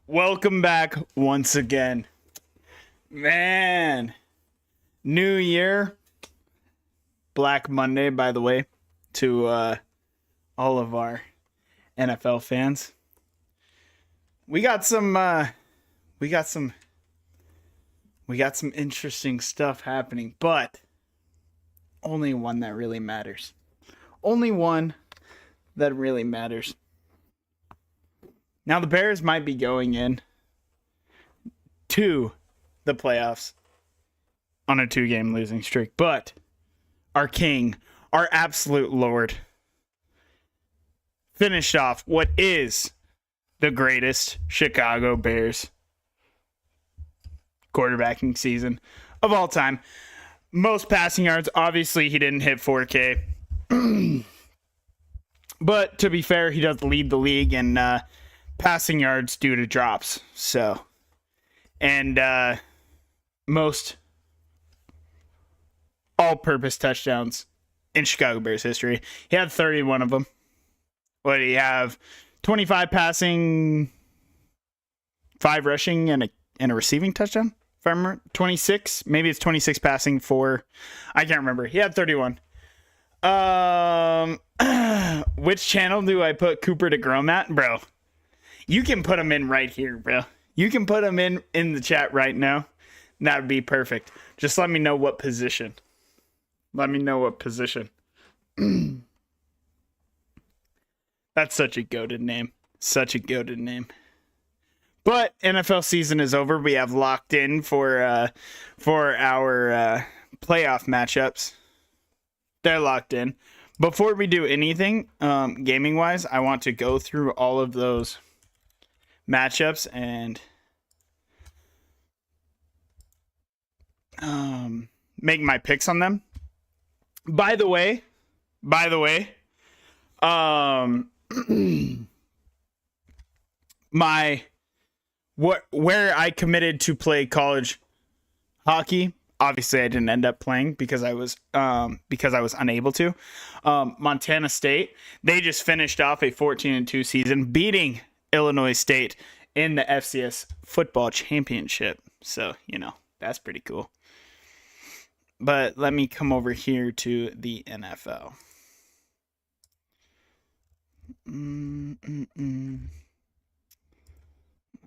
Welcome back once again. Man, new year. Black Monday, by the way, to all of our NFL fans. We got some interesting stuff happening, but only one that really matters. Only one that really matters. Now the Bears might be going in to the playoffs on a 2-game losing streak, but our king, our absolute lord, finished off what is the greatest Chicago Bears quarterbacking season of all time. Most passing yards, obviously he didn't hit 4K. But to be fair, he does lead the league in passing yards due to drops. So, and most all-purpose touchdowns in Chicago Bears history. He had 31 of them. What did he have? 25 passing, 5 rushing, and a receiving touchdown. If I remember, 26. Maybe it's 26 passing, 4. I can't remember. He had 31. Which channel do I put Cooper DeGrom at, bro? You can put him in right here, bro. You can put him in the chat right now. That would be perfect. Just let me know what position. Let me know what position. That's such a goated name. Such a goated name. But NFL season is over. We have locked in for our playoff matchups. They're locked in. Before we do anything, gaming-wise, I want to go through all of those matchups and make my picks on them. By the way, where I committed to play college hockey, obviously I didn't end up playing because I was unable to. Montana State, they just finished off a 14-2 season, beating Illinois State in the FCS football championship. So, that's pretty cool. But let me come over here to the NFL. Let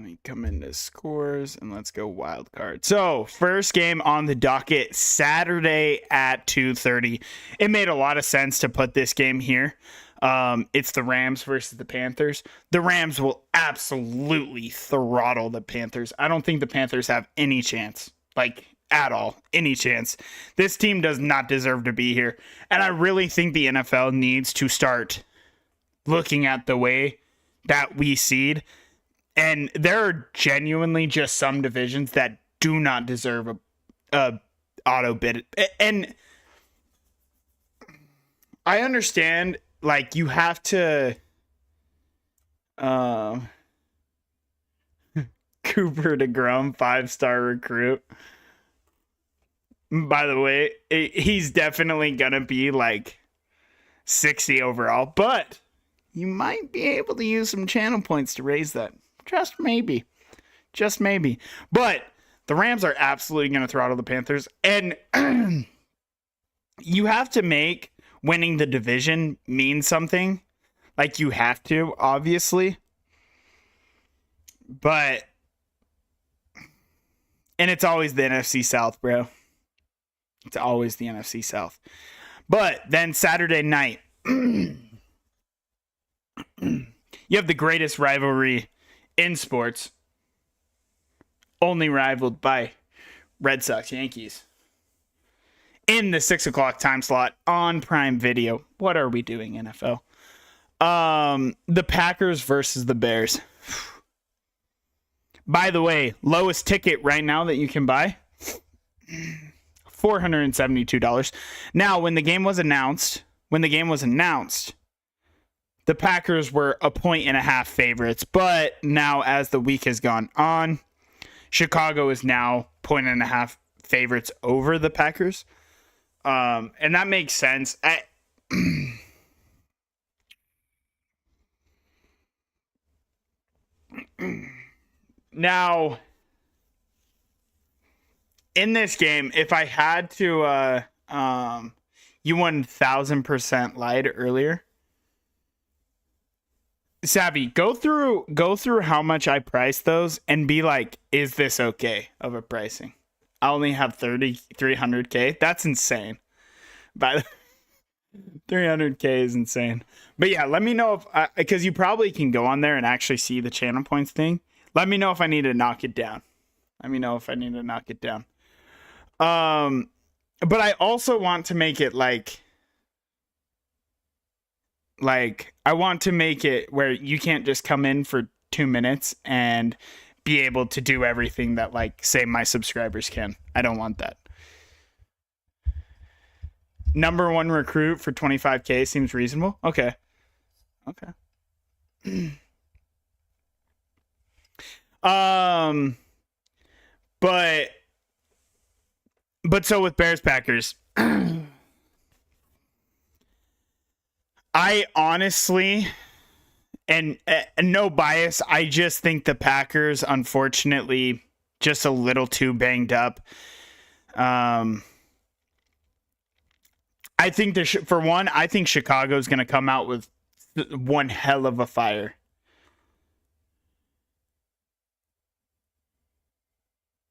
me come into scores and let's go wild card. So, first game on the docket, Saturday at 2:30. It made a lot of sense to put this game here. It's the Rams versus the Panthers. The Rams will absolutely throttle the Panthers. I don't think the Panthers have any chance, at all, any chance. This team does not deserve to be here. And I really think the NFL needs to start looking at the way that we seed. And there are genuinely just some divisions that do not deserve a auto bid. And I understand, you have to Cooper DeGrom, 5-star recruit. By the way, he's definitely gonna be 60 overall, but you might be able to use some channel points to raise that. Just maybe. But the Rams are absolutely going to throttle the Panthers. And you have to make winning the division mean something. You have to, obviously. And it's always the NFC South, bro. It's always the NFC South. But then Saturday night, you have the greatest rivalry in sports, only rivaled by Red Sox Yankees. In the 6 o'clock time slot on Prime Video. What are we doing, NFL? The Packers versus the Bears. By the way, lowest ticket right now that you can buy, $472. Now, when the game was announced, the Packers were 1.5 favorites, but now as the week has gone on, Chicago is now 1.5 favorites over the Packers. And that makes sense. Now, in this game, if I had to, you 1000% lied earlier. Savvy, go through how much I priced those and be like, is this okay of a pricing? I only have 300K. That's insane. By 300K is insane. But yeah, let me know if because you probably can go on there and actually see the channel points thing. Let me know if I need to knock it down. Let me know if I need to knock it down. But I also want to make it like I want to make it where you can't just come in for 2 minutes and be able to do everything that, like, say my subscribers can. I don't want that. Number 1 recruit for 25K seems reasonable. Okay. But so with Bears Packers, I honestly, and no bias, I just think the Packers, unfortunately, just a little too banged up. I think for one, I think Chicago's going to come out with one hell of a fire.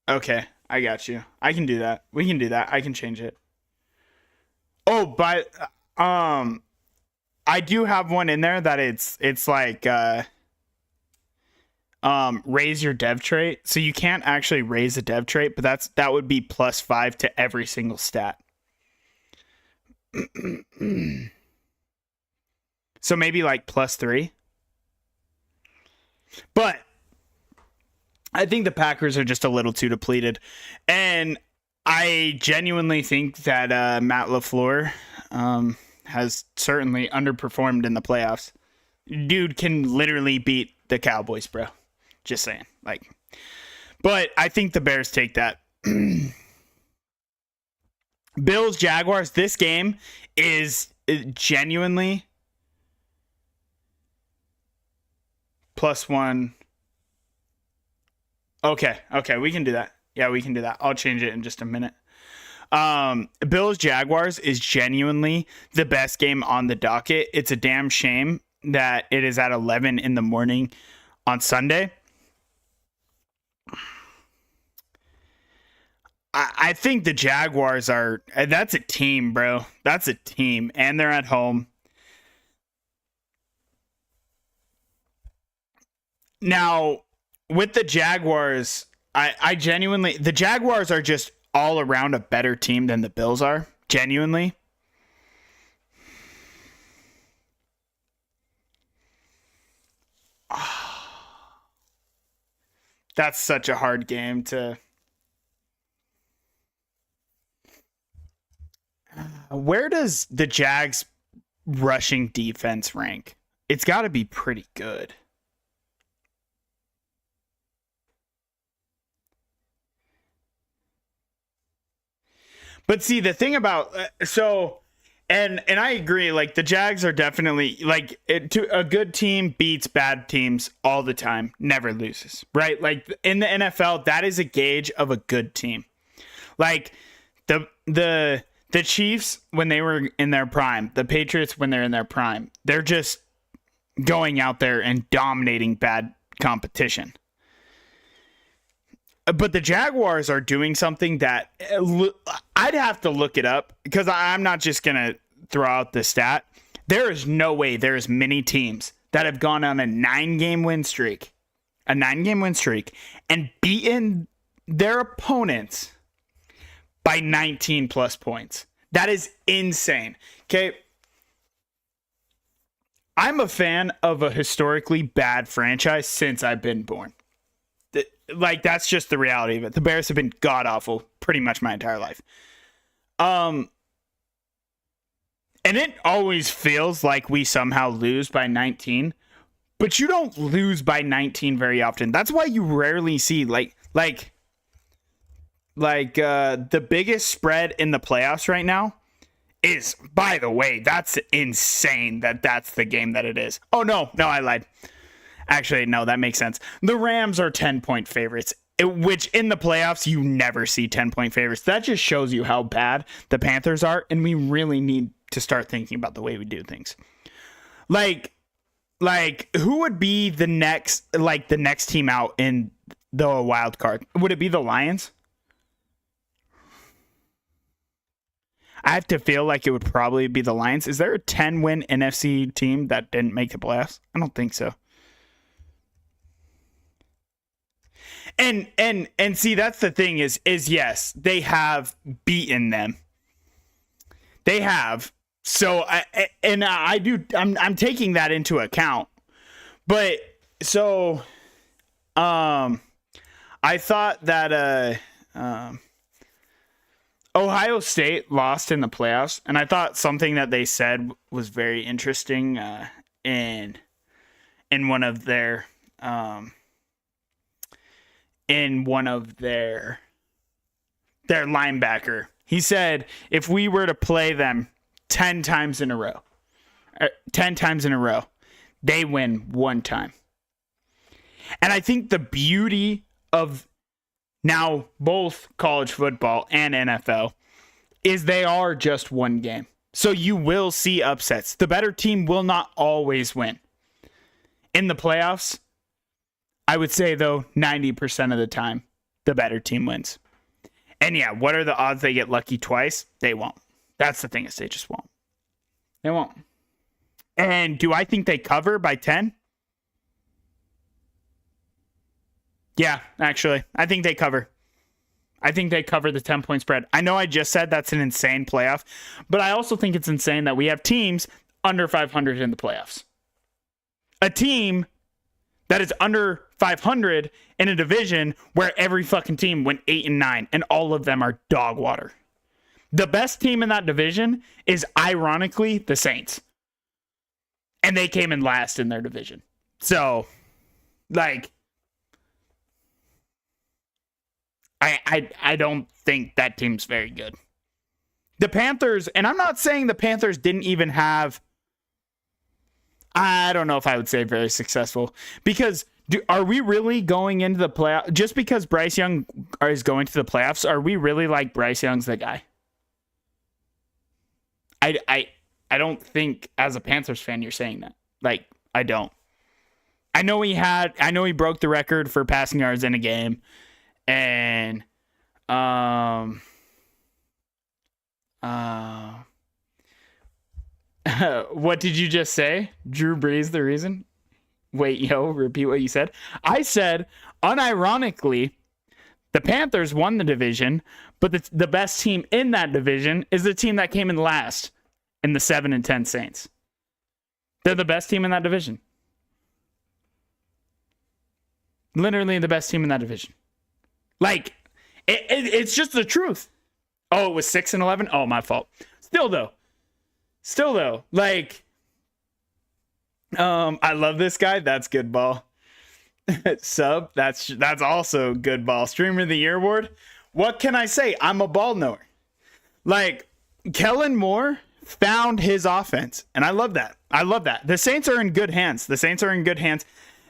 Okay, I got you. I can do that. We can do that. I can change it. Oh, but I do have one in there that it's like raise your dev trait. So you can't actually raise a dev trait, but that would be +5 to every single stat. So maybe like +3. But I think the Packers are just a little too depleted. And I genuinely think that Matt LaFleur has certainly underperformed in the playoffs. Dude can literally beat the Cowboys, bro. Just saying. But I think the Bears take that. Bills, Jaguars, this game is genuinely +1. Okay, we can do that. Yeah, we can do that. I'll change it in just a minute. Bills, Jaguars is genuinely the best game on the docket. It's a damn shame that it is at 11 in the morning on Sunday. I think the Jaguars that's a team, bro. That's a team. And they're at home. Now, with the Jaguars, I genuinely, the Jaguars are just all around a better team than the Bills are. Genuinely. That's such a hard game to... Where does the Jags rushing defense rank? It's got to be pretty good. But see, the thing about and I agree, like the Jags are definitely a good team beats bad teams all the time, never loses, right? Like in the NFL, that is a gauge of a good team. Like the Chiefs when they were in their prime, the Patriots when they're in their prime, they're just going out there and dominating bad competition. But the Jaguars are doing something that I'd have to look it up because I'm not just going to throw out the stat. There is no way there's many teams that have gone on a 9-game win streak, and beaten their opponents by 19 plus points. That is insane. Okay. I'm a fan of a historically bad franchise since I've been born. Like, that's just the reality of it. The Bears have been god-awful pretty much my entire life. And it always feels like we somehow lose by 19. But you don't lose by 19 very often. That's why you rarely see, the biggest spread in the playoffs right now is, by the way, that's insane that's the game that it is. Oh, no, I lied. Actually, no, that makes sense. The Rams are 10-point favorites, which in the playoffs, you never see 10-point favorites. That just shows you how bad the Panthers are, and we really need to start thinking about the way we do things. Like who would be the next team out in the wild card? Would it be the Lions? I have to feel like it would probably be the Lions. Is there a 10-win NFC team that didn't make the playoffs? I don't think so. And see, that's the thing is yes, they have beaten them. They have. So I'm taking that into account. But so I thought that Ohio State lost in the playoffs, and I thought something that they said was very interesting in one of their linebacker. He said if we were to play them 10 times in a row, they win one time. And I think the beauty of now both college football and NFL is they are just one game. So you will see upsets. The better team will not always win. In the playoffs, I would say, though, 90% of the time, the better team wins. And yeah, what are the odds they get lucky twice? They won't. That's the thing is they just won't. They won't. And do I think they cover by 10? Yeah, actually. I think they cover. I think they cover the 10-point spread. I know I just said that's an insane playoff, but I also think it's insane that we have teams under 500 in the playoffs. A team that is under 500 in a division where every fucking team went 8-9 and all of them are dog water. The best team in that division is ironically the Saints. And they came in last in their division. So, like, I don't think that team's very good. The Panthers, and I'm not saying the Panthers didn't even have, I don't know if I would say very successful, because are we really going into the playoffs? Just because Bryce Young is going to the playoffs, are we really like Bryce Young's the guy? I don't think as a Panthers fan you're saying that. Like, I don't. I know he broke the record for passing yards in a game. And what did you just say? Drew Brees the reason? Wait, repeat what you said. I said, unironically, the Panthers won the division, but the best team in that division is the team that came in last in the 7-10 Saints. They're the best team in that division. Literally the best team in that division. Like, it's just the truth. Oh, it was 6-11? Oh, my fault. Still though, like, I love this guy. That's good ball. Sub, that's also good ball. Streamer of the Year award. What can I say? I'm a ball knower. Like, Kellen Moore found his offense, and I love that. The Saints are in good hands.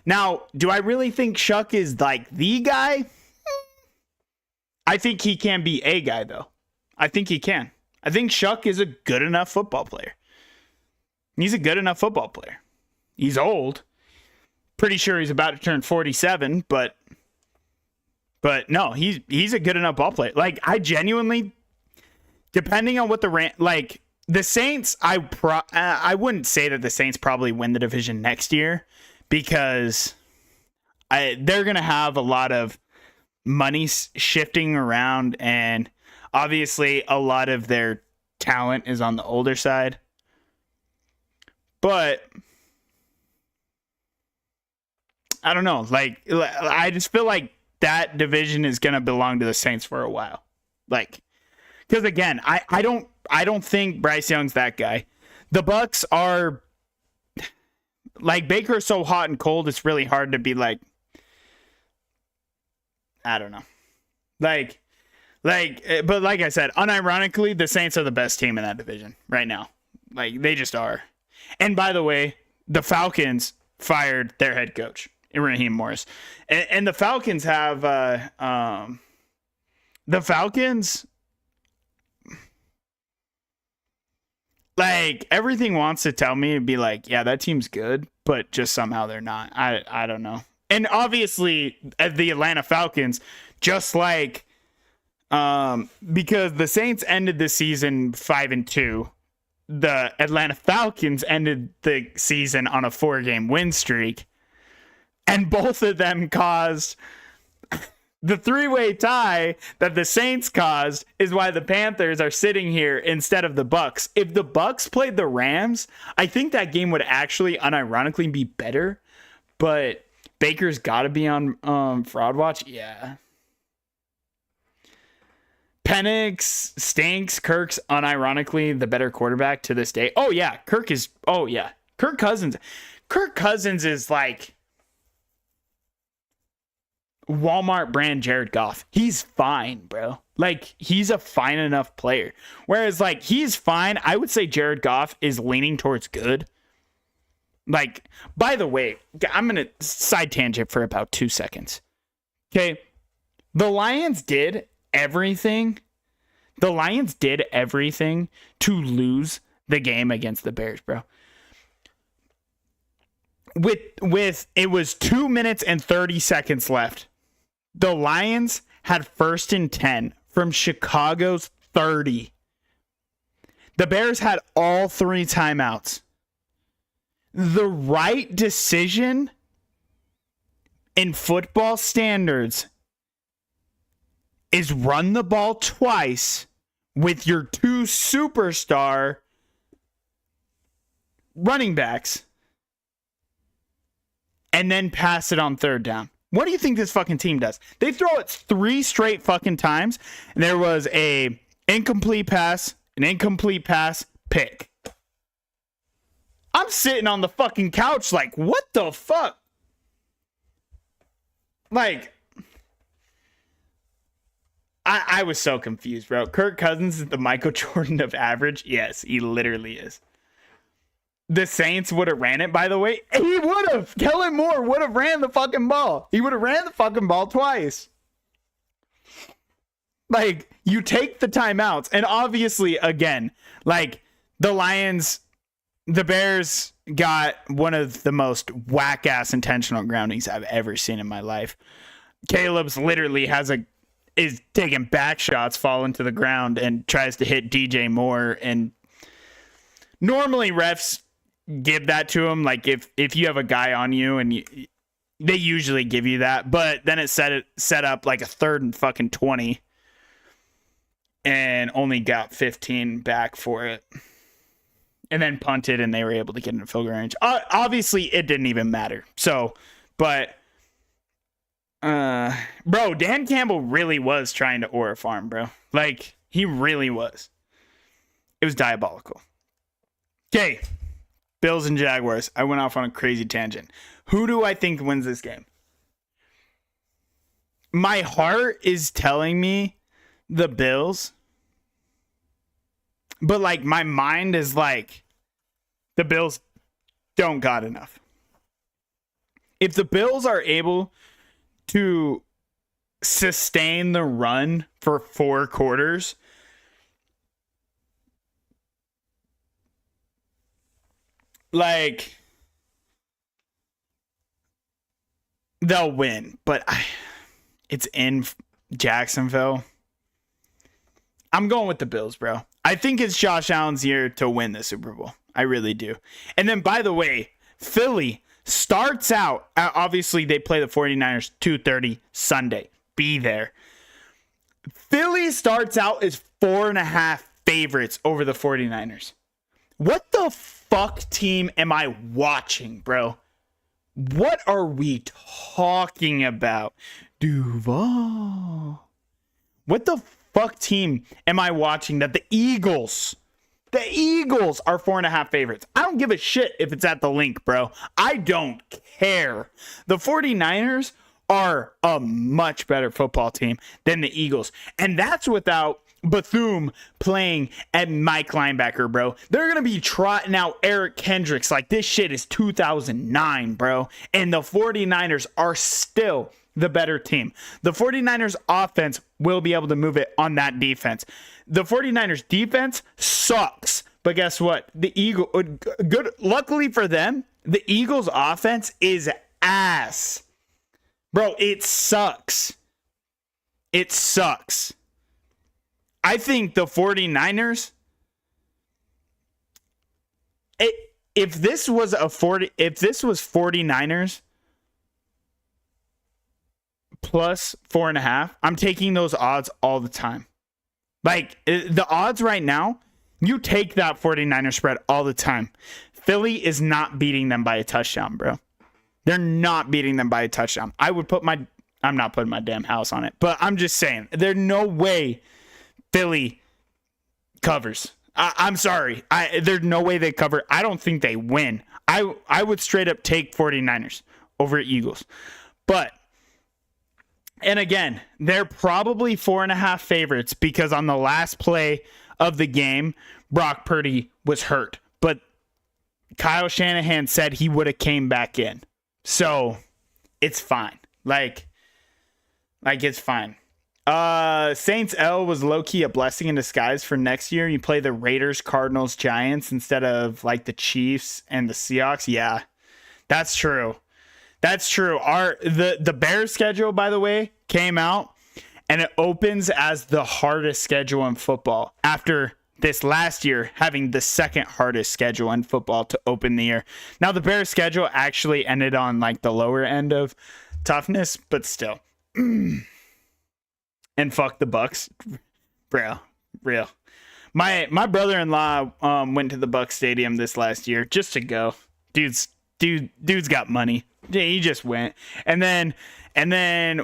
Now, do I really think Shuck is like the guy? I think he can be a guy, though. I think he can. I think Shuck is a good enough football player. He's a good enough football player. He's old. Pretty sure he's about to turn 47, but no, he's a good enough ball player. Like, I genuinely, depending on what the Saints, I wouldn't say that the Saints probably win the division next year because they're going to have a lot of money shifting around, and obviously a lot of their talent is on the older side. But I don't know. Like, I just feel like that division is going to belong to the Saints for a while. Like, because again, I don't think Bryce Young's that guy. The Bucks are like, Baker's so hot and cold, it's really hard to be like, I don't know. But like I said, unironically, the Saints are the best team in that division right now. Like, they just are. And by the way, the Falcons fired their head coach, Raheem Morris. And the Falcons have the Falcons, like, everything wants to tell me and be like, yeah, that team's good, but just somehow they're not. I don't know. And obviously, the Atlanta Falcons, just like, because the Saints ended the season 5-2, the Atlanta Falcons ended the season on a 4-game win streak, and both of them caused the 3-way tie that the Saints caused is why the Panthers are sitting here instead of the Bucks. If the Bucks played the Rams, I think that game would actually unironically be better, but Baker's got to be on fraud watch. Yeah. Penix stinks. Kirk's unironically the better quarterback to this day. Oh, yeah. Kirk Cousins. Kirk Cousins is like Walmart brand Jared Goff. He's fine, bro. Like, he's a fine enough player. Whereas, like, he's fine. I would say Jared Goff is leaning towards good. Like, by the way, I'm going to side tangent for about 2 seconds. Okay. The Lions did everything. The Lions did everything to lose the game against the Bears, bro. With it was 2 minutes and 30 seconds left. The Lions had 1st and 10 from Chicago's 30. The Bears had all 3 timeouts. The right decision in football standards is run the ball twice with your 2 superstar running backs and then pass it on 3rd down. What do you think this fucking team does? They throw it 3 straight fucking times. And there was a incomplete pass, an incomplete pass, pick. I'm sitting on the fucking couch like, what the fuck? Like, I was so confused, bro. Kirk Cousins is the Michael Jordan of average. Yes, he literally is. The Saints would have ran it, by the way. He would have. Kellen Moore would have ran the fucking ball. He would have ran the fucking ball twice. Like, you take the timeouts. And obviously, again, like, the Lions, the Bears got one of the most whack-ass intentional groundings I've ever seen in my life. Caleb's literally is taking back shots, falling to the ground, and tries to hit DJ Moore. And normally refs give that to him. Like, if you have a guy on you, and they usually give you that. But then it set up like a 3rd and fucking 20, and only got 15 back for it. And then punted, and they were able to get into field goal range. Obviously, it didn't even matter. So, but, bro, Dan Campbell really was trying to Aura farm, bro. Like, he really was. It was diabolical. Okay, Bills and Jaguars. I went off on a crazy tangent. Who do I think wins this game? My heart is telling me the Bills. But, like, my mind is like, the Bills don't got enough. If the Bills are able to sustain the run for 4 quarters, like, they'll win. But it's in Jacksonville. I'm going with the Bills, bro. I think it's Josh Allen's year to win the Super Bowl. I really do. And then, by the way, Philly starts out, obviously they play the 49ers 2:30 Sunday. Be there. Philly starts out as 4.5 favorites over the 49ers. What the fuck team am I watching, bro? What are we talking about? Duval. What the fuck team am I watching that the Eagles are 4.5 favorites? I don't give a shit if it's at the link, bro. I don't care. The 49ers are a much better football team than the Eagles. And that's without Bethune playing at Mike linebacker, bro. They're going to be trotting out Eric Kendricks like this shit is 2009, bro. And the 49ers are still the better team. The 49ers offense will be able to move it on that defense. The 49ers defense sucks. But guess what? Luckily for them, the Eagles offense is ass. Bro, it sucks. It sucks. I think the 49ers, if this was 49ers plus 4.5, I'm taking those odds all the time. Like the odds right now, you take that 49er spread all the time. Philly is not beating them by a touchdown, bro. They're not beating them by a touchdown. I'm not putting my damn house on it, but I'm just saying, there's no way Philly covers. I'm sorry. There's no way they cover. I don't think they win. I would straight up take 49ers over Eagles. But, and again, they're probably 4.5 favorites because on the last play of the game, Brock Purdy was hurt. But Kyle Shanahan said he would have came back in. So, it's fine. Like it's fine. Saints L was low-key a blessing in disguise for next year. You play the Raiders, Cardinals, Giants instead of like the Chiefs and the Seahawks. Yeah, that's true. That's true. The Bears schedule, by the way, came out and it opens as the hardest schedule in football after this last year having the second hardest schedule in football to open the year. Now the Bears schedule actually ended on like the lower end of toughness, but still. And fuck the Bucks, bro. Real. My brother-in-law went to the Bucks stadium this last year just to go. Dude's got money. He just went. And then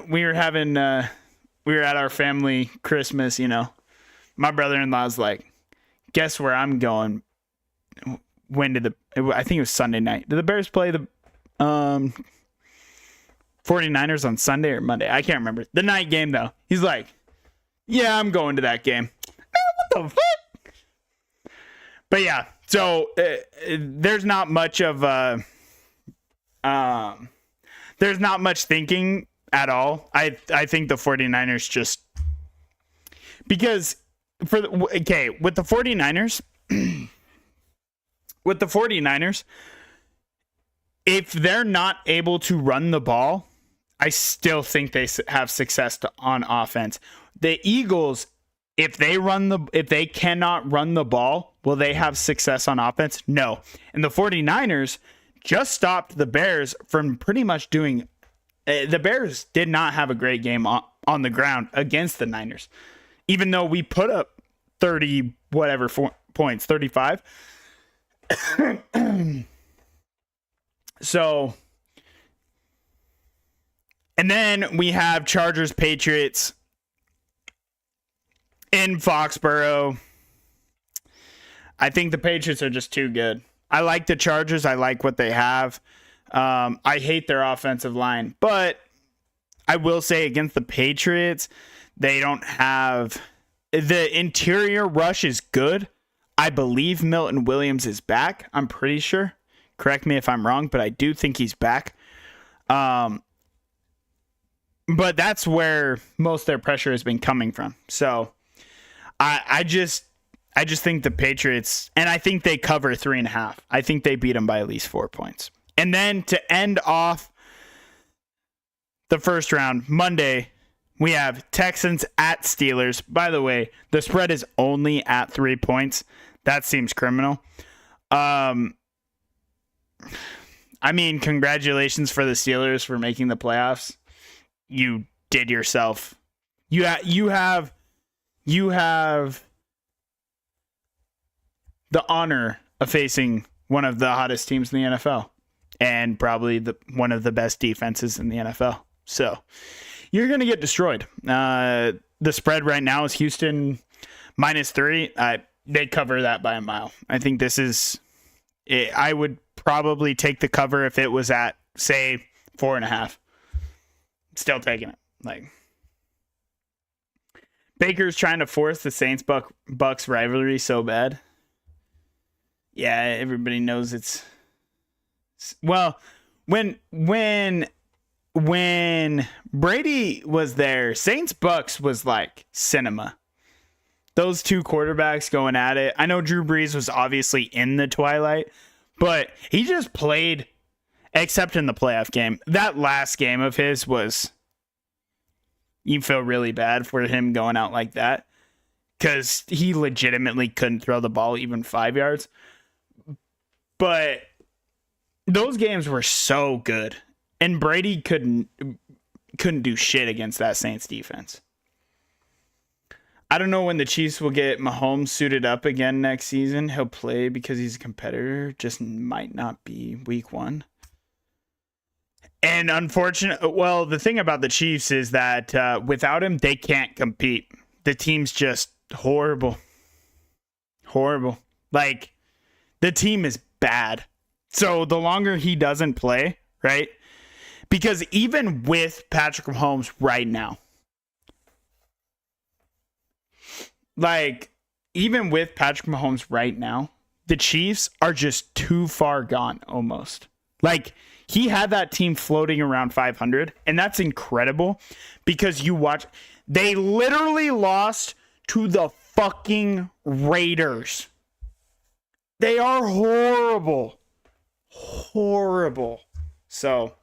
we were having we were at our family Christmas. You know, my brother-in-law's like, guess where I'm going? When did I think it was Sunday night. Did the Bears play the 49ers on Sunday or Monday? I can't remember. The night game, though. He's like, yeah, I'm going to that game. Man, what the fuck? But yeah, so there's not much of there's not much thinking at all. I think the 49ers just because with the 49ers with the 49ers, if they're not able to run the ball, I still think they have success on offense. The Eagles, if they cannot run the ball, will they have success on offense? No. And the 49ers just stopped the Bears from pretty much doing. The Bears did not have a great game on the ground against the Niners, even though we put up 30 whatever points, 35. So. And then we have Chargers, Patriots in Foxborough. I think the Patriots are just too good. I like the Chargers. I like what they have. I hate their offensive line. But I will say against the Patriots, they don't have... The interior rush is good. I believe Milton Williams is back. I'm pretty sure. Correct me if I'm wrong, but I do think he's back. But that's where most of their pressure has been coming from. So I just think the Patriots, and I think they cover 3.5. I think they beat them by at least 4 points. And then to end off the first round, Monday, we have Texans at Steelers. By the way, the spread is only at 3 points. That seems criminal. I mean, congratulations for the Steelers for making the playoffs. You did yourself. You have the honor of facing one of the hottest teams in the NFL and probably one of the best defenses in the NFL. So you're going to get destroyed. The spread right now is Houston -3. They cover that by a mile. I think this is. I would probably take the cover if it was at, say, 4.5. Still taking it. Baker's trying to force the Saints Bucks rivalry so bad. Yeah, everybody knows it's well when Brady was there, Saints Bucks was like cinema. Those two quarterbacks going at it. I know Drew Brees was obviously in the twilight, but he just played, except in the playoff game. That last game of his was, you feel really bad for him going out like that because he legitimately couldn't throw the ball even 5 yards. But those games were so good, and Brady couldn't do shit against that Saints defense. I don't know when the Chiefs will get Mahomes suited up again next season. He'll play because he's a competitor. Just might not be week 1. And well, the thing about the Chiefs is that without him, they can't compete. The team's just horrible. Horrible. Like, the team is bad. So the longer he doesn't play, right? Because even with Patrick Mahomes right now, the Chiefs are just too far gone almost. Like, he had that team floating around 500, and that's incredible because you watch, they literally lost to the fucking Raiders. They are horrible. Horrible. So,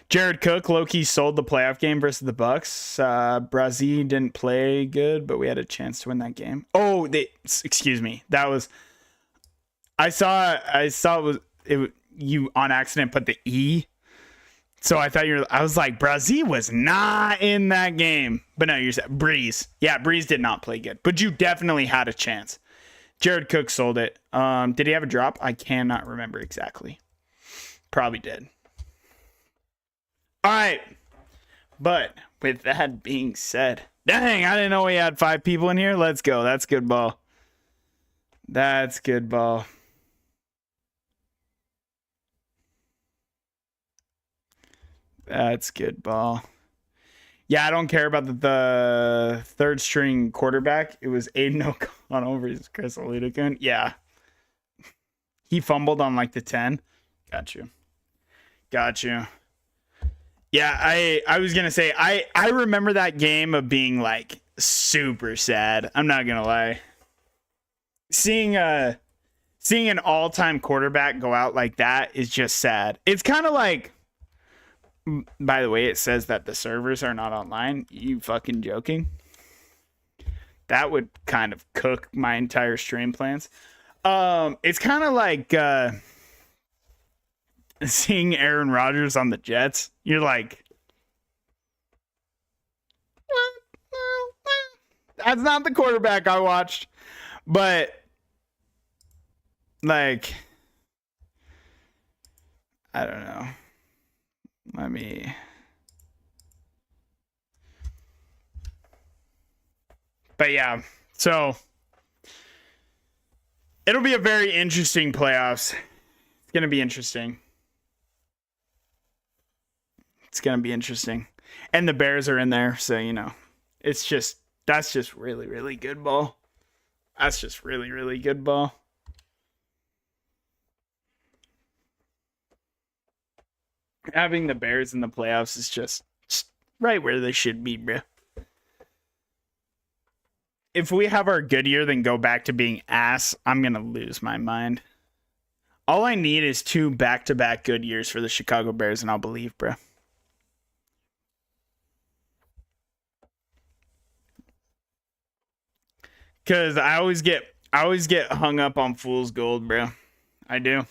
Jared Cook, low-key sold the playoff game versus the Bucks. Brazil didn't play good, but we had a chance to win that game. Oh, excuse me. That was, I saw you on accident put the E. So I was like, Brazil was not in that game. But no, you're saying Breeze. Yeah, Breeze did not play good, but you definitely had a chance. Jared Cook sold it. Did he have a drop? I cannot remember exactly. Probably did. All right. But with that being said, dang, I didn't know we had 5 people in here. Let's go. That's good ball. That's good ball. That's good ball. Yeah, I don't care about the third string quarterback. It was Aiden O'Connell versus Chris Oludekun. Yeah. He fumbled on like the 10. Got you. Yeah, I was going to say, I remember that game of being like super sad. I'm not going to lie. Seeing an all-time quarterback go out like that is just sad. It's kind of like, by the way, it says that the servers are not online. You fucking joking? That would kind of cook my entire stream plans. It's kind of like seeing Aaron Rodgers on the Jets. You're like, that's not the quarterback I watched. But, like, I don't know. But yeah, so it'll be a very interesting playoffs. It's going to be interesting. And the Bears are in there, so, that's just really, really good ball. That's just really, really good ball. Having the Bears in the playoffs is just right where they should be, bro. If we have our good year, then go back to being ass, I'm going to lose my mind. All I need is 2 back-to-back good years for the Chicago Bears, and I'll believe, bro. Because I always get hung up on fool's gold, bro. I do.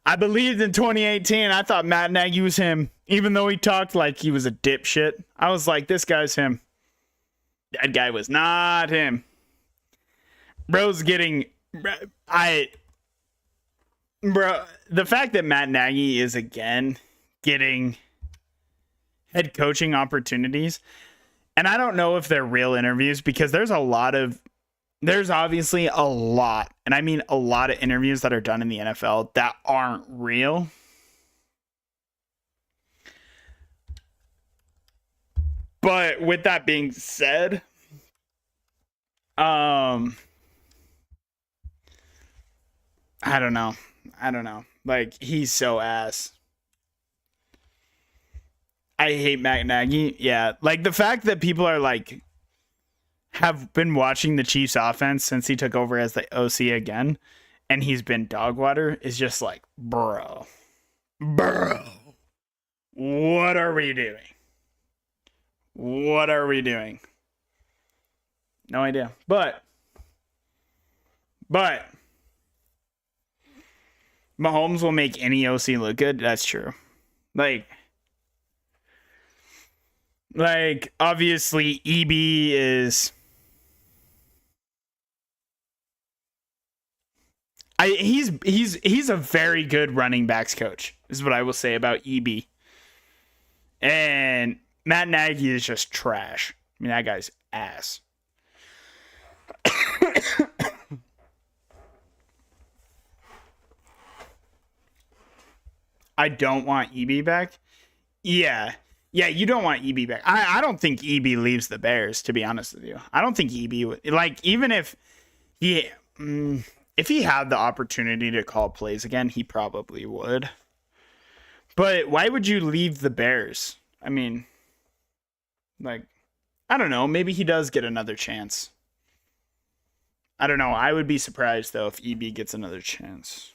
I believed in 2018. I thought Matt Nagy was him, even though he talked like he was a dipshit. I was like, this guy's him. That guy was not him. Bro's getting... Bro, the fact that Matt Nagy is again getting head coaching opportunities, and I don't know if they're real interviews because there's obviously a lot, and I mean a lot of interviews that are done in the NFL that aren't real. But with that being said, I don't know. Like, he's so ass. I hate Matt Nagy. Yeah, like the fact that people are like have been watching the Chiefs offense since he took over as the OC again, and he's been dog water is just like, bro, what are we doing? No idea. But Mahomes will make any OC look good. That's true. Like obviously EB is he's a very good running backs coach, is what I will say about EB. And Matt Nagy is just trash. I mean, that guy's ass. I don't want EB back. Yeah, you don't want EB back. I don't think EB leaves the Bears, to be honest with you. I don't think EB would, like, even if he had the opportunity to call plays again, he probably would. But why would you leave the Bears? I mean, like, I don't know. Maybe he does get another chance. I don't know. I would be surprised, though, if EB gets another chance.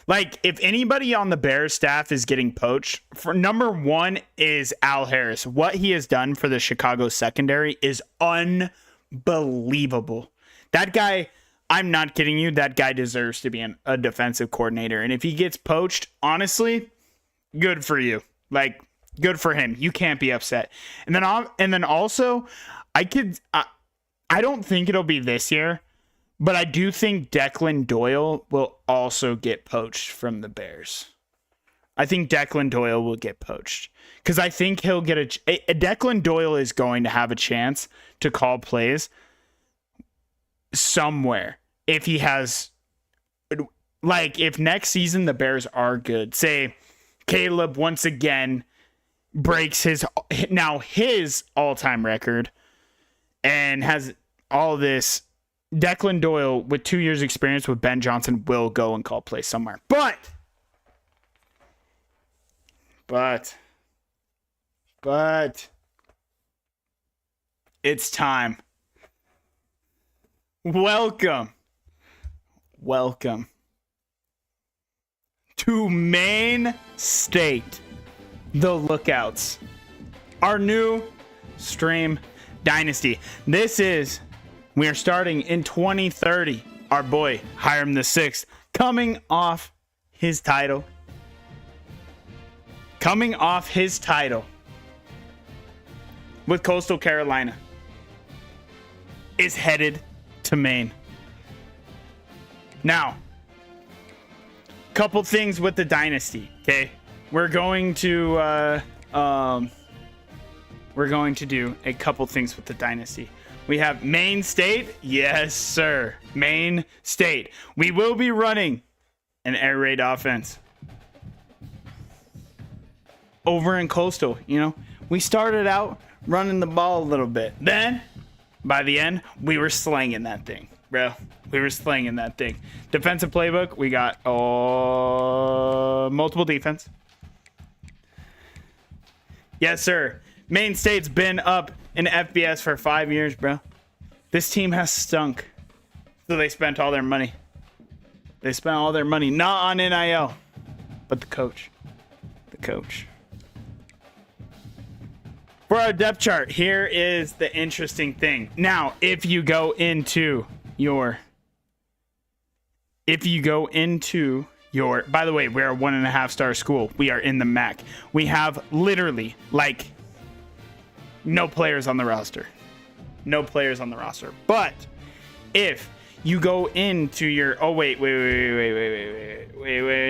Like, if anybody on the Bears staff is getting poached, for number one is Al Harris. What he has done for the Chicago secondary is unbelievable. That guy, I'm not kidding you, that guy deserves to be a defensive coordinator. And if he gets poached, honestly, good for you. Like, good for him. You can't be upset. And then also, I don't think it'll be this year, but I do think Declan Doyle will also get poached from the Bears. I think Declan Doyle will get poached because I think he'll get Declan Doyle is going to have a chance to call plays somewhere if he has, like, if next season the Bears are good. Say Caleb once again breaks his all-time record and has all this. Declan Doyle, with 2 years experience with Ben Johnson, will go and call plays somewhere. But it's time. Welcome to Maine State, the Lookouts, our new stream dynasty. We are starting in 2030. Our boy, Hiram the Sixth, coming off his title. With Coastal Carolina, is headed to Maine. Now, couple things with the dynasty, okay? We're going to do a couple things with the dynasty. We have Maine State. Yes, sir. Maine State. We will be running an air raid offense. Over in Coastal, we started out running the ball a little bit. Then, by the end, we were slanging that thing, bro. Defensive playbook, we got multiple defense. Yes, sir. Maine State's been up in FBS for 5 years, bro. This team has stunk. So they spent all their money. Not on NIL, but the coach. For our depth chart, here is the interesting thing. Now, if you go into your, by the way, we're a 1.5-star school. We are in the MAC. We have literally, like, no players on the roster. But if you go into your, wait.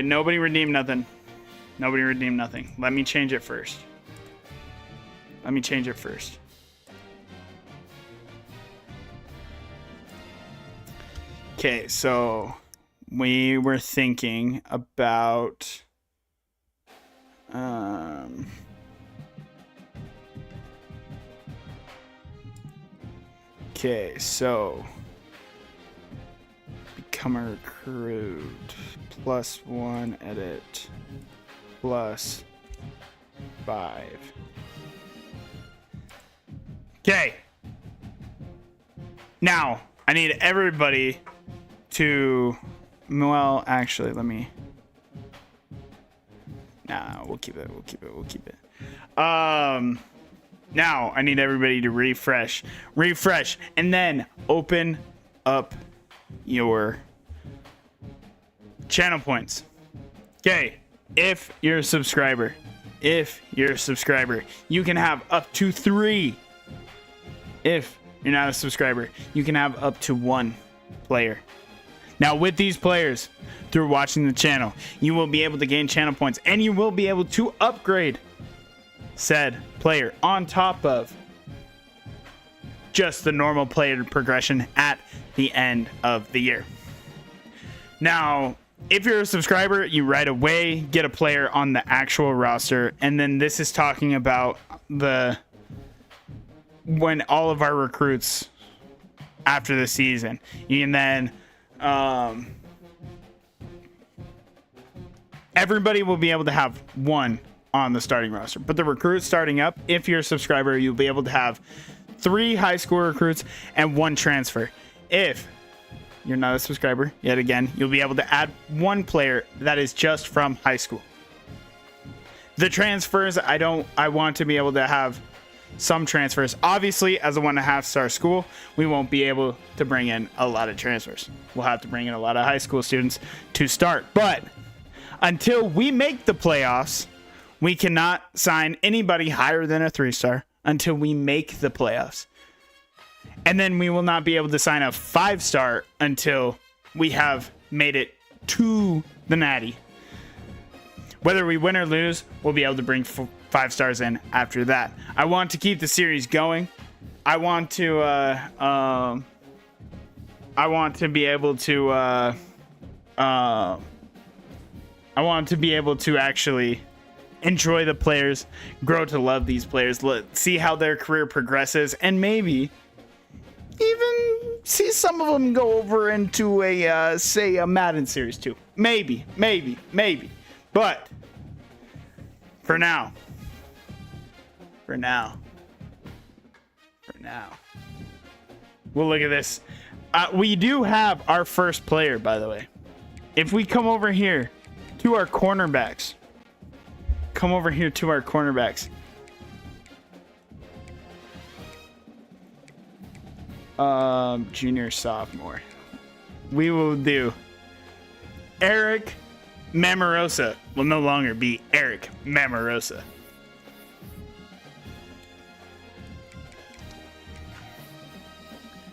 Nobody redeemed nothing. Let me change it first. Okay, so we were thinking about Okay, so become a recruit. +1 edit +5. Okay. Now, I need everybody to, well, actually, let me, nah, we'll keep it. Now, I need everybody to refresh, and then open up your channel points. Okay, if you're a subscriber, you can have up to 3. If you're not a subscriber, you can have up to 1 player. Now, with these players, through watching the channel, you will be able to gain channel points, and you will be able to upgrade said player on top of just the normal player progression at the end of the year. Now, if you're a subscriber, you right away get a player on the actual roster, and then this is talking about when all of our recruits after the season. You can then everybody will be able to have 1 on the starting roster, but the recruits starting up, if you're a subscriber, you'll be able to have 3 high school recruits and 1 transfer. If you're not a subscriber, yet again, you'll be able to add 1 player that is just from high school. The transfers, I want to be able to have some transfers. Obviously, as a 1.5-star school, we won't be able to bring in a lot of transfers. We'll have to bring in a lot of high school students to start. But until we make the playoffs, we cannot sign anybody higher than a 3-star until we make the playoffs. And then we will not be able to sign a 5-star until we have made it to the Natty. Whether we win or lose, we'll be able to bring 5 stars in after that. I want to keep the series going. I want to be able to actually enjoy the players, grow to love these players, see how their career progresses, and maybe even see some of them go over into a Madden series too. Maybe. But for now, we'll look at this. We do have our first player, by the way. If we come over here to our cornerbacks, junior, sophomore, we will do Eric Mamorosa. Will no longer be Eric Mamorosa.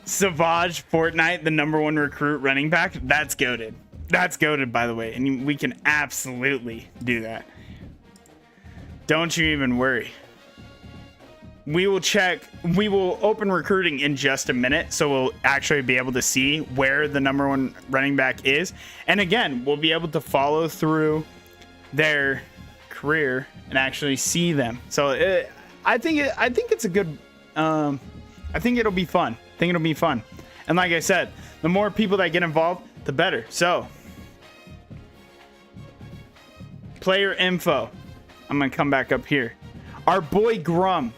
Savage Fortnite, the #1 recruit running back. That's goated. That's goated, by the way, and we can absolutely do that. Don't you even worry. We will open recruiting in just a minute, so we'll actually be able to see where the #1 running back is. And again, we'll be able to follow through their career and actually see them. So I think it's a good, I think it'll be fun. And like I said, the more people that get involved, the better. So player info. I'm going to come back up here. Our boy Grum.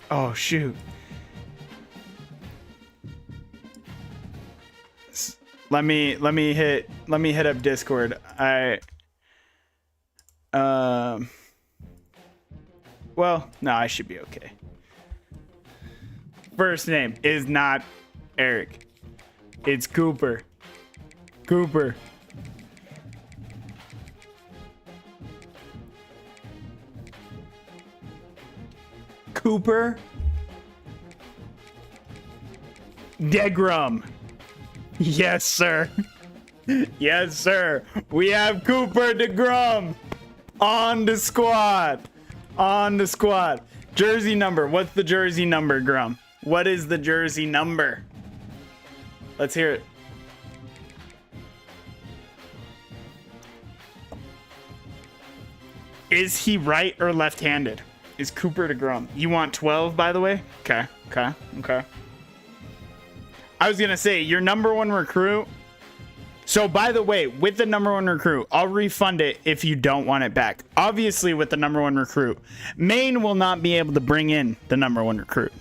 Oh, shoot. Let me hit up Discord. Well, no, I should be okay. First name is not Eric. It's Cooper. Cooper. Degrum. Yes, sir. Yes, sir. We have Cooper DeGrum on the squad. Jersey number. What's the jersey number, Grum? What is the jersey number? Let's hear it. Is he right or left-handed? is Cooper DeGrom. You want 12, by the way? Okay. I was going to say, your number one recruit. So, by the way, with the number one recruit, I'll refund it if you don't want it back. Obviously, with the number one recruit, Maine will not be able to bring in the number one recruit.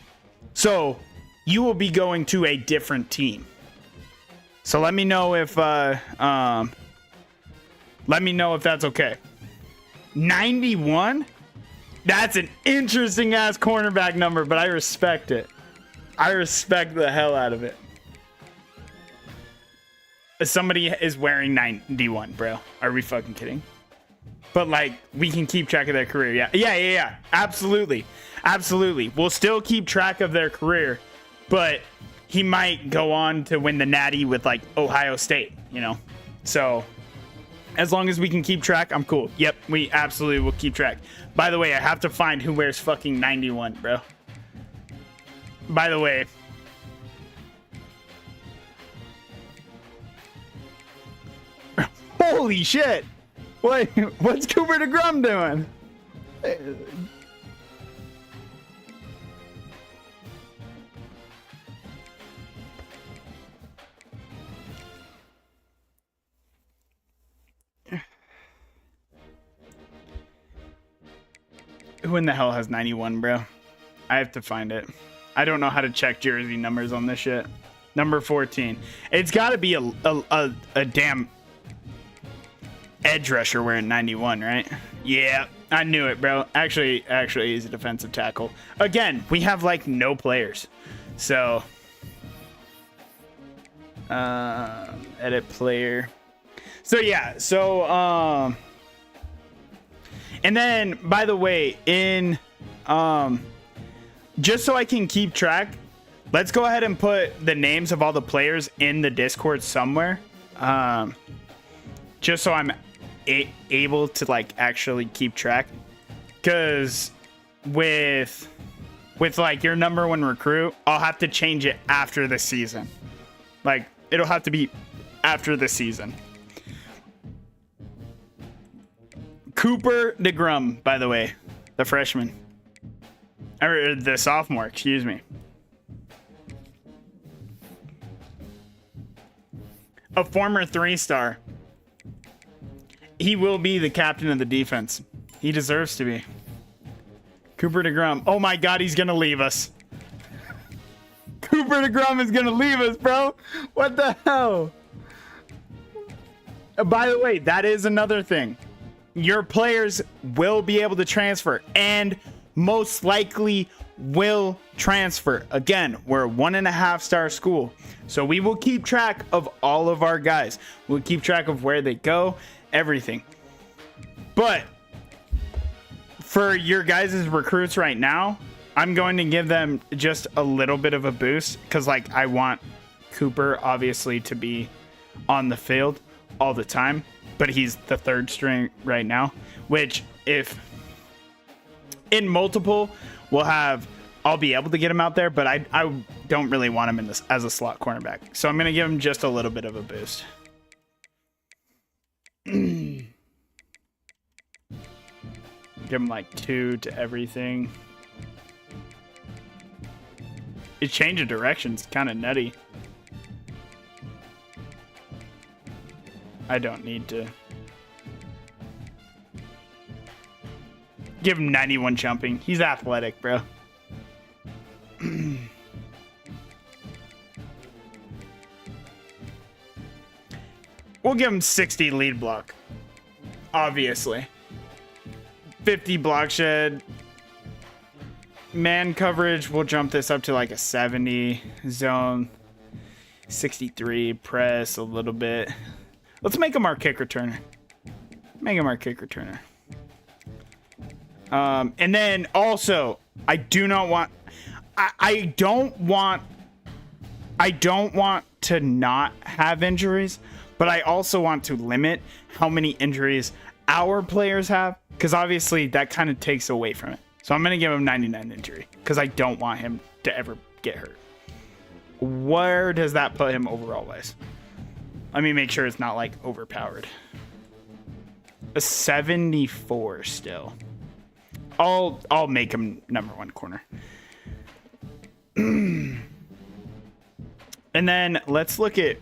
So, you will be going to a different team. So, let me know if that's okay. 91? That's an interesting ass cornerback number, but I respect it. I respect the hell out of it. Somebody is wearing 91, bro. Are we fucking kidding? But, like, we can keep track of their career. Yeah. Absolutely. We'll still keep track of their career, but he might go on to win the Natty with, like, Ohio State, you know? So, as long as we can keep track, I'm cool. Yep, we absolutely will keep track. By the way, I have to find who wears fucking 91, bro. By the way... Holy shit! Wait, what's Cooper DeGrom doing? Who in the hell has 91, bro? I have to find it. I don't know how to check jersey numbers on this shit. Number 14. It's got to be a damn... edge rusher wearing 91, right? Yeah, I knew it, bro. Actually, he's a defensive tackle. Again, we have like no players. So, edit player. So yeah, and then by the way, just so I can keep track, let's go ahead and put the names of all the players in the Discord somewhere. Just so I'm able to like actually keep track, because with like your number one recruit, I'll have to change it after the season. Like it'll have to be after the season. Cooper DeGrom, by the way, the freshman, or the sophomore, excuse me. A former 3-star. He will be the captain of the defense. He deserves to be. Cooper DeGrom. Oh my God, he's going to leave us. Cooper DeGrom is going to leave us, bro. What the hell? By the way, that is another thing. Your players will be able to transfer and most likely will transfer. Again, we're a 1.5-star school. So we will keep track of all of our guys. We'll keep track of where they go. Everything. But for your guys' recruits right now, I'm going to give them just a little bit of a boost, because like I want Cooper obviously to be on the field all the time, but he's the 3rd string right now, which if in multiple I'll be able to get him out there, but I don't really want him in this as a slot cornerback. So I'm going to give him just a little bit of a boost. Give him like 2 to everything. It change of directions, kind of nutty. I don't need to. Give him 91 jumping. He's athletic, bro. We'll give him 60 lead block. Obviously. 50 block shed. Man coverage, we'll jump this up to like a 70. Zone 63. Press a little bit. Let's make him our kick returner. Make him our kick returner. And then also, I do not want... I don't want to not have injuries, but I also want to limit how many injuries our players have, because obviously that kind of takes away from it. So I'm going to give him 99 injury, because I don't want him to ever get hurt. Where does that put him overall wise? Let me make sure it's not like overpowered. A 74 still. I'll make him number one corner. And then let's look at.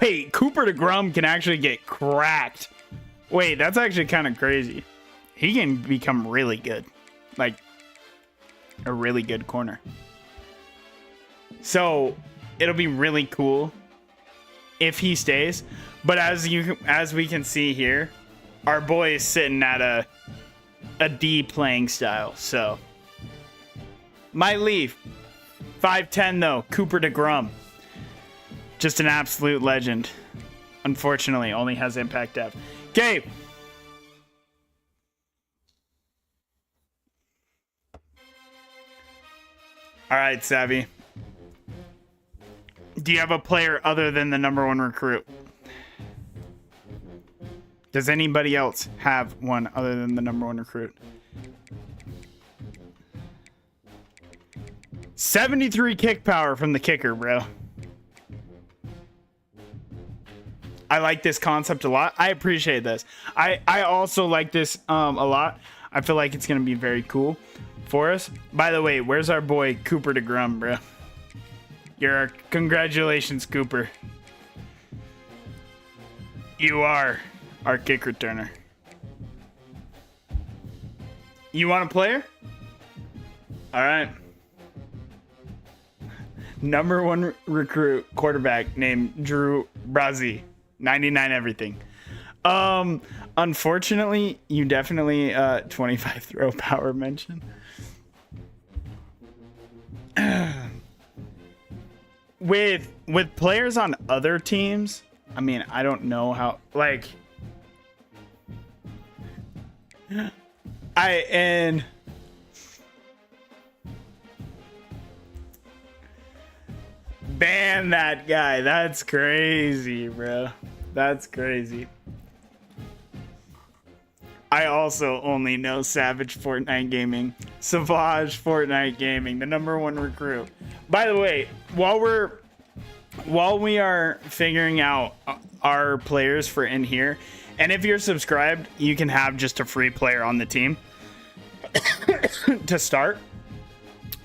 Wait, Cooper DeGrom can actually get cracked. Wait, that's actually kind of crazy. He can become really good. Like, a really good corner. So, it'll be really cool if he stays. But as we can see here, our boy is sitting at a D playing style. So, might leave. 5'10", though. Cooper DeGrom. Just an absolute legend. Unfortunately, only has impact F. Okay. All right, Savvy. Do you have a player other than the number one recruit? Does anybody else have one other than the number one recruit? 73 kick power from the kicker, bro. I like this concept a lot. I appreciate this. I also like this a lot. I feel like it's going to be very cool for us. By the way, where's our boy Cooper DeGrom, bro? Congratulations, Cooper. You are our kick returner. You want a player? All right. Number one recruit quarterback named Drew Brazzi. 99 everything. Unfortunately, you definitely 25 throw power mention. With players on other teams, I mean, I don't know how, like, ban that guy. That's crazy, bro. That's crazy. I also only know Savage Fortnite Gaming. Savage Fortnite Gaming, the number one recruit. By the way, while we are figuring out our players for in here, and if you're subscribed, you can have just a free player on the team to start.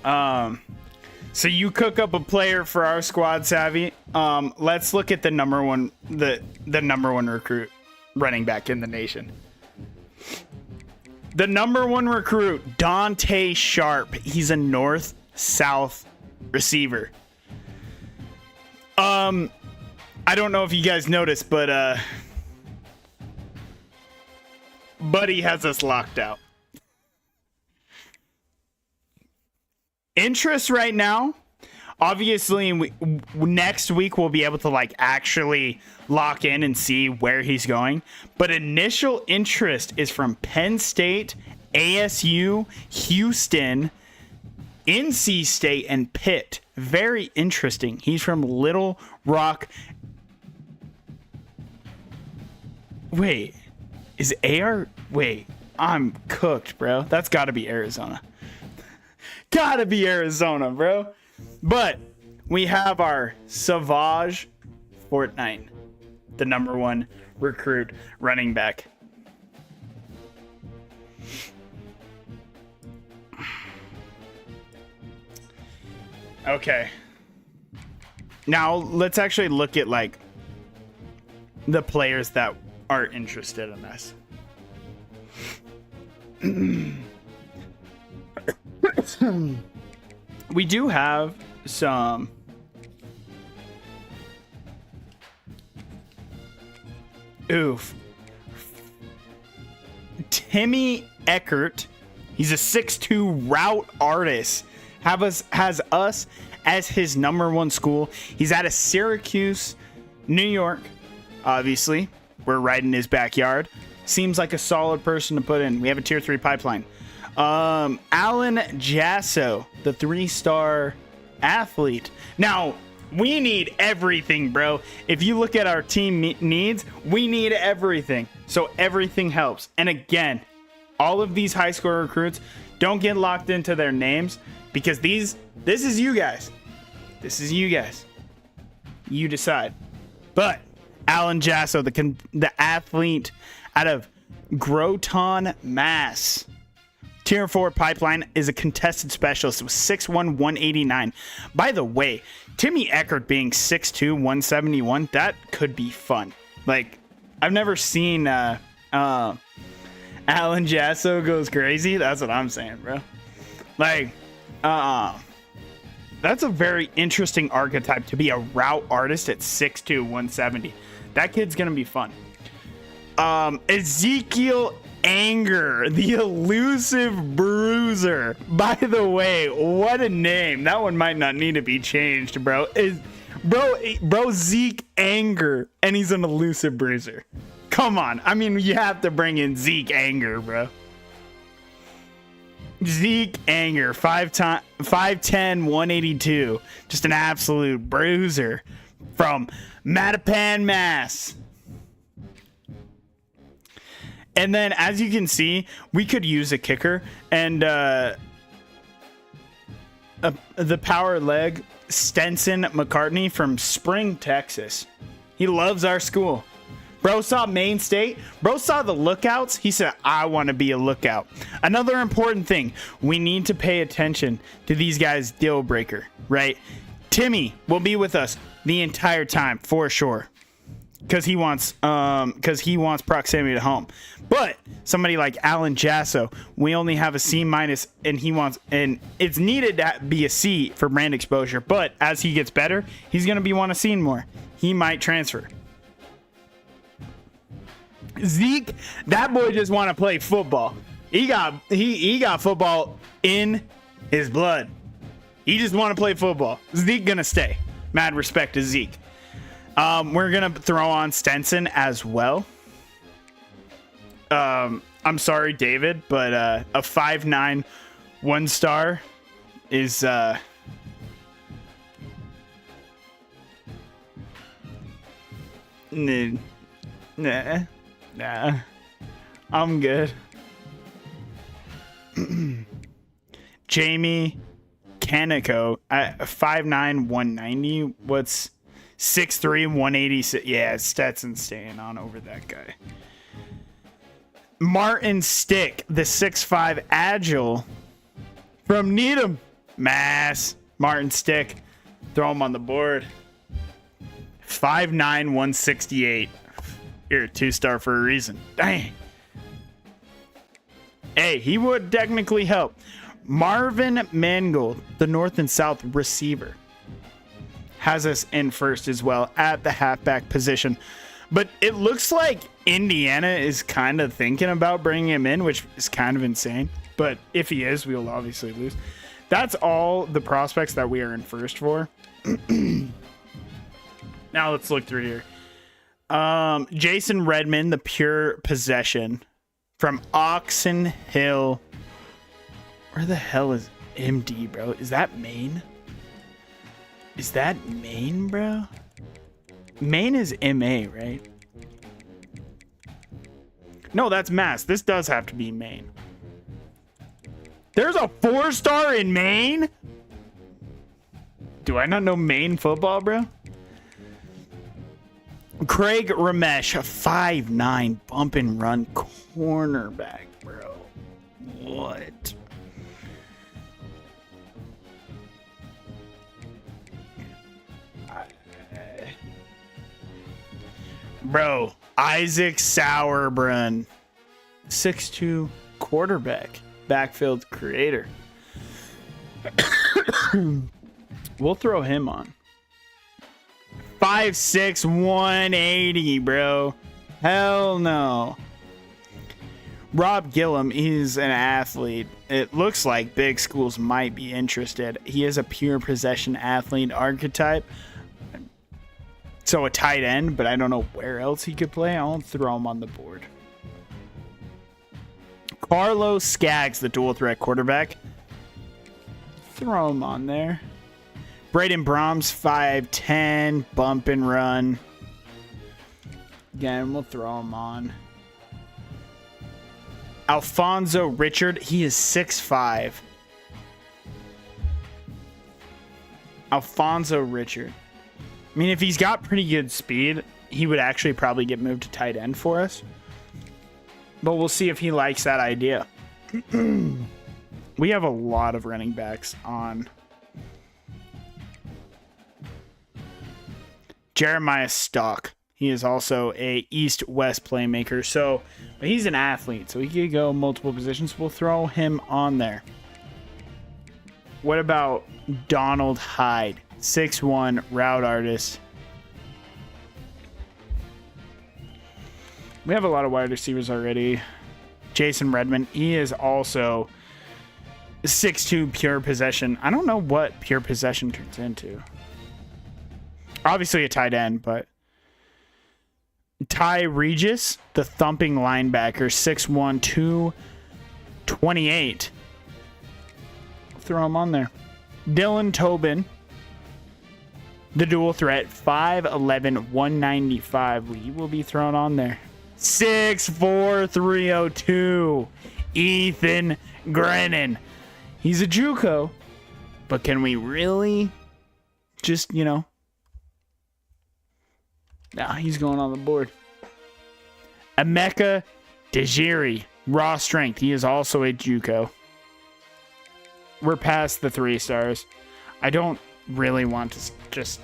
So you cook up a player for our squad, Savvy. Let's look at the number one recruit running back in the nation. The number one recruit, Dante Sharp. He's a north-south receiver. I don't know if you guys noticed, but Buddy has us locked out. Interest right now, obviously next week we'll be able to like actually lock in and see where he's going, but initial interest is from Penn State, ASU, Houston, NC State, and Pitt. Very interesting. He's from Little Rock. Wait, is AR? Wait, I'm cooked, bro. That's got to be Arizona. Gotta be Arizona, bro. But we have our Savage Fortnite, the number one recruit running back. Okay. Now let's actually look at like the players that are interested in this. We do have some Timmy Eckert. He's a 6'2" route artist. Has us as his number one school. He's out of Syracuse, New York. Obviously, we're right in his backyard. Seems like a solid person to put in. We have a tier 3 pipeline. Alan Jasso, the 3-star athlete. Now, we need everything, bro. If you look at our team needs, we need everything. So everything helps. And again, all of these high score recruits, don't get locked into their names because this is you guys. This is you guys. You decide. But Alan Jasso, the athlete out of Groton, Mass. Tier 4 pipeline is a contested specialist with 6'1", 189. By the way, Timmy Eckert being 6'2", 171, that could be fun. Like, I've never seen Alan Jasso goes crazy. That's what I'm saying, bro. Like, that's a very interesting archetype to be a route artist at 6'2", 170. That kid's going to be fun. Ezekiel Anger, the elusive bruiser. By the way, what a name. That one might not need to be changed, bro. Bro, Zeke Anger, and he's an elusive bruiser. Come on. I mean, you have to bring in Zeke Anger, bro. Zeke Anger, 5'10", 182. Just an absolute bruiser from Mattapan, Mass. And then, as you can see, we could use a kicker. And the power leg, Stenson McCartney from Spring, Texas. He loves our school. Bro saw Maine State. Bro saw the lookouts. He said, I want to be a lookout. Another important thing, we need to pay attention to these guys' deal breaker, right? Timmy will be with us the entire time, for sure. Because he wants proximity to home. But somebody like Alan Jasso, we only have a C-, and it's needed to be a C for brand exposure. But as he gets better, he's gonna be want to see more. He might transfer. Zeke, that boy just want to play football. He got football in his blood. He just want to play football. Zeke gonna stay. Mad respect to Zeke. We're going to throw on Stenson as well. I'm sorry, David, but a 5'9", 1-star is... Nah. I'm good. Jamie Canico, 5'9", 190. What's... 6'3", 186. Yeah, Stetson's staying on over that guy. Martin Stick, the 6'5" agile from Needham, Mass. Martin Stick, throw him on the board. 5'9", 168. You're a 2-star for a reason. Dang. Hey, he would technically help. Marvin Mangold, the North and South receiver, has us in first as well at the halfback position. But it looks like Indiana is kind of thinking about bringing him in, which is kind of insane. But if he is, we'll obviously lose. That's all the prospects that we are in first for. Now let's look through here. Jason Redmond, the pure possession from Oxon Hill. Where the hell is MD, bro? Is that Maine? Is that Maine, bro? Maine is MA, right? No, that's Mass. This does have to be Maine. There's a 4-star in Maine? Do I not know Maine football, bro? Craig Ramesh, a 5'9" bump and run cornerback, bro. What? Bro, Isaac Sauerbrunn, 6'2" quarterback, backfield creator. We'll throw him on. 5'6", 180, bro. Hell no. Rob Gillum, he's an athlete. It looks like big schools might be interested. He is a pure possession athlete archetype. So a tight end, but I don't know where else he could play. I'll throw him on the board. Carlos Skaggs, the dual threat quarterback. Throw him on there. Braden Brahms, 5'10", bump and run. Again, we'll throw him on. Alfonso Richard, he is 6'5". Alfonso Richard. I mean, if he's got pretty good speed, he would actually probably get moved to tight end for us. But we'll see if he likes that idea. We have a lot of running backs on. Jeremiah Stock. He is also a east-west playmaker. So he's an athlete, so he could go multiple positions. We'll throw him on there. What about Donald Hyde? 6'1", route artist. We have a lot of wide receivers already. Jason Redmond. He is also 6'2", pure possession. I don't know what pure possession turns into. Obviously a tight end, but Ty Regis, the thumping linebacker, 6'1", 228. Throw him on there. Dylan Tobin, the dual threat, 5'11", 195. He will be thrown on there. 6'4", 302. Ethan Grennan. He's a JUCO, but can we really just, Nah, he's going on the board. Emeka Dejiri, raw strength. He is also a JUCO. We're past the 3 stars. I don't really want to just...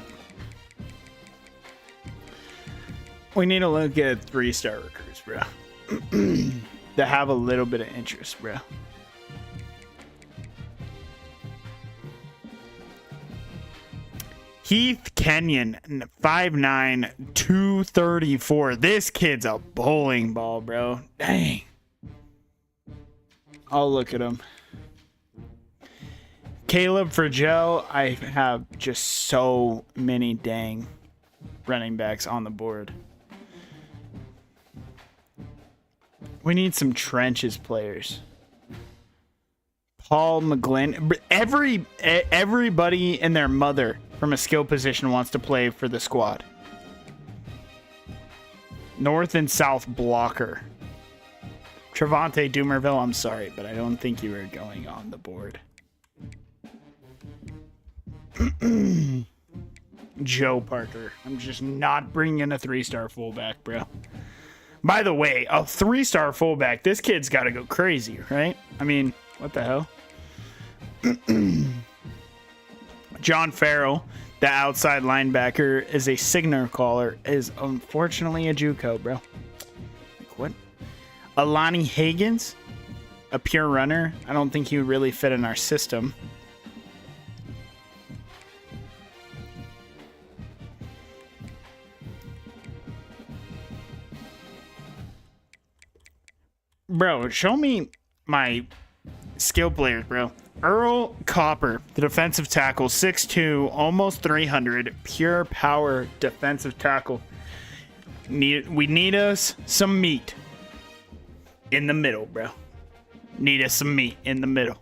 We need to look at 3-star recruits, bro. That have a little bit of interest, bro. Heath Kenyon, 5'9", 234. This kid's a bowling ball, bro. Dang. I'll look at him. Caleb Fragel. I have just so many dang running backs on the board. We need some trenches players. Paul McGlynn. Everybody and their mother from a skill position wants to play for the squad. North and South blocker. Trevante Dumerville, I'm sorry, but I don't think you were going on the board. Joe Parker. I'm just not bringing in a 3-star fullback, bro. By the way, a 3-star fullback, this kid's got to go crazy, right? I mean, what the hell? John Farrell, the outside linebacker, is a signal caller, is unfortunately a JUCO, bro. Like, what? Alani Higgins, a pure runner. I don't think he would really fit in our system. Bro, show me my skill players, bro. Earl Copper, the defensive tackle, 6'2", almost 300, pure power defensive tackle. We need us some meat in the middle, bro. Need us some meat in the middle.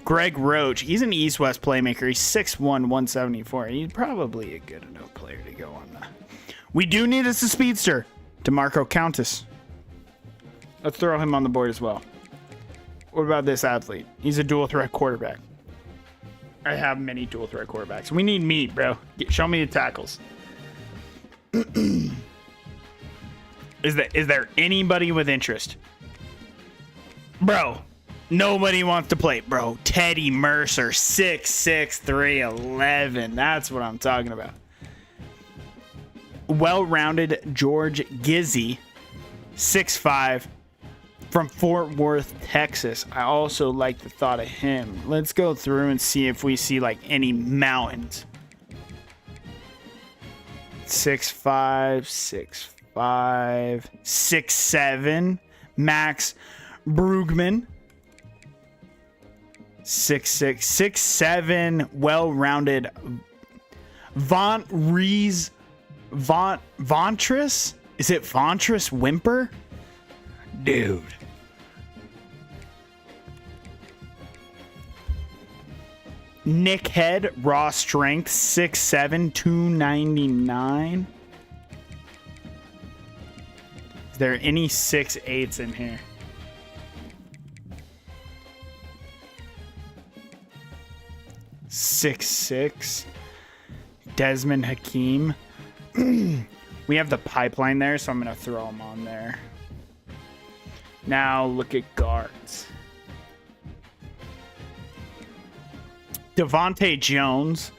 Greg Roach, he's an east-west playmaker. He's 6'1", 174. He's probably a good enough player to go on that. We do need us a speedster. DeMarco Countess. Let's throw him on the board as well. What about this athlete? He's a dual threat quarterback. I have many dual threat quarterbacks. We need meat, bro. Show me the tackles. Is there anybody with interest? Bro, nobody wants to play. Bro, Teddy Mercer, 6'6", 311. That's what I'm talking about. Well-rounded George Gizzy, 6'5", from Fort Worth, Texas. I also like the thought of him. Let's go through and see if we see like any mountains. 6'5", 6'5", 6'7", Max Brugman. 6'6", 6'7", well-rounded Vontress? Is it Vontress Wimper? Dude. Nick Head, raw strength, 6'7", 299. Is there any 6'8" in here? Six Desmond Hakeem. We have the pipeline there, so I'm going to throw him on there. Now look at guards. Devontae Jones.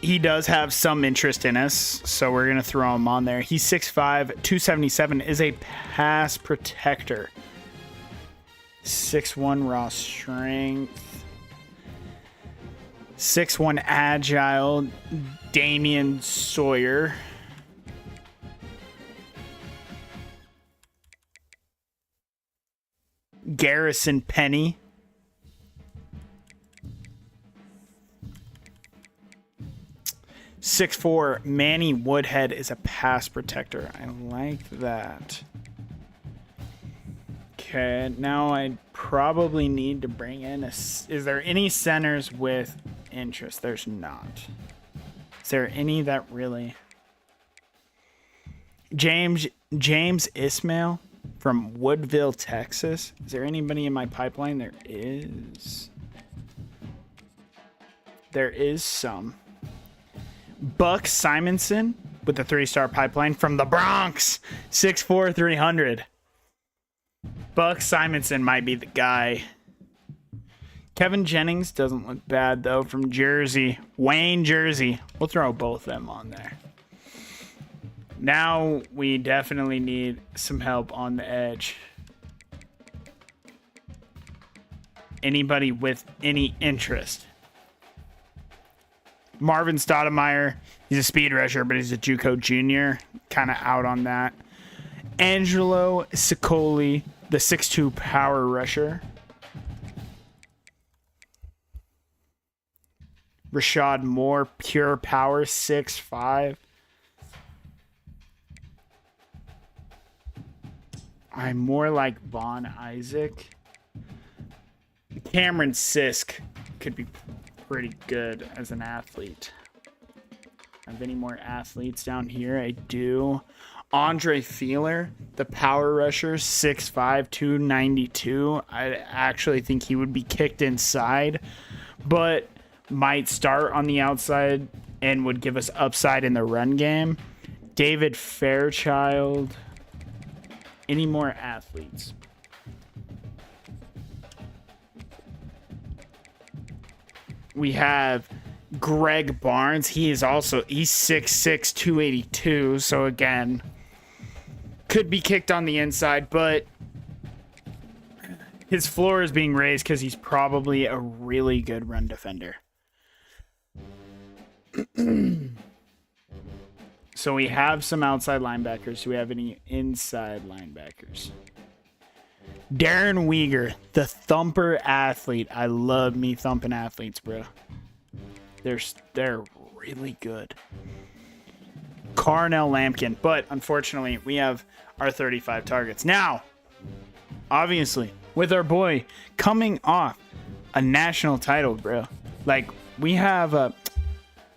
He does have some interest in us, so we're going to throw him on there. He's 6'5", 277, is a pass protector. 6'1" raw strength. 6'1" agile. Damian Sawyer. Garrison Penny. .6'4" Manny Woodhead is a pass protector. I like that. Okay, now I probably need to bring in a... Is there any centers with interest? There's not. Is there any that really... James Ismail from Woodville, Texas. Is there anybody in my pipeline? There is. There is some. Buck Simonson with the 3-star pipeline from the Bronx. 6'4", 300. Buck Simonson might be the guy. Kevin Jennings doesn't look bad, though, from Jersey. Wayne, Jersey. We'll throw both them on there. Now we definitely need some help on the edge. Anybody with any interest? Marvin Stoudemire, he's a speed rusher, but he's a JUCO junior. Kind of out on that. Angelo Sicoli, the 6'2" power rusher. Rashad Moore, pure power, 6'5". I'm more like Von Isaac. Cameron Sisk could be pretty good as an athlete. Have any more athletes down here? I do. Andre Feeler, the power rusher, 6'5", 292. I actually think he would be kicked inside, but might start on the outside and would give us upside in the run game. David Fairchild. Any more athletes? We have Greg Barnes. He's 6'6", 282. So again, could be kicked on the inside, but his floor is being raised because he's probably a really good run defender. So we have some outside linebackers. Do we have any inside linebackers? Darren Weegar, the thumper athlete. I love me thumping athletes, bro. They're really good. Carnell Lampkin, but unfortunately, we have our 35 targets. Now, obviously, with our boy coming off a national title, bro. Like, we have a...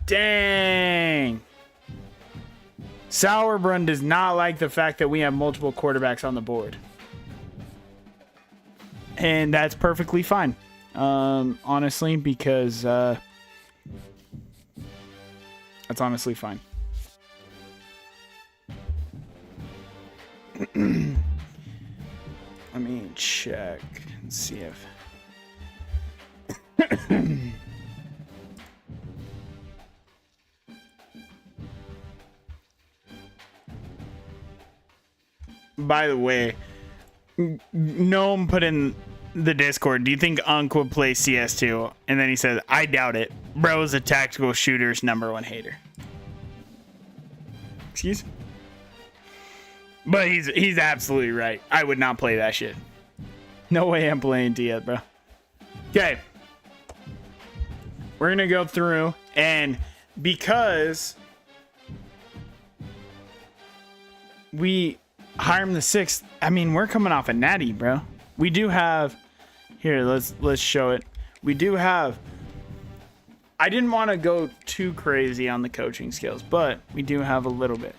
Dang! Sauerbrunn does not like the fact that we have multiple quarterbacks on the board. And that's perfectly fine. Honestly, because that's honestly fine. Let me check and see if... By the way, Gnome put in the Discord, do you think Unc would play CS2? And then he said, I doubt it. Bro's a tactical shooter's #1 hater. Excuse? But he's absolutely right. I would not play that shit. No way I'm playing TS, bro. Okay. We're going to go through, and because we... Hiram the 6th. I mean, we're coming off a natty, bro. We do have... Here, let's show it. We do have... I didn't want to go too crazy on the coaching skills, but we do have a little bit.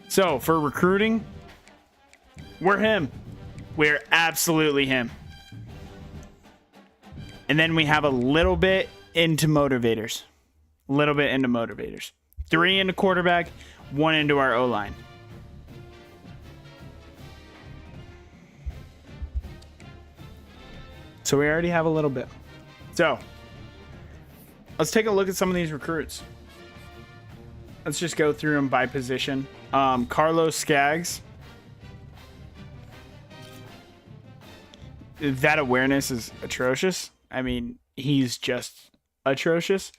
So, for recruiting, we're him. We're absolutely him. And then we have a little bit into motivators. A little bit into motivators. 3 into quarterback. one into our O-line. So we already have a little bit. So let's take a look at some of these recruits. Let's just go through them by position. Carlos Skaggs. That awareness is atrocious. I mean, he's just atrocious.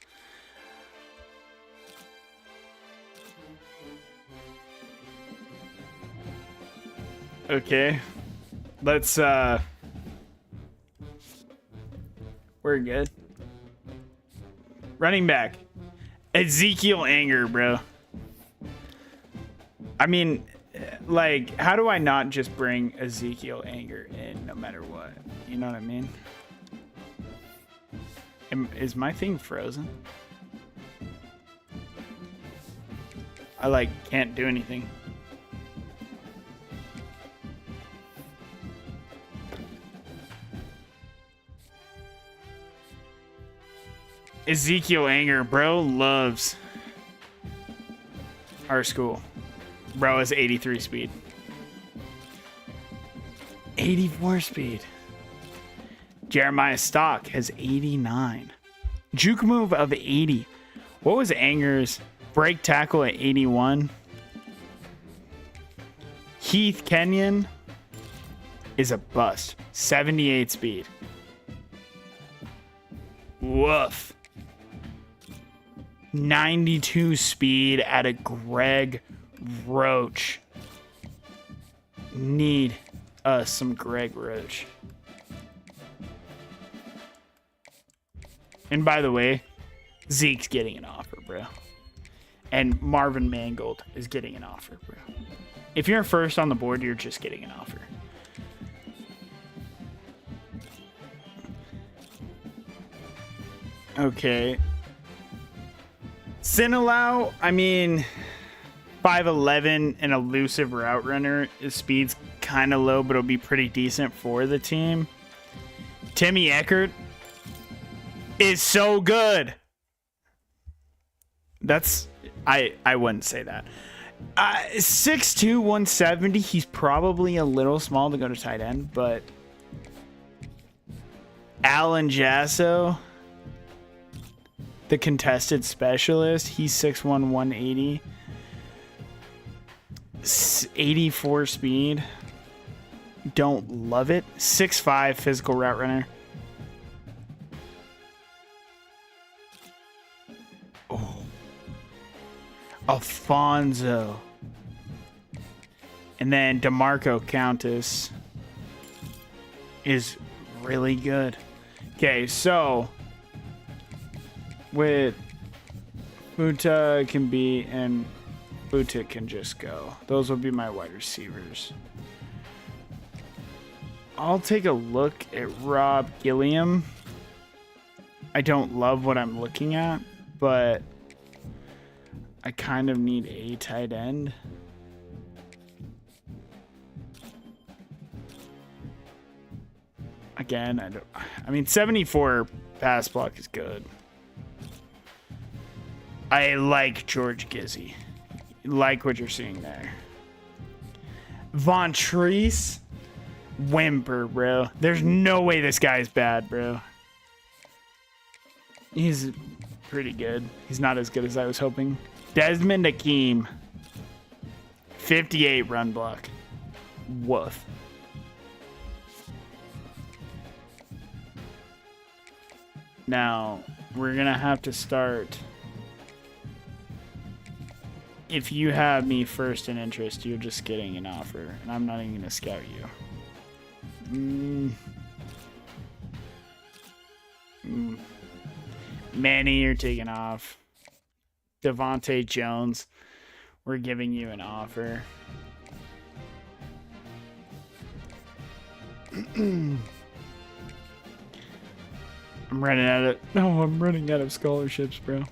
Okay. Let's, we're good. Running back. Ezekiel Anger, bro. I mean, like, how do I not just bring Ezekiel Anger in no matter what? You know what I mean? Is my thing frozen? I, like, can't do anything. Ezekiel Anger, bro, loves our school. Bro is 83 speed. 84 speed. Jeremiah Stock has 89. Juke move of 80. What was Anger's break tackle at 81? Heath Kenyon is a bust. 78 speed. Woof. 92 speed at a Greg Roach. Need us some Greg Roach. And by the way, Zeke's getting an offer, bro. And Marvin Mangold is getting an offer, bro. If you're first on the board, you're just getting an offer. Okay. Sinilau, I mean, 5'11", an elusive route runner. His speed's kind of low, but it'll be pretty decent for the team. Timmy Eckert is so good. That's, I wouldn't say that. 6'2", 170. He's probably a little small to go to tight end, but Alan Jasso, the contested specialist, he's 6'1", 180. 84 speed. Don't love it. 6'5", physical route runner. Oh. Alfonso. And then DeMarco Countess is really good. Okay, so with Futa can be, and Futa can just go. Those will be my wide receivers. I'll take a look at Rob Gilliam. I don't love what I'm looking at, but I kind of need a tight end. Again, I mean, 74 pass block is good. I like George Gizzy. Like what you're seeing there. Von Treese. Whimper, bro. There's no way this guy's bad, bro. He's pretty good. He's not as good as I was hoping. Desmond Akeem. 58 run block. Woof. Now, we're going to have to start. If you have me first in interest, you're just getting an offer. And I'm not even going to scout you. Manny, you're taking off. Devontae Jones, we're giving you an offer. I'm running out of scholarships, bro.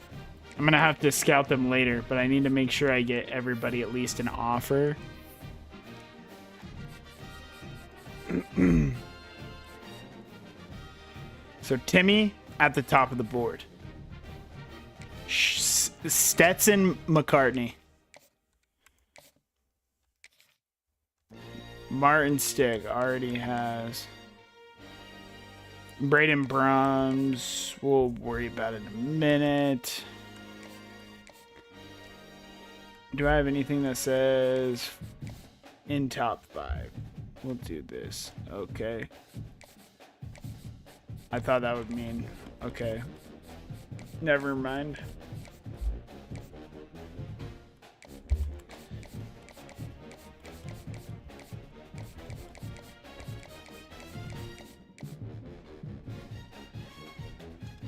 I'm gonna have to scout them later, but I need to make sure I get everybody at least an offer. So Timmy at the top of the board. Stetson McCartney. Martin Stick already has. Braden Brahms, we'll worry about it in a minute. Do I have anything that says in top 5? We'll do this. Okay. I thought that would mean, okay. Never mind.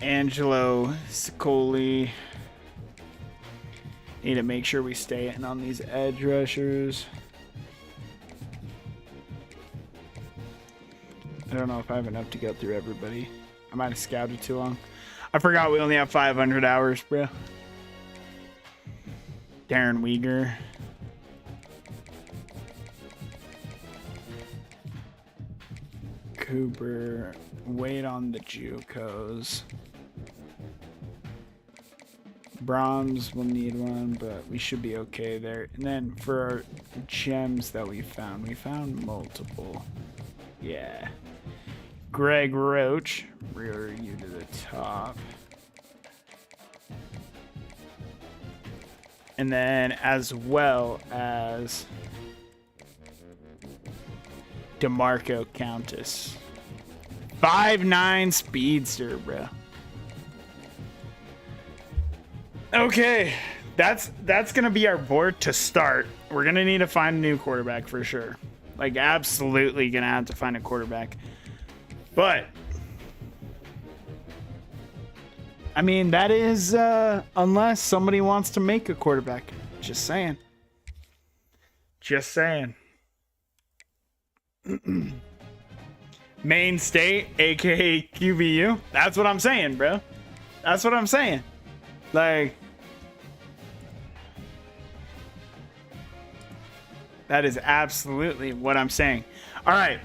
Angelo Sicoli. Need to make sure we stay in on these edge rushers. I don't know if I have enough to go through everybody. I might have scouted too long. I forgot we only have 500 hours, bro. Darren Weegar. Cooper. Wait on the JUCOs. Brahms will need one, but we should be okay there. And then for our gems that we found multiple. Yeah. Greg Roach, rear you to the top. And then as well as DeMarco Countess. 5'9" speedster, bro. Okay, that's gonna be our board to start. We're gonna need to find a new quarterback for sure. Like, absolutely gonna have to find a quarterback. But I mean, that is unless somebody wants to make a quarterback. Just saying. Just saying. Maine State, aka QBU. That's what I'm saying, bro. That's what I'm saying. Like, that is absolutely what I'm saying. All right.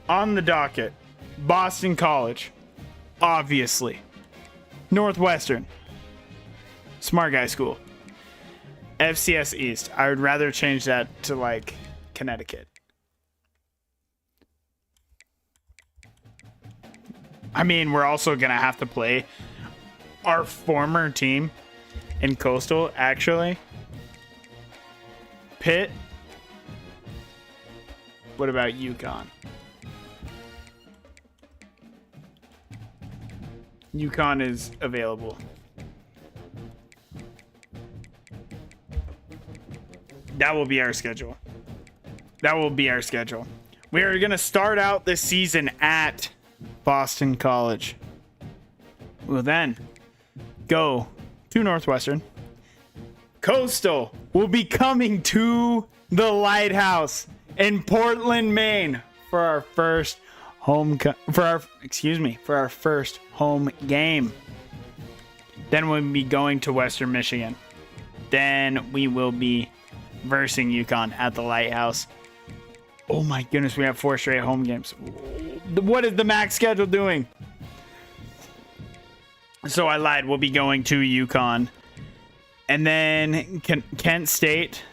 On the docket, Boston College, obviously. Northwestern, smart guy school. FCS East, I would rather change that to like Connecticut. I mean, we're also going to have to play our former team in Coastal, actually. Pitt. What about UConn? UConn is available. That will be our schedule. That will be our schedule. We are going to start out this season at Boston College. We'll then go to Northwestern. Coastal will be coming to the Lighthouse in Portland, Maine for our first for our first home game. Then we'll be going to Western Michigan. Then we will be versing UConn at the Lighthouse. Oh my goodness, we have 4 straight home games. What is the MAC schedule doing? So I lied. We'll be going to UConn. And then Kent State.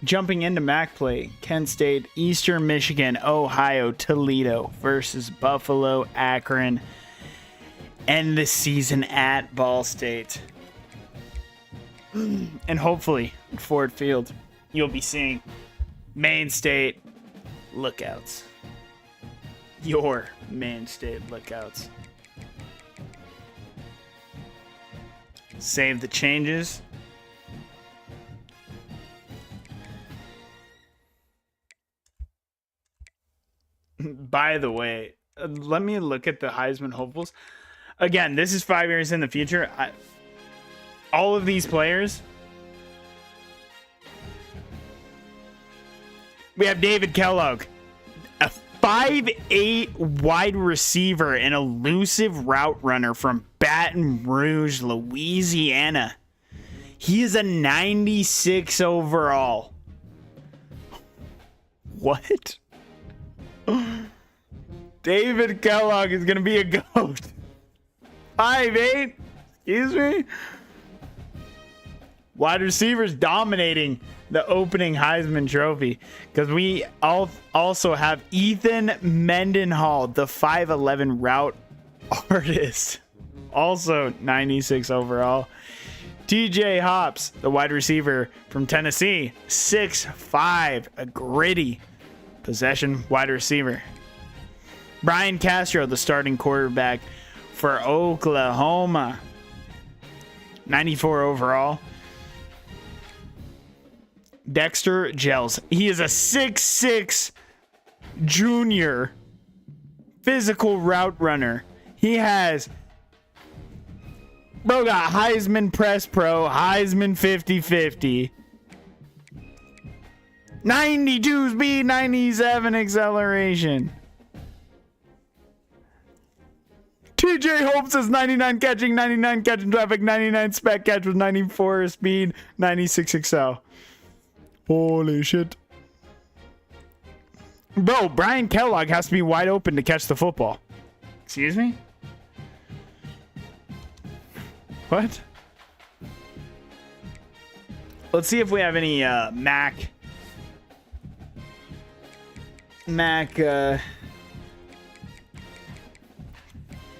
Jumping into MAC play. Kent State, Eastern Michigan, Ohio, Toledo versus Buffalo, Akron. End the season at Ball State. And hopefully at Ford Field, you'll be seeing Maine State lookouts. Your Maine State lookouts. Save the changes. By the way, let me look at the Heisman hopefuls. Again, this is 5 years in the future. All of these players. We have David Kellogg, a 5'8" wide receiver and elusive route runner from Baton Rouge, Louisiana. He is a 96 overall. What? David Kellogg is going to be a GOAT. 5'8"? Excuse me? Wide receivers dominating the opening Heisman Trophy, because we also have Ethan Mendenhall, the 5'11 route artist, also 96 overall. TJ Hops, the wide receiver from Tennessee, 6'5", a gritty possession wide receiver. Brian Castro, the starting quarterback for Oklahoma, 94 overall. Dexter Gels, he is a 6'6" junior physical route runner. He has, bro, got Heisman Press Pro, Heisman 50-50, 92 speed, 97 acceleration. TJ Hopes is 99 catching, 99 catching traffic, 99 spec catch with 94 speed, 96 excel. Holy shit. Bro, Brian Kellogg has to be wide open to catch the football. Excuse me? What? Let's see if we have any Mac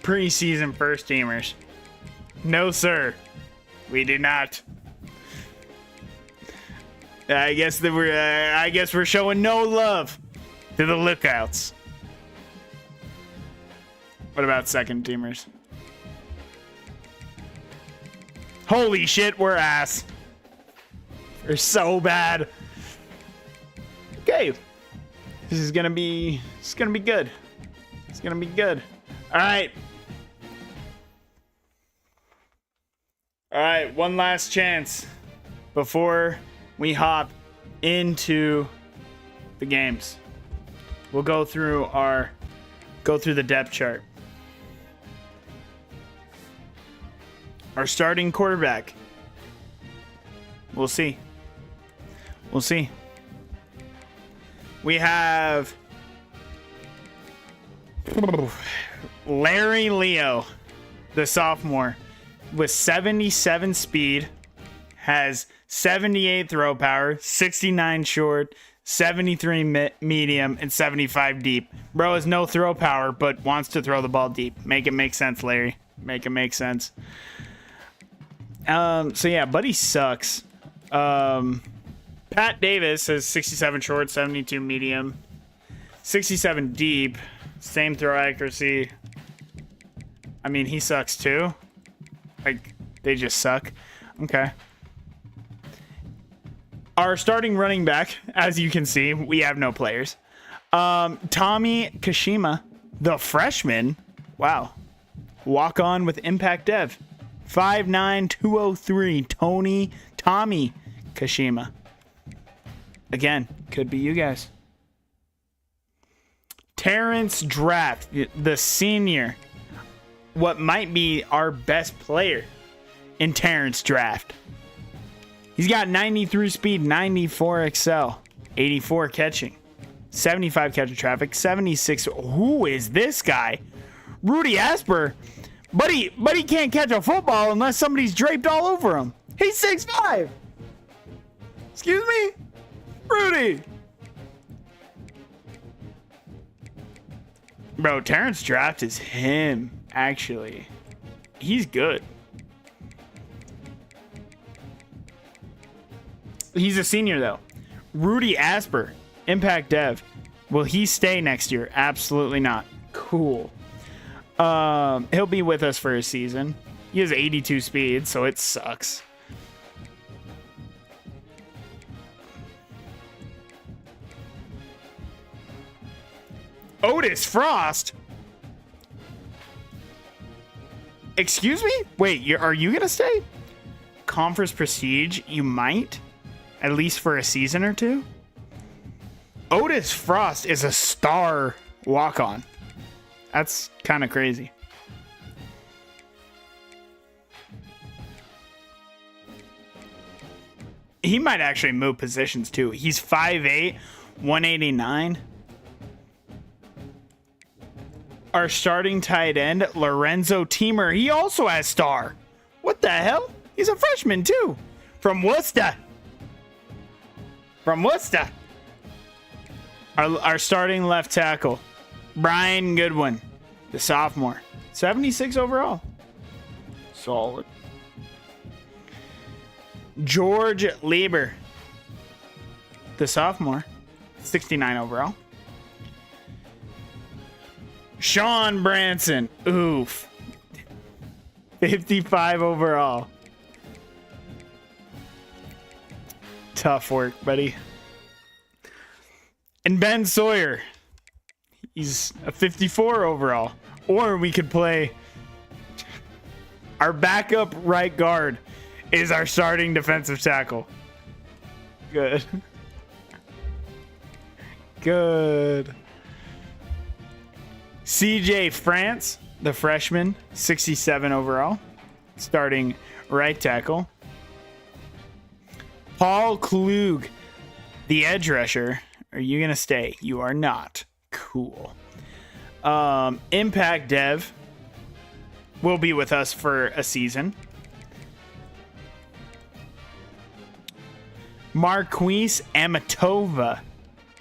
preseason first teamers. No, sir. We do not. I guess we're showing no love to the lookouts. What about second teamers? Holy shit, we're ass. We're so bad. Okay. This is gonna be good. It's gonna be good. All right, one last chance before we hop into the games. We'll go through the depth chart. Our starting quarterback. We'll see. We have Larry Leo, the sophomore, with 77 speed, has 78 throw power, 69 short, 73 medium, and 75 deep. Bro has no throw power, but wants to throw the ball deep. Make it make sense, Larry. Make it make sense. So yeah, buddy sucks. Pat Davis has 67 short, 72 medium, 67 deep, same throw accuracy. I mean, he sucks too. Like, they just suck. Okay. Our starting running back, as you can see, we have no players. Tommy Kashima, the freshman. Wow. Walk on with Impact Dev. 5'9", 203. Tommy Kashima. Again, could be you guys. Terrence Draft, the senior. What might be our best player in Terrence Draft. He's got 93 speed, 94 excel, 84 catching, 75 catching traffic, 76. Who is this guy? Rudy Asper. Buddy can't catch a football unless somebody's draped all over him. He's 6'5". Excuse me? Rudy. Bro, Terrence Draft is him, actually. He's good. He's a senior, though. Rudy Asper, Impact Dev. Will he stay next year? Absolutely not. Cool. He'll be with us for a season. He has 82 speed, so it sucks. Otis Frost? Excuse me? Wait, are you going to stay? Conference Prestige? You might? At least for a season or two? Otis Frost is a star walk-on. That's kind of crazy. He might actually move positions too. He's 5'8", 189. Our starting tight end, Lorenzo Teamer. He also has star. What the hell? He's a freshman too. From Worcester. from Worcester. Our starting left tackle, Brian Goodwin, the sophomore. 76 overall. Solid. George Lieber, the sophomore. 69 overall. Sean Branson. Oof. 55 overall. Tough work, buddy. And Ben Sawyer. He's a 54 overall. Or we could play our backup right guard is our starting defensive tackle. Good. Good. CJ France, the freshman, 67 overall, starting right tackle. Paul Klug, the edge rusher. Are you going to stay? You are not. Cool. Impact Dev will be with us for a season. Marquise Amatova,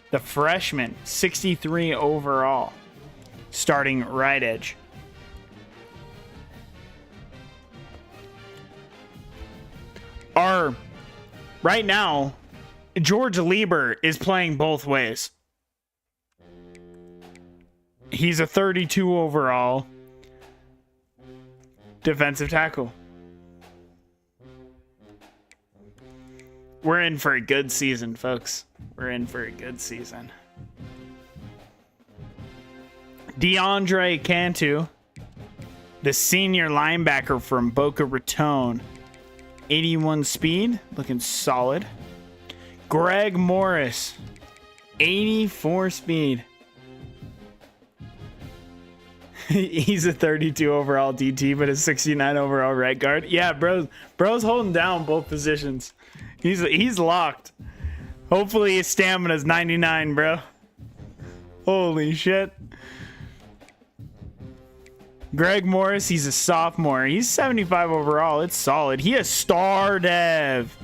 the freshman, 63 overall, starting right edge. Right now, George Lieber is playing both ways. He's a 32 overall defensive tackle. We're in for a good season, folks. We're in for a good season. DeAndre Cantu, the senior linebacker from Boca Raton, 81 speed, looking solid. Greg Morris, 84 speed. He's a 32 overall DT, but a 69 overall right guard. Yeah, bro's holding down both positions. He's locked. Hopefully his stamina's 99, bro. Holy shit. Greg Morris, he's a sophomore. He's 75 overall. It's solid. He is star dev.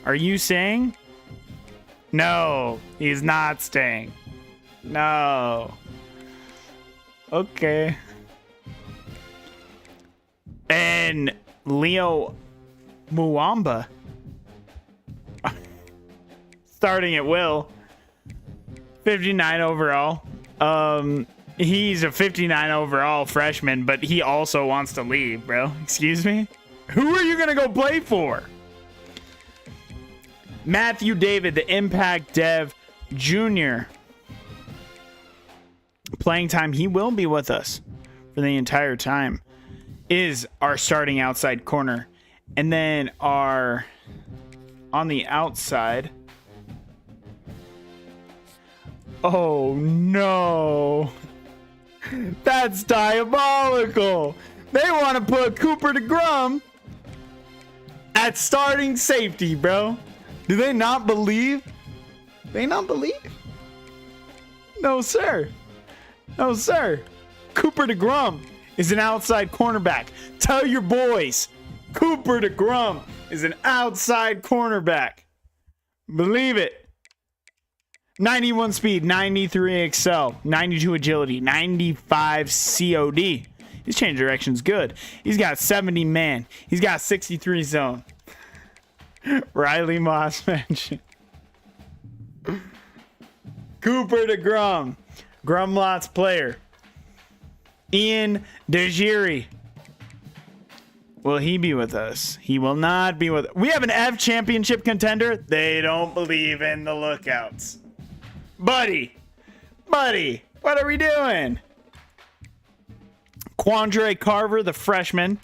Are you saying? No, he's not staying. No. Okay. And Leo Muamba, starting at will, 59 overall. He's a 59 overall freshman, but he also wants to leave, bro. Excuse me? Who are you going to go play for? Matthew David, the Impact Dev Jr. Playing time, he will be with us for the entire time, is our starting outside corner. And then on the outside. Oh, no. That's diabolical. They want to put Cooper DeGrom at starting safety, bro. Do they not believe? They not believe? No, sir. No, sir. Cooper DeGrom is an outside cornerback. Tell your boys, Cooper DeGrom is an outside cornerback. Believe it. 91 speed, 93 excel, 92 agility, 95 COD. His change direction's good. He's got 70 man. He's got 63 zone. Riley Moss mentioned. Cooper DeGrom. Grumlot's player. Ian DeGiri. Will he be with us? He will not be with us. We have an F championship contender. They don't believe in the lookouts. Buddy, what are we doing? Quandre Carver, the freshman,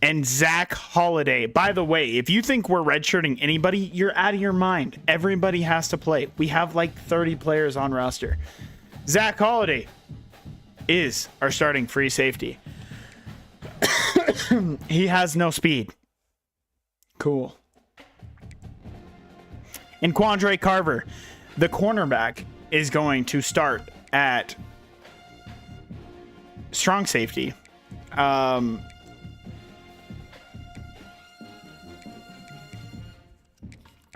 and Zach Holiday. By the way, if you think we're redshirting anybody, you're out of your mind. Everybody has to play. We have like 30 players on roster. Zach Holiday is our starting free safety. He has no speed. Cool. And Quandre Carver, the cornerback, is going to start at strong safety.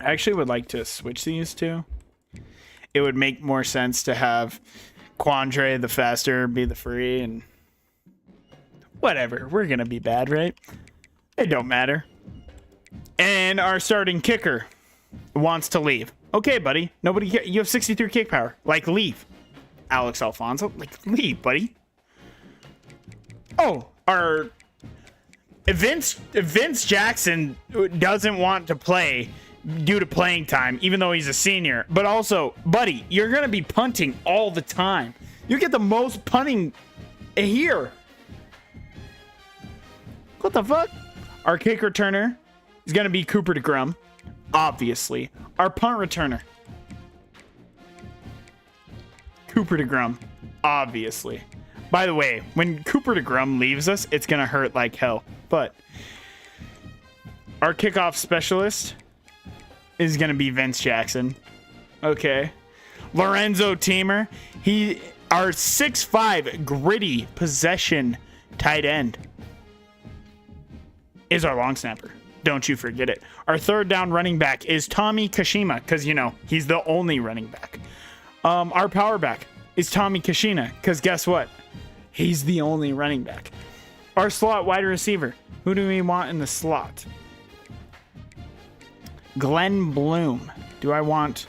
I actually would like to switch these two. It would make more sense to have Quandre, the faster, be the free, and whatever. We're going to be bad, right? It don't matter. And our starting kicker wants to leave. Okay, buddy. Nobody cares. You have 63 kick power. Like, leave. Alex Alfonso. Like, leave, buddy. Oh, our Vince Jackson doesn't want to play due to playing time, even though he's a senior. But also, buddy, you're going to be punting all the time. You get the most punting here. What the fuck? Our kick returner is going to be Cooper DeGrum, obviously. Our punt returner, Cooper DeGrum, obviously. By the way, when Cooper DeGrum leaves us, it's going to hurt like hell. But our kickoff specialist is going to be Vince Jackson. Okay. Lorenzo Teamer. Our 6'5" gritty possession tight end is our long snapper. Don't you forget it. Our third down running back is Tommy Kashima, because, you know, he's the only running back. Our power back is Tommy Kashina, because guess what? He's the only running back. Our slot wide receiver. Who do we want in the slot? Glenn Bloom. Do I want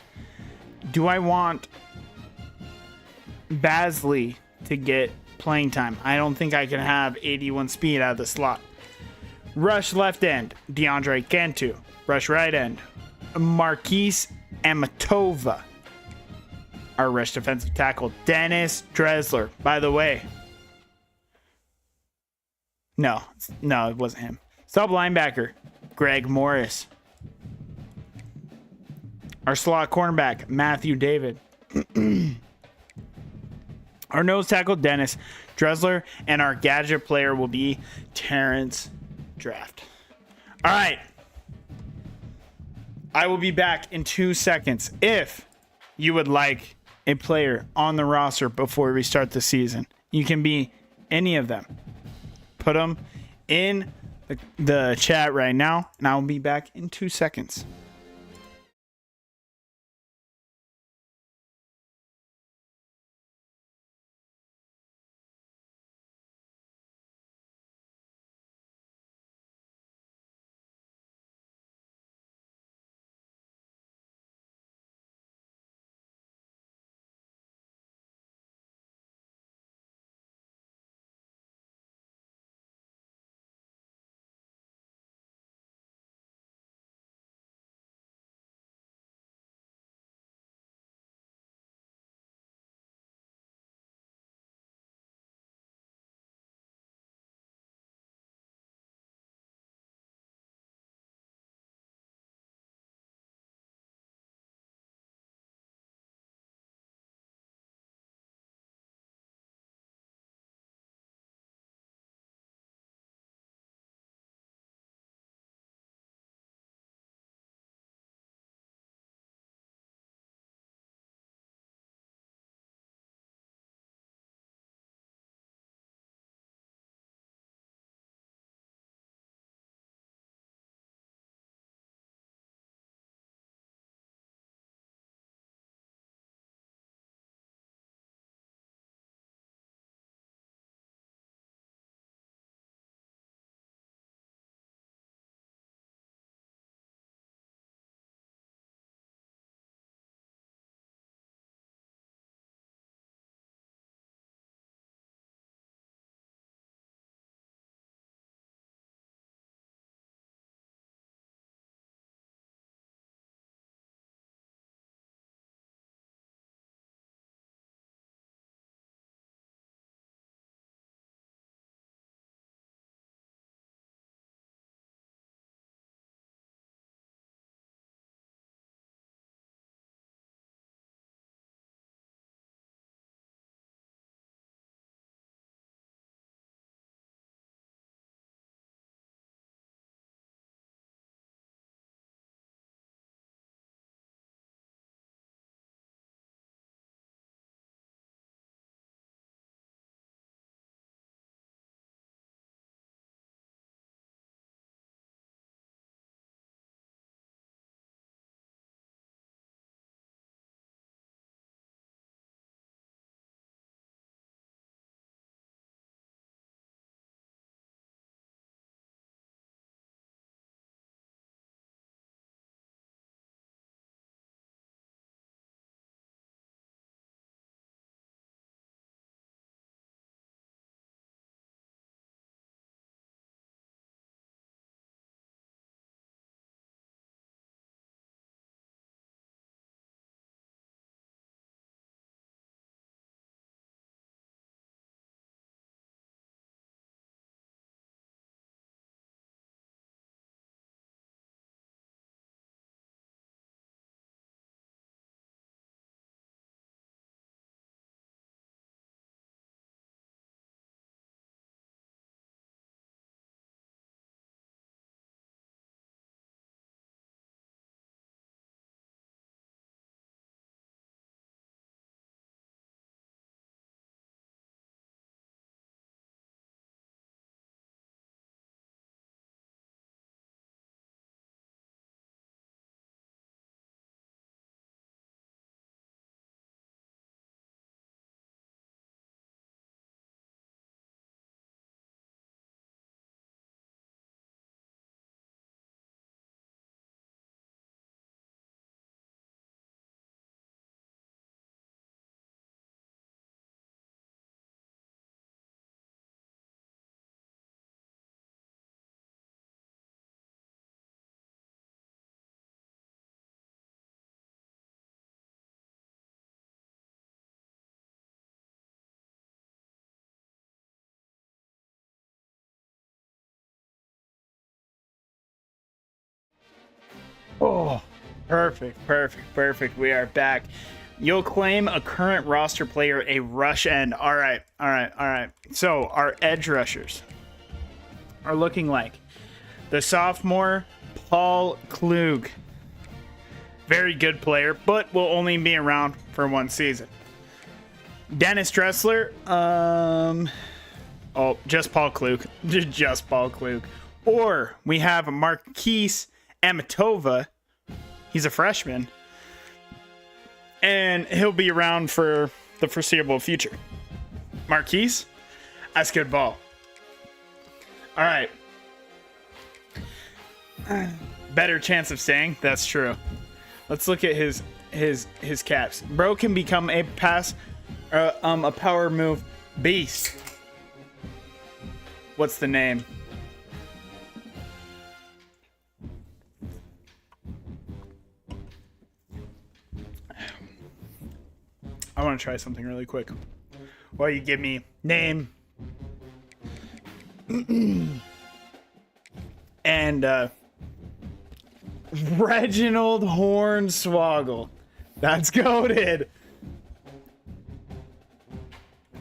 Basley to get playing time? I don't think I can have 81 speed out of the slot. Rush left end, DeAndre Cantu. Rush right end, Marquise Amatova. Our rush defensive tackle, Dennis Dressler. By the way, no, it wasn't him. Sub linebacker, Greg Morris. Our slot cornerback, Matthew David. Our nose tackle, Dennis Dressler. And our gadget player will be Terrence Draft. All right. I will be back in 2 seconds. If you would like a player on the roster before we start the season, you can be any of them. Put them in the chat right now, and I'll be back in 2 seconds. Oh, perfect. We are back. You'll claim a current roster player a rush end. All right. So our edge rushers are looking like the sophomore Paul Klug. Very good player, but will only be around for one season. Dennis Dressler, just Paul Klug. Just Paul Klug. Or we have Marquise Amatova. He's a freshman. And he'll be around for the foreseeable future. Marquise, that's good ball. All right. Better chance of staying. That's true. Let's look at his caps. Bro can become a power move beast. What's the name? I want to try something really quick. While you give me name and Reginald Hornswoggle. That's goated.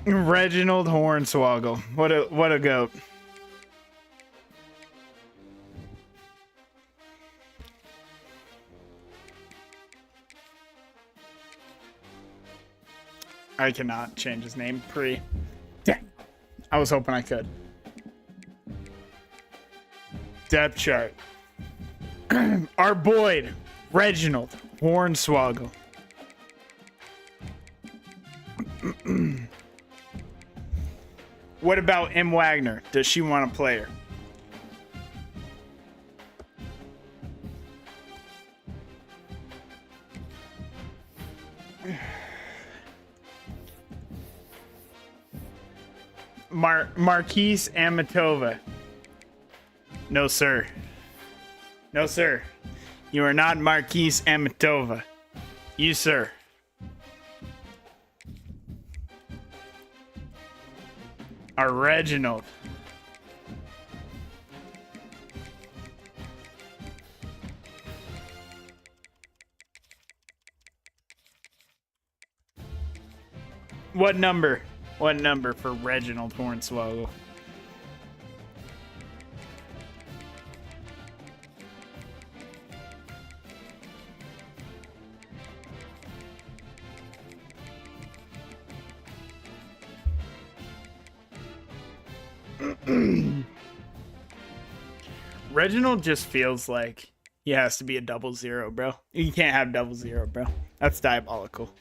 Reginald Hornswoggle. What a goat. I cannot change his name. Dang. I was hoping I could. Depth chart. Our boy, Reginald Hornswoggle. What about M. Wagner? Does she want a player? Marquise Amatova. No, sir. No, sir. You are not Marquise Amatova. You, sir. Are Reginald. What number? What number for Reginald Hornswoggle? Reginald just feels like he has to be a 00, bro. You can't have 00, bro. That's diabolical.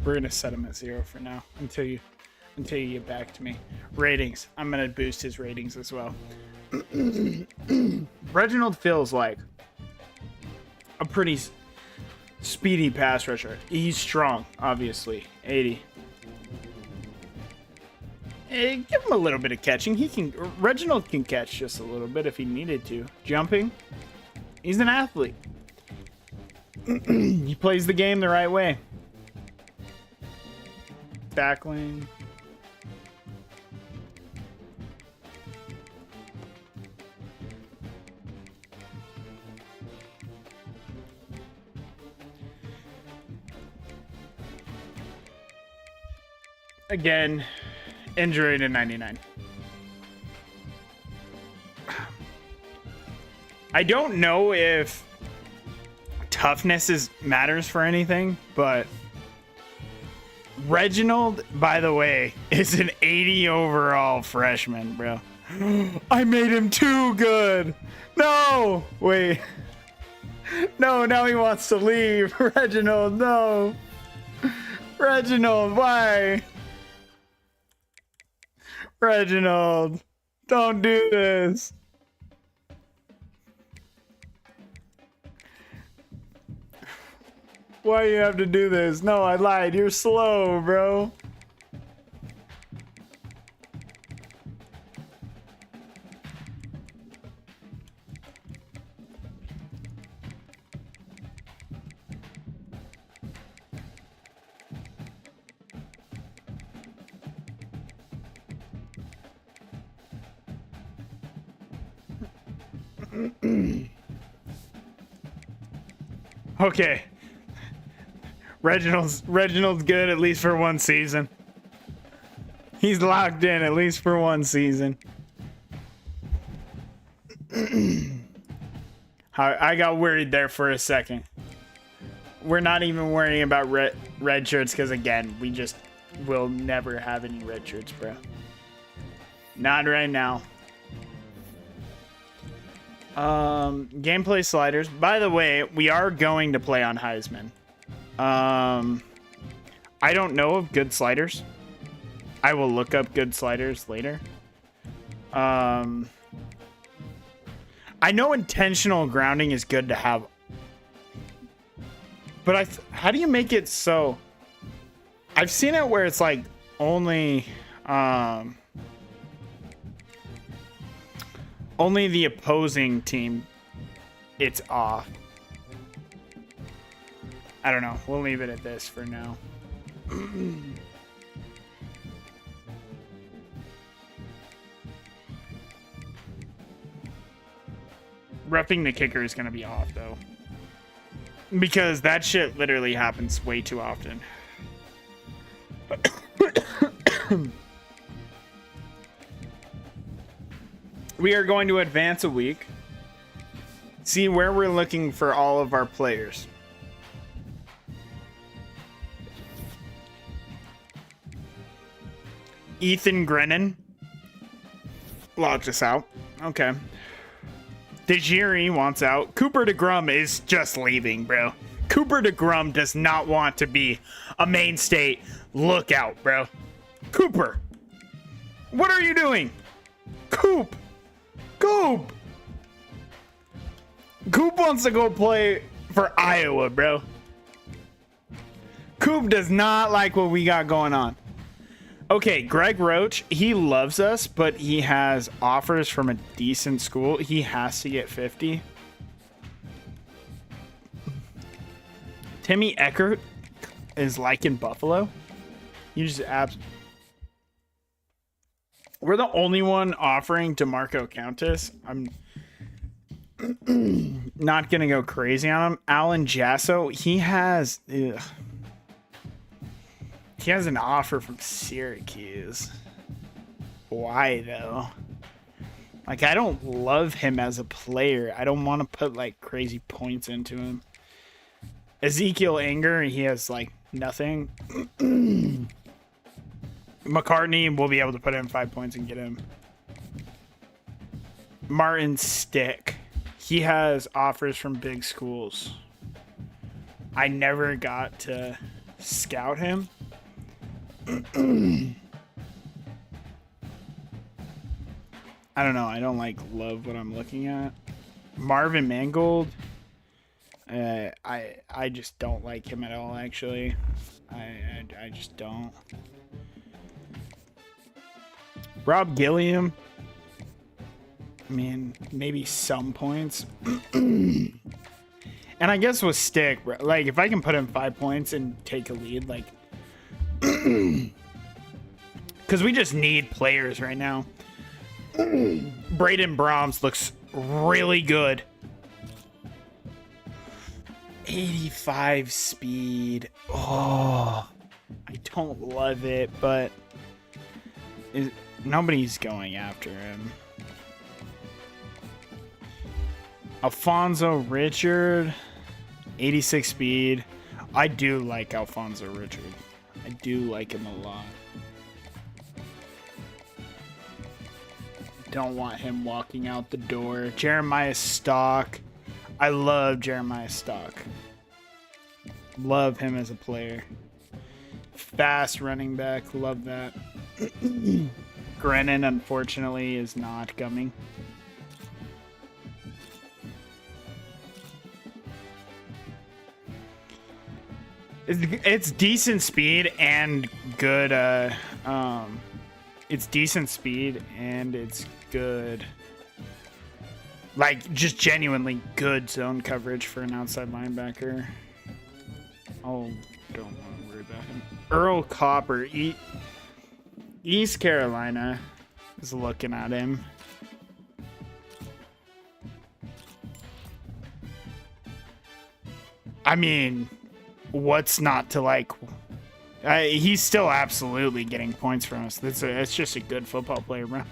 We're gonna set him at 0 for now until you get back to me. Ratings. I'm gonna boost his ratings as well. Reginald feels like a pretty speedy pass rusher. He's strong, obviously. 80. Hey, give him a little bit of catching. Reginald can catch just a little bit if he needed to. Jumping. He's an athlete. He plays the game the right way. Tackling. Again, injury to 99. I don't know if toughness matters for anything, but Reginald, by the way, is an 80 overall freshman, bro. I made him too good. No, wait. No, now he wants to leave. Reginald, no. Reginald, why? Reginald, don't do this. Why you have to do this? No, I lied. You're slow, bro. Okay. Reginald's good at least for one season. He's locked in at least for one season. I got worried there for a second. We're not even worrying about red shirts because, again, we just will never have any red shirts, bro. Not right now. Gameplay sliders. By the way, we are going to play on Heisman. I don't know of good sliders. I will look up good sliders later. I know intentional grounding is good to have. But how do you make it so? I've seen it where it's like only the opposing team, it's off. I don't know. We'll leave it at this for now. Repping the kicker is going to be off, though. Because that shit literally happens way too often. We are going to advance a week. See where we're looking for all of our players. Ethan Grennan. Locked us out. Okay. DeGieri wants out. Cooper DeGrum is just leaving, bro. Cooper DeGrum does not want to be a main state lookout, bro. Cooper. What are you doing? Coop. Coop wants to go play for Iowa, bro. Coop does not like what we got going on. Okay, Greg Roach, he loves us, but he has offers from a decent school. He has to get 50. Timmy Eckert is liking Buffalo. You just we're the only one offering DeMarco Countess. I'm not going to go crazy on him. Alan Jasso, he has an offer from Syracuse. Why, though? Like, I don't love him as a player. I don't want to put, like, crazy points into him. Ezekiel Anger, he has, like, nothing. McCartney, we'll be able to put in 5 points and get him. Martin Stick. He has offers from big schools. I never got to scout him. I don't know. I don't love what I'm looking at. Marvin Mangold. I just don't like him at all, actually. I just don't. Rob Gilliam. I mean, maybe some points. And I guess with Stick, like, if I can put in 5 points and take a lead, like, because we just need players right now. Braden Brahms looks really good. 85 speed. Oh, I don't love it, but nobody's going after him. Alfonso Richard, 86 speed. I do like Alfonso Richard. I do like him a lot. Don't want him walking out the door. Jeremiah Stock. I love Jeremiah Stock. Love him as a player. Fast running back. Love that. Grennan, unfortunately, is not coming. It's decent speed and good. It's decent speed and it's good. Like, just genuinely good zone coverage for an outside linebacker. Oh, don't want to worry about him. Earl Copper, East Carolina is looking at him. I mean, what's not to like? He's still absolutely getting points from us. It's just a good football player, bro.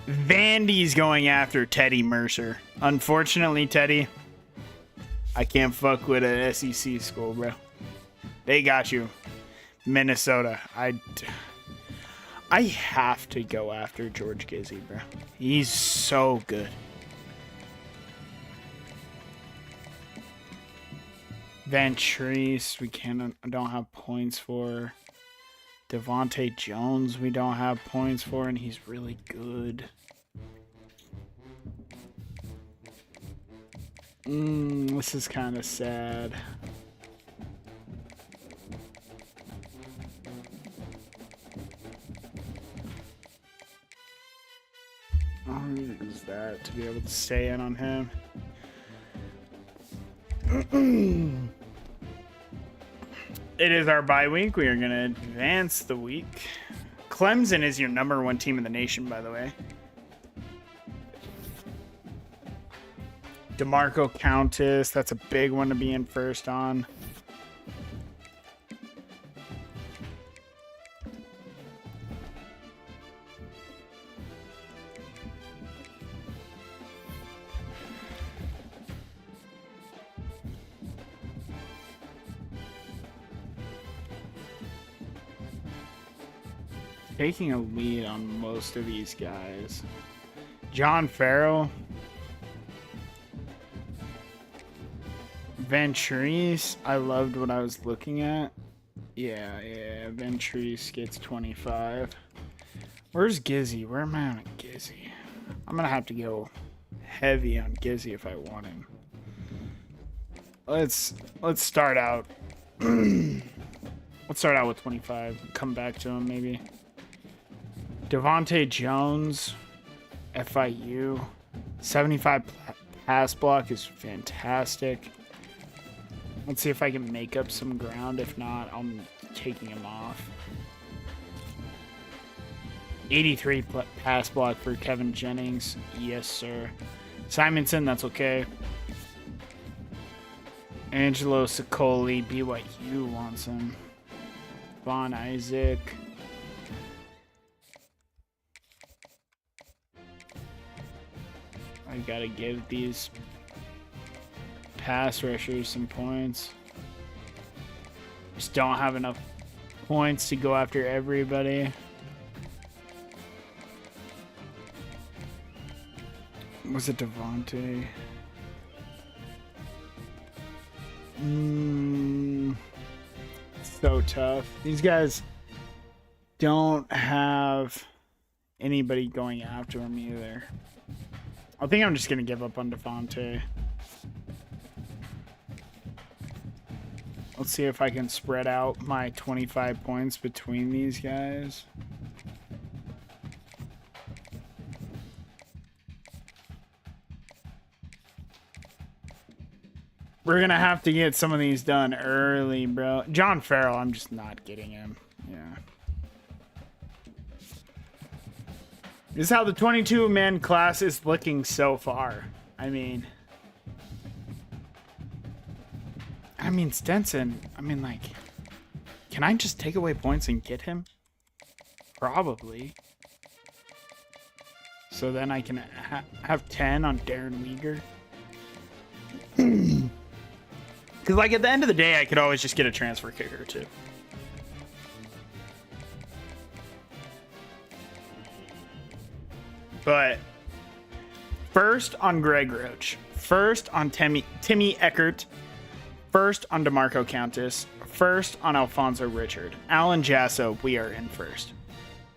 Vandy's going after Teddy Mercer. Unfortunately, Teddy, I can't fuck with an SEC school, bro. They got you. Minnesota. I have to go after George Gizzy, bro. He's so good. Ventrice, we don't have points for. Devontae Jones, we don't have points for, and he's really good. This is kind of sad. I'll use that to be able to stay in on him. It is our bye week. We are going to advance the week. Clemson is your #1 team in the nation, by the way. DeMarco Countess, that's a big one to be in first on. Taking a lead on most of these guys. John Farrell. Ventrice. I loved what I was looking at. Yeah. Ventrice gets 25. Where's Gizzy? Where am I on Gizzy? I'm going to have to go heavy on Gizzy if I want him. Let's start out. Let's start out with 25. Come back to him maybe. Devontae Jones, FIU, 75 pass block is fantastic. Let's see if I can make up some ground. If not, I'm taking him off. 83 pass block for Kevin Jennings. Yes, sir. Simonson, that's okay. Angelo Sicoli, BYU wants him. Von Isaac. I gotta give these pass rushers some points. Just don't have enough points to go after everybody. Was it Devontae? So tough. These guys don't have anybody going after him either. I think I'm just going to give up on Devontae. Let's see if I can spread out my 25 points between these guys. We're going to have to get some of these done early, bro. John Farrell, I'm just not getting him. Yeah. This is how the 22-man class is looking so far. I mean, Stenson, like, can I just take away points and get him? Probably. So then I can have 10 on Darren Weegar. Because, like, at the end of the day, I could always just get a transfer kicker, too. But first on Greg Roach, first on Timmy Eckert, first on DeMarco Countess, first on Alfonso Richard. Alan Jasso, we are in first.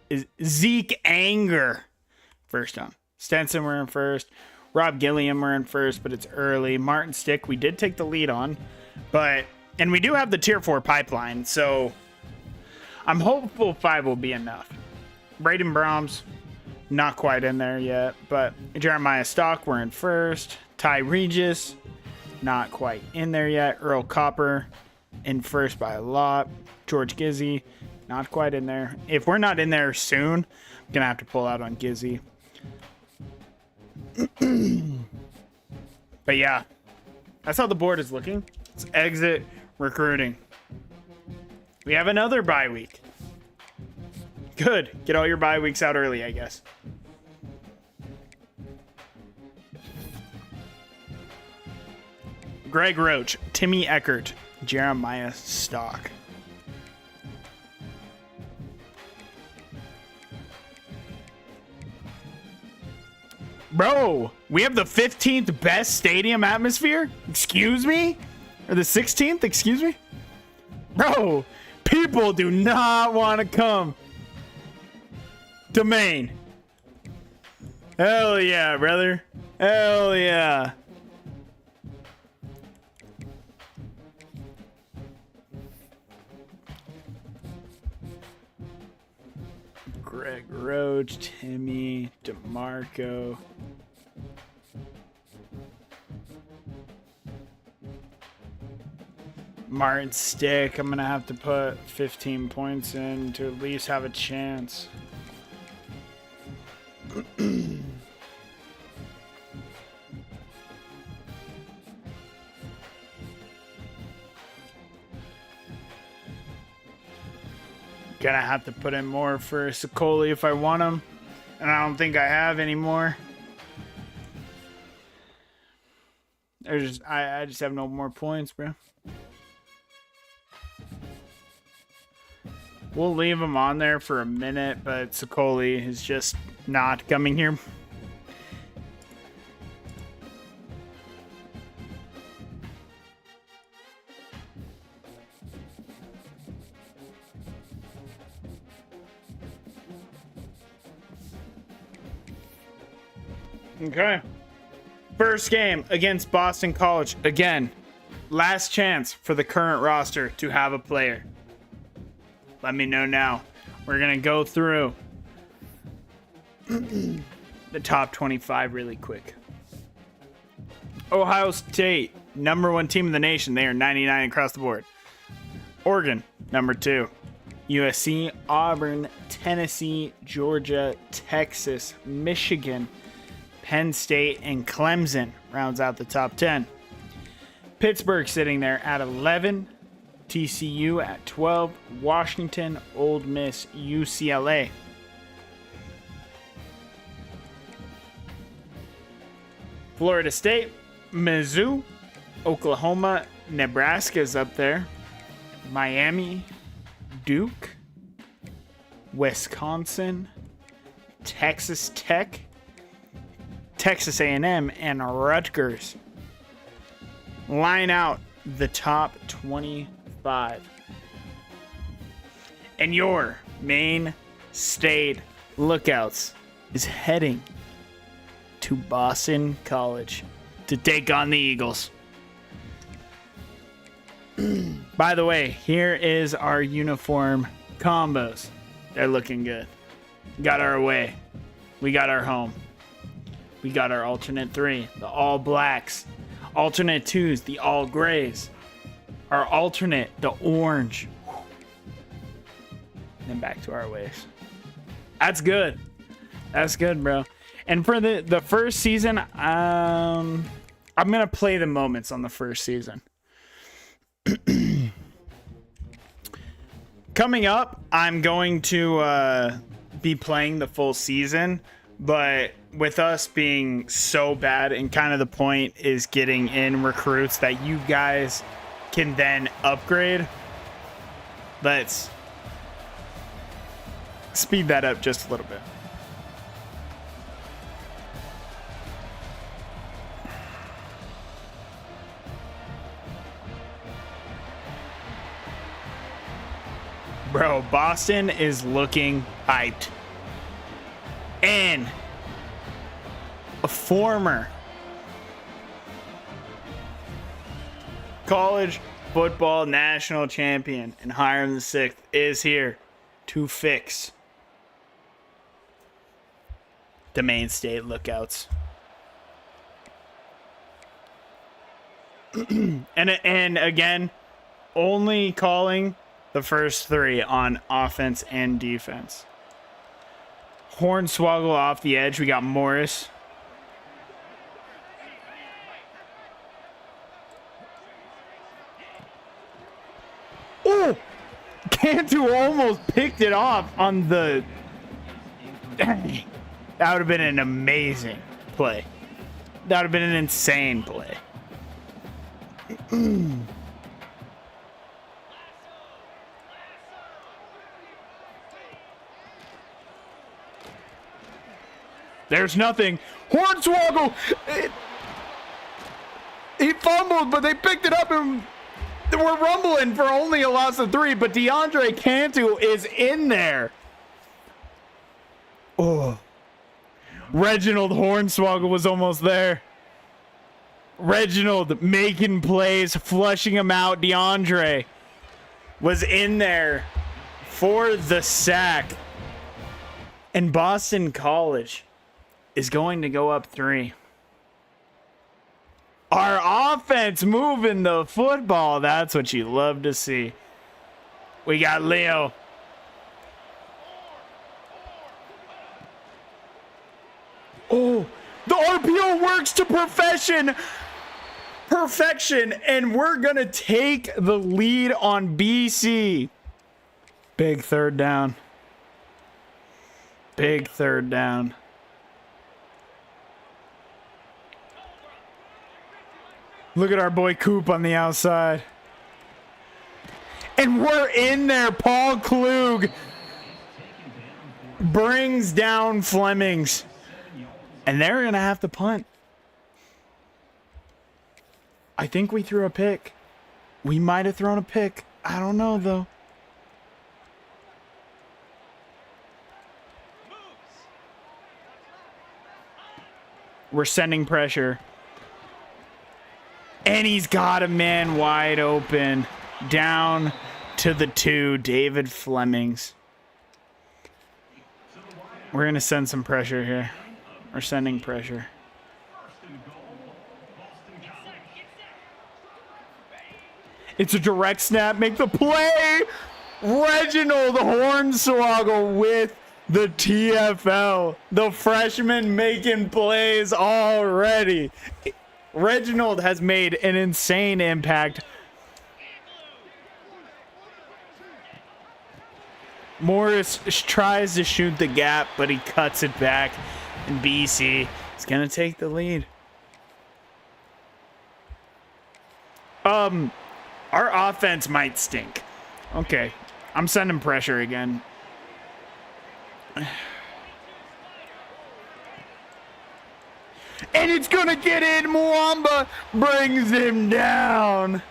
Is Zeke Anger first on. Stenson, we're in first. Rob Gilliam are in first, but it's early. Martin Stick, we did take the lead on, and we do have the tier 4 pipeline, so I'm hopeful 5 will be enough. Braden Brahms, not quite in there yet, but Jeremiah Stock, we're in first. Ty Regis, not quite in there yet. Earl Copper, in first by a lot. George Gizzy, not quite in there. If we're not in there soon, I'm going to have to pull out on Gizzy. But yeah, that's how the board is looking. Let's exit recruiting. We have another bye week. Good. Get all your bye weeks out early, I guess. Greg Roach, Timmy Eckert, Jeremiah Stock. Bro, we have the 15th best stadium atmosphere? Excuse me? Or the 16th? Excuse me? Bro, people do not want to come to Maine. Hell yeah, brother. Hell yeah. Greg Roach, Timmy, DeMarco. Martin Stick, I'm going to have to put 15 points in to at least have a chance. Gonna have to put in more for Sicoli if I want him. And I don't think I have anymore. I just have no more points, bro. We'll leave him on there for a minute, but Sicoli is just not coming here. Okay. First game against Boston College. Again, last chance for the current roster to have a player. Let me know now. We're going to go through the top 25 really quick. Ohio State, #1 team in the nation. They are 99 across the board. Oregon, #2. USC, Auburn, Tennessee, Georgia, Texas, Michigan, Penn State, and Clemson rounds out the top 10. Pittsburgh sitting there at 11. TCU at 12. Washington, Ole Miss, UCLA. Florida State, Mizzou, Oklahoma, Nebraska's up there. Miami, Duke, Wisconsin, Texas Tech, Texas A&M, and Rutgers. Line out the top 25. And your Maine State Lookouts is heading to Boston College to take on the Eagles. By the way, here is our uniform combos. They're looking good. Got our away. We got our home. We got our alternate 3, the all blacks. Alternate 2s, the all grays. Our alternate, the orange. And then back to our ways. That's good. That's good, bro. And for the first season, I'm going to play the moments on the first season. Coming up, I'm going to be playing the full season, but with us being so bad, and kind of the point is getting in recruits that you guys can then upgrade. Let's speed that up just a little bit. Bro, Boston is looking hyped. And a former college football national champion and Hiram the Sixth is here to fix the Maine State Lookouts. and again, only calling the first three on offense and defense. Hornswoggle off the edge. We got Morris. Oh! Cantu almost picked it off on the... Dang. That would have been an amazing play. That would have been an insane play. There's nothing. Hornswoggle! He fumbled, but they picked it up and we're rumbling for only a loss of 3, but DeAndre Cantu is in there. Oh. Reginald Hornswoggle was almost there. Reginald making plays, flushing him out. DeAndre was in there for the sack. And Boston College is going to go up 3. Our offense moving the football. That's what you love to see. We got Leo. Oh, the RPO works to perfection, and we're going to take the lead on BC. Big third down. Big third down. Look at our boy Coop on the outside. And we're in there. Paul Klug brings down Flemings. And they're going to have to punt. I think we threw a pick. We might have thrown a pick. I don't know, though. We're sending pressure. And he's got a man wide open. Down to the 2, David Flemings. We're going to send some pressure here. We're sending pressure. It's a direct snap. Make the play. Reginald Hornswoggle with the TFL. The freshman making plays already. Reginald has made an insane impact. Morris tries to shoot the gap, but he cuts it back. And BC is going to take the lead. Our offense might stink. Okay. I'm sending pressure again. And it's going to get in. Mwamba brings him down.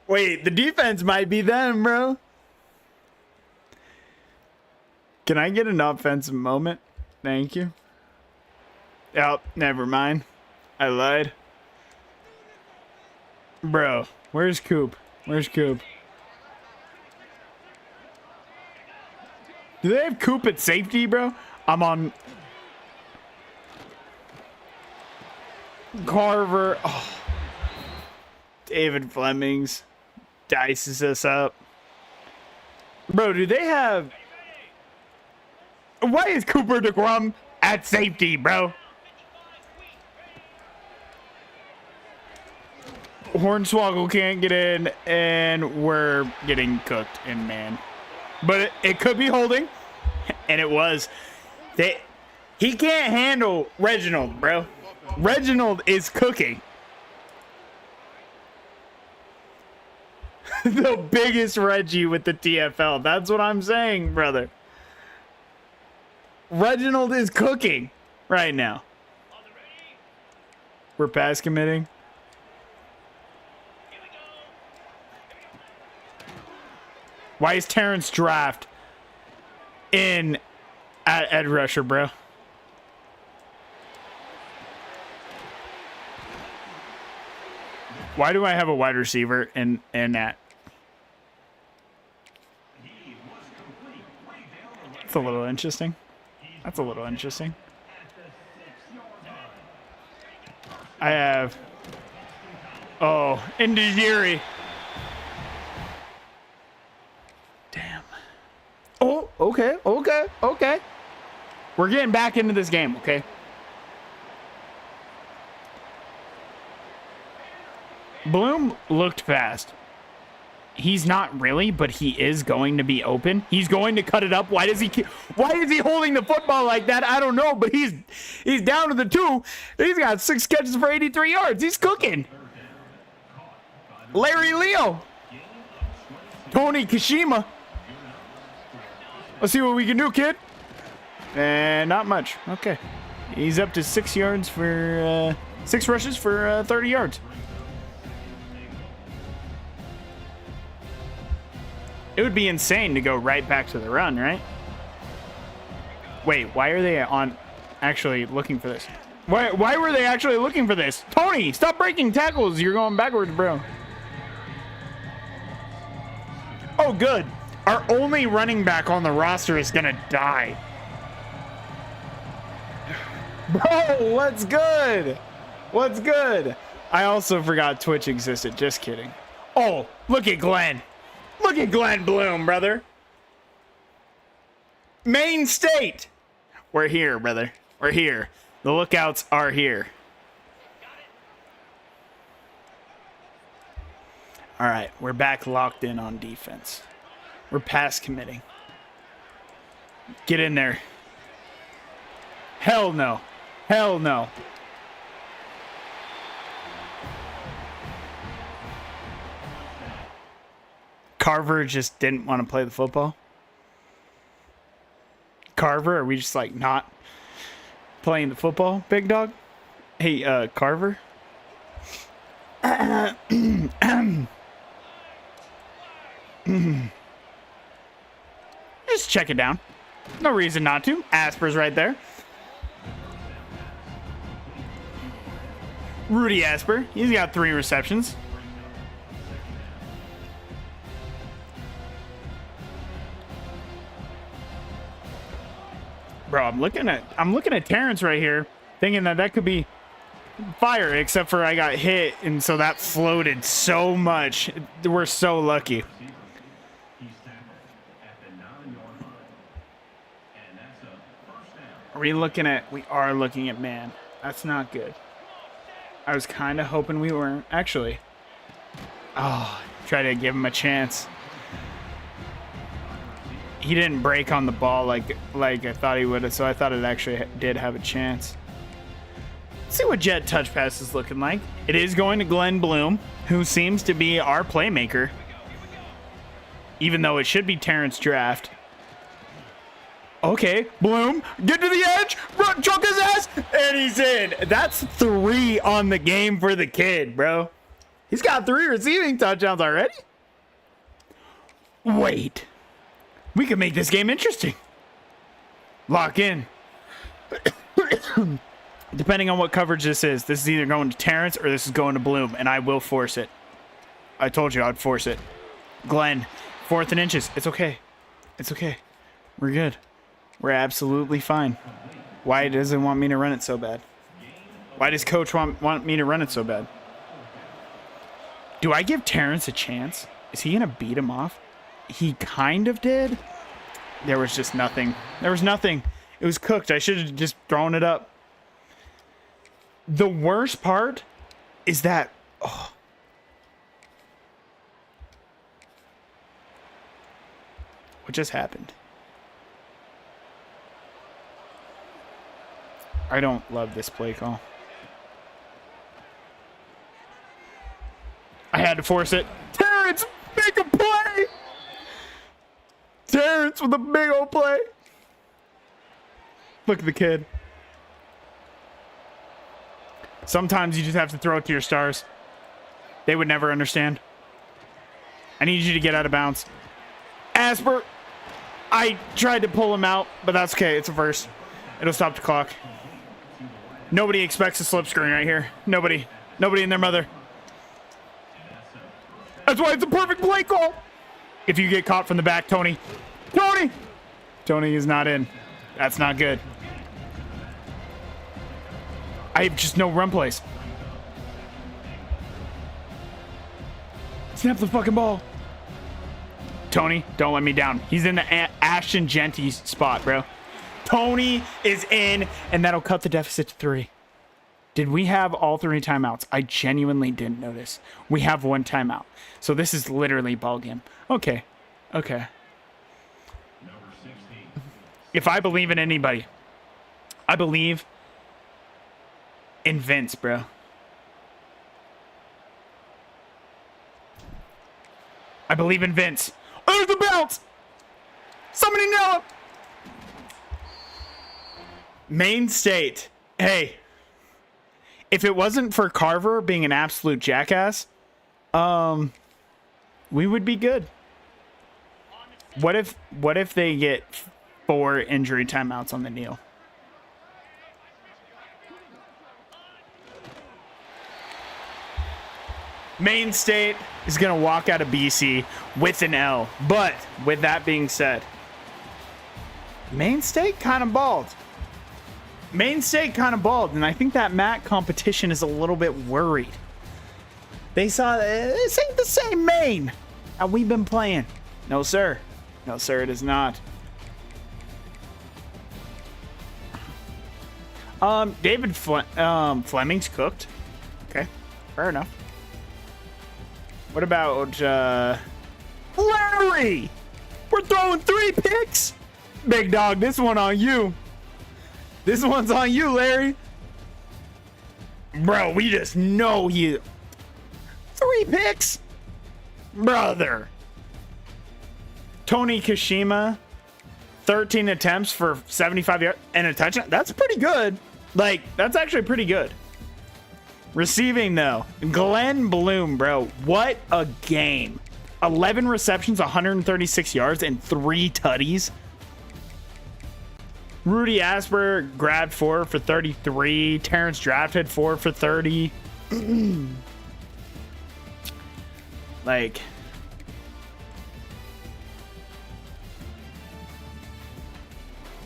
Wait, the defense might be them, bro. Can I get an offensive moment? Thank you. Oh, never mind. I lied. Bro, where's Coop? Where's Coop? Do they have Coop at safety, bro? I'm on... Carver. Oh. David Flemings dices us up. Bro, do they have... Why is Cooper DeGrom at safety, bro? Hornswoggle can't get in, and we're getting cooked in man. But it could be holding, and it was. He can't handle Reginald, bro. Reginald is cooking. The biggest Reggie with the TFL. That's what I'm saying, brother. Reginald is cooking right now. We're pass committing. Why is Terrence Draft in at edge rusher, bro? Why do I have a wide receiver in that? That's a little interesting. That's a little interesting. I have... Oh, Indijiri. Damn. Oh, okay, okay, okay. We're getting back into this game, okay? Bloom looked fast. He's not really, but he is going to be open. He's going to cut it up. Why is he holding the football like that? I don't know, but he's down to the 2. He's got 6 catches for 83 yards. He's cooking. Larry Leo. Tony Kashima. Let's see what we can do, kid. And not much. Okay. He's up to 6 yards for 6 rushes for 30 yards. It would be insane to go right back to the run, right? Wait, why are they actually looking for this? Why were they actually looking for this? Tony, stop breaking tackles. You're going backwards, bro. Oh, good. Our only running back on the roster is going to die. Bro, what's good? What's good? I also forgot Twitch existed. Just kidding. Oh, look at Glenn. Look at Glenn Bloom, brother. Maine State. We're here, brother. We're here. The lookouts are here. All right, we're back locked in on defense. We're pass committing. Get in there. Hell no. Hell no. Carver just didn't want to play the football. Carver, are we just like not playing the football, big dog? Hey, Carver. Just check it down. No reason not to. Asper's right there. Rudy Asper. He's got 3 receptions. Bro, I'm looking at Terrence right here, thinking that could be fire, except for I got hit, and so that floated so much. We're so lucky. We are looking at man. That's not good. I was kind of hoping we weren't. Actually. Oh, try to give him a chance. He didn't break on the ball like I thought he would have, so I thought it actually did have a chance. Let's see what jet touch pass is looking like. It is going to Glenn Bloom, who seems to be our playmaker. Even though it should be Terrence Draft. Okay, Bloom, get to the edge, run, choke his ass, and he's in. That's 3 on the game for the kid, bro. He's got 3 receiving touchdowns already. Wait. We can make this game interesting. Lock in. Depending on what coverage this is either going to Terrence or this is going to Bloom, and I will force it. I told you I'd force it. Glenn, 4th and inches. It's okay. It's okay. We're good. We're absolutely fine. Why does he want me to run it so bad? Why does coach want me to run it so bad? Do I give Terrence a chance? Is he going to beat him off? He kind of did. There was just nothing. There was nothing. It was cooked. I should have just thrown it up. The worst part is that... Oh. What just happened? I don't love this play call. I had to force it. Terrence, make a play! Terrence with a big old play. Look at the kid. Sometimes you just have to throw it to your stars. They would never understand. I need you to get out of bounds. Asper, I tried to pull him out, but that's okay. It's a first. It'll stop the clock. Nobody expects a slip screen right here. Nobody. Nobody and their mother. That's why it's a perfect play call. If you get caught from the back, Tony. Tony is not in. That's not good. I have just no run plays. Snap the fucking ball. Tony, don't let me down. He's in the Ashton Genty spot, bro. Tony is in, and that'll cut the deficit to 3. Did we have all 3 timeouts? I genuinely didn't notice. We have 1 timeout. So this is literally ball game. Okay. If I believe in anybody, I believe in Vince, bro. I believe in Vince. Oh, the bounce! Somebody know! Maine State. Hey. If it wasn't for Carver being an absolute jackass, we would be good. What if they get 4 injury timeouts on the kneel? Maine State is going to walk out of BC with an L. But with that being said, Maine State kind of balled. And I think that MAC competition is a little bit worried. They saw this ain't the same Maine that we've been playing. No, sir. No, sir, it is not. David Fleming's cooked. Okay, fair enough. What about Larry? We're throwing 3 picks. Big dog, this one on you. This one's on you, Larry. Bro, we just know you. 3 picks? Brother. Tony Kashima, 13 attempts for 75 yards and a touchdown. That's pretty good. Like, that's actually pretty good. Receiving, though, Glenn Bloom, bro. What a game. 11 receptions, 136 yards, and 3 tutties. Rudy Asper grabbed 4 for 33. Terrence drafted 4 for 30. Like,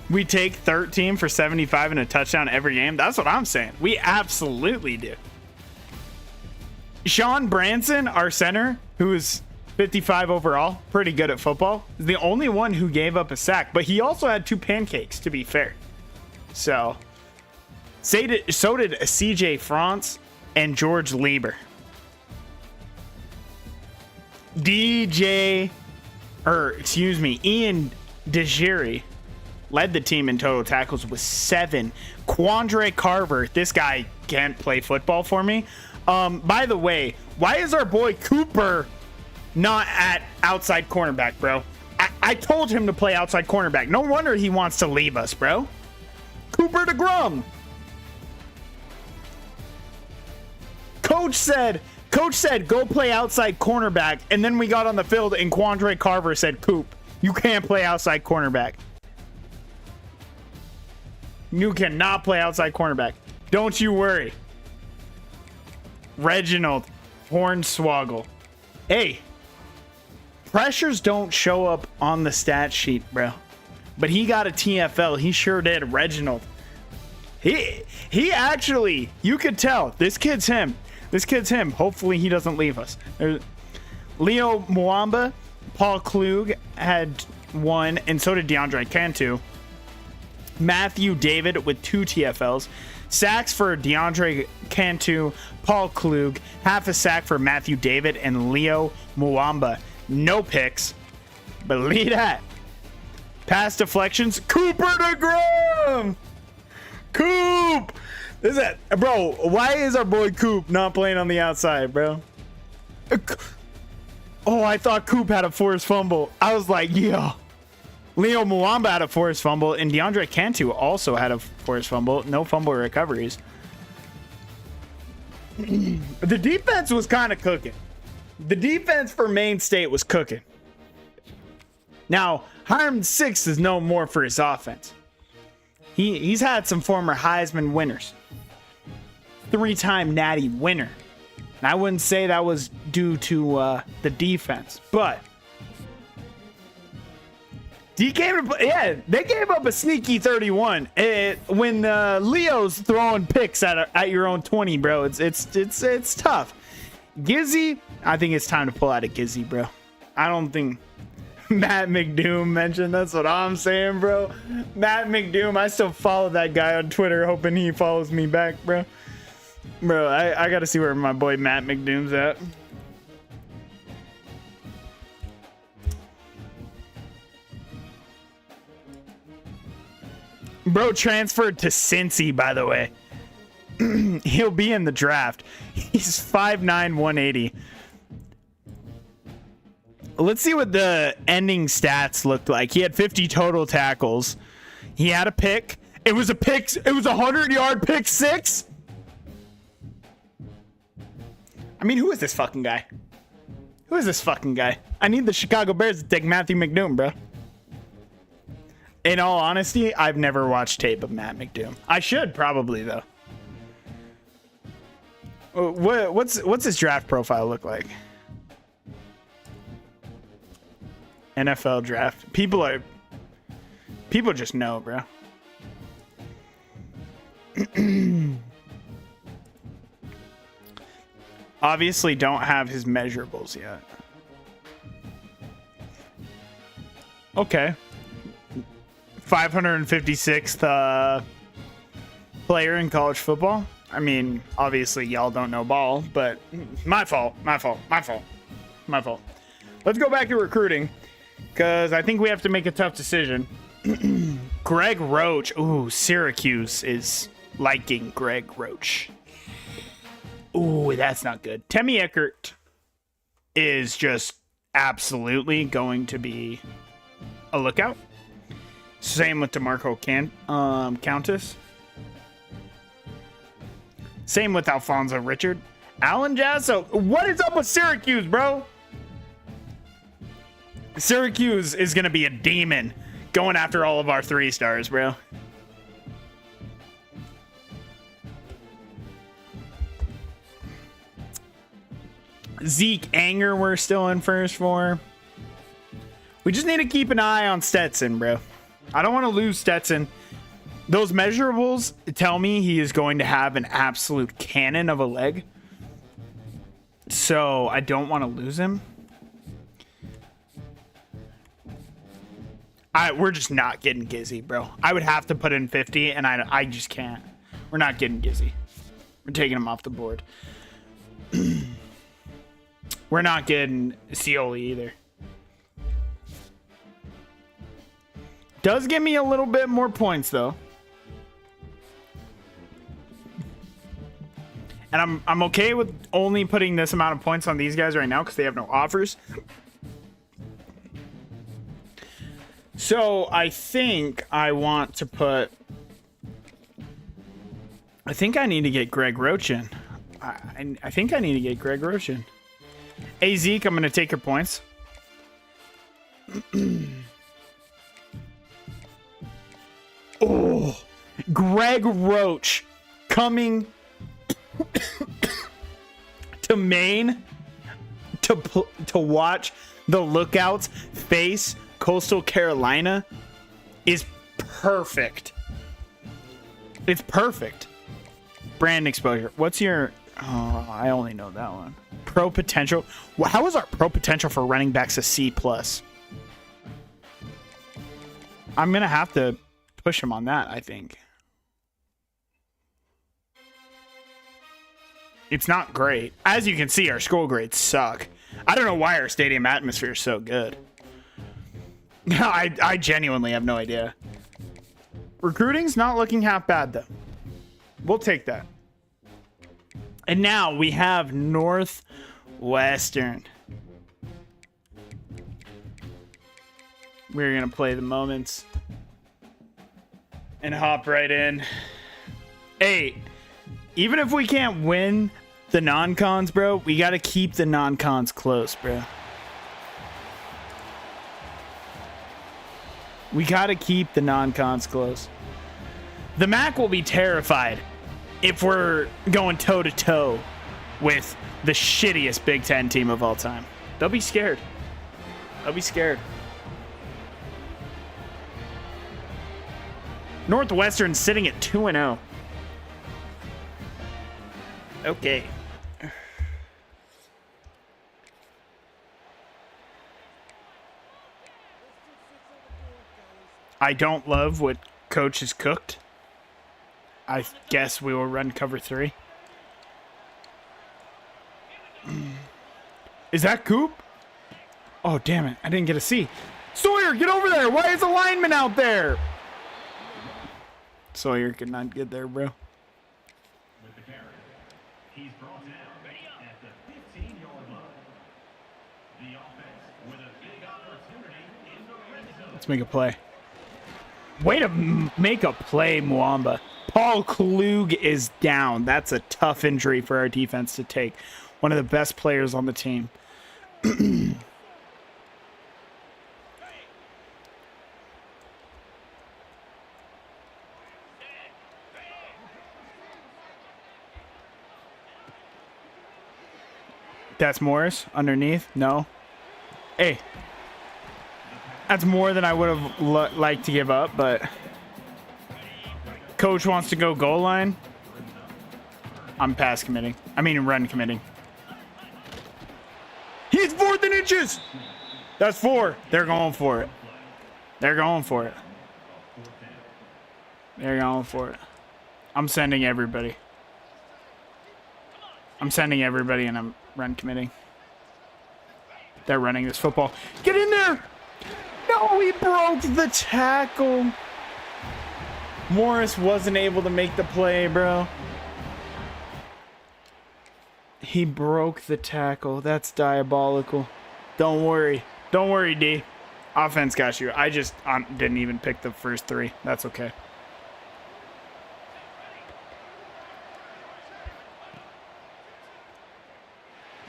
we take 13 for 75 and a touchdown every game. That's what I'm saying. We absolutely do. Sean Branson, our center, who is 55 overall, pretty good at football, is the only one who gave up a sack, but he also had 2 pancakes, to be fair. So did CJ France and George Lieber. Ian DeGiri led the team in total tackles with 7. Quandre Carver, this guy can't play football for me. By the way, why is our boy Cooper not at outside cornerback, bro? I told him to play outside cornerback. No wonder he wants to leave us, bro. Cooper DeGrum. Coach said, go play outside cornerback. And then we got on the field and Quandre Carver said, Coop, you can't play outside cornerback. You cannot play outside cornerback. Don't you worry. Reginald Hornswoggle. Hey, pressures don't show up on the stat sheet, bro. But he got a TFL. He sure did, Reginald. He actually, you could tell, this kid's him. Hopefully he doesn't leave us. Leo Mwamba, Paul Klug had 1, and so did DeAndre Cantu. Matthew David with 2 TFLs. Sacks for DeAndre Cantu, Paul Klug, half a sack for Matthew David and Leo Mwamba. No picks. Believe that. Pass deflections, Cooper DeGrum. Coop. Bro, why is our boy Coop not playing on the outside, bro? Oh, I thought Coop had a forced fumble. I was like, yeah. Leo Mwamba had a forced fumble, and DeAndre Cantu also had a forced fumble. No fumble recoveries. The defense was kind of cooking. The defense for Maine State was cooking. Now, Hiram Six is known more for his offense. He's had some former Heisman winners. 3-time Natty winner. And I wouldn't say that was due to the defense, but they gave up a sneaky 31. When Leo's throwing picks at your own 20, bro, it's tough. Gizzy, I think it's time to pull out a Gizzy, bro. I don't think Matt McDoom mentioned. That's what I'm saying, bro. Matt McDoom, I still follow that guy on Twitter, hoping he follows me back, bro. Bro, I gotta see where my boy Matt McDoom's at. Bro transferred to Cincy, by the way. He'll be in the draft. He's 5'9", 180. Let's see what the ending stats looked like. He had 50 total tackles. He had a pick. It was a 100-yard pick six. I mean, who is this fucking guy? Who is this fucking guy? I need the Chicago Bears to take Matthew McDoom, bro. In all honesty, I've never watched tape of Matt McDoom. I should probably, though. What's his draft profile look like? NFL draft. People just know, bro. Obviously don't have his measurables yet. Okay. 556th player in college football. I mean, obviously y'all don't know ball, but my fault. Let's go back to recruiting, because I think we have to make a tough decision. Greg Roach. Ooh, Syracuse is liking Greg Roach. Ooh, that's not good. Temi Eckert is just absolutely going to be a lookout. Same with DeMarco Countess. Same with Alfonso Richard. Alan Jasso. What is up with Syracuse, bro? Syracuse is going to be a demon going after all of our 3-stars, bro. Zeke Anger, we're still in first for. We just need to keep an eye on Stetson, bro. I don't want to lose Stetson. Those measurables tell me he is going to have an absolute cannon of a leg. So I don't want to lose him. We're just not getting Gizzy, bro. I would have to put in 50, and I just can't. We're not getting Gizzy. We're taking him off the board. We're not getting Scioli either. Does give me a little bit more points, though. And I'm okay with only putting this amount of points on these guys right now because they have no offers. So I think I want to put... I think I need to get Greg Roach in. I think I need to get Greg Roach in. Hey, Zeke, I'm going to take your points. Oh, Greg Roach coming to Maine to watch the Lookouts face Coastal Carolina is perfect. It's perfect. Brand exposure. What's your... Oh, I only know that one. Pro potential. How is our pro potential for running backs a C+? I'm going to have to push him on that, I think. It's not great. As you can see, our school grades suck. I don't know why our stadium atmosphere is so good. I genuinely have no idea. Recruiting's not looking half bad, though. We'll take that. And now we have Northwestern. We're going to play the moments and hop right in. Hey, even if we can't win the non-cons, bro, we got to keep the non-cons close, bro. We got to keep the non-cons close. The MAC will be terrified if we're going toe-to-toe with the shittiest Big Ten team of all time. They'll be scared. They'll be scared. Northwestern sitting at 2-0. Okay. I don't love what coach has cooked. I guess we will run cover 3. Is that Coop? Oh, damn it. I didn't get a C. Sawyer, get over there. Why is a lineman out there? Sawyer could not get there, bro. With the carry, he's brought down at the 15-yard line. The offense with a big opportunity in the red zone. Let's make a play. Way to make a play, Mwamba. Paul Klug is down. That's a tough injury for our defense to take. One of the best players on the team. That's Morris underneath. No. Hey. That's more than I would have liked to give up, but coach wants to go goal line. I'm pass committing. I mean run committing. He's 4th and inches. That's 4. They're going for it. They're going for it. They're going for it. I'm sending everybody. I'm sending everybody and I'm run committing. They're running this football. Get in there! No, he broke the tackle. Morris wasn't able to make the play, bro. He broke the tackle. That's diabolical. Don't worry. Don't worry, D. Offense got you. I just didn't even pick the first 3. That's okay.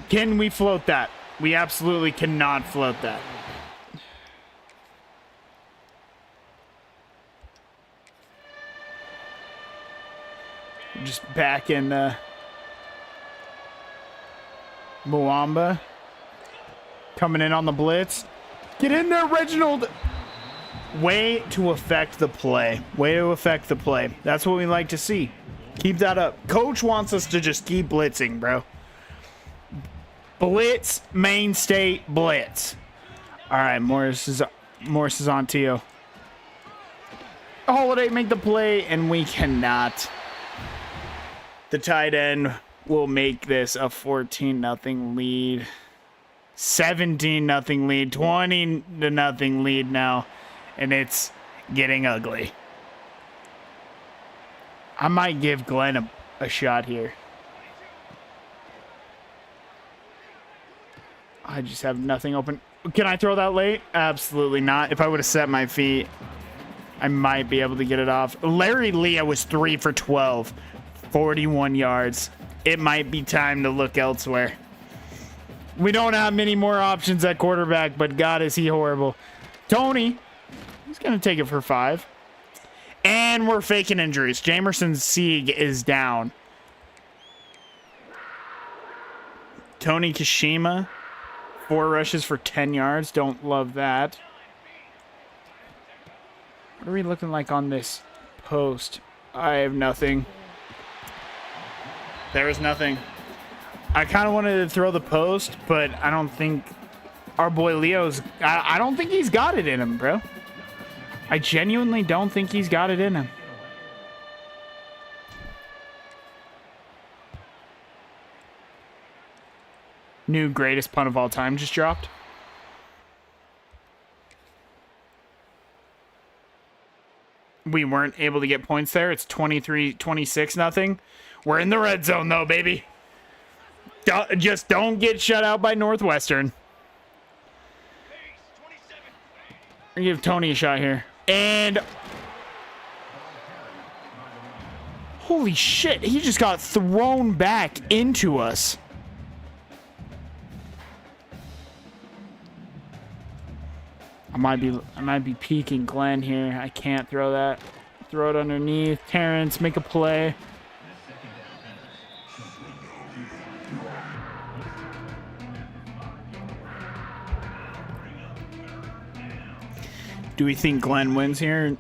Can we float that? We absolutely cannot float that. Just back in Mwamba. Coming in on the blitz. Get in there, Reginald. Way to affect the play. Way to affect the play. That's what we like to see. Keep that up. Coach wants us to just keep blitzing, bro. Blitz, Main State, blitz. All right, Morris is on Tio. Holiday make the play, and we cannot. The tight end will make this a 14-0 lead. 17-0 lead. 20-0 lead now. And it's getting ugly. I might give Glenn a shot here. I just have nothing open. Can I throw that late? Absolutely not. If I would have set my feet, I might be able to get it off. Larry Leah was 3 for 12. 41 yards. It might be time to look elsewhere. We don't have many more options at quarterback, but God, is he horrible. Tony, he's going to take it for 5. And we're faking injuries. Jamerson Sieg is down. Tony Kashima, 4 rushes for 10 yards. Don't love that. What are we looking like on this post? I have nothing. There is nothing. I kind of wanted to throw the post, but I don't think our boy Leo's... I don't think he's got it in him, bro. I genuinely don't think he's got it in him. New greatest punt of all time just dropped. We weren't able to get points there. It's 23-26-0. We're in the red zone, though, baby. Just don't get shut out by Northwestern. I'll give Tony a shot here. And... holy shit, he just got thrown back into us. I might be peeking Glenn here. I can't throw that. Throw it underneath. Terrence, make a play. Do we think Glenn wins here?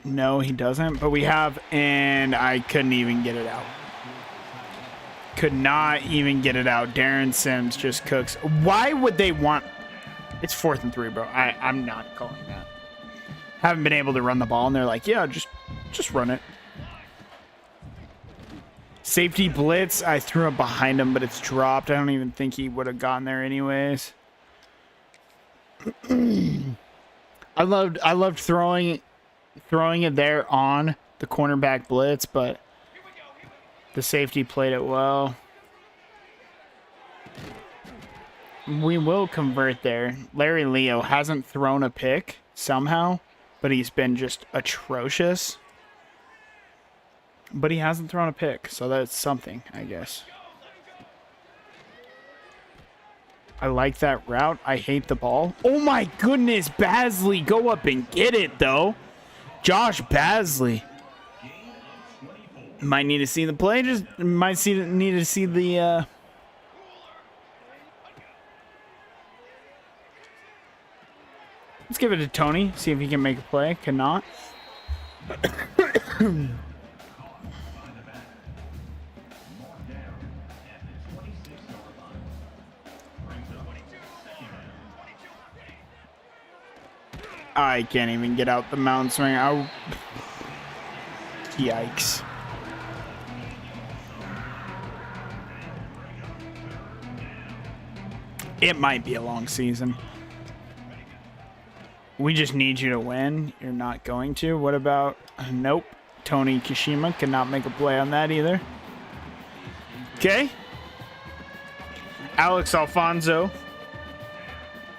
No, he doesn't. But we have, and I couldn't even get it out. Could not even get it out. Darren Sims just cooks. Why would they want... It's 4th and 3, bro. I'm not calling that. Haven't been able to run the ball, and they're like, yeah, just run it. Safety blitz. I threw it behind him, but it's dropped. I don't even think he would have gotten there anyways. I loved throwing it there on the cornerback blitz, but the safety played it well. We will convert there. Larry Leo hasn't thrown a pick somehow, but he's been just atrocious. But he hasn't thrown a pick, so that's something, I guess. I like that route. I hate the ball. Oh my goodness, Basley, go up and get it, though. Josh Basley. Might need to see the play. Just need to see the... Let's give it to Tony. See if he can make a play. Cannot. I can't even get out the mound swing. Yikes. It might be a long season. We just need you to win. You're not going to. What about... Nope. Tony Kashima cannot make a play on that either. Okay. Alex Alfonso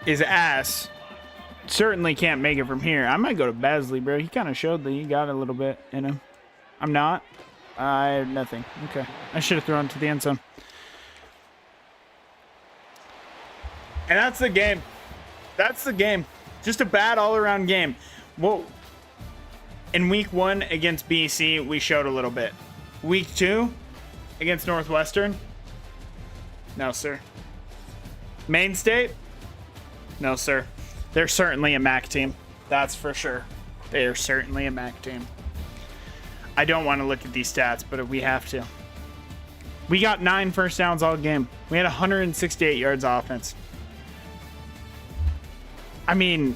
is ass. Certainly can't make it from here. I might go to Basley, bro. He kind of showed that he got a little bit in him. I'm not. I have nothing. Okay. I should have thrown to the end zone. And that's the game. That's the game. Just a bad all-around game. Well, in week 1 against BC, we showed a little bit. Week 2 against Northwestern? No, sir. Maine State? No, sir. They're certainly a MAC team. That's for sure. They are certainly a MAC team. I don't want to look at these stats, but we have to. We got 9 first downs all game. We had 168 yards offense. I mean,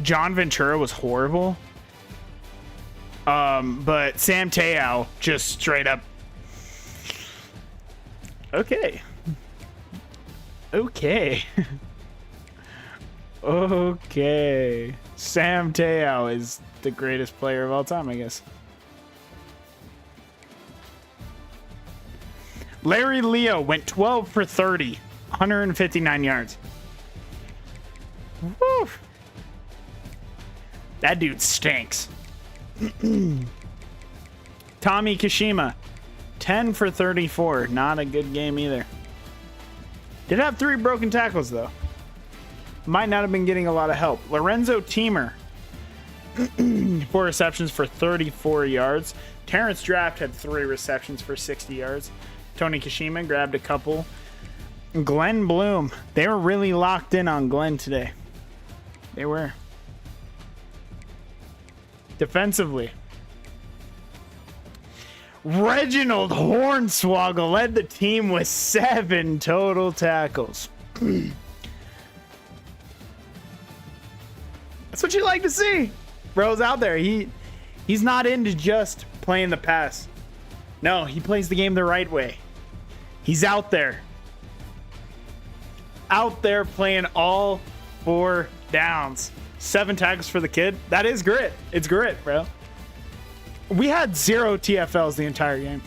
John Ventura was horrible. But Sam Te'o just straight up. Okay. Okay. Okay. Sam Te'o is the greatest player of all time, I guess. Larry Leo went 12 for 30, 159 yards. Woo. That dude stinks. Tommy Kashima, 10 for 34. Not a good game either. Did have 3 broken tackles, though. Might not have been getting a lot of help. Lorenzo Teamer, 4 receptions for 34 yards. Terrence Draft had 3 receptions for 60 yards. Tony Kashima grabbed a couple. Glenn Bloom, they were really locked in on Glenn today. They were. Defensively, Reginald Hornswoggle led the team with 7 total tackles. That's what you like to see. Bro's out there. He's not into just playing the pass. No, he plays the game the right way. He's out there. Out there playing all 4 downs. 7 tackles for the kid. That is grit. It's grit, bro. We had 0 TFLs the entire game.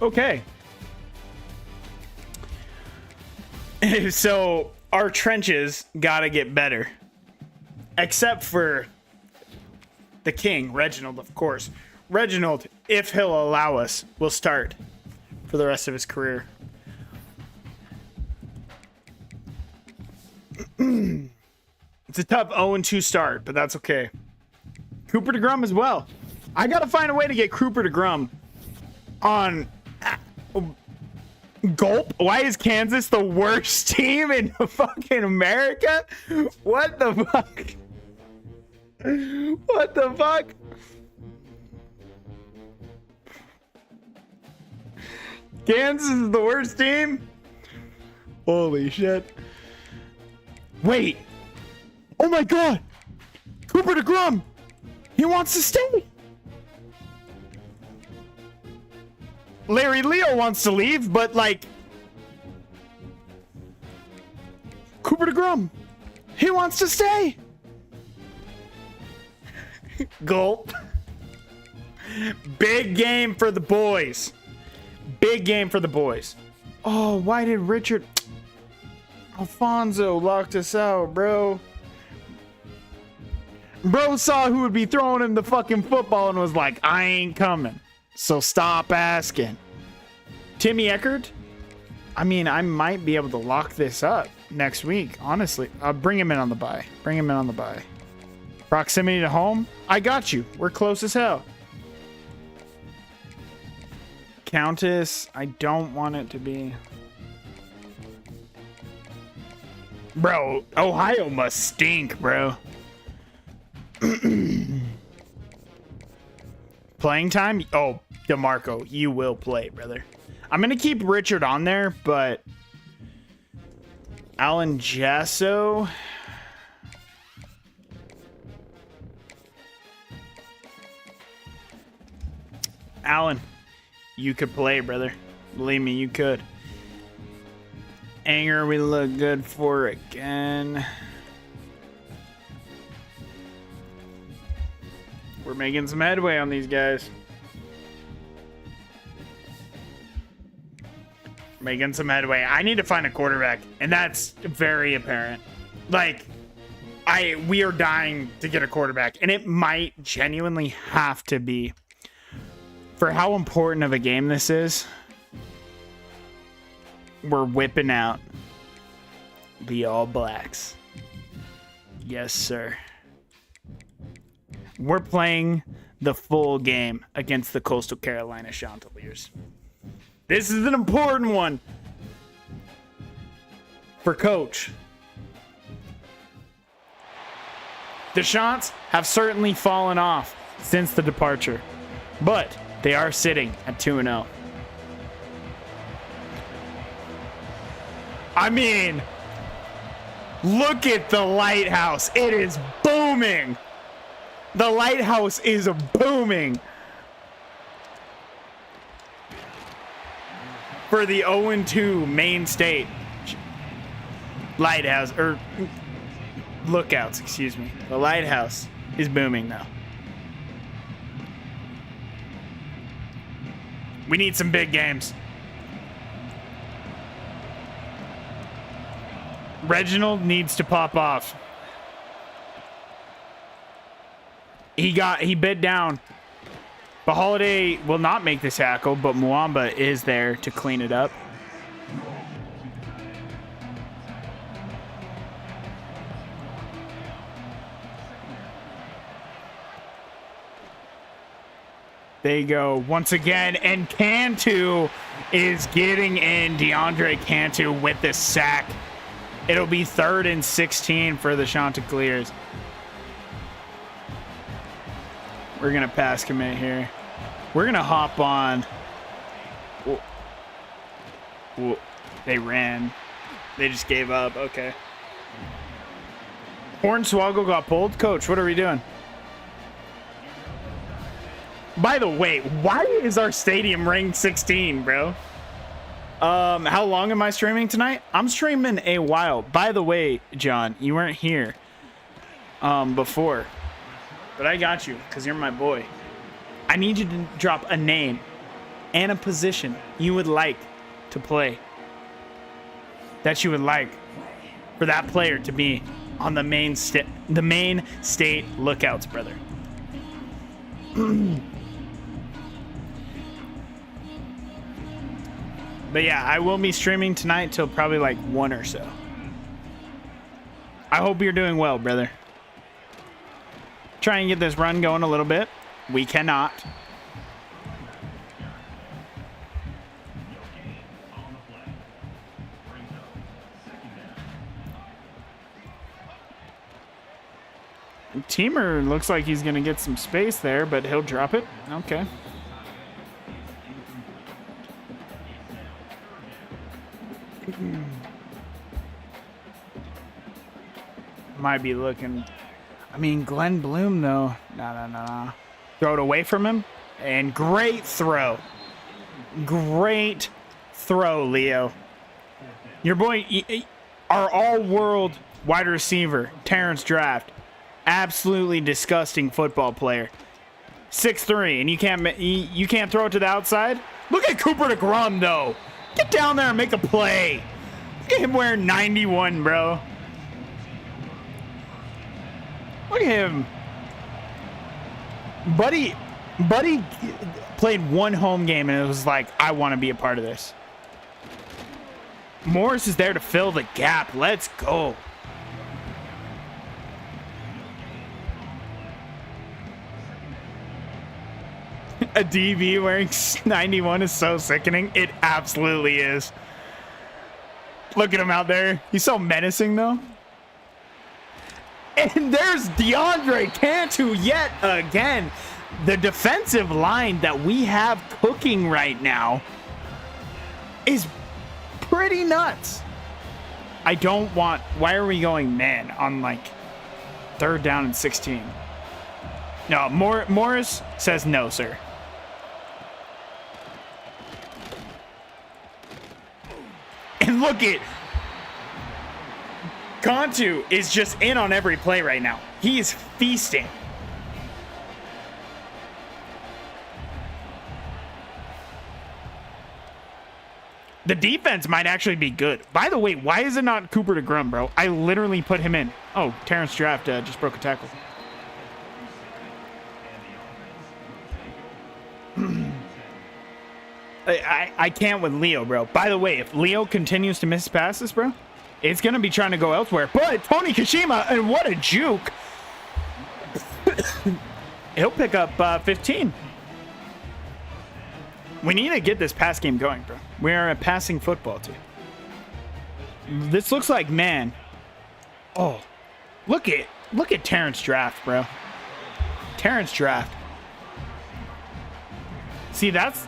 Okay. So our trenches got to get better. Except for the king, Reginald, of course. Reginald, if he'll allow us, will start for the rest of his career. It's a tough 0-2 start, but that's okay. Cooper DeGrum as well. I got to find a way to get Cooper DeGrum on Gulp. Why is Kansas the worst team in fucking America? What the fuck? What the fuck? Kansas is the worst team? Holy shit. Wait. Oh my god. Cooper DeGrom. He wants to stay. Larry Leo wants to leave, but like Cooper DeGrom, he wants to stay. Gulp. Big game for the boys. Big game for the boys. Oh, why did Richard Alfonso locked us out, bro? Bro saw who would be throwing him the fucking football and was like, I ain't coming. So stop asking. Timmy Eckert? I mean, I might be able to lock this up next week, honestly. Bring him in on the bye. Bring him in on the bye. Proximity to home? I got you. We're close as hell. Countess? I don't want it to be. Bro, Ohio must stink, bro. Playing time? Oh, DeMarco, you will play, brother. I'm going to keep Richard on there, but Alan Jasso. Alan, you could play, brother. Believe me, you could. Anger, we look good for again. We're making some headway on these guys. Making some headway. I need to find a quarterback, and that's very apparent. Like, we are dying to get a quarterback, and it might genuinely have to be. For how important of a game this is, we're whipping out the All Blacks. Yes, sir. We're playing the full game against the Coastal Carolina Chanticleers. This is an important one for Coach. The Chants have certainly fallen off since the departure, but they are sitting at 2-0. I mean, look at the lighthouse. It is booming. The lighthouse is booming. For the 0-2 Maine State lighthouse, or lookouts, excuse me. The lighthouse is booming now. We need some big games. Reginald needs to pop off. He bit down. But Holiday will not make the tackle, but Mwamba is there to clean it up. There you go. Once again, and Cantu is getting in. DeAndre Cantu with the sack. It'll be 3rd and 16 for the Chanticleers. We're going to pass commit here. We're going to hop on. Whoa. Whoa. They ran. They just gave up. Okay. Hornswoggle got pulled. Coach, what are we doing? By the way, why is our stadium ranked 16, bro? How long am I streaming tonight? I'm streaming a while. By the way, John, you weren't here before. But I got you, because you're my boy. I need you to drop a name and a position you would like to play. That you would like for that player to be on the main state lookouts, brother. But yeah, I will be streaming tonight till probably like 1 or so. I hope you're doing well, brother. Try and get this run going a little bit. We cannot. Teamer looks like he's going to get some space there, but he'll drop it. Okay. Might be looking... I mean, Glenn Bloom, though. No. Throw it away from him. And great throw. Great throw, Leo. Your boy, our all-world wide receiver, Terrence Draft. Absolutely disgusting football player. 6'3", and you can't throw it to the outside? Look at Cooper DeGrom, though. Get down there and make a play. Look at him wearing 91, bro. Look at him. Buddy played one home game, and it was like, I want to be a part of this. Morris is there to fill the gap. Let's go. A DB wearing 91 is so sickening. It absolutely is. Look at him out there. He's so menacing, though. And there's DeAndre Cantu yet again. The defensive line that we have cooking right now is pretty nuts. I don't want... Why are we going man on, like, 3rd down and 16? No, Morris says no, sir. And look at... Cantu is just in on every play right now. He is feasting. The defense might actually be good. By the way, why is it not Cooper DeGrom, bro? I literally put him in. Oh, Terrence Draft just broke a tackle. I can't with Leo, bro. By the way, if Leo continues to miss passes, bro, it's going to be trying to go elsewhere. But Tony Kashima, and what a juke. He'll pick up 15. We need to get this pass game going, bro. We are a passing football team. This looks like, man. Oh, look at Terrence Draft, bro. Terrence Draft. See, that's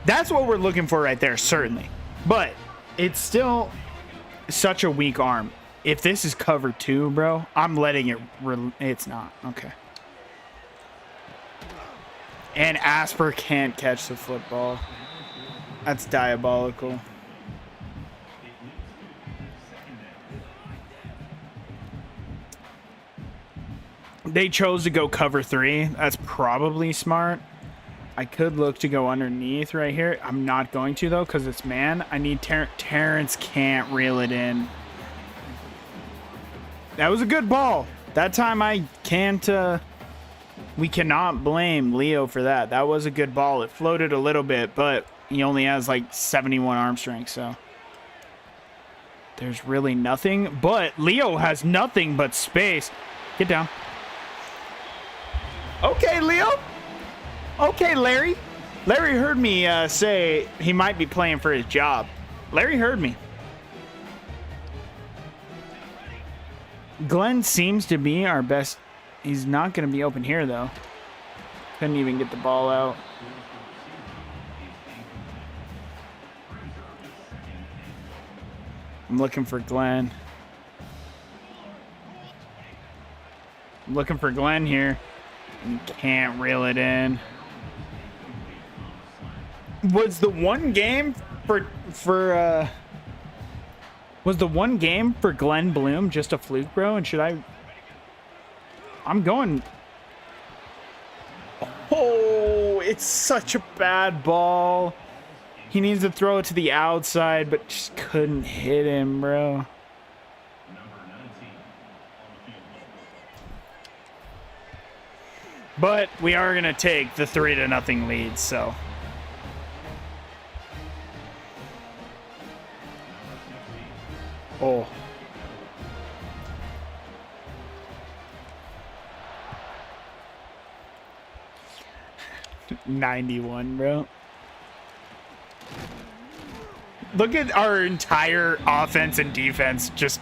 what we're looking for right there, certainly. But it's still such a weak arm. If this is cover 2, bro, I'm letting it. It's not. Okay. And Asper can't catch the football. That's diabolical. They chose to go cover 3. That's probably smart. I could look to go underneath right here. I'm not going to, though, because it's man. I need Terrence can't reel it in. That was a good ball. That time I can't... we cannot blame Leo for that. That was a good ball. It floated a little bit, but he only has like 71 arm strength, so there's really nothing. But Leo has nothing but space. Get down. Okay, Leo. Okay, Larry. Larry heard me say he might be playing for his job. Larry heard me. Glenn seems to be our best. He's not going to be open here, though. Couldn't even get the ball out. I'm looking for Glenn. I'm looking for Glenn here. You can't reel it in. Was the one game was the one game for Glenn Bloom just a fluke, bro? And should I'm going... Oh, it's such a bad ball. He needs to throw it to the outside, but just couldn't hit him, bro. But we are going to take the 3-0 lead, so... Oh. $91, bro. Look at our entire offense and defense just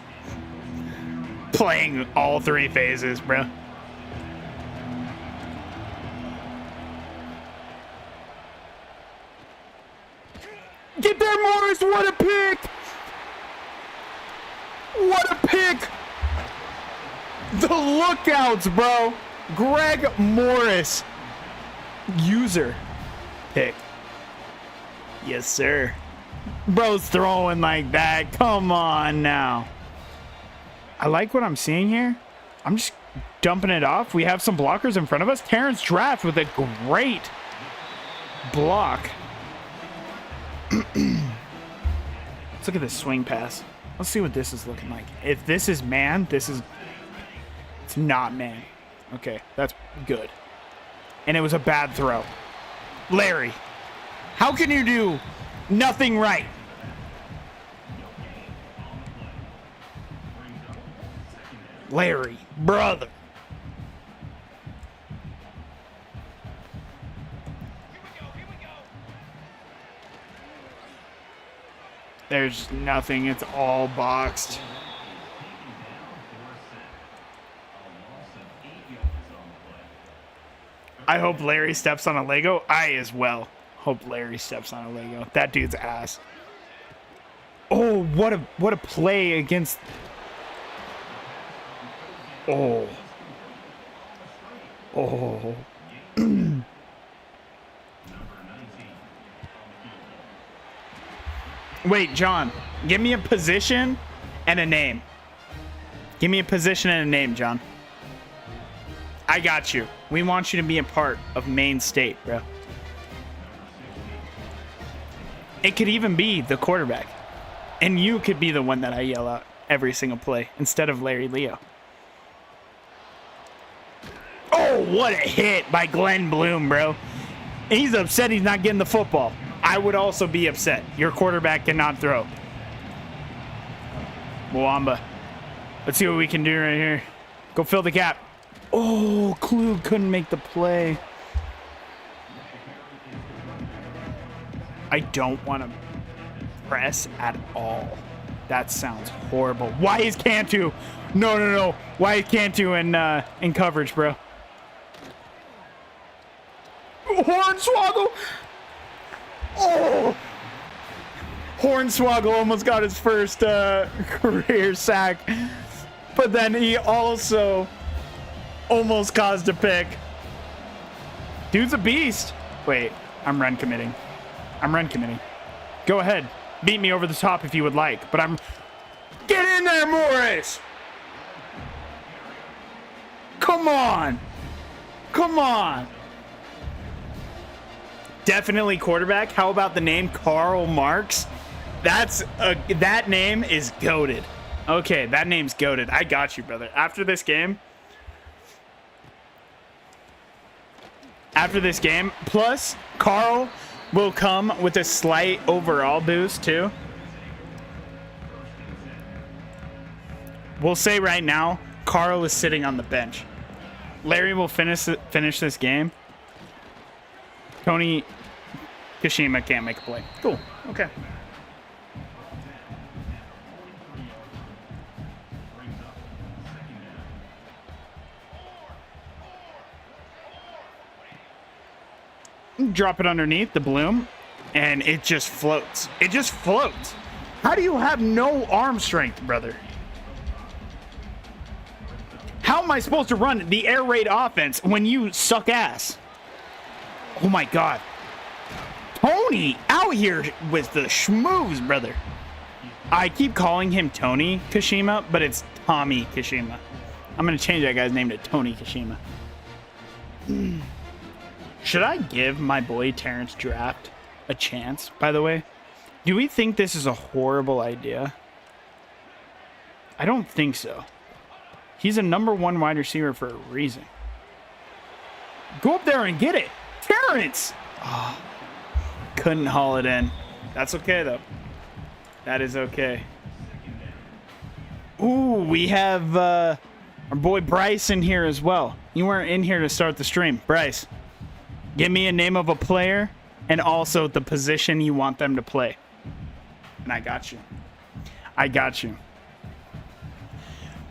playing all three phases, bro. Get there, Morris. What a pick. What a pick. The lookouts, bro. Greg Morris. User pick. Yes, sir. Bro's throwing like that. Come on now. I like what I'm seeing here. I'm just dumping it off. We have some blockers in front of us. Terrence Draft with a great block. Let's look at this swing pass. Let's see what this is looking like. If this is man, it's not man. Okay, that's good. And it was a bad throw. Larry, how can you do nothing right? Larry, brother. There's nothing. It's all boxed. I hope Larry steps on a Lego. I as well hope Larry steps on a Lego. That dude's ass. Oh, what a play against. Oh. Oh. Wait, John, give me a position and a name. Give me a position and a name, John. I got you. We want you to be a part of Maine State, bro. It could even be the quarterback. And you could be the one that I yell out every single play instead of Larry Leo. Oh, what a hit by Glenn Bloom, bro. He's upset he's not getting the football. I would also be upset. Your quarterback cannot throw. Mwamba. Let's see what we can do right here. Go fill the gap. Oh, Klug couldn't make the play. I don't want to press at all. That sounds horrible. Why is Cantu? No. Why is Cantu in coverage, bro? Hornswoggle. Oh. Hornswoggle almost got his first career sack. But then he also almost caused a pick. Dude's a beast. Wait, I'm run committing. Go ahead. Beat me over the top if you would like. But I'm... Get in there, Morris! Come on. Definitely quarterback. How about the name Karl Marx? That name is goated. Okay, that name's goated. I got you, brother. After this game, plus Carl will come with a slight overall boost too. We'll say right now, Carl is sitting on the bench. Larry will finish this game. Tony Kashima can't make a play. Cool. Okay. Drop it underneath the Bloom, and it just floats. How do you have no arm strength, brother? How am I supposed to run the air raid offense when you suck ass? Oh my God. Tony out here with the schmoes, brother. I keep calling him Tony Kashima, but it's Tommy Kashima. I'm going to change that guy's name to Tony Kashima. Should I give my boy Terrence Draft a chance, by the way? Do we think this is a horrible idea? I don't think so. He's a number one wide receiver for a reason. Go up there and get it. Terrence! Oh, couldn't haul it in. That's okay, though. That is okay. Ooh, we have our boy Bryce in here as well. You weren't in here to start the stream. Bryce, give me a name of a player and also the position you want them to play. And I got you.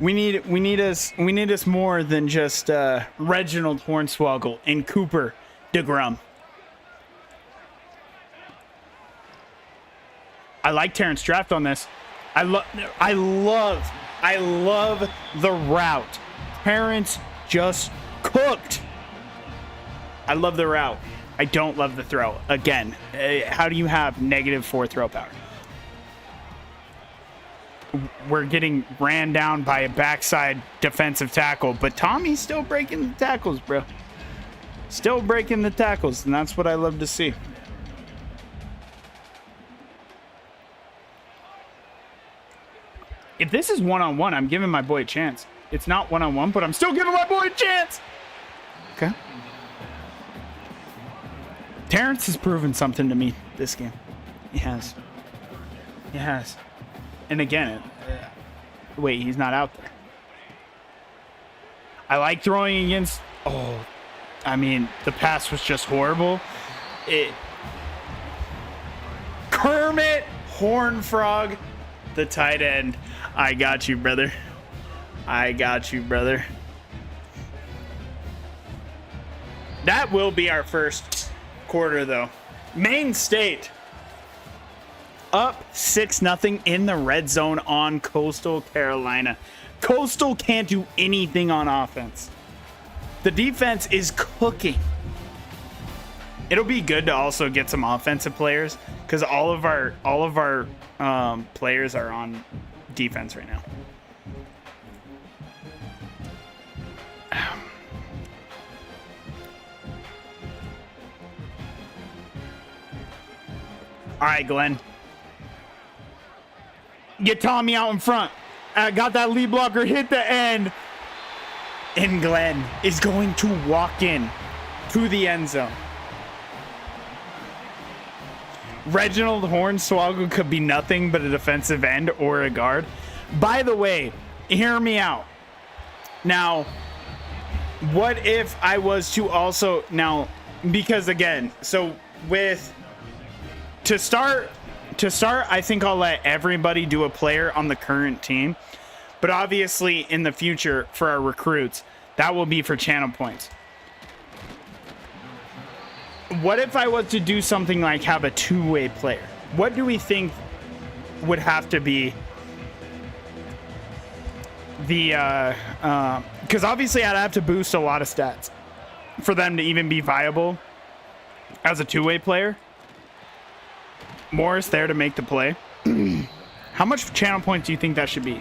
We need us more than just Reginald Hornswoggle and Cooper DeGrum. I like Terrence Draft on this. I love the route. Terrence just cooked. I love the route. I don't love the throw. Again, how do you have -4 throw power? We're getting ran down by a backside defensive tackle, but Tommy's still breaking the tackles, bro. Still breaking the tackles, and that's what I love to see. If this is one-on-one, I'm giving my boy a chance. It's not one-on-one, but I'm still giving my boy a chance. Okay. Terrence has proven something to me this game. He has. He has. And again, wait, he's not out there. I like throwing against... Oh, I mean, the pass was just horrible. Kermit Hornfrog, the tight end. I got you, brother. I got you, brother. That will be our first quarter, though. Maine State up 6-0 in the red zone on Coastal Carolina. Coastal can't do anything on offense. The defense is cooking. It'll be good to also get some offensive players because all of our players are on defense right now. All right, Glenn. Get Tommy out in front. Got that lead blocker, hit the end. And Glenn is going to walk in to the end zone. Reginald Hornswoggle could be nothing but a defensive end or a guard. By the way, hear me out. Now, what if I was to also... Now, because again, so with... To start, I think I'll let everybody do a player on the current team. But obviously, in the future, for our recruits, that will be for channel points. What if I was to do something like have a two-way player? What do we think would have to be the... Because obviously, I'd have to boost a lot of stats for them to even be viable as a two-way player. Morris there to make the play. How much channel points do you think that should be?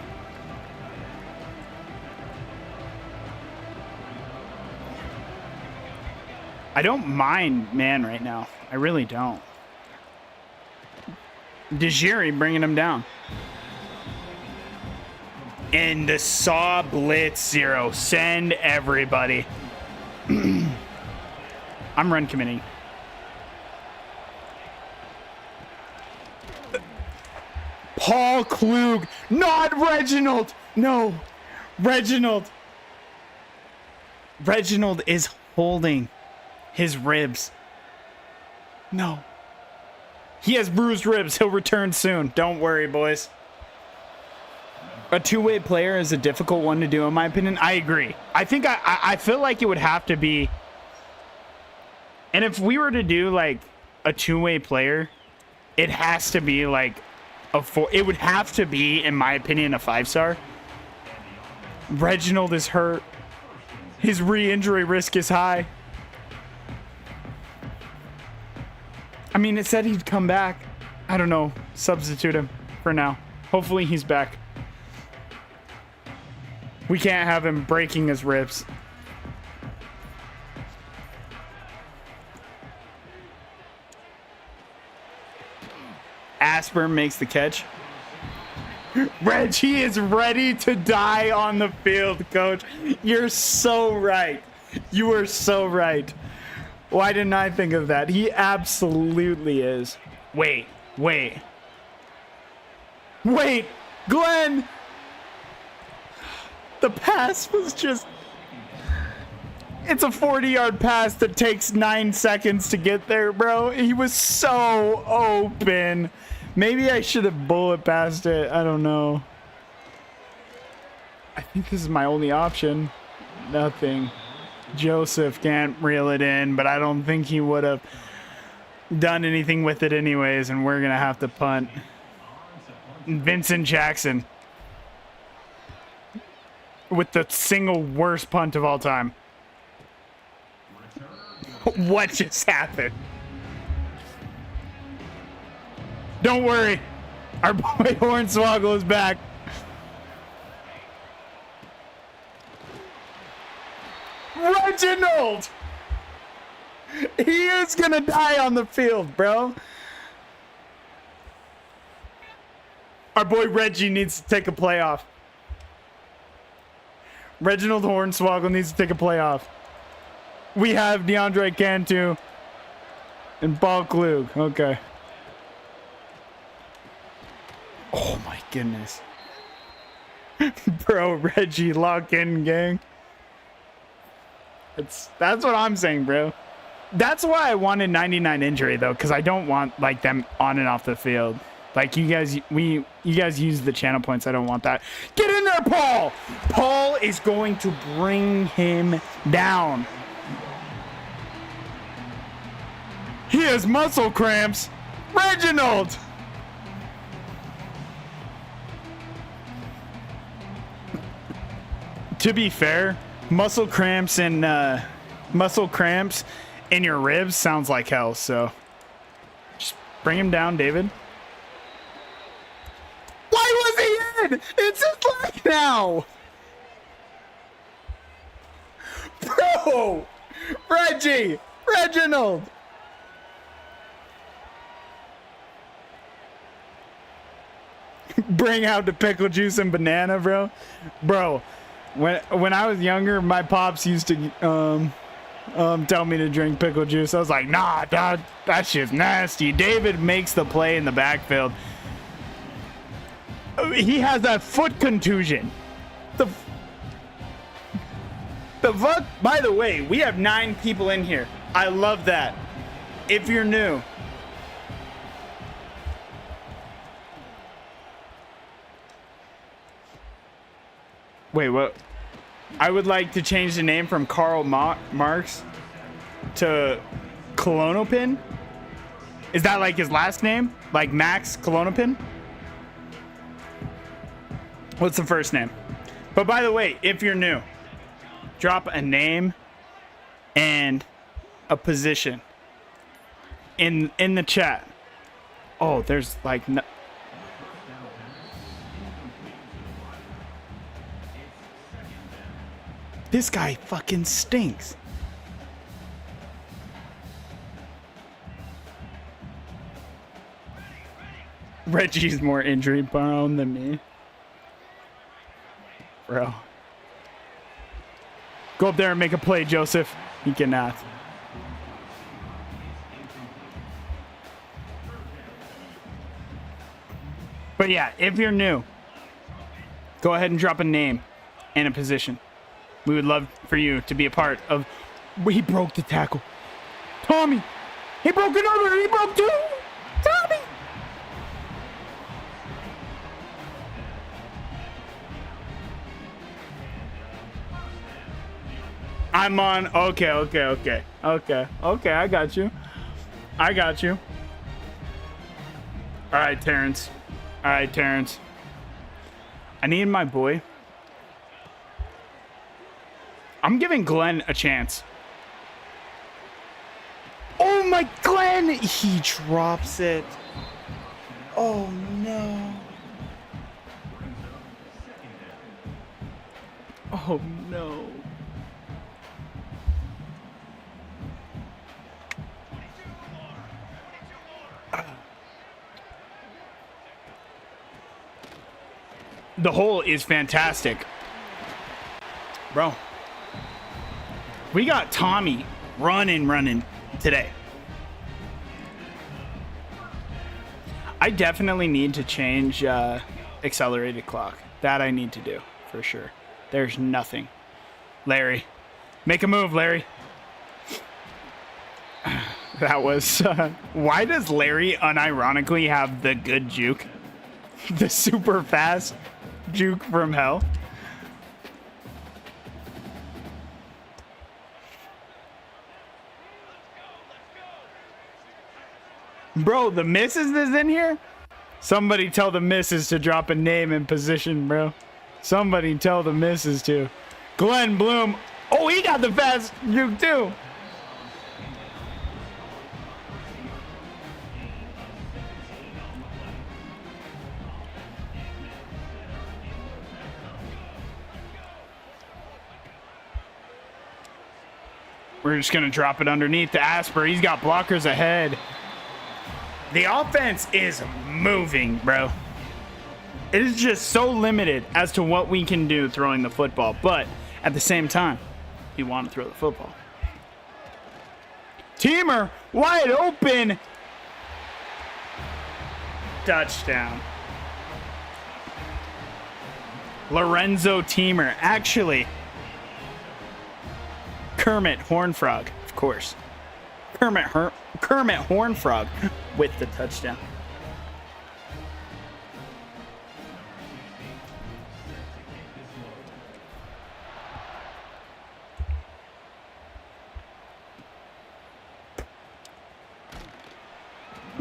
I don't mind man right now. I really don't. DeGiri bringing him down. And the Saw Blitz 0. Send everybody. I'm run committing. Paul Klug, not Reginald. No, Reginald. Reginald is holding his ribs. No. He has bruised ribs. He'll return soon. Don't worry, boys. A two-way player is a difficult one to do, in my opinion. I agree. I think I feel like it would have to be... And if we were to do, like, a two-way player, it has to be, like... It would have to be, in my opinion, a 5-star. Reginald is hurt. His re-injury risk is high. I mean, it said he'd come back. I don't know. Substitute him for now. Hopefully he's back. We can't have him breaking his ribs. Asper makes the catch. Reg, he is ready to die on the field, coach. You're so right. You are so right. Why didn't I think of that? He absolutely is. Wait. Glenn! The pass was just... It's a 40-yard pass that takes 9 seconds to get there, bro. He was so open. Maybe I should have bullet passed it. I don't know. I think this is my only option. Nothing. Joseph can't reel it in, but I don't think he would have done anything with it anyways, and we're going to have to punt. Vincent Jackson with the single worst punt of all time. What just happened? Don't worry. Our boy Hornswoggle is back. Reginald! He is gonna die on the field, bro. Our boy Reggie needs to take a playoff. Reginald Hornswoggle needs to take a playoff. We have DeAndre Cantu and Paul Klug. Okay. Oh my goodness. Bro, Reggie, lock in, gang. That's what I'm saying, bro. That's why I wanted 99 injury though, because I don't want like them on and off the field. Like you guys use the channel points. I don't want that. Get in there, Paul. Paul is going to bring him down. He has muscle cramps. Reginald. To be fair, muscle cramps in your ribs sounds like hell, so just bring him down, David. Why was he in? It's his leg now. Bro, Reginald. Bring out the pickle juice and banana, bro. Bro, when I was younger, my pops used to tell me to drink pickle juice. I was like, nah, dog, that shit's nasty. David makes the play in the backfield. He has that foot contusion. The fuck? By the way, we have 9 people in here. I love that. If you're new. Wait, what? I would like to change the name from Karl Marx to Klonopin. Is that like his last name? Like Max Klonopin? What's the first name? But by the way, if you're new, drop a name and a position in the chat. Oh, there's like no. This guy fucking stinks. Reggie's more injury prone than me. Bro. Go up there and make a play, Joseph. He cannot. But yeah, if you're new, go ahead and drop a name and a position. We would love for you to be a part of. He broke the tackle. Tommy! He broke another! He broke 2! Tommy! I'm on. Okay. I got you. All right, Terrence. I need my boy. I'm giving Glenn a chance. Oh my Glenn! He drops it. Oh no. Oh no. The hole is fantastic. Bro. We got Tommy running today. I definitely need to change accelerated clock. That I need to do, for sure. There's nothing. Larry. Make a move, Larry. That was... why does Larry unironically have the good juke? The super fast juke from hell. Bro, the missus is in here? Somebody tell the missus to drop a name and position, bro. Somebody tell the missus to. Glenn Bloom. Oh, he got the fast juke too. We're just going to drop it underneath to Asper. He's got blockers ahead. The offense is moving, bro. It is just so limited as to what we can do throwing the football. But at the same time, we want to throw the football. Teamer, wide open. Touchdown. Lorenzo Teamer. Actually, Kermit Hornfrog, of course. Kermit Hornfrog with the touchdown.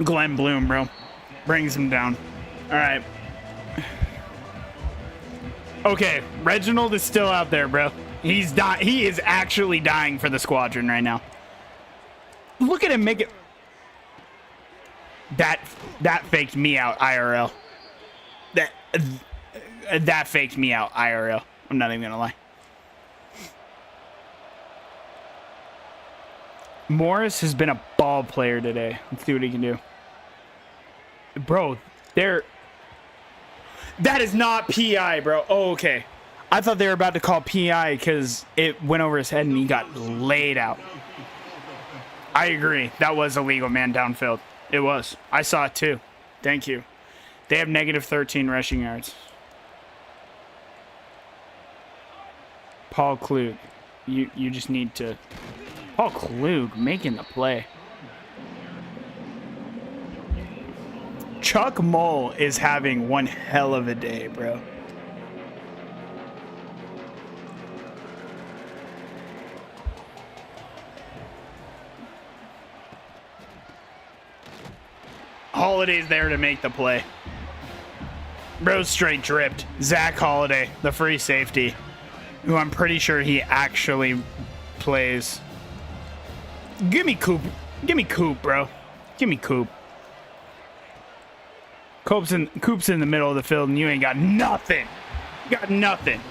Glenn Bloom, bro. Brings him down. All right. Okay, Reginald is still out there, bro. He is actually dying for the squadron right now. Look at him make it. That faked me out IRL. That faked me out IRL. I'm not even gonna lie. Morris has been a ball player today. Let's see what he can do. Bro, that is not PI, bro. Oh, okay. I thought they were about to call PI because it went over his head and he got laid out. I agree. That was illegal, man, downfield. It was. I saw it too. Thank you. They have negative 13 rushing yards. Paul Klug. You just need to... Paul Klug making the play. Chuck Mull is having one hell of a day, bro. Holiday's there to make the play. Bro straight dripped. Zach Holiday, the free safety, who I'm pretty sure he actually plays. Give me Coop. Give me Coop, bro. Give me Coop. Coop's in the middle of the field and you ain't got nothing. You got nothing.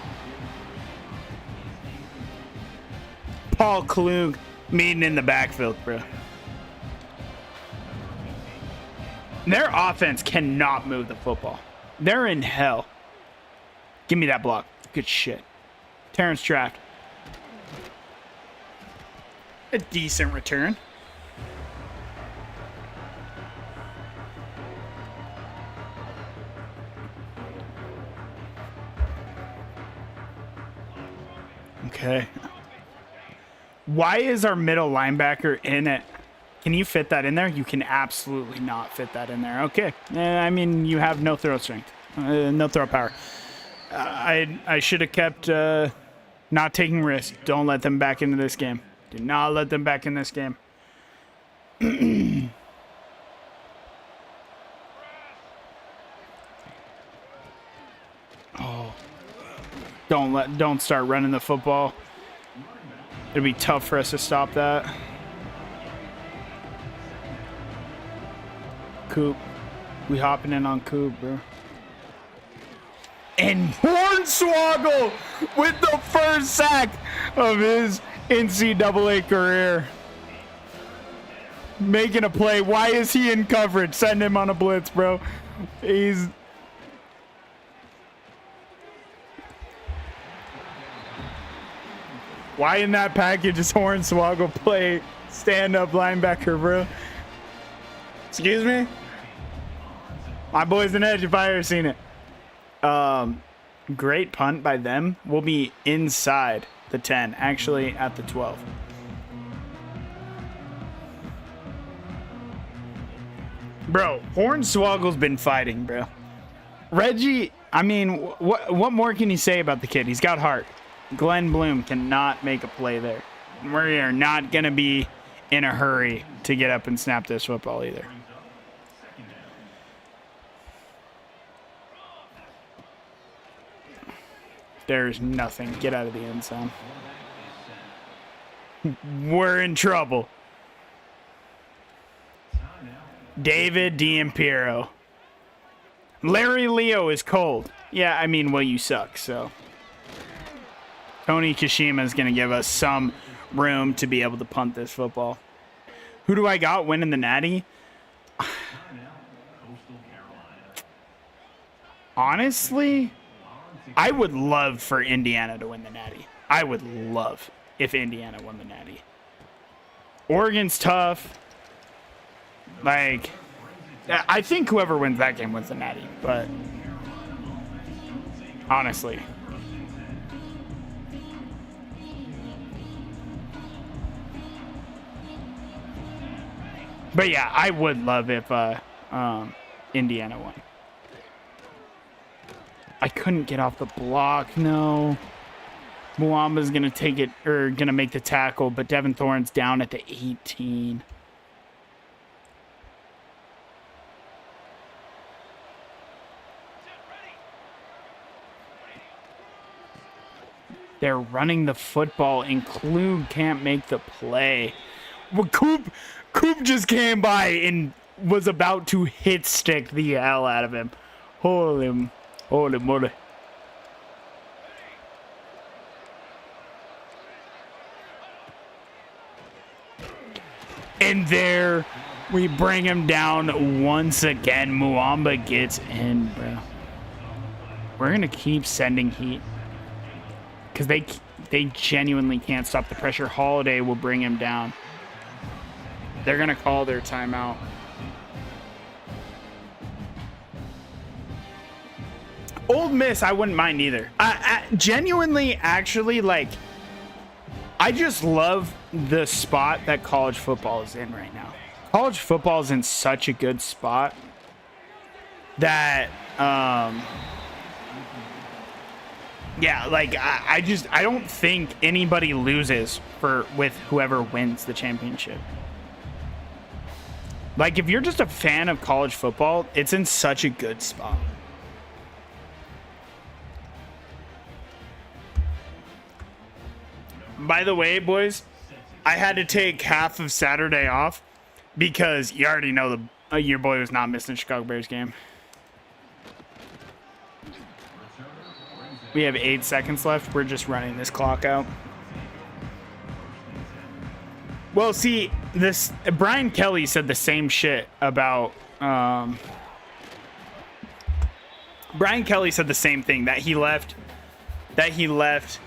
Paul Klug meeting in the backfield, bro. Their offense cannot move the football. They're in hell. Give me that block. Good shit. Terrence Track. A decent return. Okay. Why is our middle linebacker in it? Can you fit that in there? You can absolutely not fit that in there. Okay. I mean, you have no throw strength. No throw power. I should have kept not taking risks. Don't let them back into this game. Do not let them back in this game. Oh. Don't start running the football. It'll be tough for us to stop that. Coop. We hopping in on Coop, bro. And Hornswoggle with the first sack of his NCAA career. Making a play. Why is he in coverage? Send him on a blitz, bro. He's... Why in that package is Hornswoggle play stand-up linebacker, bro? Excuse me? My boy's an edge if I ever seen it. Great punt by them. We'll be inside the 10, actually at the 12. Bro, Hornswoggle's been fighting, bro. Reggie, I mean, what more can you say about the kid? He's got heart. Glenn Bloom cannot make a play there. We are not going to be in a hurry to get up and snap this football either. There's nothing. Get out of the end zone. We're in trouble. David D'Impero. Larry Leo is cold. Yeah, I mean, well, you suck, so. Tony Kashima is going to give us some room to be able to punt this football. Who do I got winning the Natty? Honestly, I would love for Indiana to win the Natty. I would love if Indiana won the Natty. Oregon's tough. Like, I think whoever wins that game wins the Natty, but honestly. But yeah, I would love if Indiana won. I couldn't get off the block, no. Muamba's gonna take it, or gonna make the tackle, but Devin Thorne's down at the 18. They're running the football, and Klug can't make the play. Well, Coop just came by and was about to hit stick the hell out of him. Holy moly. And there we bring him down once again. Muamba gets in, bro. We're going to keep sending heat. Because they genuinely can't stop the pressure. Holiday will bring him down. They're going to call their timeout. Old Miss, I wouldn't mind either. I genuinely, actually, like, I just love the spot that college football is in right now. College football is in such a good spot that, yeah, like, I don't think anybody loses with whoever wins the championship. Like, if you're just a fan of college football, it's in such a good spot. By the way, boys, I had to take half of Saturday off because you already know your boy was not missing the Chicago Bears game. We have 8 seconds left. We're just running this clock out. Well, see, Brian Kelly said the same shit about Brian Kelly said the same thing, that he left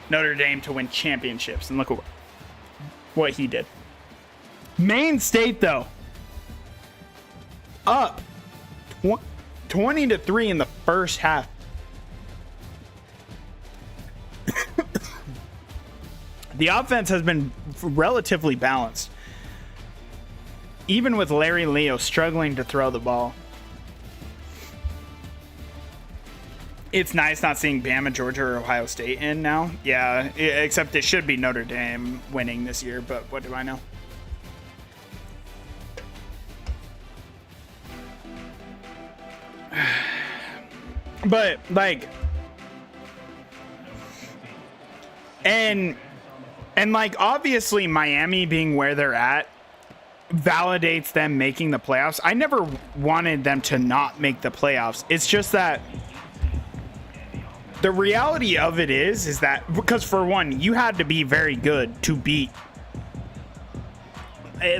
Notre Dame to win championships, and look at what he did. Maine State, though, up 20-3 in the first half. The offense has been relatively balanced, even with Larry Leo struggling to throw the ball. It's nice not seeing Bama, Georgia, or Ohio State in now. Yeah, except it should be Notre Dame winning this year, but what do I know? But, like, and like, obviously Miami being where they're at validates them making the playoffs. I never wanted them to not make the playoffs. It's just that the reality of it is that, because for one, you had to be very good to beat,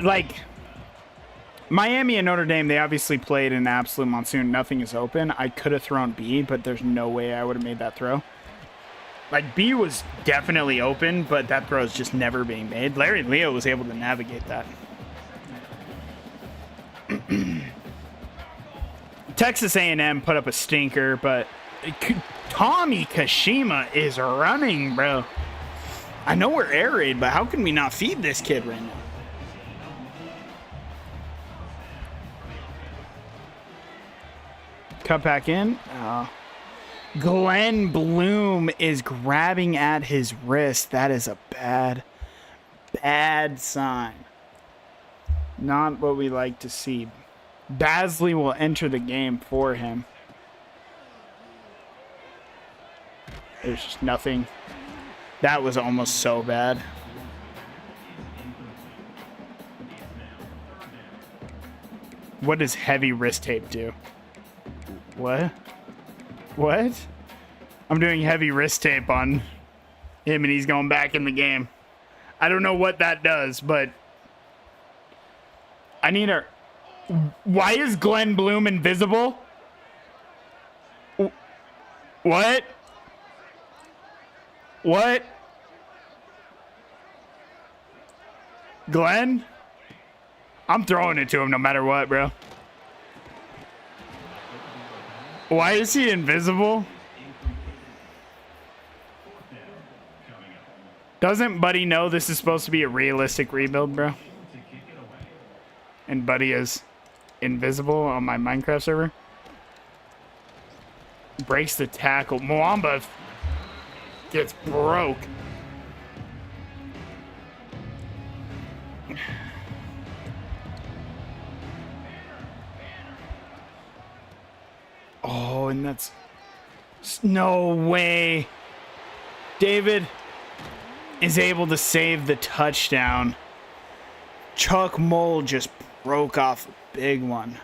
like, Miami and Notre Dame, they obviously played in an absolute monsoon. Nothing is open. I could have thrown B, but there's no way I would have made that throw. Like, B was definitely open, but that throw is just never being made. Larry Leo was able to navigate that. Texas A&M put up a stinker, but Tommy Kashima is running, bro. I know we're air raid, but how can we not feed this kid right now? Cut back in. Glenn Bloom is grabbing at his wrist. That is a bad sign. Not what we like to see. Basley will enter the game for him. There's just nothing. That was almost so bad. What does heavy wrist tape do? What? What? I'm doing heavy wrist tape on him and he's going back in the game. I don't know what that does, but I need her. Why is Glenn Bloom invisible? What? What? Glenn? I'm throwing it to him no matter what, bro. Why is he invisible? Doesn't Buddy know this is supposed to be a realistic rebuild, bro? And Buddy is invisible on my Minecraft server. Breaks the tackle. Mwamba gets broke. Oh, and that's... No way. David is able to save the touchdown. Chuck Mole just broke off a big one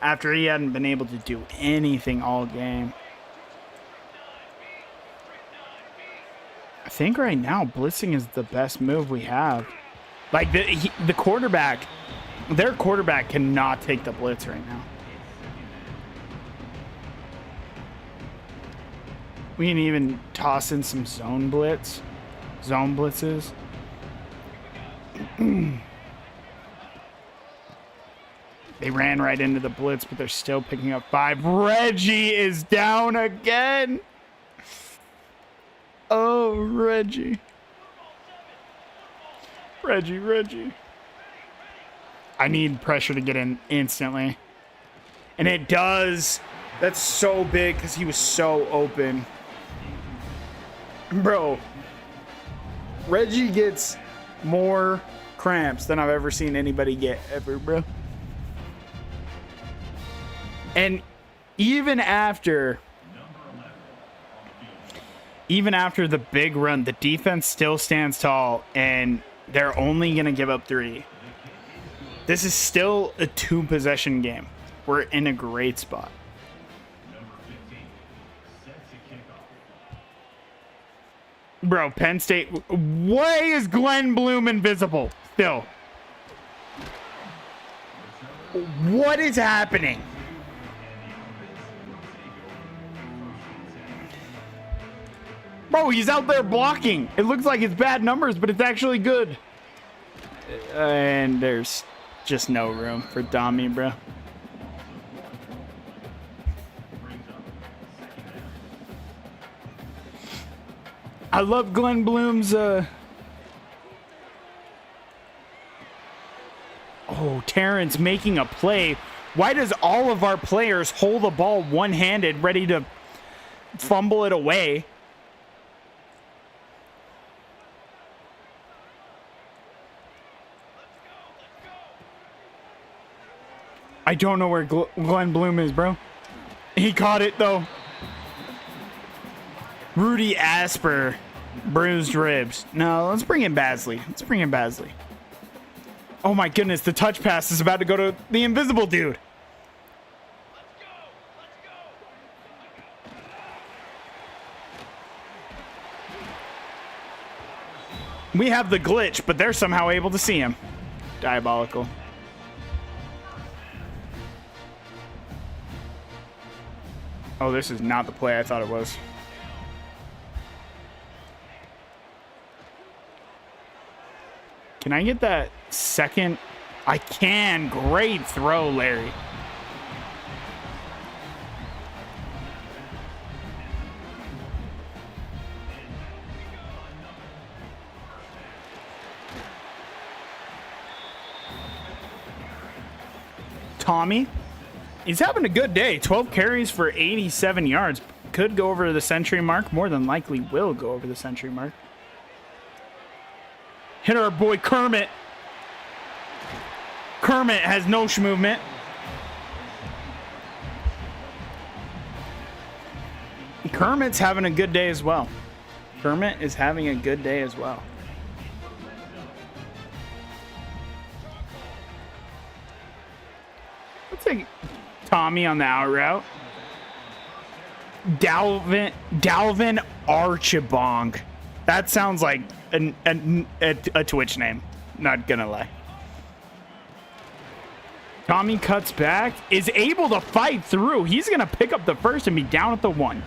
after he hadn't been able to do anything all game. I think right now blitzing is the best move we have. Like the quarterback, their quarterback cannot take the blitz right now. We can even toss in some zone blitzes. They ran right into the blitz, but they're still picking up 5. Reggie is down again. Oh, Reggie. Reggie. I need pressure to get in instantly. And it does. That's so big because he was so open. Bro, Reggie gets more cramps than I've ever seen anybody get ever, bro. And even after the big run, the defense still stands tall, and they're only going to give up 3. This is still a 2-possession game. We're in a great spot. Bro, Penn State. Why is Glenn Bloom invisible still? What is happening? Bro, he's out there blocking. It looks like it's bad numbers, but it's actually good. And there's just no room for Dami, bro. I love Glenn Bloom's... Oh, Terrence making a play. Why does all of our players hold the ball one-handed, ready to fumble it away? I don't know where Glenn Bloom is, bro. He caught it, though. Rudy Asper, bruised ribs. No, let's bring in Basley. Oh, my goodness. The touch pass is about to go to the invisible dude. We have the glitch, but they're somehow able to see him. Diabolical. Oh, this is not the play I thought it was. Can I get that second? I can. Great throw, Larry. Tommy. He's having a good day. 12 carries for 87 yards. Could go over the century mark. More than likely will go over the century mark. Hit our boy Kermit. Kermit has no movement. Kermit's having a good day as well. Kermit is having a good day as well. Let's take Tommy on the out route. Dalvin Archibong. That sounds like a Twitch name. Not gonna lie. Tommy cuts back, is able to fight through. He's gonna pick up the first and be down at the 1.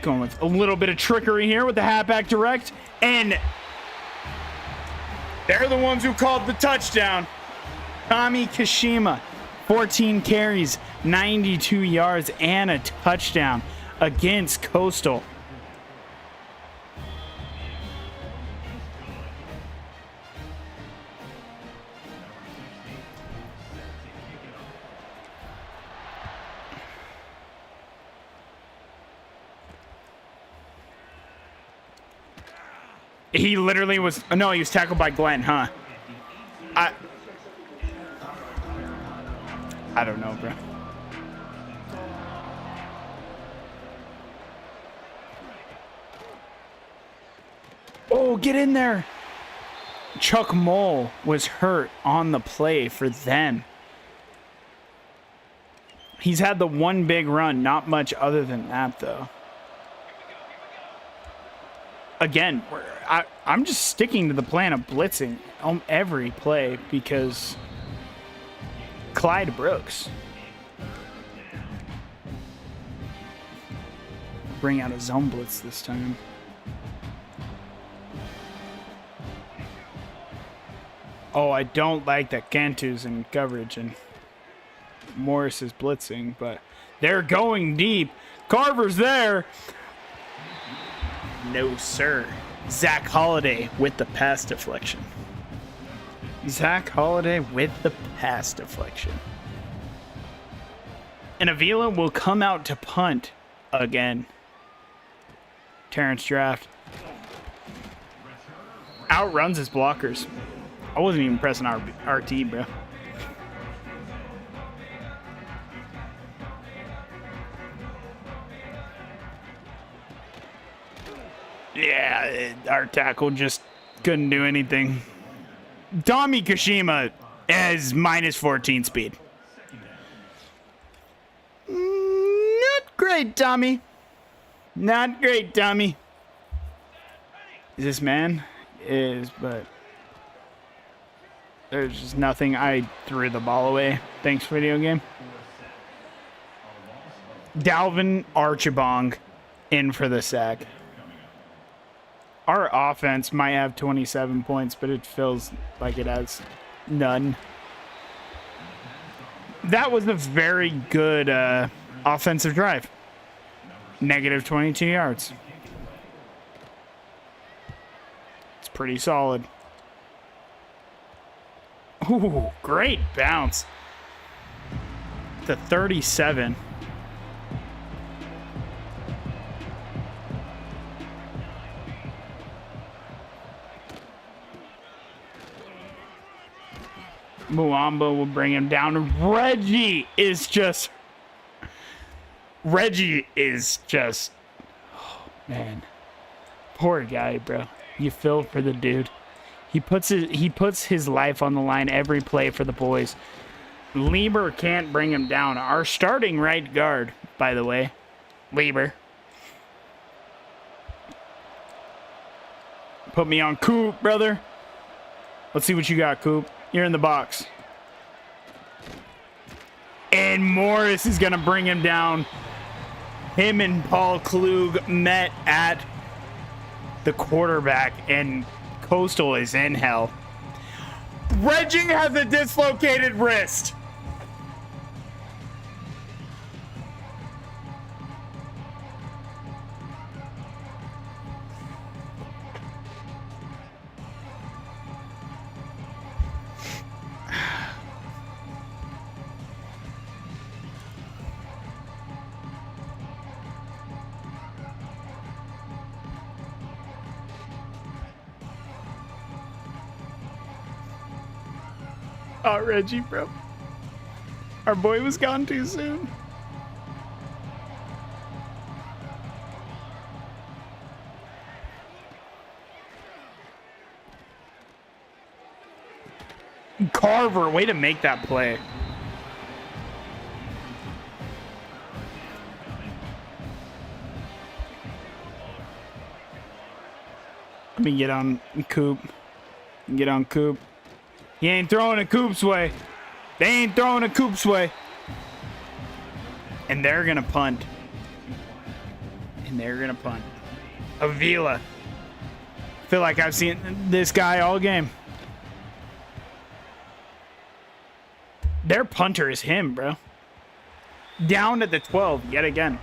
Going with a little bit of trickery here with the halfback direct, and they're the ones who called the touchdown. Tommy Kashima, 14 carries, 92 yards, and a touchdown against Coastal. He literally was, no, he was tackled by Glenn, huh? I don't know, bro. Oh, get in there. Chuck Mole was hurt on the play for them. He's had the one big run, not much other than that, though. Again, I'm just sticking to the plan of blitzing on every play because Clyde Brooks. Bring out a zone blitz this time. Oh, I don't like that Cantu's in coverage and Morris is blitzing, but they're going deep. Carver's there. No, sir. Zach Holiday with the pass deflection. Zach Holiday with the pass deflection. And Avila will come out to punt again. Terrence Draft outruns his blockers. I wasn't even pressing RT, bro. Yeah, our tackle just couldn't do anything. Tommy Kashima has minus 14 speed. Not great, Tommy. Not great, Tommy. This man is, but there's just nothing. I threw the ball away. Thanks, video game. Dalvin Archibong in for the sack. Our offense might have 27 points, but it feels like it has none. That was a very good offensive drive. Negative 22 yards. It's pretty solid. Ooh, great bounce. To 37. Muamba will bring him down. Reggie is just, oh, man. Poor guy, bro. You feel for the dude. He puts his life on the line every play for the boys. Lieber can't bring him down. Our starting right guard, by the way, Lieber. Put me on Coop, brother. Let's see what you got, Coop. You're in the box. And Morris is going to bring him down. Him and Paul Klug met at the quarterback, and Coastal is in hell. Reggie has a dislocated wrist. Oh, Reggie, bro. Our boy was gone too soon. Carver, way to make that play. Let me get on Coop. Get on Coop. He ain't throwing a Coop's way. They ain't throwing a Coop's way. And they're gonna punt. And they're gonna punt. Avila. Feel like I've seen this guy all game. Their punter is him, bro. Down at the 12 yet again.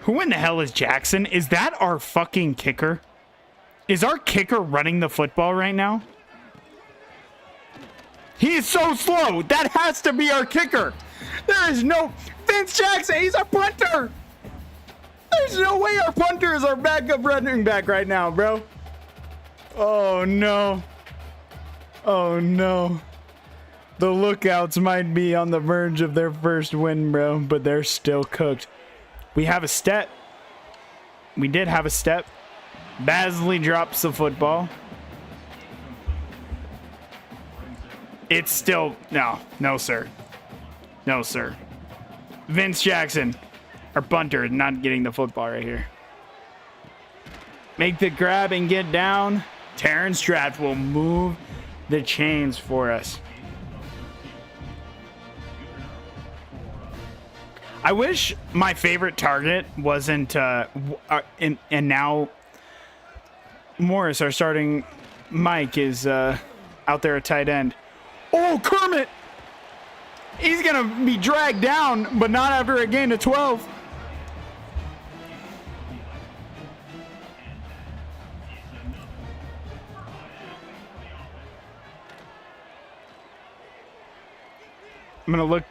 Who in the hell is Jackson? Is that our fucking kicker? Is our kicker running the football right now? He is so slow. That has to be our kicker. There is no... Vince Jackson, he's a punter. There's no way our punter is our backup running back right now, bro. Oh, no. Oh, no. The Lookouts might be on the verge of their first win, bro, but they're still cooked. We have a step. We did have a step. Basley drops the football. It's still... No, sir. No, sir. Vince Jackson, our punter, is not getting the football right here. Make the grab and get down. Terrence Draft will move the chains for us. I wish my favorite target wasn't, and now Morris, our starting Mike, is out there at tight end. Oh, Kermit! He's going to be dragged down, but not after a gain of 12. I'm going to look,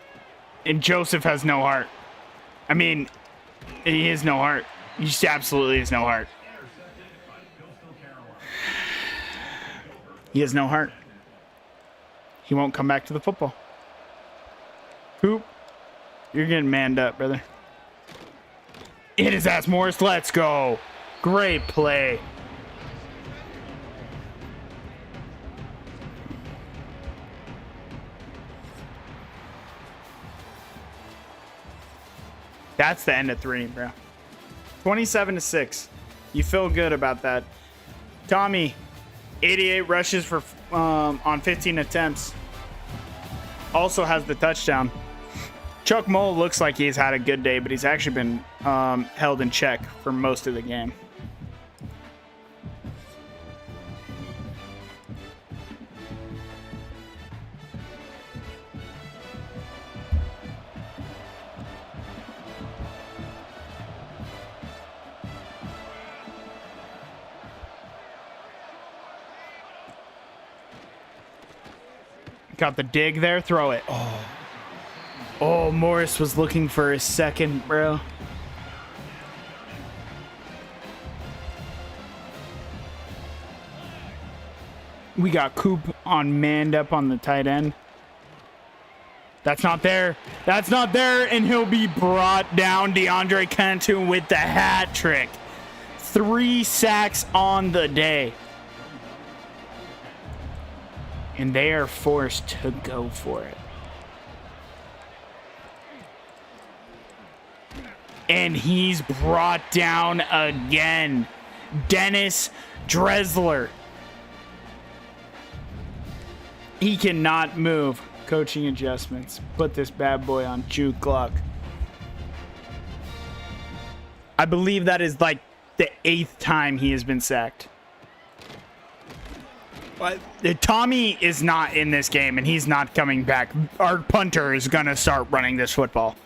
and Joseph has no heart. I mean, he has no heart. He just absolutely has no heart. He has no heart. He won't come back to the football. Coop, you're getting manned up, brother. Hit his ass, Morris. Let's go. Great play. That's the end of 3, bro. 27-6. You feel good about that. Tommy, 88 rushes for on 15 attempts. Also has the touchdown. Chuck Mole looks like he's had a good day, but he's actually been held in check for most of the game. Got the dig there. Throw it. Oh, Morris was looking for his second, bro. We got Coop on manned up on the tight end. That's not there. That's not there, and he'll be brought down. DeAndre Cantu with the hat trick. 3 sacks on the day. And they are forced to go for it. And he's brought down again. Dennis Dressler. He cannot move. Coaching adjustments. Put this bad boy on juke clock. I believe that is like the 8th time he has been sacked. But Tommy is not in this game, and he's not coming back. Our punter is going to start running this football.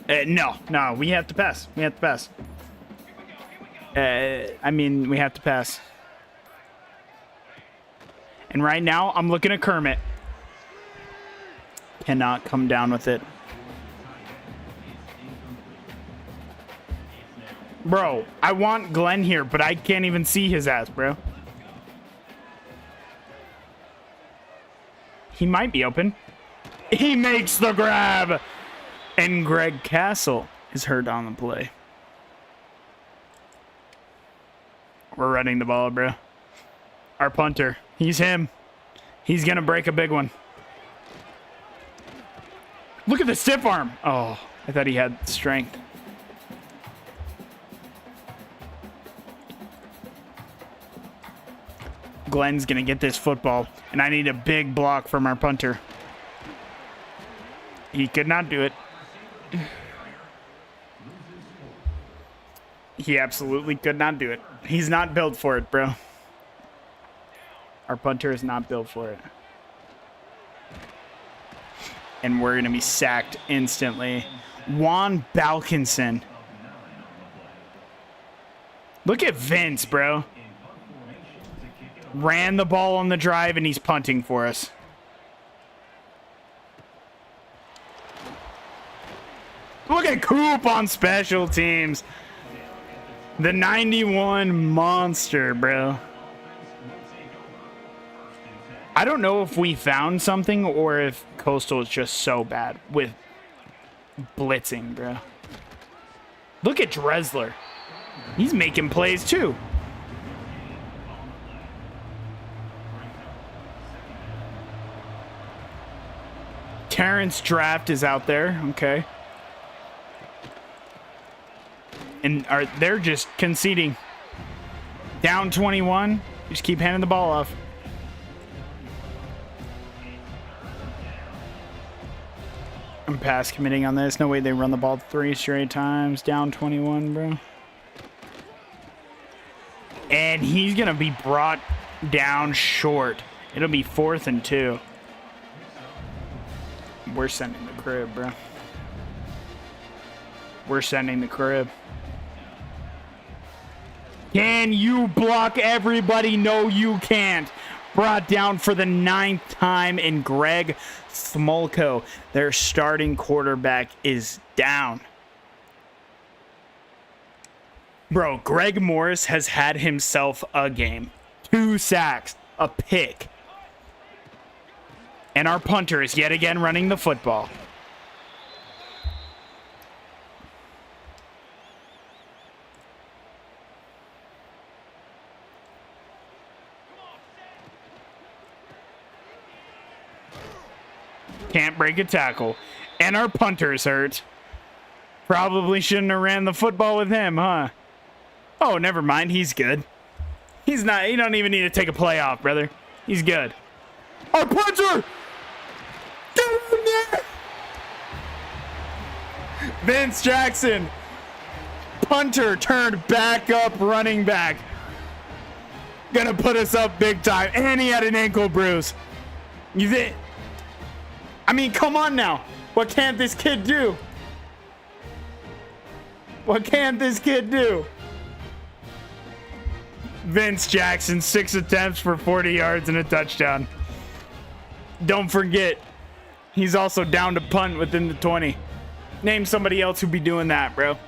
No, we have to pass. We have to pass. I mean, we have to pass. And right now, I'm looking at Kermit. Cannot come down with it. Bro, I want Glenn here, but I can't even see his ass, bro. He might be open. He makes the grab. And Greg Castle is hurt on the play. We're running the ball, bro. Our punter. He's him. He's going to break a big one. Look at the stiff arm. Oh, I thought he had strength. Glenn's going to get this football, and I need a big block from our punter. He could not do it. He absolutely could not do it. He's not built for it, bro. Our punter is not built for it. And we're going to be sacked instantly. Juan Balkinson. Look at Vince, bro. Ran the ball on the drive, and he's punting for us. Look at Coop on special teams. The 91 monster, bro. I don't know if we found something or if Coastal is just so bad with blitzing, bro. Look at Dressler. He's making plays too. Terrence Draft is out there. Okay. And they're just conceding. Down 21. Just keep handing the ball off. I'm pass committing on this. No way they run the ball 3 straight times. Down 21, bro. And he's going to be brought down short. It'll be 4th and 2. We're sending the crib, bro. We're sending the crib. Can you block everybody? No, you can't. Brought down for the 9th time, and Greg Smolko, their starting quarterback, is down. Bro, Greg Morris has had himself a game. 2 sacks, a pick. And our punter is yet again running the football. Can't break a tackle. And our punter's hurt. Probably shouldn't have ran the football with him, huh? Oh, never mind. He's good. He's not. He don't even need to take a play off, brother. He's good. Our punter! Get in there! Vince Jackson. Punter turned back up running back. Gonna put us up big time. And he had an ankle bruise. You think... I mean, come on now. What can't this kid do? What can't this kid do? Vince Jackson, 6 attempts for 40 yards and a touchdown. Don't forget, he's also down to punt within the 20. Name somebody else who'd be doing that, bro.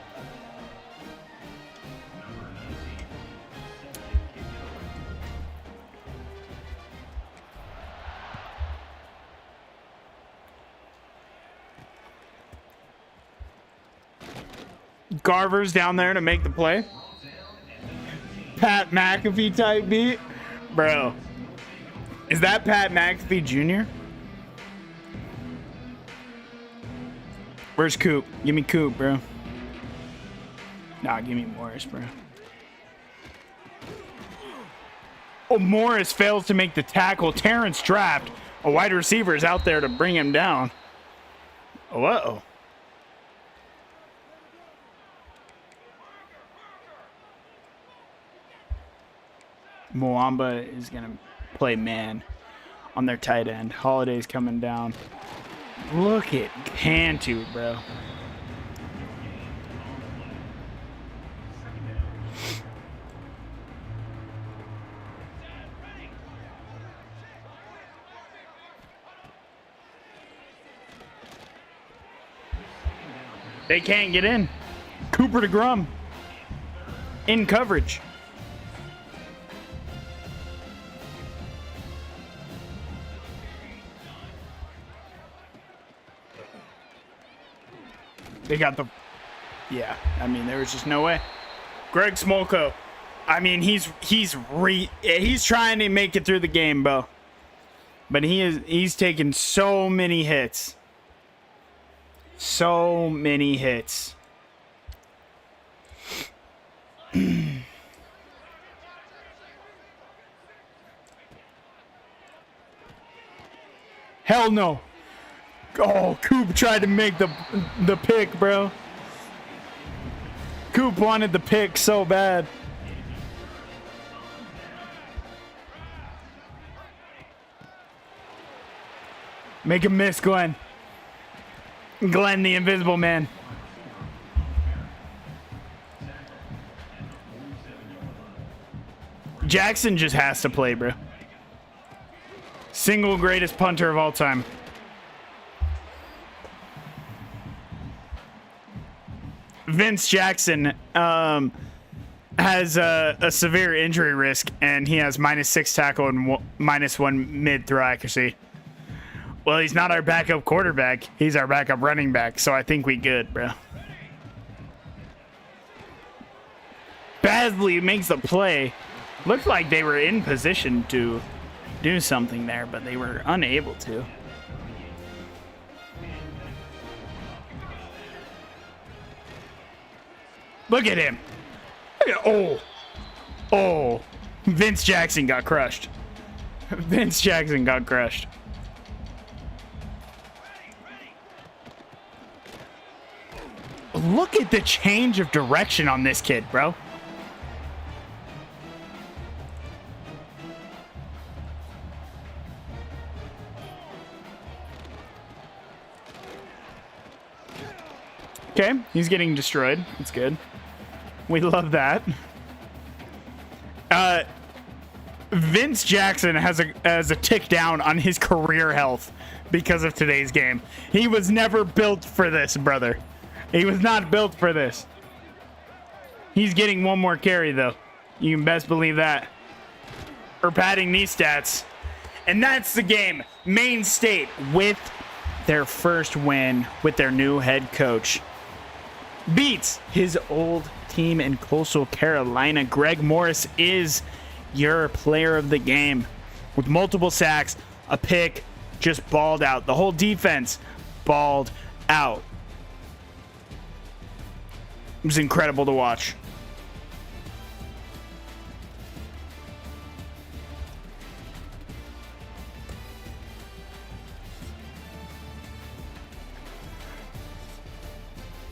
Garver's down there to make the play. Pat McAfee type beat. Bro. Is that Pat McAfee Jr.? Where's Coop? Give me Coop, bro. Nah, give me Morris, bro. Oh, Morris fails to make the tackle. Terrence Draft, a wide receiver, is out there to bring him down. Oh, uh-oh. Mwamba is going to play man on their tight end. Holiday's coming down. Look at Cantu, bro. They can't get in. Cooper to Grum. in coverage. They got the... Yeah, I mean, there was just no way. Greg Smolko. I mean, he's trying to make it through the game, bro. But he's taken so many hits. So many hits. Hell no. Oh, Coop tried to make the pick, bro. Coop wanted the pick so bad. Make him miss, Glenn. Glenn, the invisible man. Jackson just has to play, bro. Single greatest punter of all time. Vince Jackson has a severe injury risk, and he has -6 tackle and -1 mid-throw accuracy. Well, he's not our backup quarterback. He's our backup running back, so I think we good, bro. Basley makes the play. Looked like they were in position to do something there, but they were unable to. Look at him. Look at, oh. Vince Jackson got crushed. Vince Jackson got crushed. Look at the change of direction on this kid, bro. Okay, he's getting destroyed. That's good. We love that. Vince Jackson has a tick down on his career health because of today's game. He was never built for this, brother. He was not built for this. He's getting one more carry, though. You can best believe that. We're padding these stats. And that's the game. Maine State with their first win with their new head coach. Beats his old team in Coastal Carolina. Greg Morris is your player of the game with multiple sacks, a pick, just balled out. The whole defense balled out. It was incredible to watch.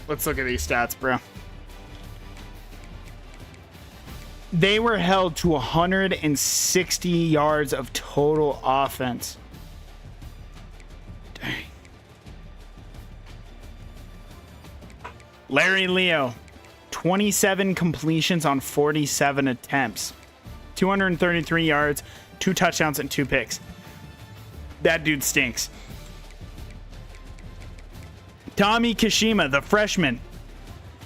Let's look at these stats, bro. They were held to 160 yards of total offense. Dang. Larry Leo, 27 completions on 47 attempts. 233 yards, 2 touchdowns, and 2 picks. That dude stinks. Tommy Kashima, the freshman,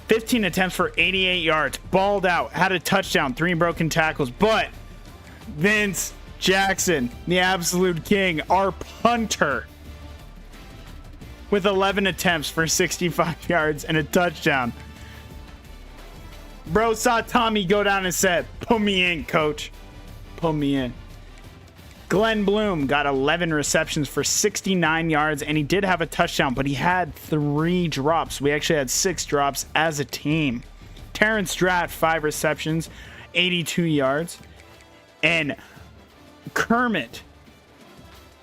15 attempts for 88 yards, balled out, had a touchdown, 3 broken tackles. But Vince Jackson, the absolute king, our punter, with 11 attempts for 65 yards and a touchdown. Bro saw Tommy go down and said, "Put me in, coach. Put me in." Glenn Bloom got 11 receptions for 69 yards, and he did have a touchdown, but he had 3 drops. We actually had 6 drops as a team. Terrence Stratt, 5 receptions, 82 yards. And Kermit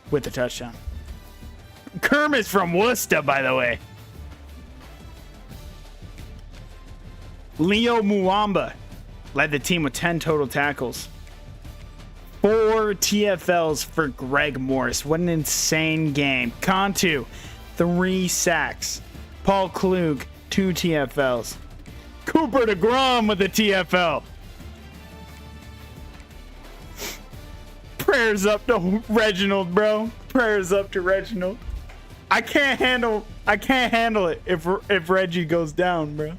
with a touchdown. Kermit's from Worcester, by the way. Leo Muamba led the team with 10 total tackles. 4 TFLs for Greg Morris. What an insane game. Cantu, 3 sacks. Paul Klug, 2 TFLs. Cooper DeGrom with a TFL. Prayers up to Reginald, bro. Prayers up to Reginald. I can't handle it if Reggie goes down, bro.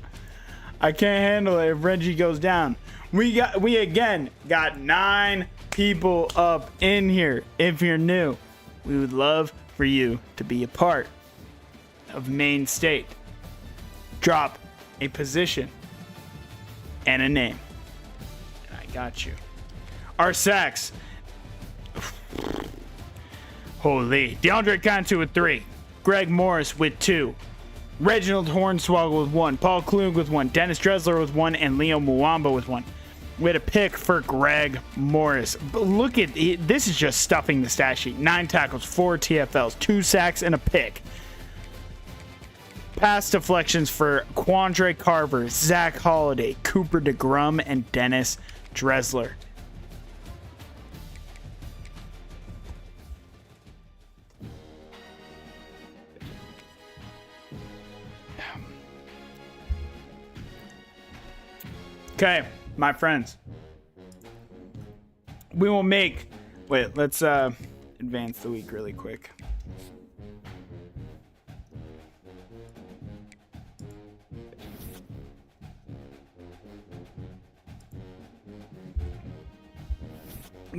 I can't handle it if Reggie goes down. We again got 9 people up in here. If you're new, we would love for you to be a part of Maine State. Drop a position and a name. And I got you. Our sacks. Holy. DeAndre Cantu with 3. Greg Morris with 2. Reginald Hornswoggle with 1. Paul Klug with 1. Dennis Dressler with 1. And Leo Muamba with 1. We had a pick for Greg Morris. But look at it. This is just stuffing the stat sheet. 9 tackles, 4 TFLs, 2 sacks, and a pick. Pass deflections for Quandre Carver, Zach Holliday, Cooper DeGrum, and Dennis Dressler. Okay, my friends. We will make... Wait, let's advance the week really quick.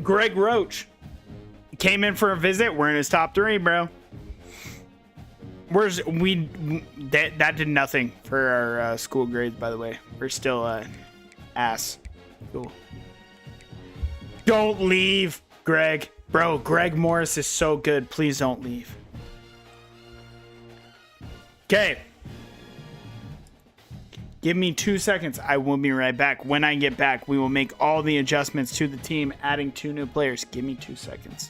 Greg Roach came in for a visit. We're in his top 3, bro. That did nothing for our school grades, by the way. We're still ass. Cool. Don't leave, Greg. Bro, Greg Morris is so good. Please don't leave. Okay. Give me 2 seconds. I will be right back. When I get back, we will make all the adjustments to the team, adding 2 new players. Give me 2 seconds.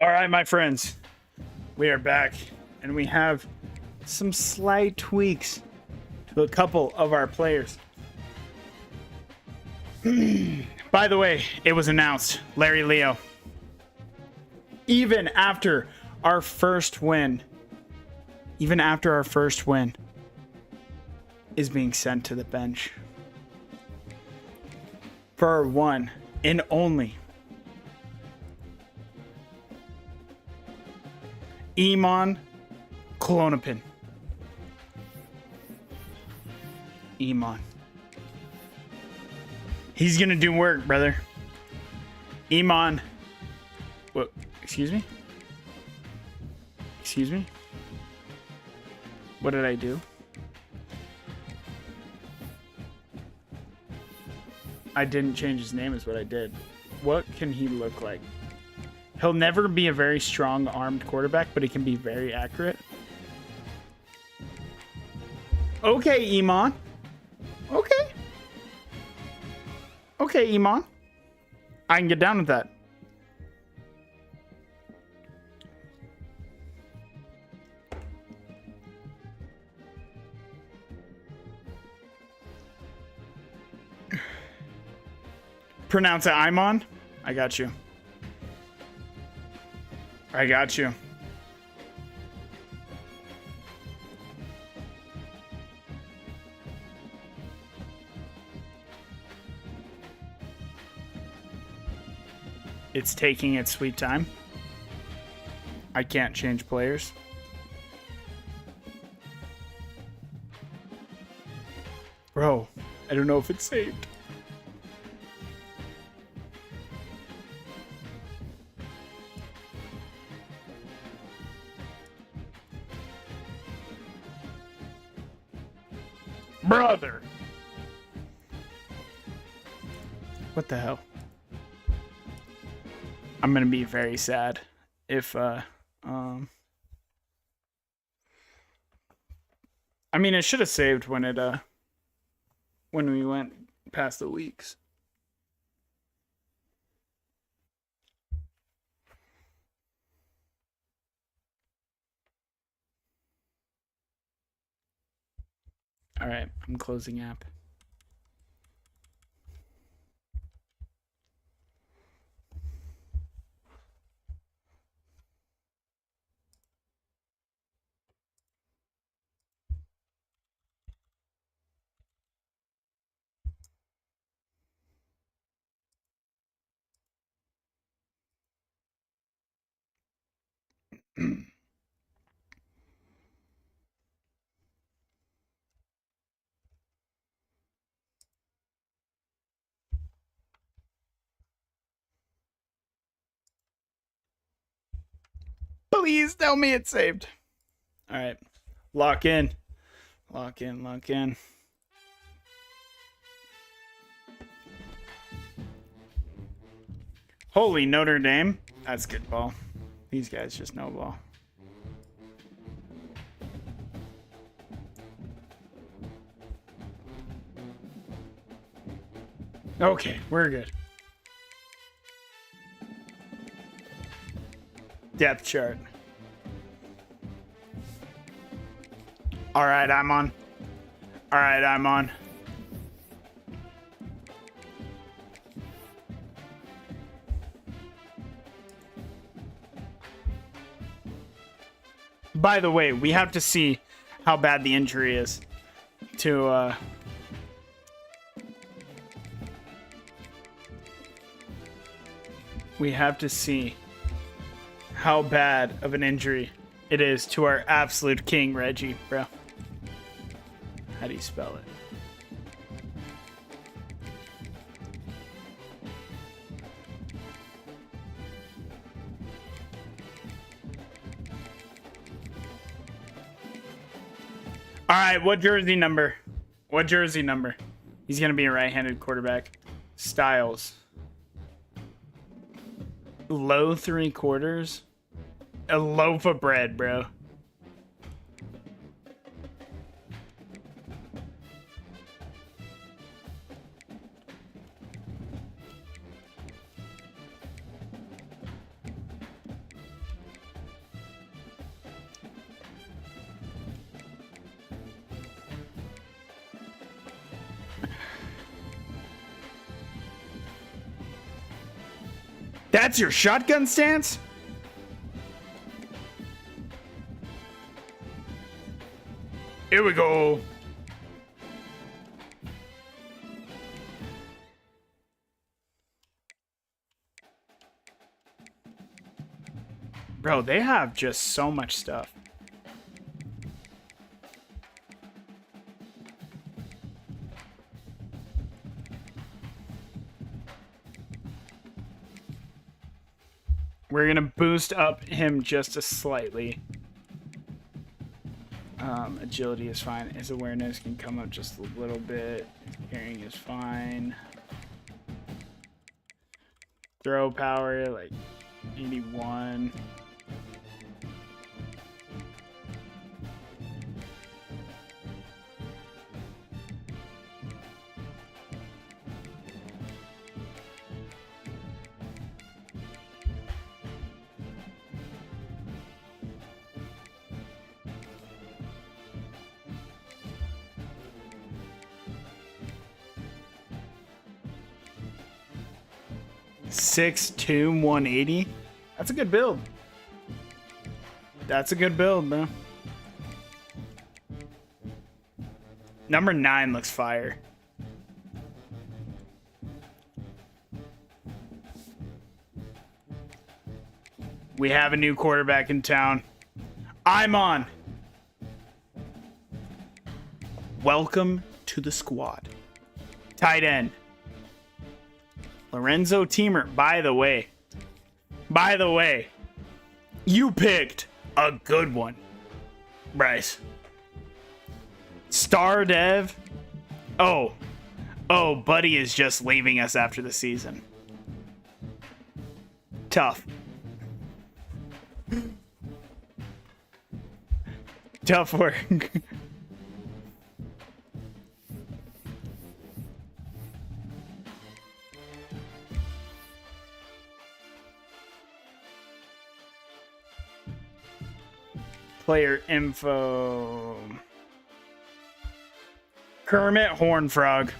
All right, my friends, we are back, and we have some slight tweaks to a couple of our players. By the way, it was announced, Larry Leo, even after our first win, is being sent to the bench for our one and only Iman Klonopin. Iman. He's gonna do work, brother. Iman. What? Excuse me? Excuse me? What did I do? I didn't change his name is what I did. What can he look like? He'll never be a very strong armed quarterback, but he can be very accurate. Okay, Iman. Okay. Okay, Iman. I can get down with that. Pronounce it Iman. I got you. I got you. It's taking its sweet time. I can't change players. Bro, I don't know if it's saved. Brother. What the hell? I'm gonna be very sad if I mean, it should have saved when it when we went past the weeks. All right, I'm closing app. Please tell me it's saved. All right. Lock in. Lock in, lock in. Holy Notre Dame. That's good ball. These guys just know ball. Okay, we're good. Depth chart. All right, I'm on. All right, I'm on. By the way, we have to see how bad the injury is to we have to see how bad of an injury it is to our absolute king, Reggie, bro. How do you spell it? All right, what jersey number? What jersey number? He's going to be a right-handed quarterback. Styles. Low 3/4. A loaf of bread, bro. That's your shotgun stance? Here we go. Bro, they have just so much stuff. We're going to boost up him just a slightly. Agility is fine. His awareness can come up just a little bit. Carrying is fine. Throw power, like 81. Six two 180. That's a good build. That's a good build, bro. Number 9 looks fire. We have a new quarterback in town. I'm on. Welcome to the squad. Tight end. Lorenzo Teamer. By the way, you picked a good one, Bryce. Star Dev. Oh, Buddy is just leaving us after the season. Tough. Tough work. Player info. Kermit Hornfrog.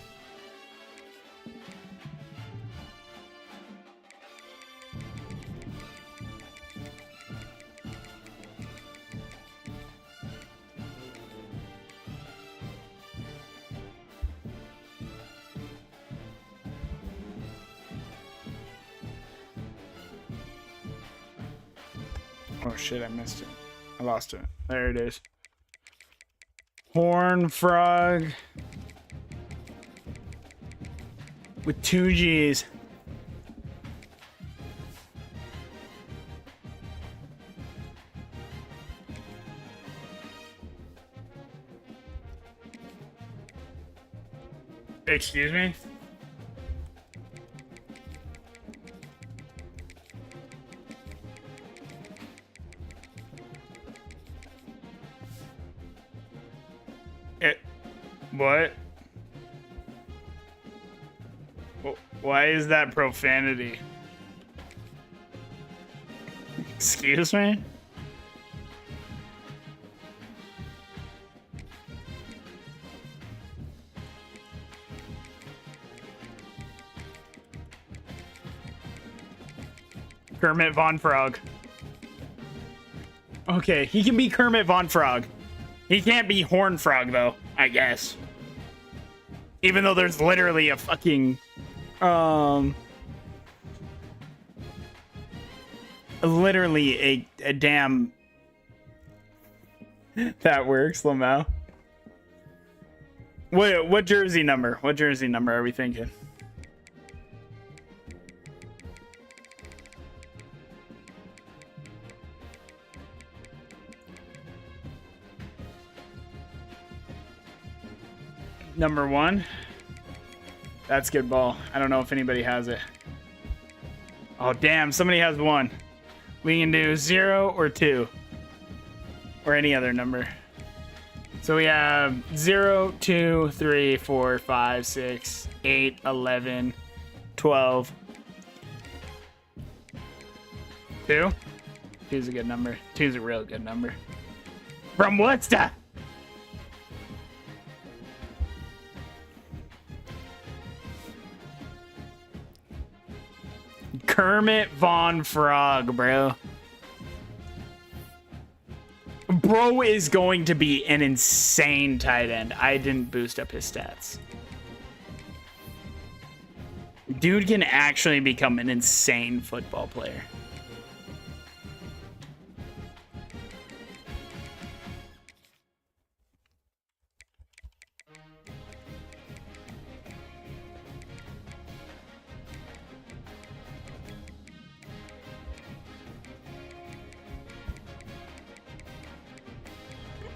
Oh shit, I missed it. I lost it. There it is. Hornfrog. With 2 G's. Excuse me? What? Why is that profanity? Excuse me? Kermit Von Frog. Okay, he can be Kermit Von Frog. He can't be Horn Frog, though, I guess. Even though there's literally a fucking... literally a damn... That works, Lamau. What jersey number? What jersey number are we thinking? Number 1. That's good ball. I don't know if anybody has it. Oh, damn. Somebody has 1. We can do 0 or 2. Or any other number. So we have 0, 2, 3, 4, 5, 6, 8, 11, 12. 2? 2 is a good number. 2 is a real good number. From Worcester! Kermit Von Frog, bro. Bro is going to be an insane tight end. I didn't boost up his stats. Dude can actually become an insane football player.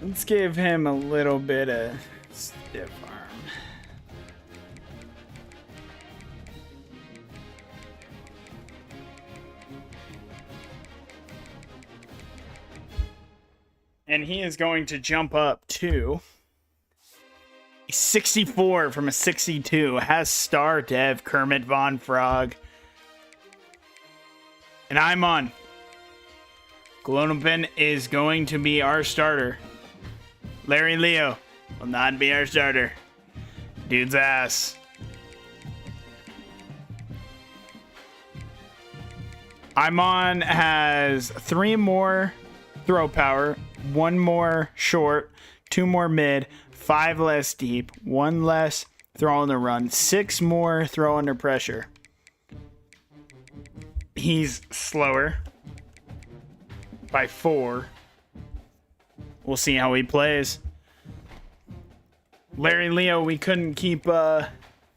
Let's give him a little bit of stiff arm. And he is going to jump up to 64 from a 62. Has star dev Kermit Von Frog. And I'm on. Glonopin is going to be our starter. Larry Leo will not be our starter. Dude's ass. Imon has 3 more throw power, 1 more short, 2 more mid, 5 less deep, 1 less throw on the run, 6 more throw under pressure. He's slower by 4. We'll see how he plays. Larry Leo, we couldn't keep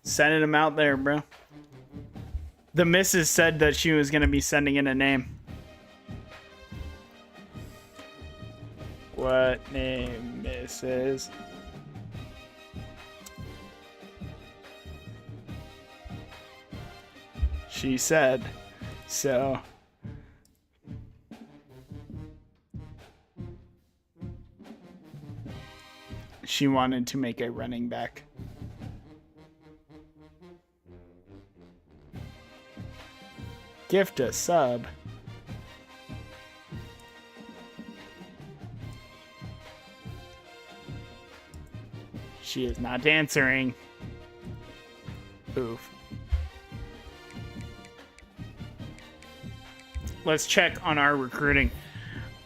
sending him out there, bro. The missus said that she was going to be sending in a name. What name, missus? She said so. She wanted to make a running back. Gift a sub. She is not answering. Oof. Let's check on our recruiting.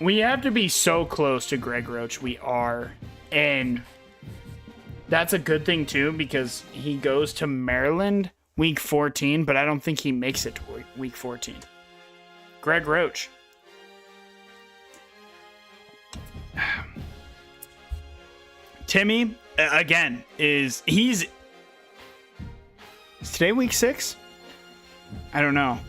We have to be so close to Greg Roach. We are. And that's a good thing, too, because he goes to Maryland week 14, but I don't think he makes it to week 14. Greg Roach. Timmy, again, is today week 6? I don't know.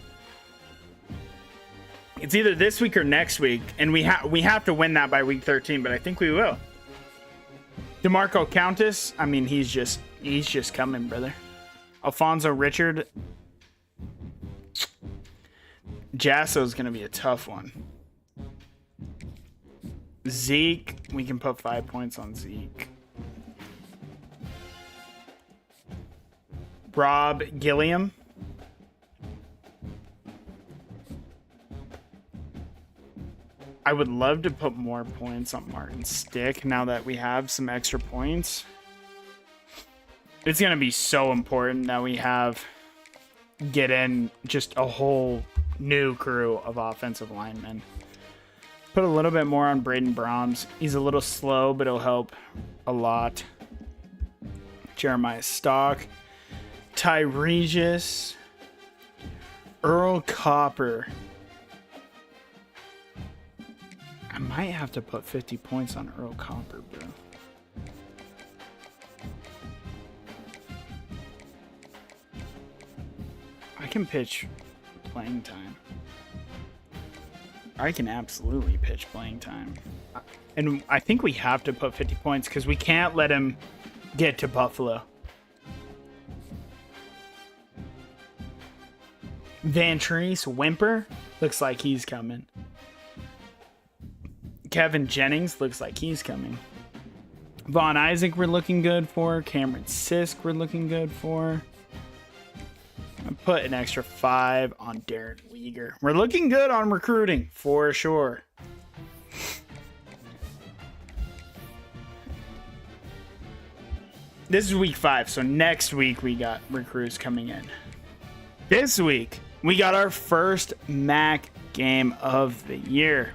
It's either this week or next week, and we have to win that by week 13, but I think we will. DeMarco Countess, I mean, he's just coming, brother. Alfonso Richard. Jasso's going to be a tough one. Zeke, we can put 5 points on Zeke. Rob Gilliam. I would love to put more points on Martin Stick now that we have some extra points. It's going to be so important that we get in just a whole new crew of offensive linemen. Put a little bit more on Braden Brahms. He's a little slow, but he'll help a lot. Jeremiah Stock. Ty Regis. Earl Copper. I might have to put 50 points on Earl Copper, bro. I can pitch playing time. I can absolutely pitch playing time. And I think we have to put 50 points because we can't let him get to Buffalo. Van Treese Whimper looks like he's coming. Kevin Jennings looks like he's coming. Von Isaac we're looking good for. Cameron Sisk we're looking good for. I put an extra 5 on Darren Weegar. We're looking good on recruiting for sure. This is week 5, so next week we got recruits coming in. This week We got our first MAC game of the year.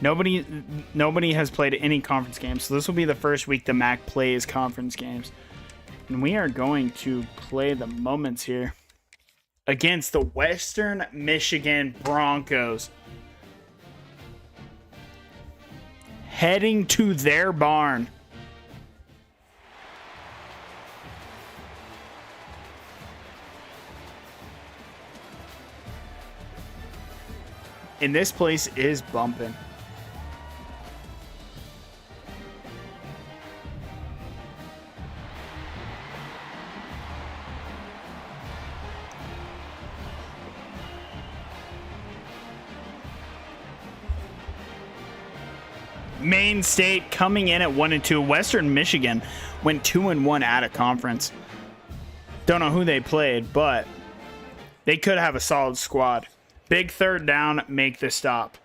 Nobody has played any conference games, so this will be the first week the MAC plays conference games. And we are going to play the moments here against the Western Michigan Broncos. Heading to their barn. And this place is bumping. Maine State coming in at 1-2. Western Michigan went 2-1 at a conference. Don't know who they played, but they could have a solid squad. Big third down, make the stop.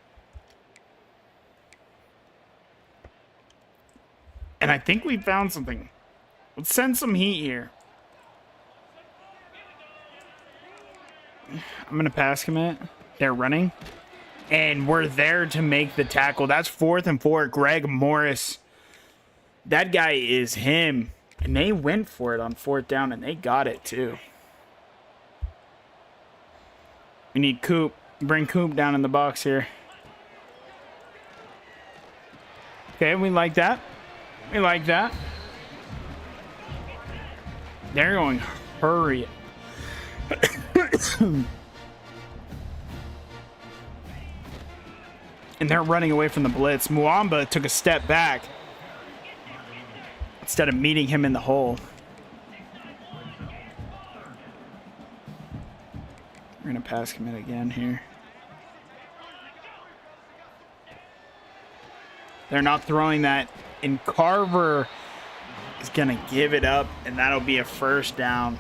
And I think we found something. Let's send some heat here. I'm going to pass commit. They're running. And we're there to make the tackle. That's 4th and 4. Greg Morris. That guy is him. And they went for it on 4th down, and they got it too. We need Coop. Bring Coop down in the box here. Okay, we like that. We like that. They're going, hurry. And they're running away from the blitz. Muamba took a step back instead of meeting him in the hole. We're going to pass commit again here. They're not throwing that. And Carver is going to give it up, and that'll be a first down.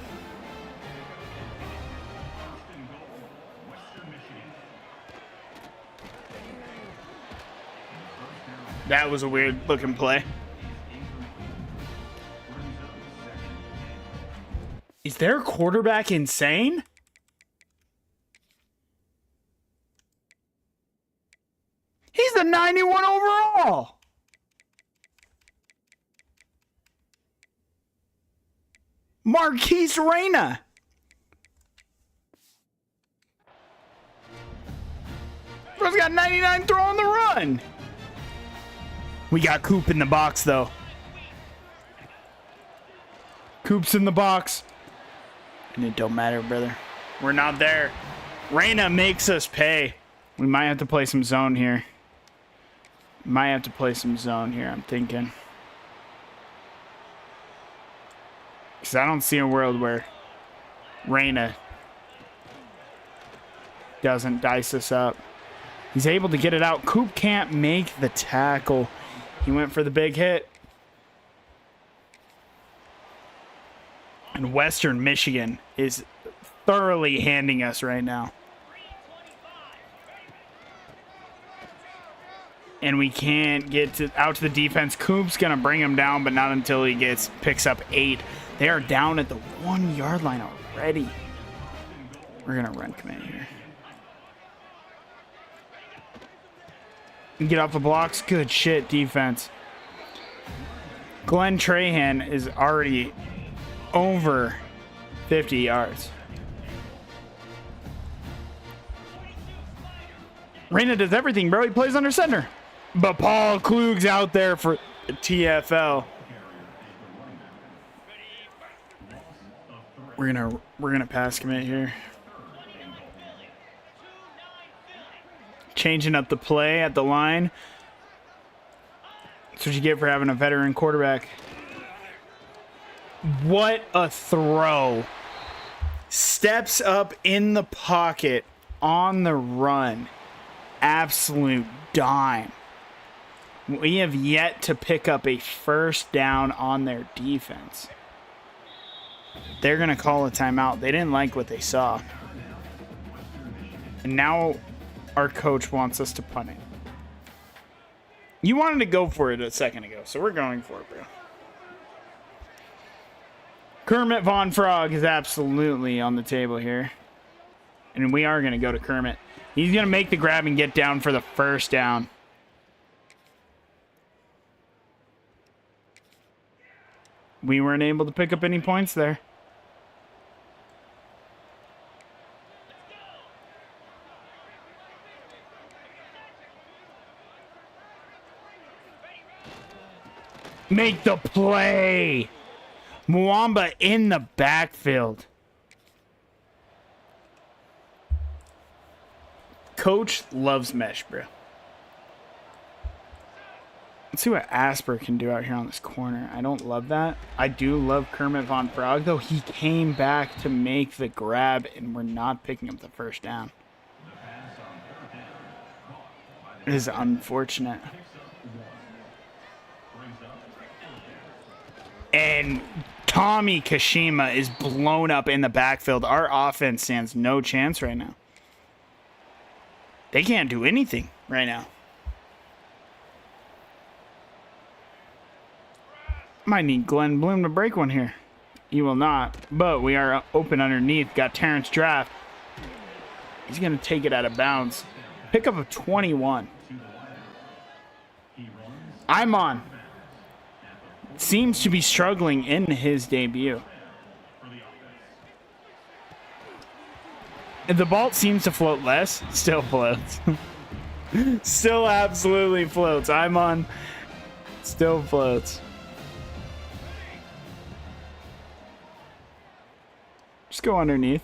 That was a weird looking play. Is their quarterback insane? He's the 91 overall. Marquise Reyna. Bro's got 99 throw on the run. We got Coop in the box, though. Coop's in the box. And it don't matter, brother. We're not there. Reyna makes us pay. We might have to play some zone here. I'm thinking. Because I don't see a world where Reyna doesn't dice us up. He's able to get it out. Coop can't make the tackle. He went for the big hit. And Western Michigan is thoroughly handing us right now. And we can't get out to the defense. Coop's going to bring him down, but not until he picks up 8. They are down at the 1 yard line already. We're going to run command here. Get off the blocks. Good shit, defense. Glenn Trahan is already over 50 yards. Reyna does everything, bro. He plays under center. But Paul Klug's out there for TFL. We're gonna pass commit here. Changing up the play at the line. That's what you get for having a veteran quarterback. What a throw. Steps up in the pocket on the run. Absolute dime. We have yet to pick up a first down on their defense. They're going to call a timeout. They didn't like what they saw. And now our coach wants us to punt it. You wanted to go for it a second ago, so we're going for it, bro. Kermit Von Frog is absolutely on the table here. And we are going to go to Kermit. He's going to make the grab and get down for the first down. We weren't able to pick up any points there. Make the play. Mwamba in the backfield. Coach loves mesh, bro. Let's see what Asper can do out here on this corner. I don't love that. I do love Kermit Von Frog, though. He came back to make the grab, and we're not picking up the first down. It is unfortunate. And Tommy Kashima is blown up in the backfield. Our offense stands no chance right now. They can't do anything right now. Might need Glenn Bloom to break one here. He will not, but we are open underneath. Got Terrence Draft. He's going to take it out of bounds. Pickup of 21. I'm on. Seems to be struggling in his debut. The ball seems to float less. Still floats. Still absolutely floats. I'm on. Still floats. Just go underneath.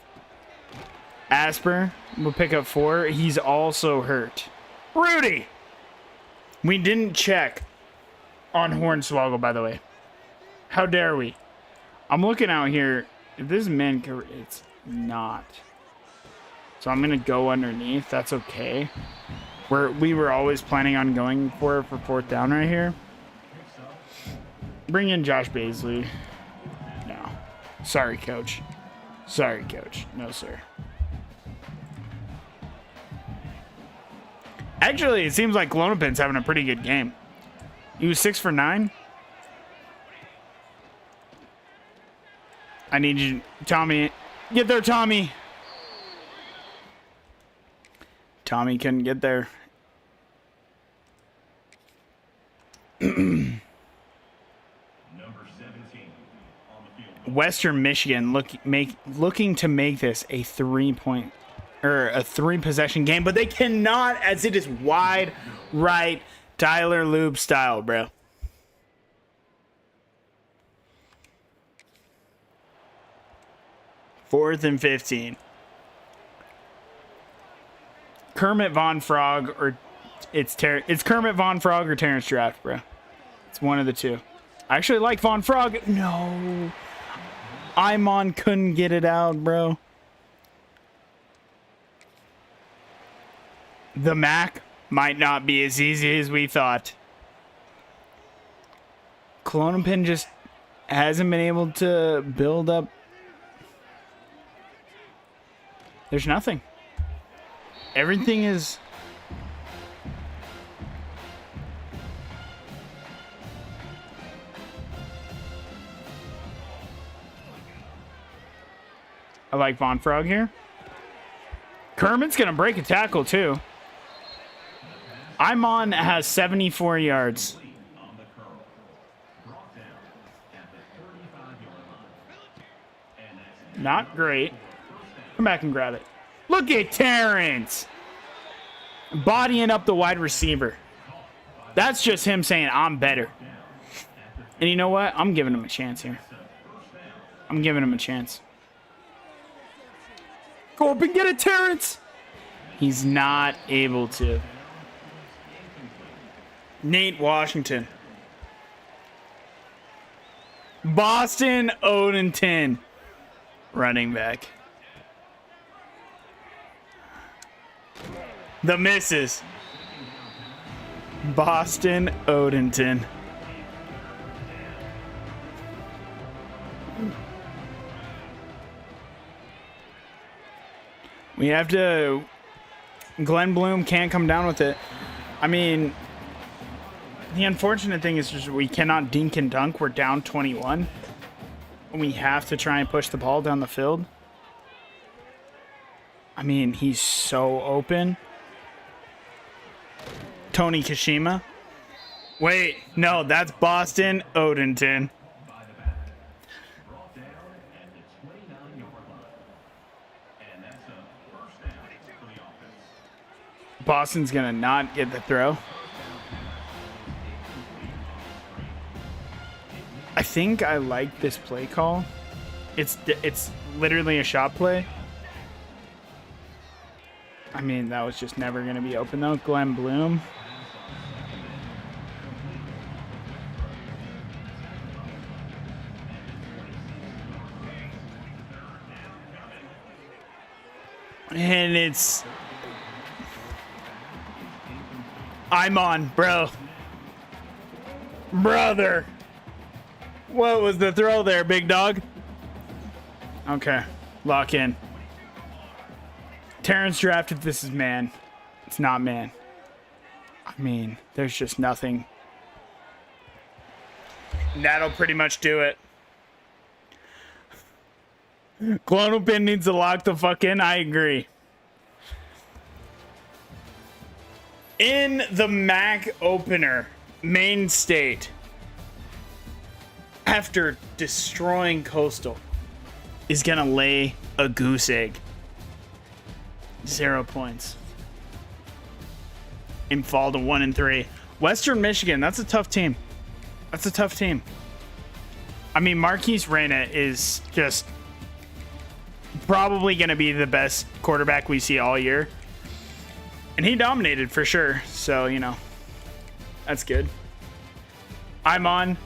Asper will pick up 4. He's also hurt. Rudy! We didn't check on Hornswoggle, by the way. How dare we? I'm looking out here. If this is man, it's not. So I'm going to go underneath. That's okay. We were always planning on going for 4th down right here. Bring in Josh Baisley. No. Sorry, coach. Sorry, coach. No, sir. Actually, it seems like Glonopin's having a pretty good game. He was 6 for 9. I need you, Tommy. Get there, Tommy. Tommy couldn't get there. Number 17 on the field. Western Michigan looking to make this a 3-point or a 3-possession game, but they cannot, as it is wide right Tyler Loop style, bro. Fourth and 15. Kermit Von Frog or it's Kermit Von Frog or Terrence Draft, bro. It's one of the two. I actually like Von Frog. No. Imon couldn't get it out, bro. The Mac might not be as easy as we thought. Klonopin just hasn't been able to build up. There's nothing. Everything is... I like Von Frog here. Kermit's going to break a tackle, too. Imon has 74 yards. Not great. Come back and grab it. Look at Terrence. Bodying up the wide receiver. That's just him saying, I'm better. And you know what? I'm giving him a chance here. I'm giving him a chance. Go up and get it, Terrence. He's not able to. Nate Washington. Boston Odenton. Running back. The misses. Boston Odenton. We have to... Glenn Bloom can't come down with it. I mean... The unfortunate thing is just we cannot dink and dunk. We're down 21. We have to try and push the ball down the field. I mean, he's so open. Tony Kashima. Wait, no, that's Boston Odenton. by the back. Brought down at the 29-yard line. And that's a first down for the offense. Boston's going to not get the throw. I think I like this play call. It's literally a shot play. I mean, that was just never going to be open, though. Glenn Bloom. And it's... I'm on, bro. Brother. What was the throw there, big dog? Okay, lock in. Terrence drafted this is man. It's not man. I mean, there's just nothing. That'll pretty much do it. Clonal Pin needs to lock the fuck in. I agree. In the MAC opener, Maine State, after destroying Coastal, is going to lay a goose egg. 0 points. And fall to 1-3. Western Michigan, that's a tough team. That's a tough team. I mean, Marquise Reyna is just probably going to be the best quarterback we see all year. And he dominated for sure. So, you know, that's good. I'm on.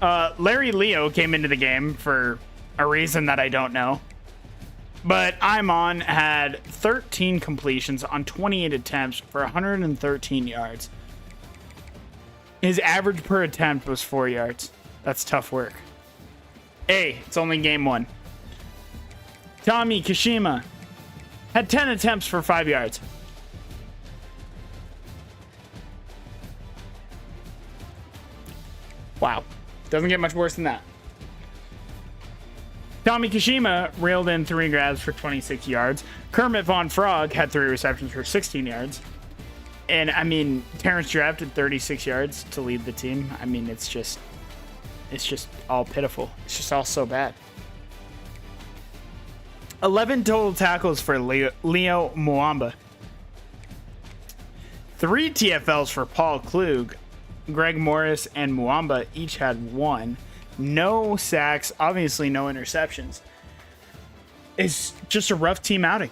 Larry Leo came into the game for a reason that I don't know. But I'm on had 13 completions on 28 attempts for 113 yards. His average per attempt was 4 yards. That's tough work. Hey, it's only game one. Tommy Kashima had 10 attempts for 5 yards. Wow. Doesn't get much worse than that. Tommy Kashima reeled in 3 grabs for 26 yards. Kermit Von Frog had 3 receptions for 16 yards. And, I mean, Terrence drafted 36 yards to lead the team. I mean, it's just all pitiful. It's just all so bad. 11 total tackles for Leo Muamba. 3 TFLs for Paul Klug. Greg Morris and Muamba each had 1. No sacks, obviously no interceptions. It's just a rough team outing.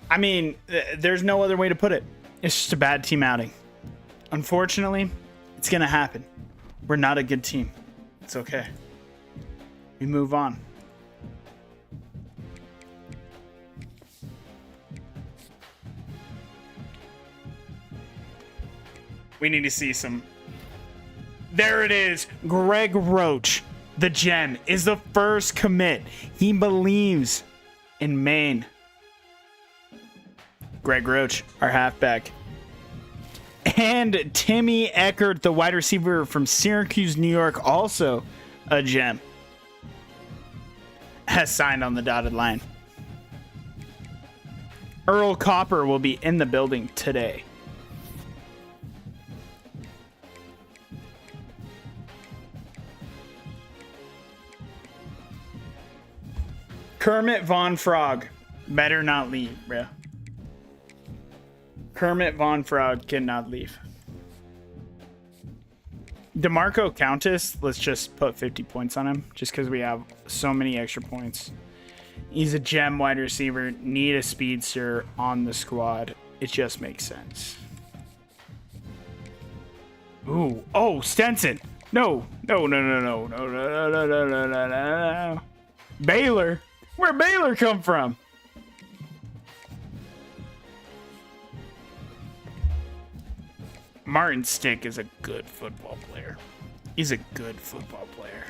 I mean, there's no other way to put it. It's just a bad team outing. Unfortunately, it's going to happen. We're not a good team. It's okay. We move on. We need to see some... There it is. Greg Roach, the gem, is the first commit. He believes in Maine. Greg Roach, our halfback. And Timmy Eckert, the wide receiver from Syracuse, New York, also a gem, has signed on the dotted line. Earl Copper will be in the building today. Kermit Von Frog better not leave, bro. Kermit Von Frog cannot leave. DeMarco Countess, let's just put 50 points on him just because we have so many extra points. He's a gem wide receiver. Need a speedster on the squad. It just makes sense. Ooh. Oh, Stenson. No. No. Baylor. Where'd Baylor come from? Martin Stick is a good football player. He's a good football player.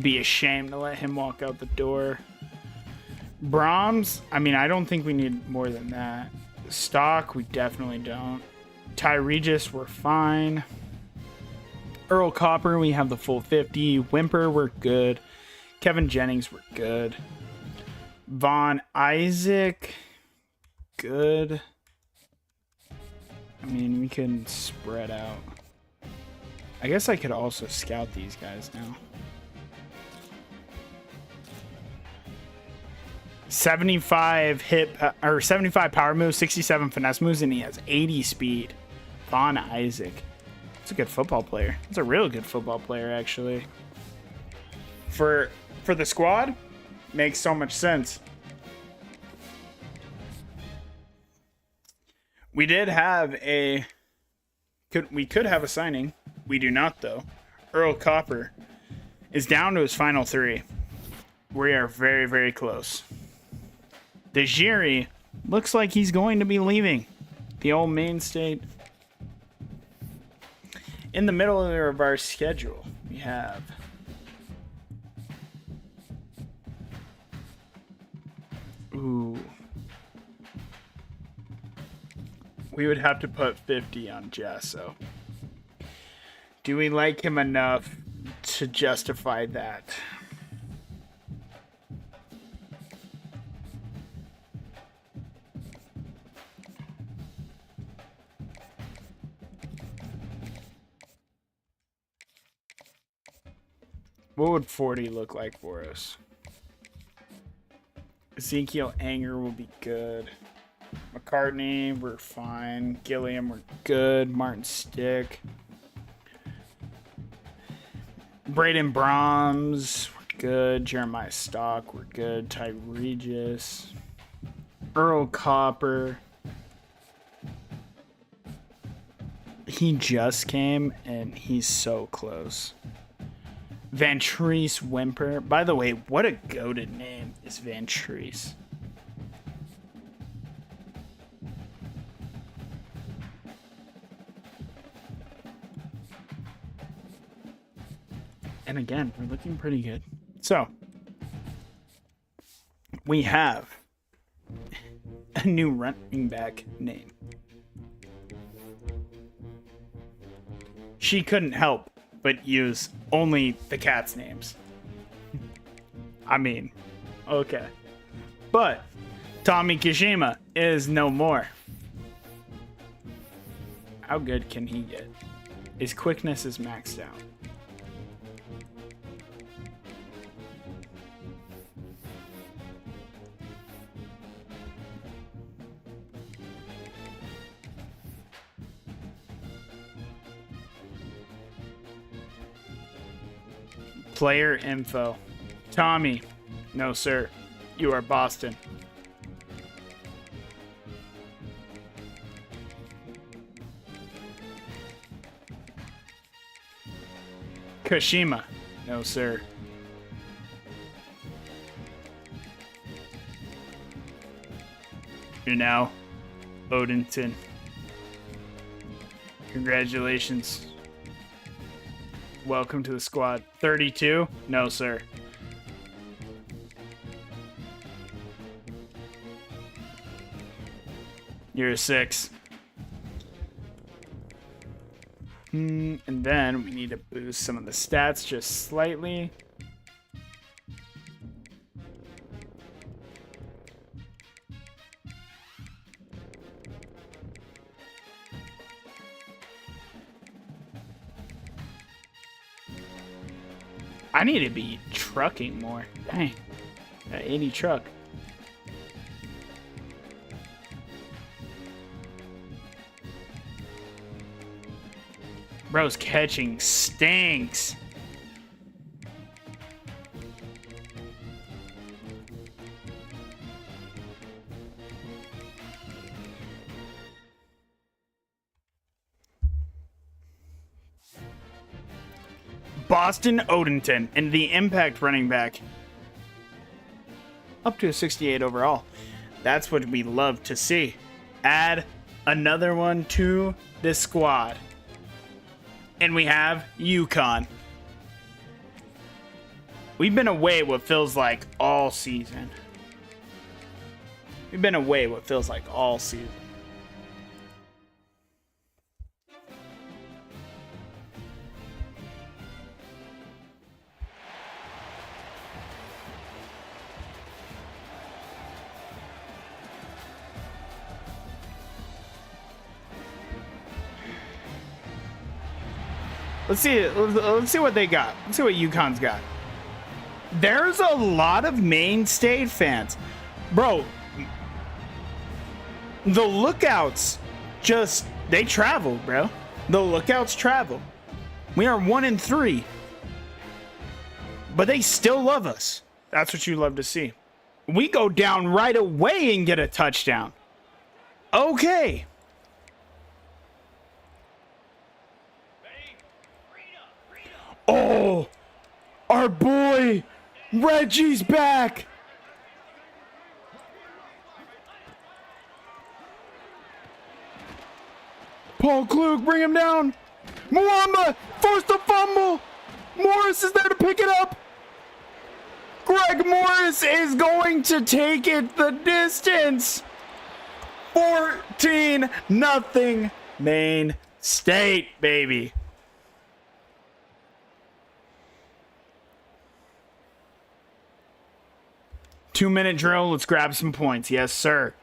Be ashamed to let him walk out the door. Brahms, I mean, I don't think we need more than that. Stock, we definitely don't. Ty Regis, we're fine. Earl Copper, we have the full 50. Whimper, we're good. Kevin Jennings, we're good. Von Isaac, good. I mean, we can spread out. I guess I could also scout these guys now. 75 or 75 power moves, 67 finesse moves, and he has 80 speed. Von Isaac. That's a good football player. That's a real good football player, actually. For the squad, makes so much sense. We did have we could have a signing. We do not, though. Earl Copper is down to his final 3. We are very, very close. Dejiri looks like he's going to be leaving the old Maine State. In the middle of our schedule, we have we would have to put 50 on Jasso. Do we like him enough to justify that? What would 40 look like for us? Ezekiel Anger will be good. McCartney, we're fine. Gilliam, we're good. Martin Stick. Braden Brahms, we're good. Jeremiah Stock, we're good. Ty Regis. Earl Copper. He just came and he's so close. Vantrese Whimper. By the way, what a goated name is Vantrese. And again, we're looking pretty good. So, we have a new running back name. She couldn't help but use only the cats' names. I mean, okay. But Tommy Kishima is no more. How good can he get? His quickness is maxed out. Player info. Tommy. No, sir. You are Boston. Kashima. No, sir. You're now Odenton. Congratulations. Welcome to the squad. 32? No, sir. You're a 6. And then we need to boost some of the stats just slightly. I need to be trucking more. Dang. That 80 truck. Bro's catching stinks. Boston Odenton and the impact running back. Up to a 68 overall. That's what we love to see. Add another one to this squad. And we have UConn. We've been away what feels like all season. We've been away what feels like all season. Let's see what they got. Let's see what UConn's got. There's a lot of Maine State fans. Bro, the Lookouts just, they travel, bro. The Lookouts travel. We are 1-3. But they still love us. That's what you love to see. We go down right away and get a touchdown. Okay. Oh, our boy Reggie's back. Paul Klug, bring him down. Mwamba forced a fumble. Morris is there to pick it up. Greg Morris is going to take it the distance. 14-0 Maine State, baby. Two-minute drill. Let's grab some points. Yes, sir.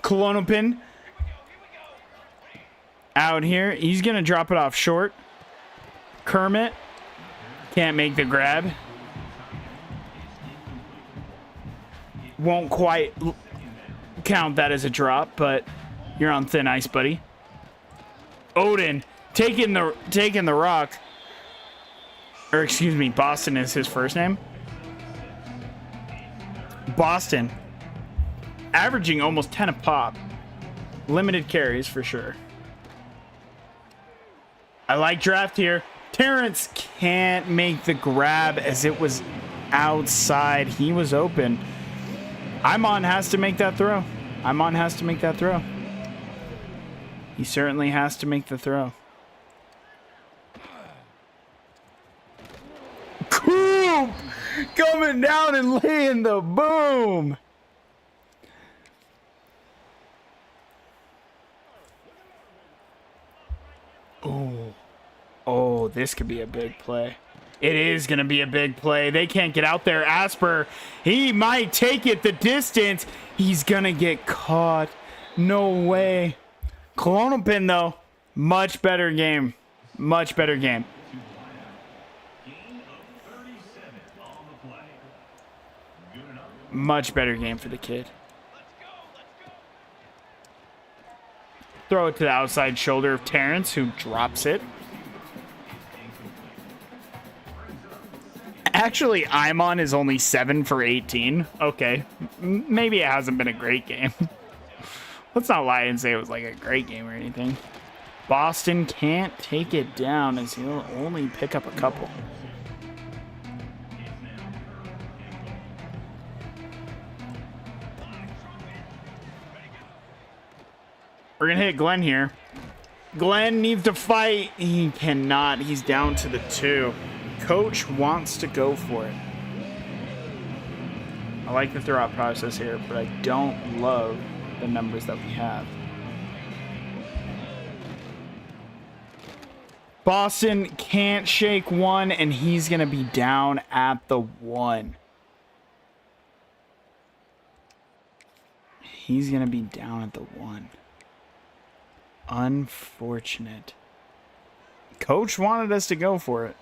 Klonopin out here. He's going to drop it off short. Kermit can't make the grab. Won't quite count that as a drop, but you're on thin ice, buddy. Odin taking the rock. Or excuse me, Boston is his first name. Boston averaging almost 10 a pop. Limited carries for sure. I like draft here. Terrence can't make the grab as it was outside. He was open. Imon has to make that throw. Imon has to make that throw. He certainly has to make the throw. Cool! Coming down and laying the boom. Oh, this could be a big play. It is going to be a big play. They can't get out there. Asper, he might take it the distance. He's going to get caught. No way. Klonopin, though, much better game. Much better game. Much better game for the kid. Throw it to the outside shoulder of Terrence, who drops it. Actually, Imon is only 7 for 18. Okay. Maybe it hasn't been a great game. Let's not lie and say it was like a great game or anything. Boston can't take it down as he'll only pick up a couple. We're going to hit Glenn here. Glenn needs to fight. He cannot. He's down to the 2. Coach wants to go for it. I like the throw-out process here, but I don't love the numbers that we have. Boston can't shake 1, and he's going to be down at the 1. He's going to be down at the 1. Unfortunate. Coach wanted us to go for it.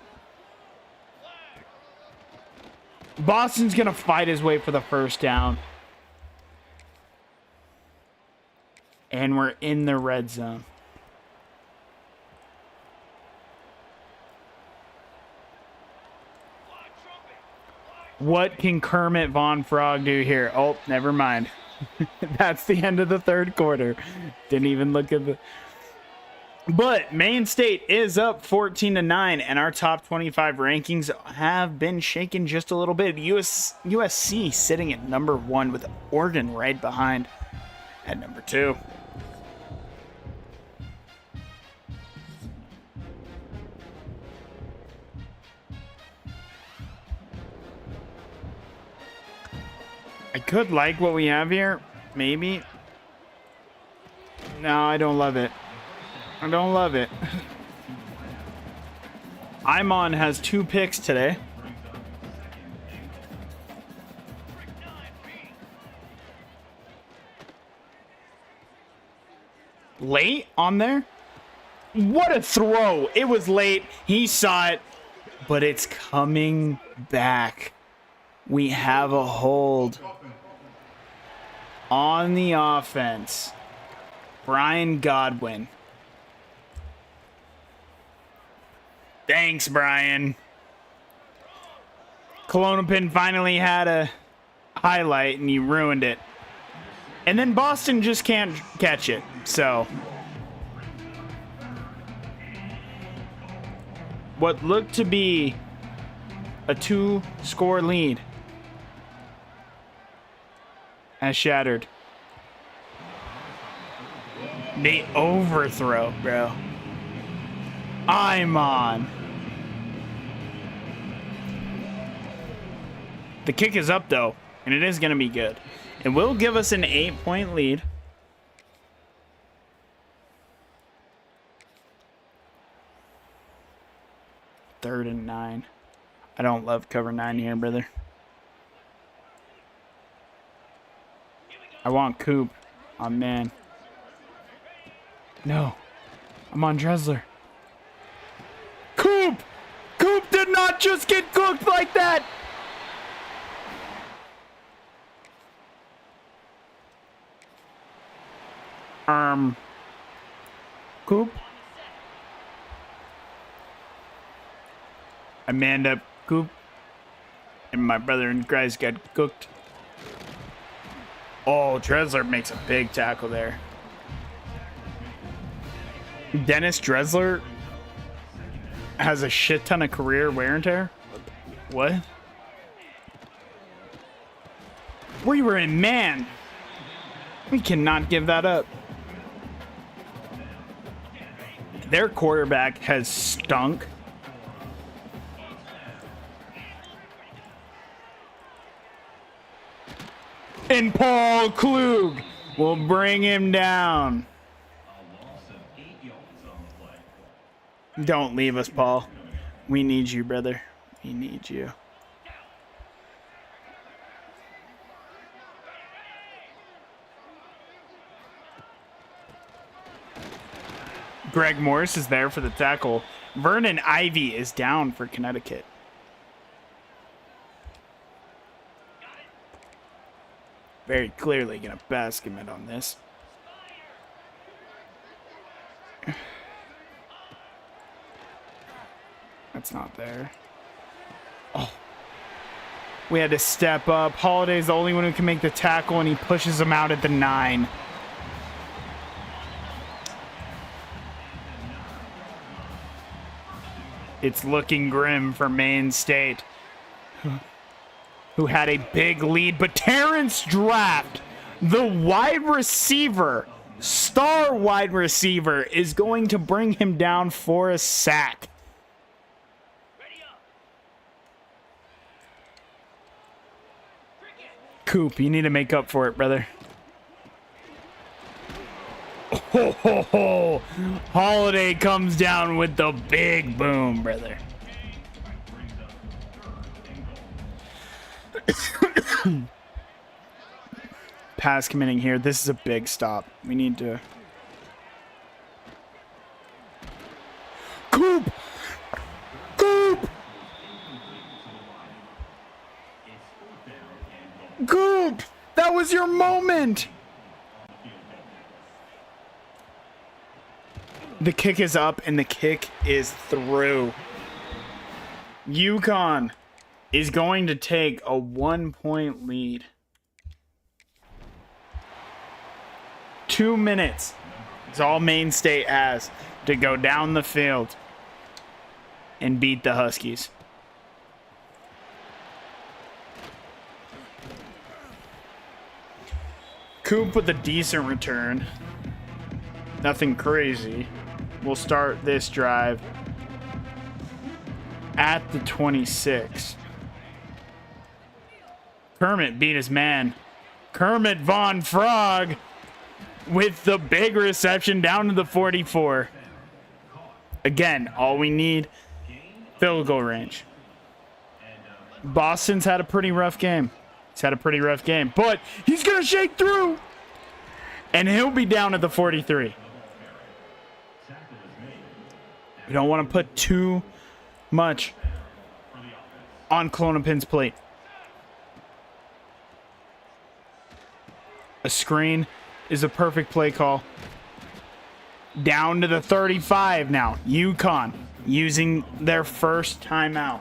Boston's going to fight his way for the first down. And we're in the red zone. What can Kermit Von Frog do here? Oh, never mind. That's the end of the third quarter. Didn't even look at the... But Maine State is up 14-9, and our top 25 rankings have been shaken just a little bit. USC sitting at number 1 with Oregon right behind at number 2. I could like what we have here, maybe. No, I don't love it. I don't love it. Imon has 2 picks today. late on there. What a throw. It was late. He saw it, but it's coming back. We have a hold on the offense. Brian Godwin. Thanks, Brian. Klonopin finally had a highlight and you ruined it. And then Boston just can't catch it. So what looked to be a 2-score lead has shattered. The overthrow, bro. I'm on. The kick is up, though, and it is going to be good. It will give us an 8-point lead. Third and 9. I don't love cover 9 here, brother. I want Coop. Oh, man. No. I'm on Dressler. Coop! Coop did not just get cooked like that! Coop? I manned up Coop. And my brother and guys got cooked. Oh, Dressler makes a big tackle there. Dennis Dressler has a shit ton of career wear and tear. What? We were in man. We cannot give that up. Their quarterback has stunk. And Paul Klug will bring him down. Don't leave us, Paul. We need you, brother. We need you. Greg Morris is there for the tackle. Vernon Ivy is down for Connecticut. Very clearly going to basket it on this. That's not there. Oh. We had to step up. Holiday's the only one who can make the tackle, and he pushes him out at the 9. It's looking grim for Maine State, who had a big lead. But Terrence Draft, the wide receiver, star wide receiver, is going to bring him down for a sack. Coop, you need to make up for it, brother. Ho, ho, ho. Holiday comes down with the big boom, brother. Pass committing here. This is a big stop. We need to... Coop! Coop! Coop! That was your moment! The kick is up and the kick is through. UConn is going to take a 1-point lead. 2 minutes is all Maine State has to go down the field and beat the Huskies. Coop with a decent return. Nothing crazy. We'll start this drive at the 26. Kermit beat his man. Kermit Von Frog with the big reception down to the 44. Again, all we need, field goal range. Boston's had a pretty rough game. He's had a pretty rough game, but he's going to shake through. And he'll be down at the 43. We don't want to put too much on Klonopin's plate. A screen is a perfect play call. Down to the 35 now. UConn using their first timeout.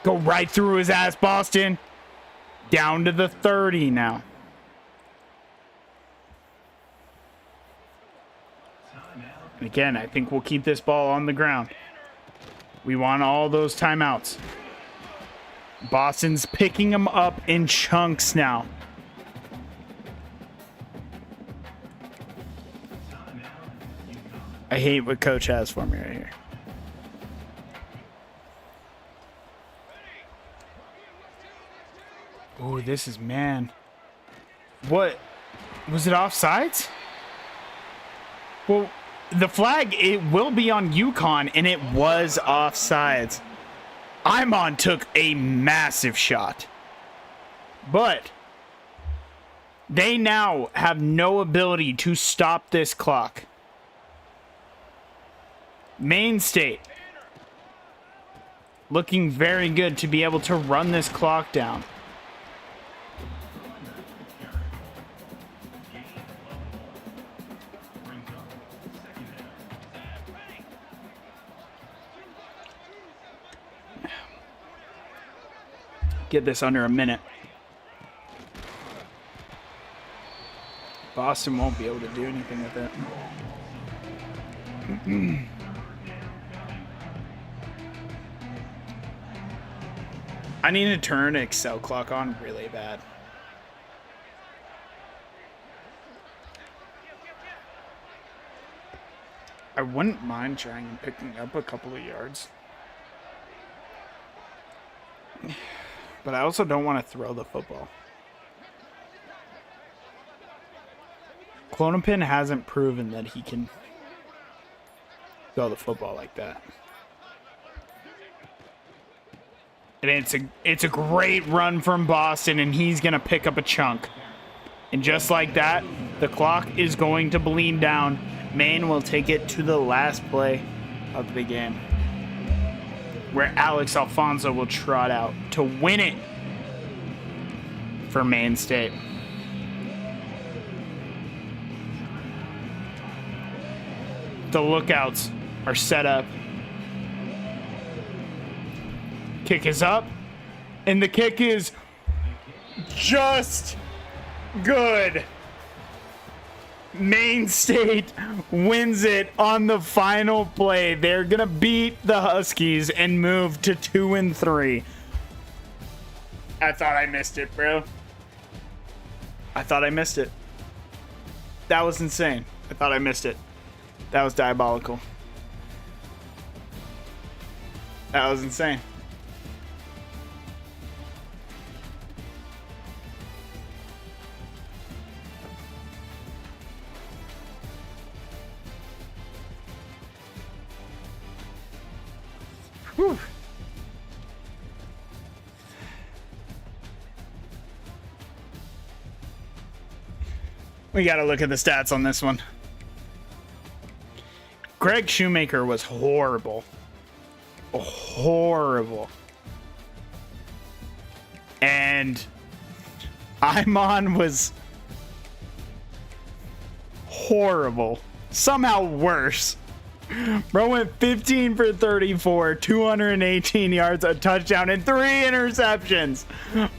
Go right through his ass, Boston. Down to the 30 now. And again, I think we'll keep this ball on the ground. We want all those timeouts. Boston's picking them up in chunks now. I hate what coach has for me right here. Oh, this is man. What? Was it offsides? Well, the flag, it will be on UConn, and it was offsides. Imon took a massive shot. But they now have no ability to stop this clock. Maine State looking very good to be able to run this clock down. Get this under a minute. Boston won't be able to do anything with it. I need to turn Excel clock on really bad. I wouldn't mind trying and picking up a couple of yards. But I also don't want to throw the football. Klonopin hasn't proven that he can throw the football like that. And it's a great run from Boston, and he's going to pick up a chunk. And just like that, the clock is going to bleed down. Maine will take it to the last play of the game, where Alex Alfonso will trot out to win it for Maine State. The lookouts are set up. Kick is up, and the kick is just good. Maine State wins it on the final play. They're gonna beat the Huskies and move to 2-3. I thought I missed it, bro. I thought I missed it. That was insane. I thought I missed it. That was diabolical. That was insane. Whew. We got to look at the stats on this one. Greg Shoemaker was horrible. Horrible. And Imon was horrible. Somehow worse. Bro went 15 for 34, 218 yards, a touchdown, and 3 interceptions.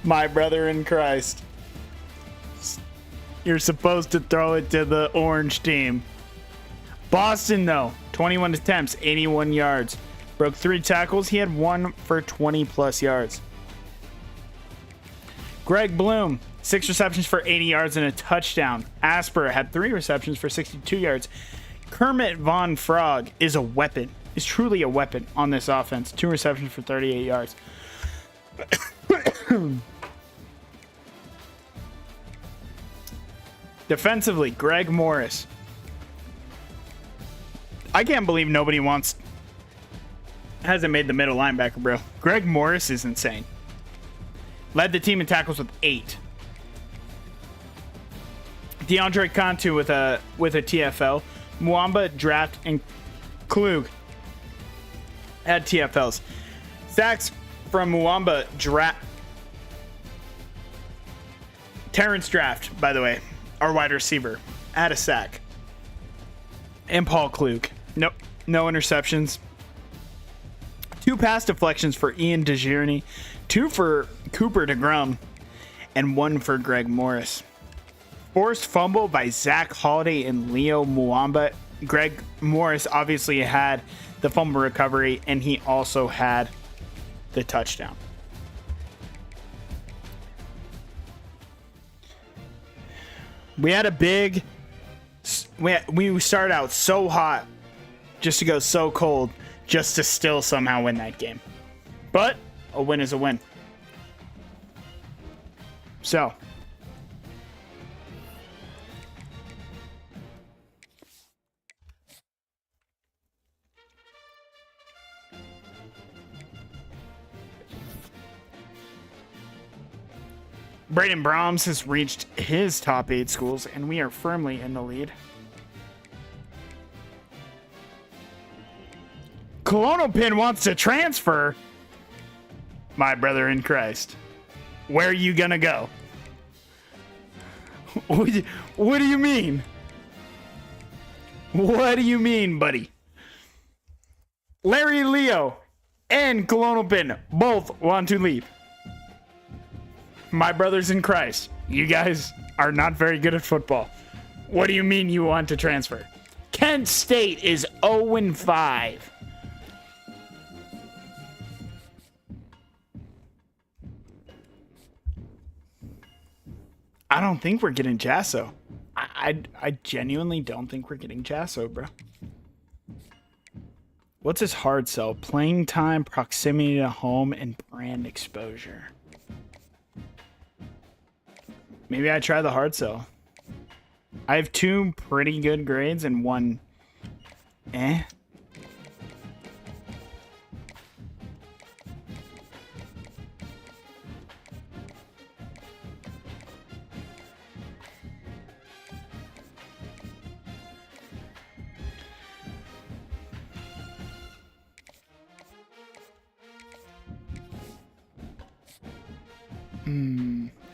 My brother in Christ. You're supposed to throw it to the orange team. Boston, though, 21 attempts, 81 yards. Broke 3 tackles. He had 1 for 20-plus yards. Greg Bloom, 6 receptions for 80 yards and a touchdown. Asper had 3 receptions for 62 yards. Kermit Von Frog is a weapon. Is truly a weapon on this offense. 2 receptions for 38 yards. Defensively, Greg Morris. I can't believe nobody hasn't made the middle linebacker, bro. Greg Morris is insane. Led the team in tackles with 8. DeAndre Cantu with a TFL. Muamba, Draft, and Klug had TFLs. Sacks from Muamba, Draft. Terrence Draft, by the way, our wide receiver, had a sack. And Paul Klug. Nope, no interceptions. 2 pass deflections for Ian DeJourney, 2 for Cooper DeGrom, and 1 for Greg Morris. Forced fumble by Zach Holiday and Leo Muamba. Greg Morris obviously had the fumble recovery, and he also had the touchdown. We had a big... We started out so hot just to go so cold just to still somehow win that game. But a win is a win. So... Braden Brahms has reached his top 8 schools, and we are firmly in the lead. Colonel wants to transfer. My brother in Christ. Where are you going to go? What do you mean? What do you mean, buddy? Larry Leo and Colonel Penn both want to leave. My brothers in Christ, you guys are not very good at football. What do you mean you want to transfer? Kent State is 0-5. I don't think we're getting Jasso. I genuinely don't think we're getting Jasso, bro. What's his hard sell? Playing time, proximity to home, and brand exposure. Maybe I try the hard sell. I have 2 pretty good grades and 1 eh.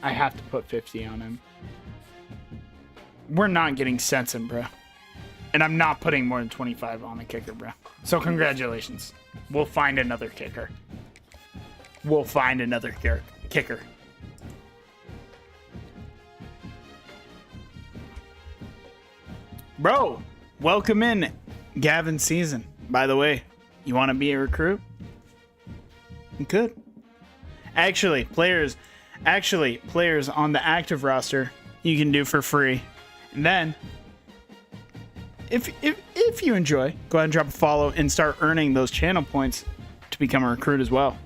I have to put 50 on him. We're not getting Sensen, bro. And I'm not putting more than 25 on the kicker, bro. So congratulations. We'll find another kicker. We'll find another kicker. Bro, welcome in Gavin Season. By the way, you want to be a recruit? You could. Actually, players on the active roster you can do for free. And then if you enjoy, go ahead and drop a follow and start earning those channel points to become a recruit as well.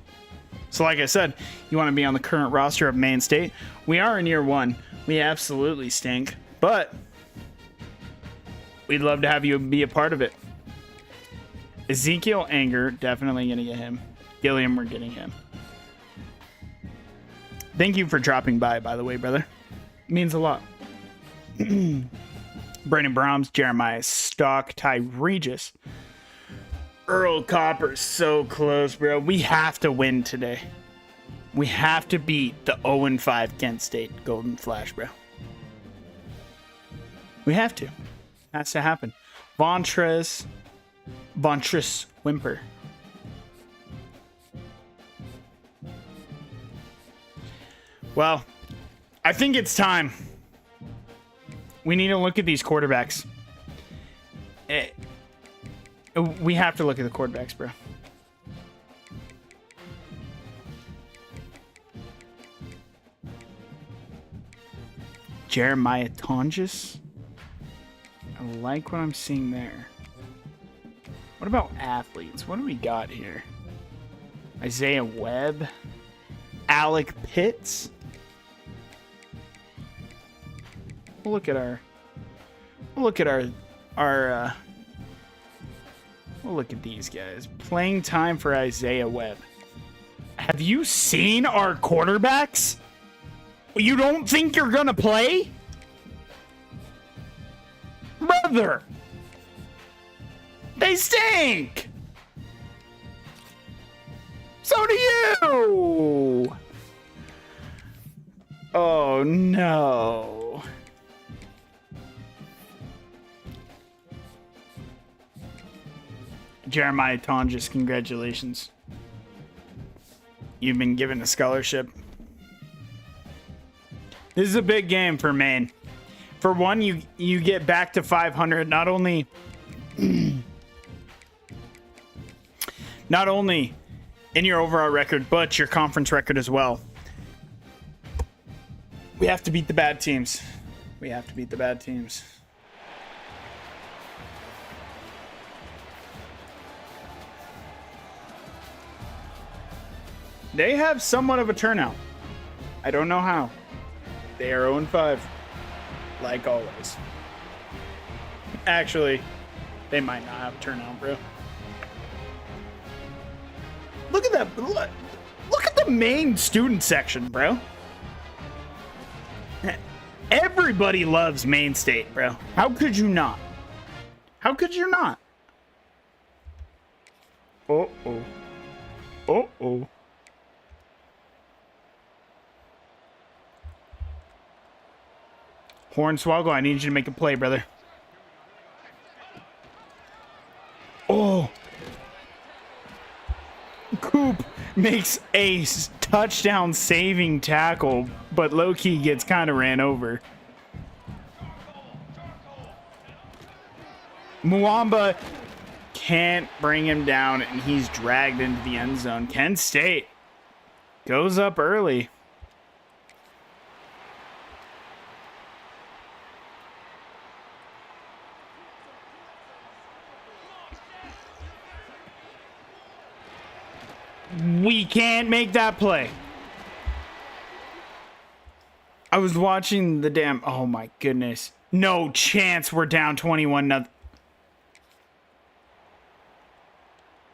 So like I said, you want to be on the current roster of Maine State. We are in year 1. We absolutely stink, but we'd love to have you be a part of it. Ezekiel Anger, definitely going to get him. Gilliam, we're getting him. Thank you for dropping by the way, brother. It means a lot. Brandon Brahms, Jeremiah Stock, Ty Regis. Earl Copper, so close, bro. We have to win today. We have to beat the 0-5 Kent State Golden Flash, bro. We have to. Has to happen. Vontress Whimper. Well, I think it's time. We need to look at these quarterbacks. We have to look at the quarterbacks, bro. Jeremiah Tonjes. I like what I'm seeing there. What about athletes? What do we got here? Isaiah Webb. Alec Pitts. We'll look at these guys. Playing time for Isaiah Webb. Have you seen our quarterbacks? You don't think you're gonna play? Brother! They stink! So do you! Oh no. Jeremiah Tonjes, congratulations. You've been given a scholarship. This is a big game for Maine. For one, you get back to 500, not only in your overall record, but your conference record as well. We have to beat the bad teams. We have to beat the bad teams. They have somewhat of a turnout. I don't know how. They are 0-5, like always. Actually, they might not have a turnout, bro. Look at that. Look at the main student section, bro. Everybody loves Maine State, bro. How could you not? How could you not? Uh-oh. Uh-oh. Hornswoggle, I need you to make a play, brother. Oh. Coop makes a touchdown saving tackle, but low-key gets kind of ran over. Muamba can't bring him down, and he's dragged into the end zone. Kent State goes up early. We can't make that play. I was watching the damn... Oh, my goodness. No chance we're down 21-0.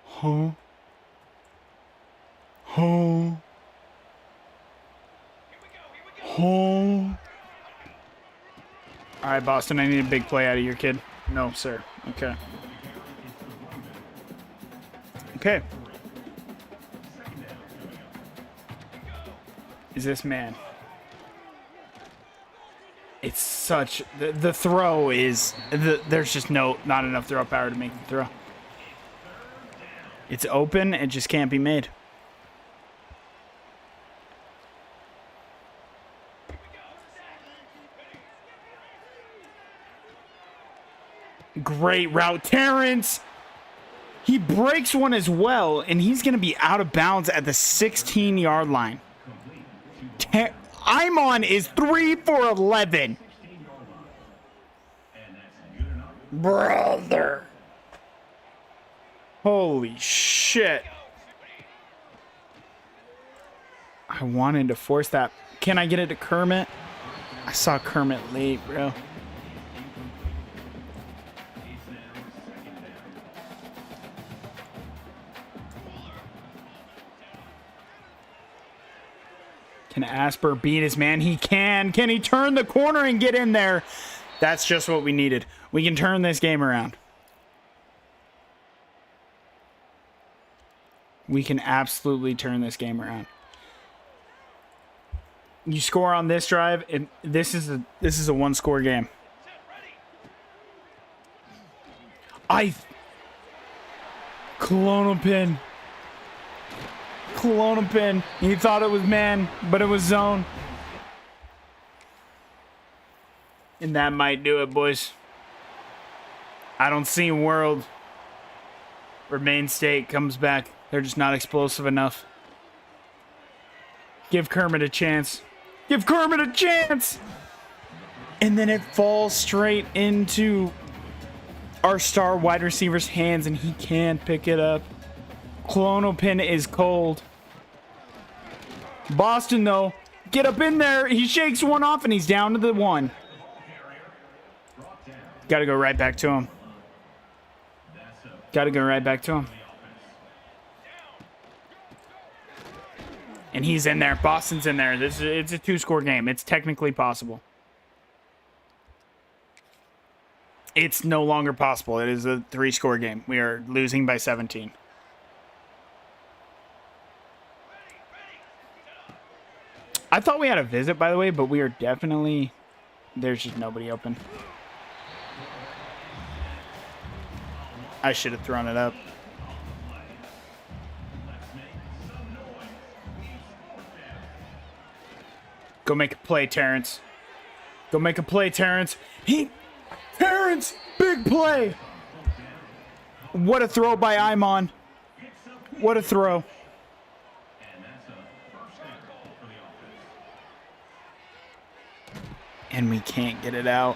Huh? Huh? Huh? All right, Boston, I need a big play out of your kid. No, sir. Okay. Okay. Is this man? It's such... The throw is... there's just not enough throw power to make the throw. It's open. It just can't be made. Great route. Terrence! He breaks one as well, and he's going to be out of bounds at the 16-yard line. Imon is 3 for 11. Brother. Holy shit. I wanted to force that. Can I get it to Kermit? I saw Kermit late, bro. Can Asper beat his man? He can. Can he turn the corner and get in there? That's just what we needed. We can turn this game around. We can absolutely turn this game around. You score on this drive, and this is a one-score game. Clonal pin. Clonal pin. He thought it was man, but it was zone. And that might do it, boys. I don't see a world where Maine State comes back. They're just not explosive enough. Give Kermit a chance. Give Kermit a chance! And then it falls straight into our star wide receiver's hands, and he can't pick it up. Clonal pin is cold. Boston, though, get up in there. He shakes one off, and he's down to the 1. Got to go right back to him. Got to go right back to him. And he's in there. Boston's in there. It's a 2-score game. It's technically possible. It's no longer possible. It is a 3-score game. We are losing by 17. I thought we had a visit, by the way, but we are definitely... There's just nobody open. I should have thrown it up. Go make a play, Terrence. Go make a play, Terrence. Terrence! Big play! What a throw by Imon. What a throw. And we can't get it out.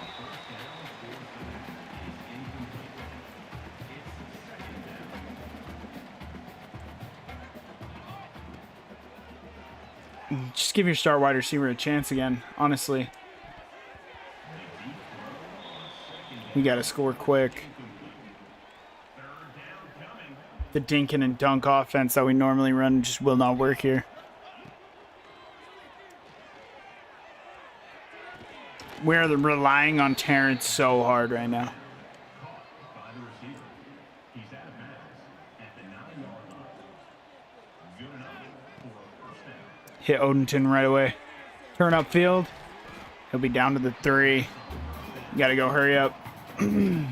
Just give your star wide receiver a chance again, honestly. We got to score quick. The dinkin' and dunk offense that we normally run just will not work here. We're relying on Terrence so hard right now. Hit Odenton right away. Turn upfield. He'll be down to the 3. You gotta go hurry up. A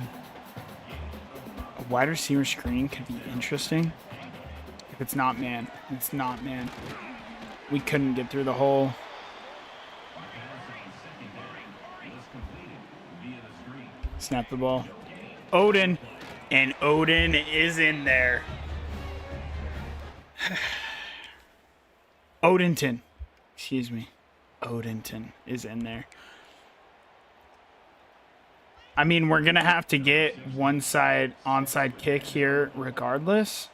wide receiver screen could be interesting. If it's not man. It's not man. We couldn't get through the hole. Snap the ball. Odin. And Odin is in there. Odenton. Excuse me. Odenton is in there. I mean, we're going to have to get one side onside kick here regardless.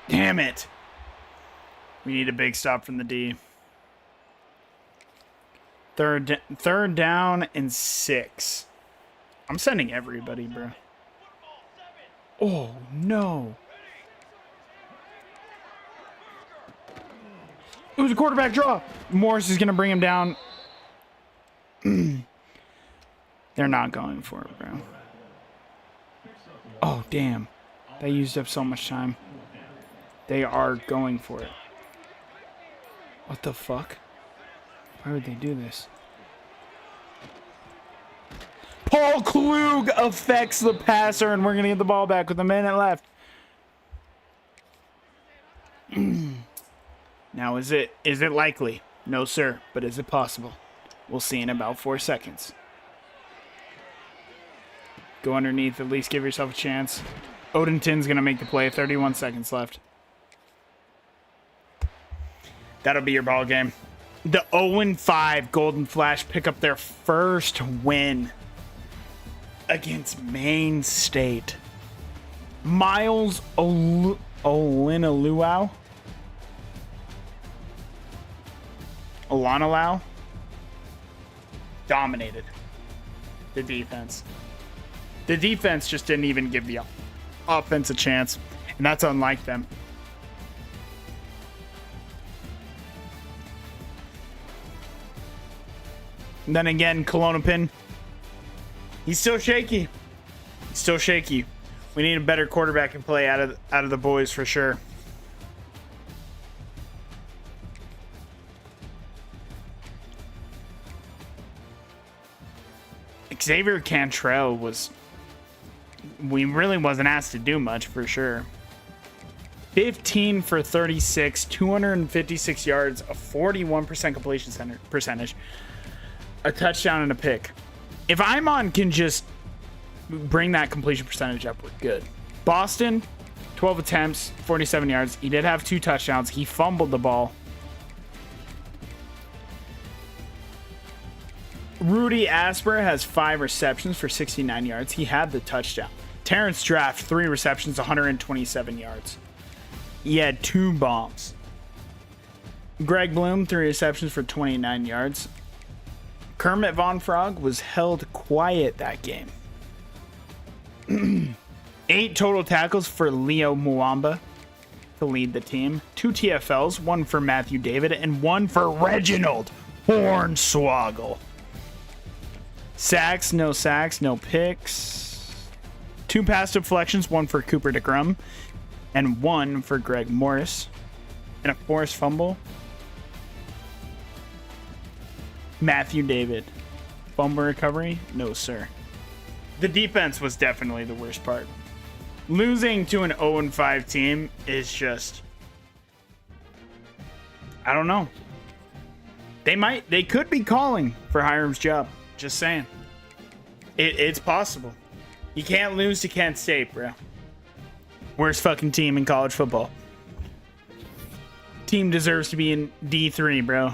Damn it. We need a big stop from the D. Third down and 6. I'm sending everybody, bro. Oh, no. It was a quarterback draw. Morris is going to bring him down. They're not going for it, bro. Oh, damn. They used up so much time. They are going for it. What the fuck? Why would they do this? Paul Klug affects the passer, and we're going to get the ball back with a minute left. Now, is it likely? No, sir. But is it possible? We'll see in about 4 seconds. Go underneath. At least give yourself a chance. Odenton's going to make the play. 31 seconds left. That'll be your ball game. The 0-5 Golden Flash pick up their first win against Maine State. Miles Olinaluau. Olanalau dominated the defense. The defense just didn't even give the offense a chance, and that's unlike them. And then again, Klonopin, he's still shaky. He's still shaky. We need a better quarterback and play out of the boys for sure. Xavier Cantrell we really wasn't asked to do much for sure. 15 for 36, 256 yards, a 41% completion percentage, a touchdown and a pick. If Imon can just bring that completion percentage up, we're good. Boston, 12 attempts, 47 yards. He did have 2 touchdowns. He fumbled the ball. Rudy Asper has 5 receptions for 69 yards. He had the touchdown. Terrence Draft, 3 receptions, 127 yards. He had 2 bombs. Greg Bloom, 3 receptions for 29 yards. Kermit Von Frog was held quiet that game. 8 total tackles for Leo Muamba. to lead the team. 2 TFLs, 1 for Matthew David, and 1 for Reginald Hornswoggle. Sacks, no picks. 2 pass deflections, 1 for Cooper DeGrum, and 1 for Greg Morris. And a forced fumble. Matthew David. Fumble recovery? No, sir. The defense was definitely the worst part. Losing to an 0-5 team is just... I don't know. They could be calling for Hiram's job. Just saying. It's possible. You can't lose to Kent State, bro. Worst fucking team in college football. Team deserves to be in D3, bro.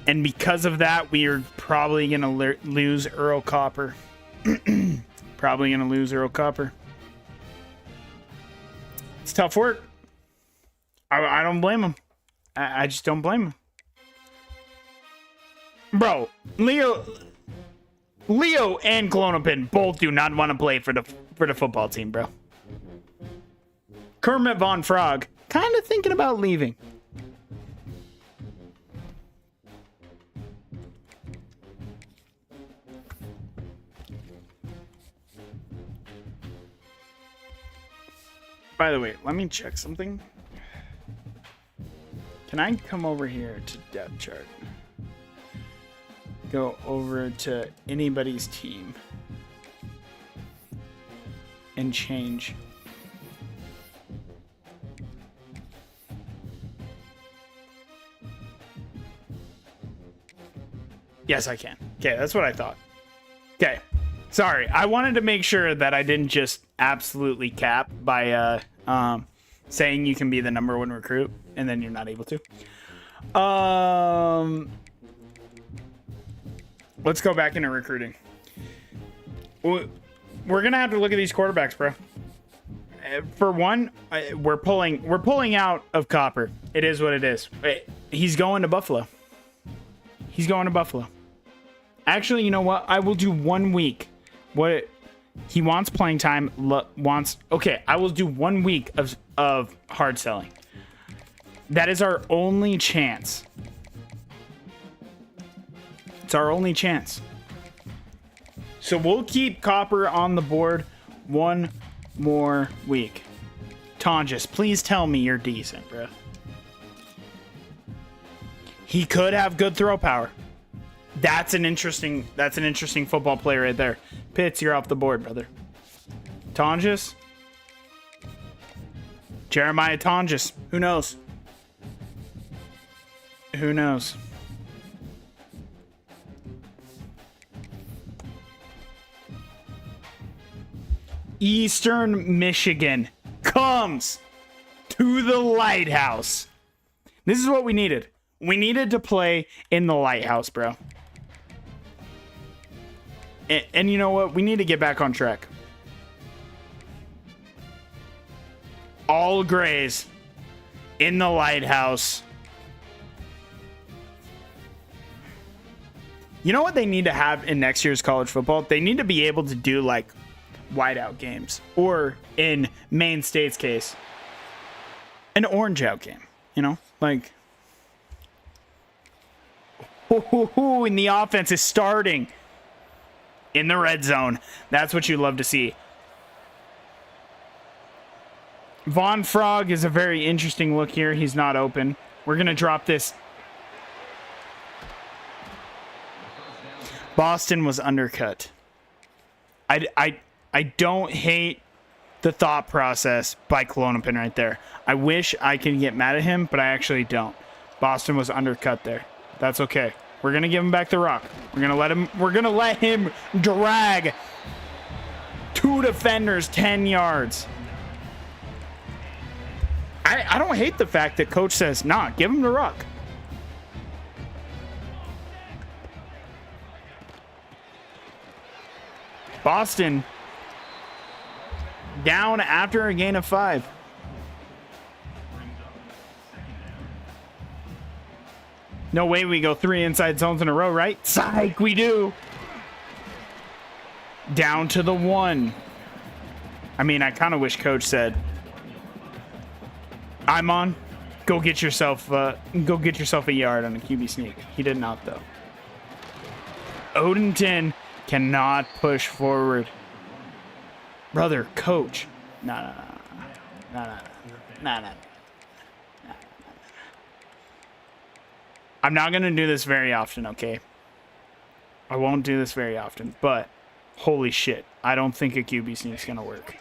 And because of that, we are probably going to lose Earl Copper. Probably going to lose Earl Copper. It's tough work. I don't blame him. I just don't blame him. Bro, Leo and Klonopin both do not want to play for the football team, bro. Kermit Von Frog kind of thinking about leaving. By the way, let me check something. Can I come over here to depth chart? Go over to anybody's team and change. Yes, I can. Okay, that's what I thought. Okay. Sorry, I wanted to make sure that I didn't just absolutely cap by saying you can be the #1 recruit and then you're not able to. Let's go back into recruiting. We're gonna have to look at these quarterbacks, bro. For one, we're pulling out of Copper. It is what it is. He's going to Buffalo. He's going to Buffalo. Actually, you know what? I will do 1 week. What he wants playing time. Okay, I will do 1 week of hard selling. That is our only chance. It's our only chance. So we'll keep Copper on the board 1 more week. Tonjes, please tell me you're decent, bro. He could have good throw power. That's an interesting football player right there. Pitts, you're off the board, brother. Tonjes? Jeremiah Tonjes. Who knows? Who knows? Eastern Michigan comes to the Lighthouse. This is what we needed. We needed to play in the Lighthouse, bro. And you know what? We need to get back on track. All Grays in the Lighthouse. You know what they need to have in next year's college football? They need to be able to do like whiteout games, or in Maine State's case, an orange out game. You know, like, and the offense is starting in the red zone. That's what you love to see. Von Frog is a very interesting look here. He's not open. We're gonna drop this. Boston was undercut. I don't hate the thought process by Klonopin right there. I wish I could get mad at him, but I actually don't. Boston was undercut there. That's okay. We're gonna give him back the rock. We're gonna let him drag 2 defenders 10 yards. I don't hate the fact that coach says, nah, give him the rock. Boston down after a gain of 5. No way we go 3 inside zones in a row, right? Psych, we do. Down to the 1. I mean, I kind of wish coach said, I'm on. Go get yourself a yard on a QB sneak. He did not though. Odenton cannot push forward. Brother, coach. No. I'm not going to do this very often, okay? I won't do this very often, but holy shit. I don't think a QB sneak's going to work.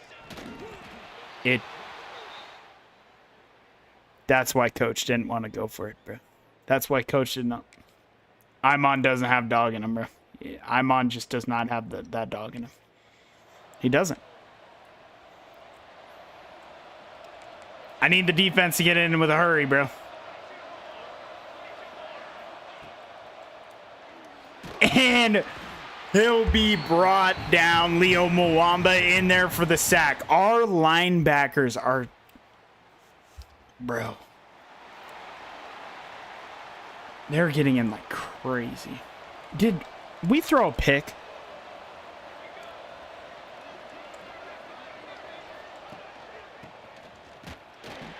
That's why coach didn't want to go for it, bro. That's why coach did not. Imon doesn't have dog in him, bro. Imon just does not have that dog in him. He doesn't. I need the defense to get in with a hurry, bro. And he'll be brought down. Leo Mwamba in there for the sack. Our linebackers are... Bro. They're getting in like crazy. Did we throw a pick?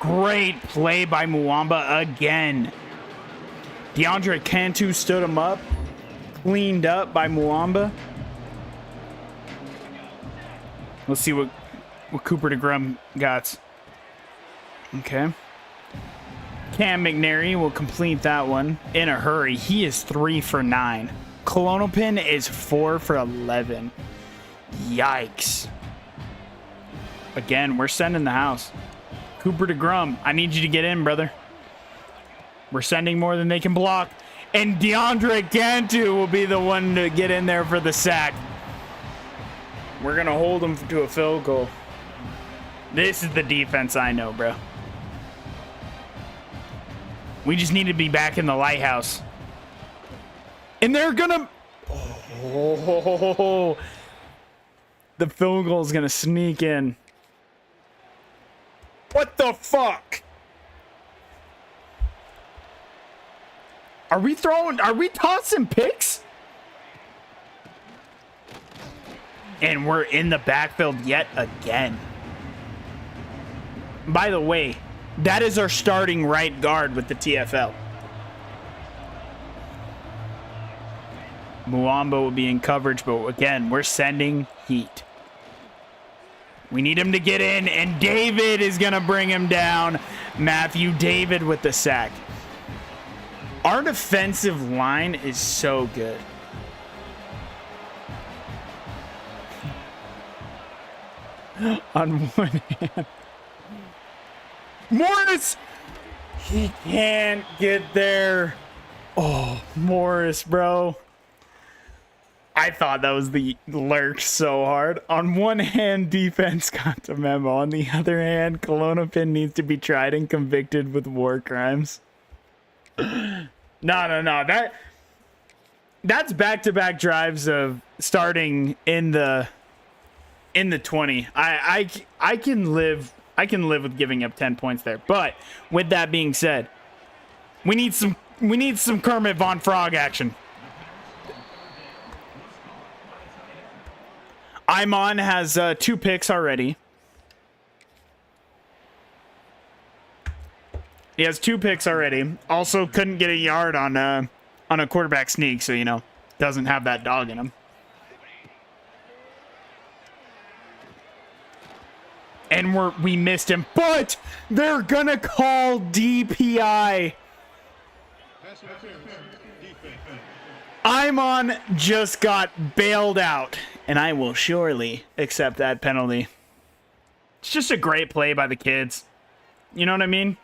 Great play by Mwamba again. DeAndre Cantu stood him up. Cleaned up by Mwamba. Let's see what Cooper DeGrum got. Okay. Cam McNary will complete that one in a hurry. He is 3 for 9. Klonopin is 4 for 11. Yikes. Again, we're sending the house. Cooper DeGrum, I need you to get in, brother. We're sending more than they can block. And DeAndre Cantu will be the one to get in there for the sack. We're going to hold him to a field goal. This is the defense I know, bro. We just need to be back in the lighthouse. And they're going to... Oh, the field goal is going to sneak in. What the fuck? Are we tossing picks? And we're in the backfield yet again. By the way, that is our starting right guard with the TFL. Mwamba will be in coverage, but again, we're sending heat. We need him to get in, and David is going to bring him down. Matthew David with the sack. Our defensive line is so good. On one hand. Morris! He can't get there. Oh, Morris, bro. I thought that was the lurch so hard. On one hand, defense got the memo. On the other hand, Klonopin needs to be tried and convicted with war crimes. No. That's back-to-back drives of starting in the 20. I can live with giving up 10 points there. But with that being said, we need some Kermit Von Frog action. Imon has 2 picks already. He has 2 picks already. Also couldn't get a yard on a quarterback sneak, so you know, doesn't have that dog in him. And we missed him, but they're gonna call DPI. Imon just got bailed out, and I will surely accept that penalty. It's just a great play by the kids. You know what I mean?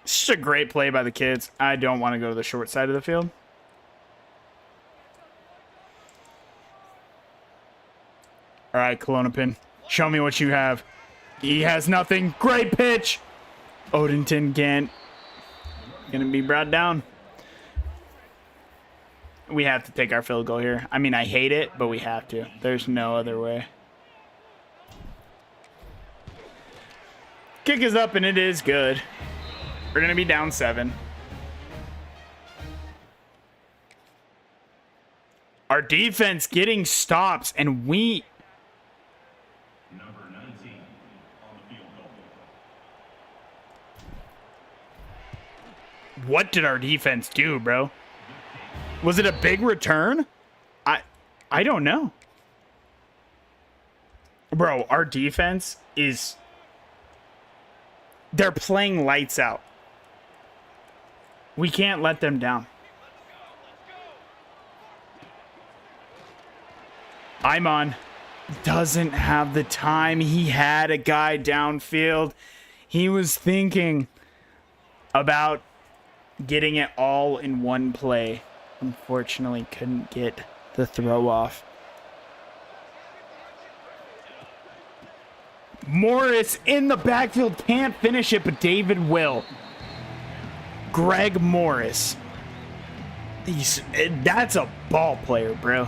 It's just a great play by the kids. I don't want to go to the short side of the field. All right, Klonopin, show me what you have. He has nothing. Great pitch. Odenton can't. Gonna be brought down. We have to take our field goal here. I mean, I hate it, but we have to. There's no other way. Kick is up, and it is good. We're going to be down 7. Our defense getting stops, and we... Number 19 on the field goal. what did our defense do, bro? Was it a big return? I don't know. Bro, our defense is... They're playing lights out. We can't let them down. Imon doesn't have the time. He had a guy downfield. He was thinking about getting it all in one play. Unfortunately, couldn't get the throw off. Morris in the backfield, can't finish it, but David will. Greg Morris. That's a ball player, bro.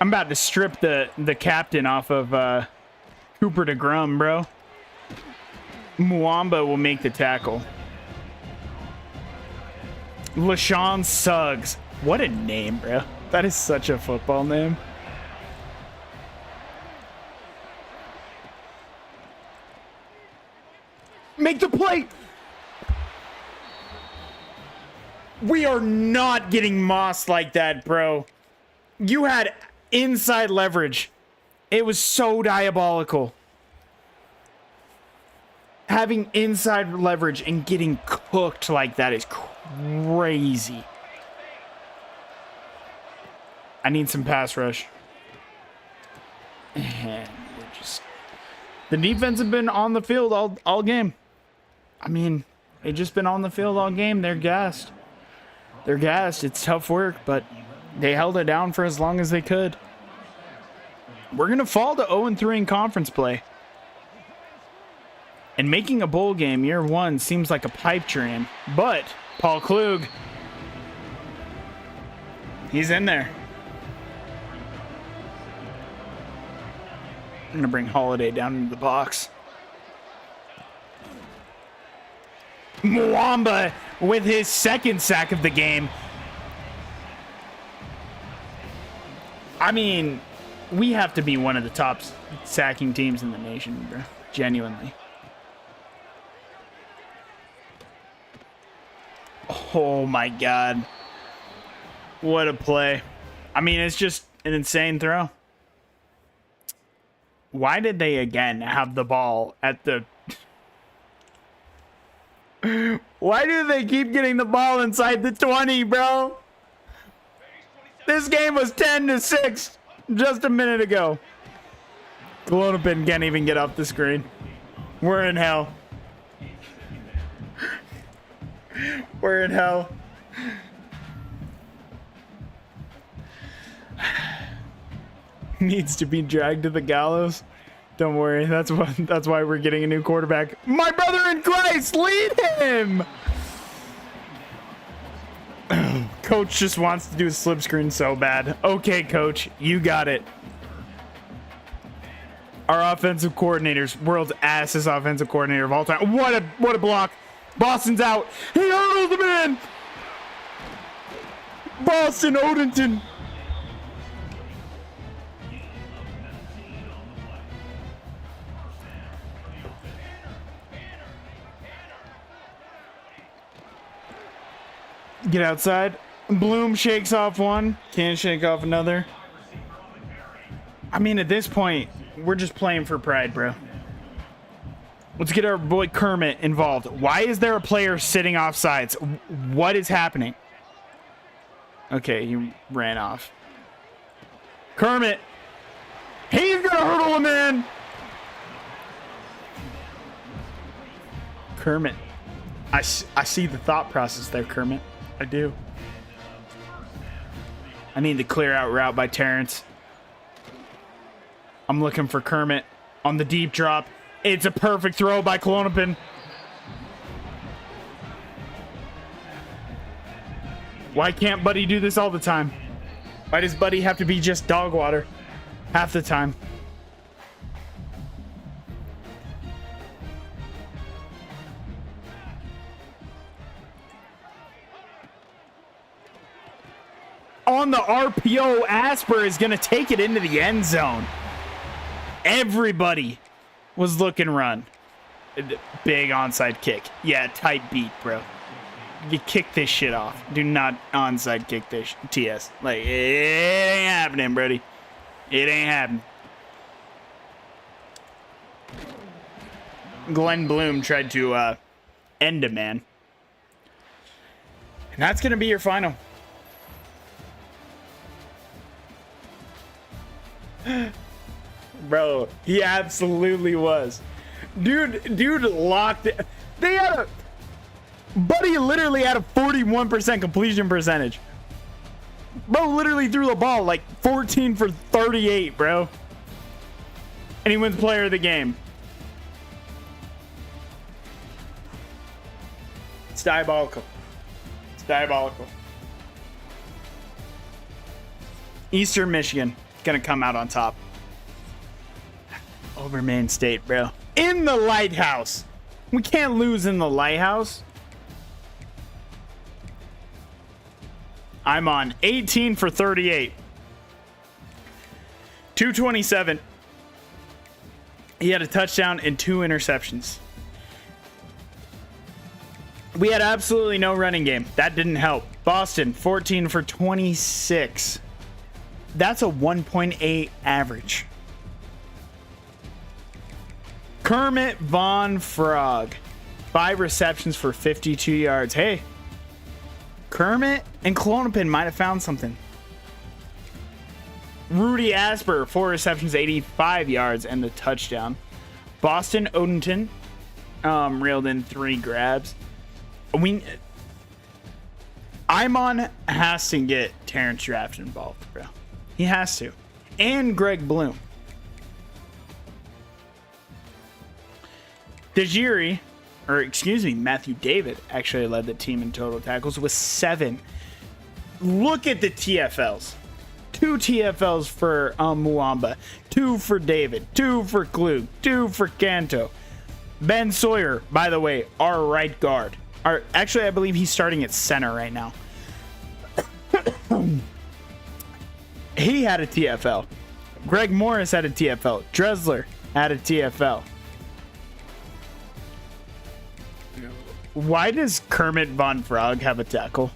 I'm about to strip the captain off of Cooper DeGrum, bro. Muamba will make the tackle. LaShawn Suggs. What a name, bro. That is such a football name. Make the play. We are not getting mossed like that, bro. You had inside leverage. It was so diabolical. Having inside leverage and getting cooked like that is crazy. I need some pass rush. And the defense have been on the field all game. I mean, they've just been on the field all game. They're gassed. They're gassed. It's tough work, but they held it down for as long as they could. We're going to fall to 0-3 in conference play. And making a bowl game year one seems like a pipe dream. But Paul Klug, he's in there. I'm going to bring Holiday down into the box. Muamba with his second sack of the game. I mean, we have to be one of the top sacking teams in the nation, bro. Genuinely. Oh my God. What a play. I mean, it's just an insane throw. Why did they again have the ball at the... Why do they keep getting the ball inside the 20, bro? This game was 10-6 just a minute ago. Glonopin can't even get off the screen. We're in hell. We're in hell. Needs to be dragged to the gallows. Don't worry, that's why we're getting a new quarterback. My brother in Christ, lead him! Coach just wants to do a slip screen so bad. Okay, coach, you got it. Our offensive coordinator's world's assest offensive coordinator of all time. What a block. Boston's out. He hurdles the man. Boston Odenton. Get outside. Bloom shakes off one. Can't shake off another. I mean, at this point, we're just playing for pride, bro. Let's get our boy Kermit involved. Why is there a player sitting off sides? What is happening? Okay, he ran off. Kermit. He's going to hurdle him in. Kermit. I see the thought process there, Kermit. I do. I need the clear out route by Terrence. I'm looking for Kermit on the deep drop. It's a perfect throw by Klonopin. Why can't Buddy do this all the time? Why does Buddy have to be just dog water half the time? On the RPO, Asper is going to take it into the end zone. Everybody was looking run. Big onside kick. Yeah, tight beat, bro. You kick this shit off. Do not onside kick this TS. Like, it ain't happening, buddy. It ain't happening. Glenn Bloom tried to end a man. And that's going to be your final. Bro, he absolutely was. Dude locked it. They had a... Buddy literally had a 41% completion percentage. Bro literally threw the ball like 14 for 38, bro. And he wins player of the game. It's diabolical. It's diabolical. Eastern Michigan gonna come out on top. Over Maine State, bro. In the Lighthouse. We can't lose in the Lighthouse. I'm on 18 for 38. 227. He had a touchdown and 2 interceptions. We had absolutely no running game. That didn't help. Boston, 14 for 26. That's a 1.8 average. Kermit Von Frog, 5 receptions for 52 yards. Hey, Kermit and Klonopin might have found something. Rudy Asper, 4 receptions, 85 yards, and the touchdown. Boston Odenton reeled in 3 grabs. Imon has to get Terrence Draft involved, bro. He has to. And Greg Bloom. Matthew David actually led the team in total tackles with 7. Look at the TFLs. 2 TFLs for Muamba, 2 for David, 2 for Klug, 2 for Canto. Ben Sawyer, by the way, our right guard. Actually, I believe he's starting at center right now. He had a TFL. Greg Morris had a TFL. Dressler had a TFL. Why does Kermit Von Frog have a tackle?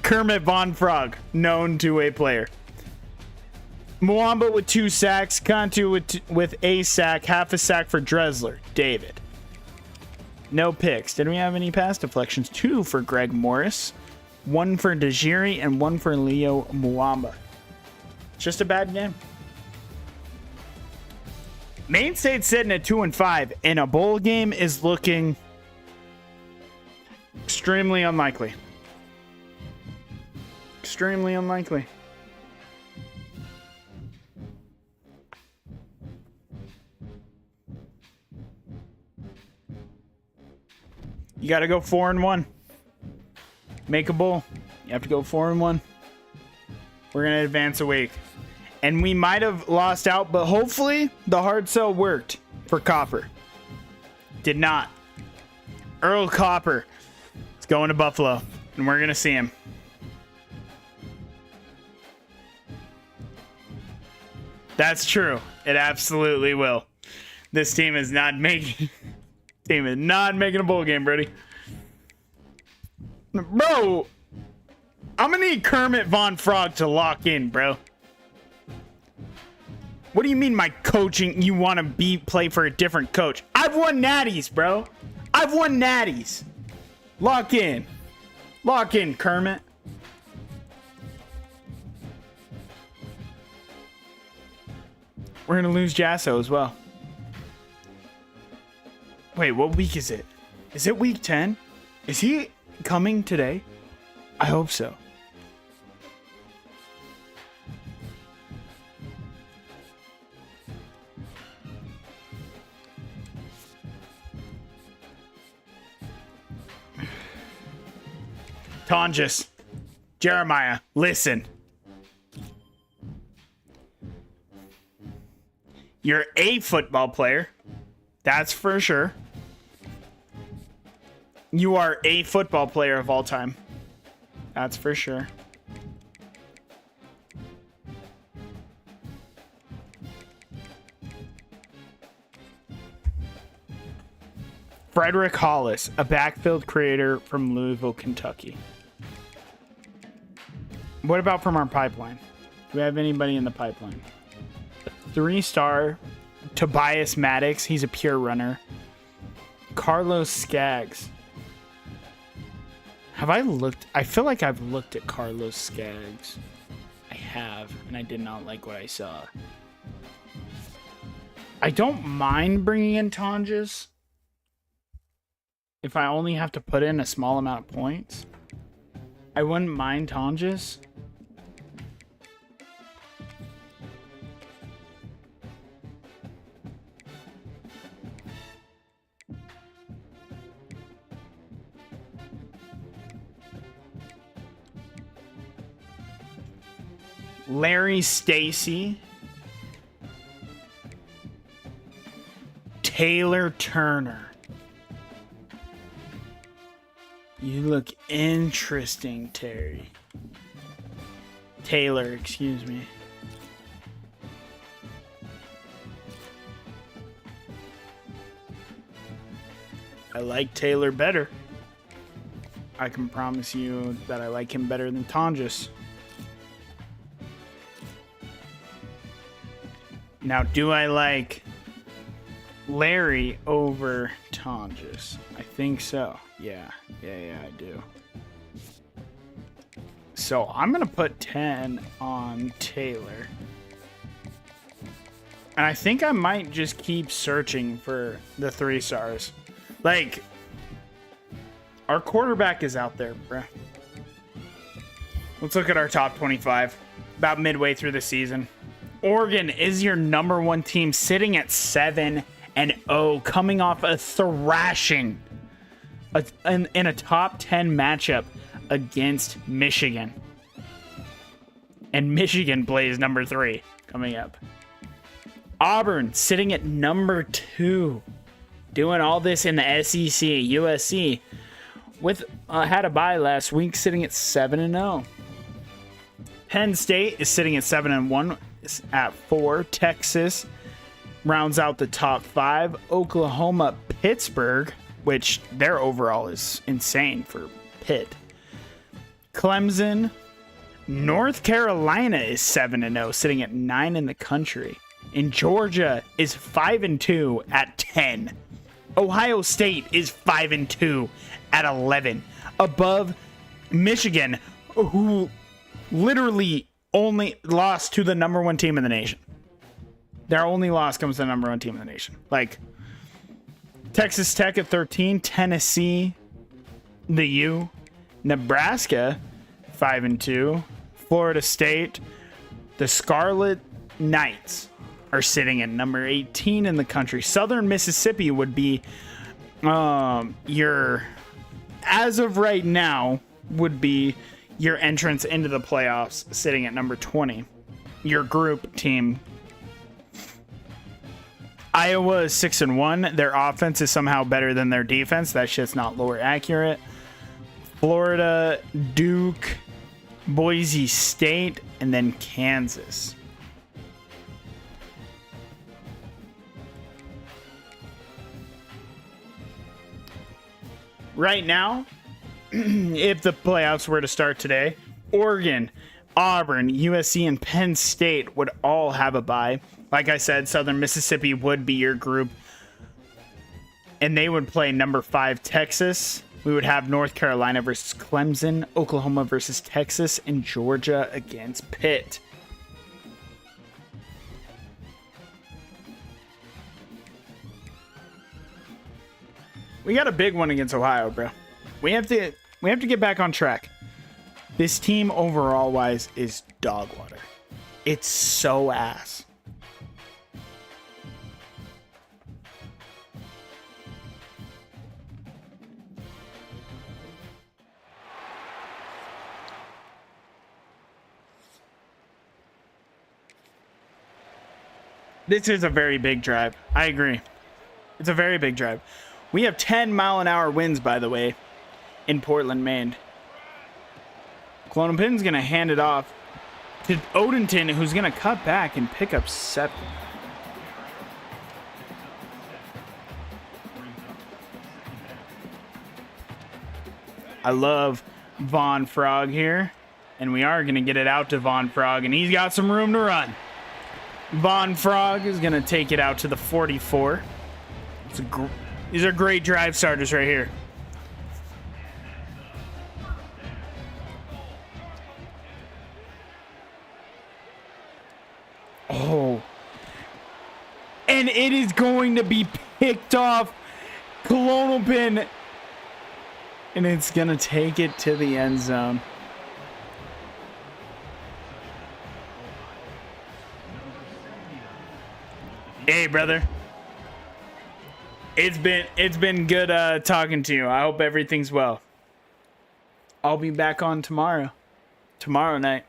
Kermit Von Frog, known two-way player. Muamba with 2 sacks. Cantu with a sack. Half a sack for Dressler. David. No picks. Did we have any pass deflections? 2 for Greg Morris. 1 for Dejiri and 1 for Leo Muamba. Just a bad game. Maine State's sitting at 2-5, and a bowl game is looking extremely unlikely. Extremely unlikely. You got to go 4-1. Make a bowl. You have to go 4-1. We're going to advance a week. And we might have lost out, but hopefully the hard sell worked for Copper. Did not. Earl Copper is going to Buffalo, and we're going to see him. That's true. It absolutely will. This team is not making a bowl game, Brady. Bro, I'm gonna need Kermit Von Frog to lock in, bro. What do you mean my coaching? You want to play for a different coach? I've won natties, bro. I've won natties. Lock in. Lock in, Kermit. We're gonna lose Jasso as well. Wait, what week is it? Is it week 10? Is he coming today? I hope so. Tonjes, Jeremiah, listen. You're a football player. That's for sure. You are a football player of all time. That's for sure. Frederick Hollis, a backfield creator from Louisville, Kentucky. What about from our pipeline? Do we have anybody in the pipeline? 3-star Tobias Maddox. He's a pure runner. Carlos Skaggs. Have I looked? I feel like I've looked at Carlos Skaggs. I have, and I did not like what I saw. I don't mind bringing in Tonjes if I only have to put in a small amount of points. I wouldn't mind Tonjes. Larry Stacy. Taylor Turner. You look interesting, Terry. Taylor, excuse me. I like Taylor better. I can promise you that I like him better than Tonjes. Now, do I like Larry over Tonjes? I think so. Yeah, I do. So I'm going to put 10 on Taylor. And I think I might just keep searching for the 3 stars. Like, our quarterback is out there, bruh. Let's look at our top 25. About midway through the season. Oregon is your number 1 team, sitting at 7-0, coming off a thrashing in a top 10 matchup against Michigan. And Michigan plays number 3 coming up. Auburn sitting at number 2, doing all this in the SEC. USC had a bye last week, sitting at 7-0. Penn State is sitting at 7-1 at 4. Texas rounds out the top 5. Oklahoma, Pittsburgh, which their overall is insane for Pitt. Clemson, North Carolina is 7-0, sitting at 9 in the country. And Georgia is 5-2 at 10. Ohio State is 5-2 at 11. Above Michigan, who literally only lost to the number 1 team in the nation. Their only loss comes to the number 1 team in the nation. Like, Texas Tech at 13, Tennessee, the U, Nebraska, 5-2, Florida State, the Scarlet Knights are sitting at number 18 in the country. Southern Mississippi would be as of right now, would be your entrance into the playoffs, sitting at number 20. Your group team. Iowa is 6-1. Their offense is somehow better than their defense. That shit's not lower accurate. Florida, Duke, Boise State, and then Kansas. Right now, if the playoffs were to start today, Oregon, Auburn, USC, and Penn State would all have a bye. Like I said, Southern Mississippi would be your group, and they would play number 5 Texas. We would have North Carolina versus Clemson, Oklahoma versus Texas, and Georgia against Pitt. We got a big one against Ohio, bro. We have to get back on track. This team overall wise is dog water. It's so ass. This is a very big drive. I agree. It's a very big drive. We have 10-mile-an-hour winds, by the way, in Portland, Maine. Clonopin's going to hand it off to Odenton, who's going to cut back and pick up 7. I love Von Frog here. And we are going to get it out to Von Frog, and he's got some room to run. Von Frog is going to take it out to the 44. These are great drive starters right here. Oh. And it is going to be picked off. Colonel Pin. And it's going to take it to the end zone. Hey, brother. It's been good talking to you. I hope everything's well. I'll be back on tomorrow night.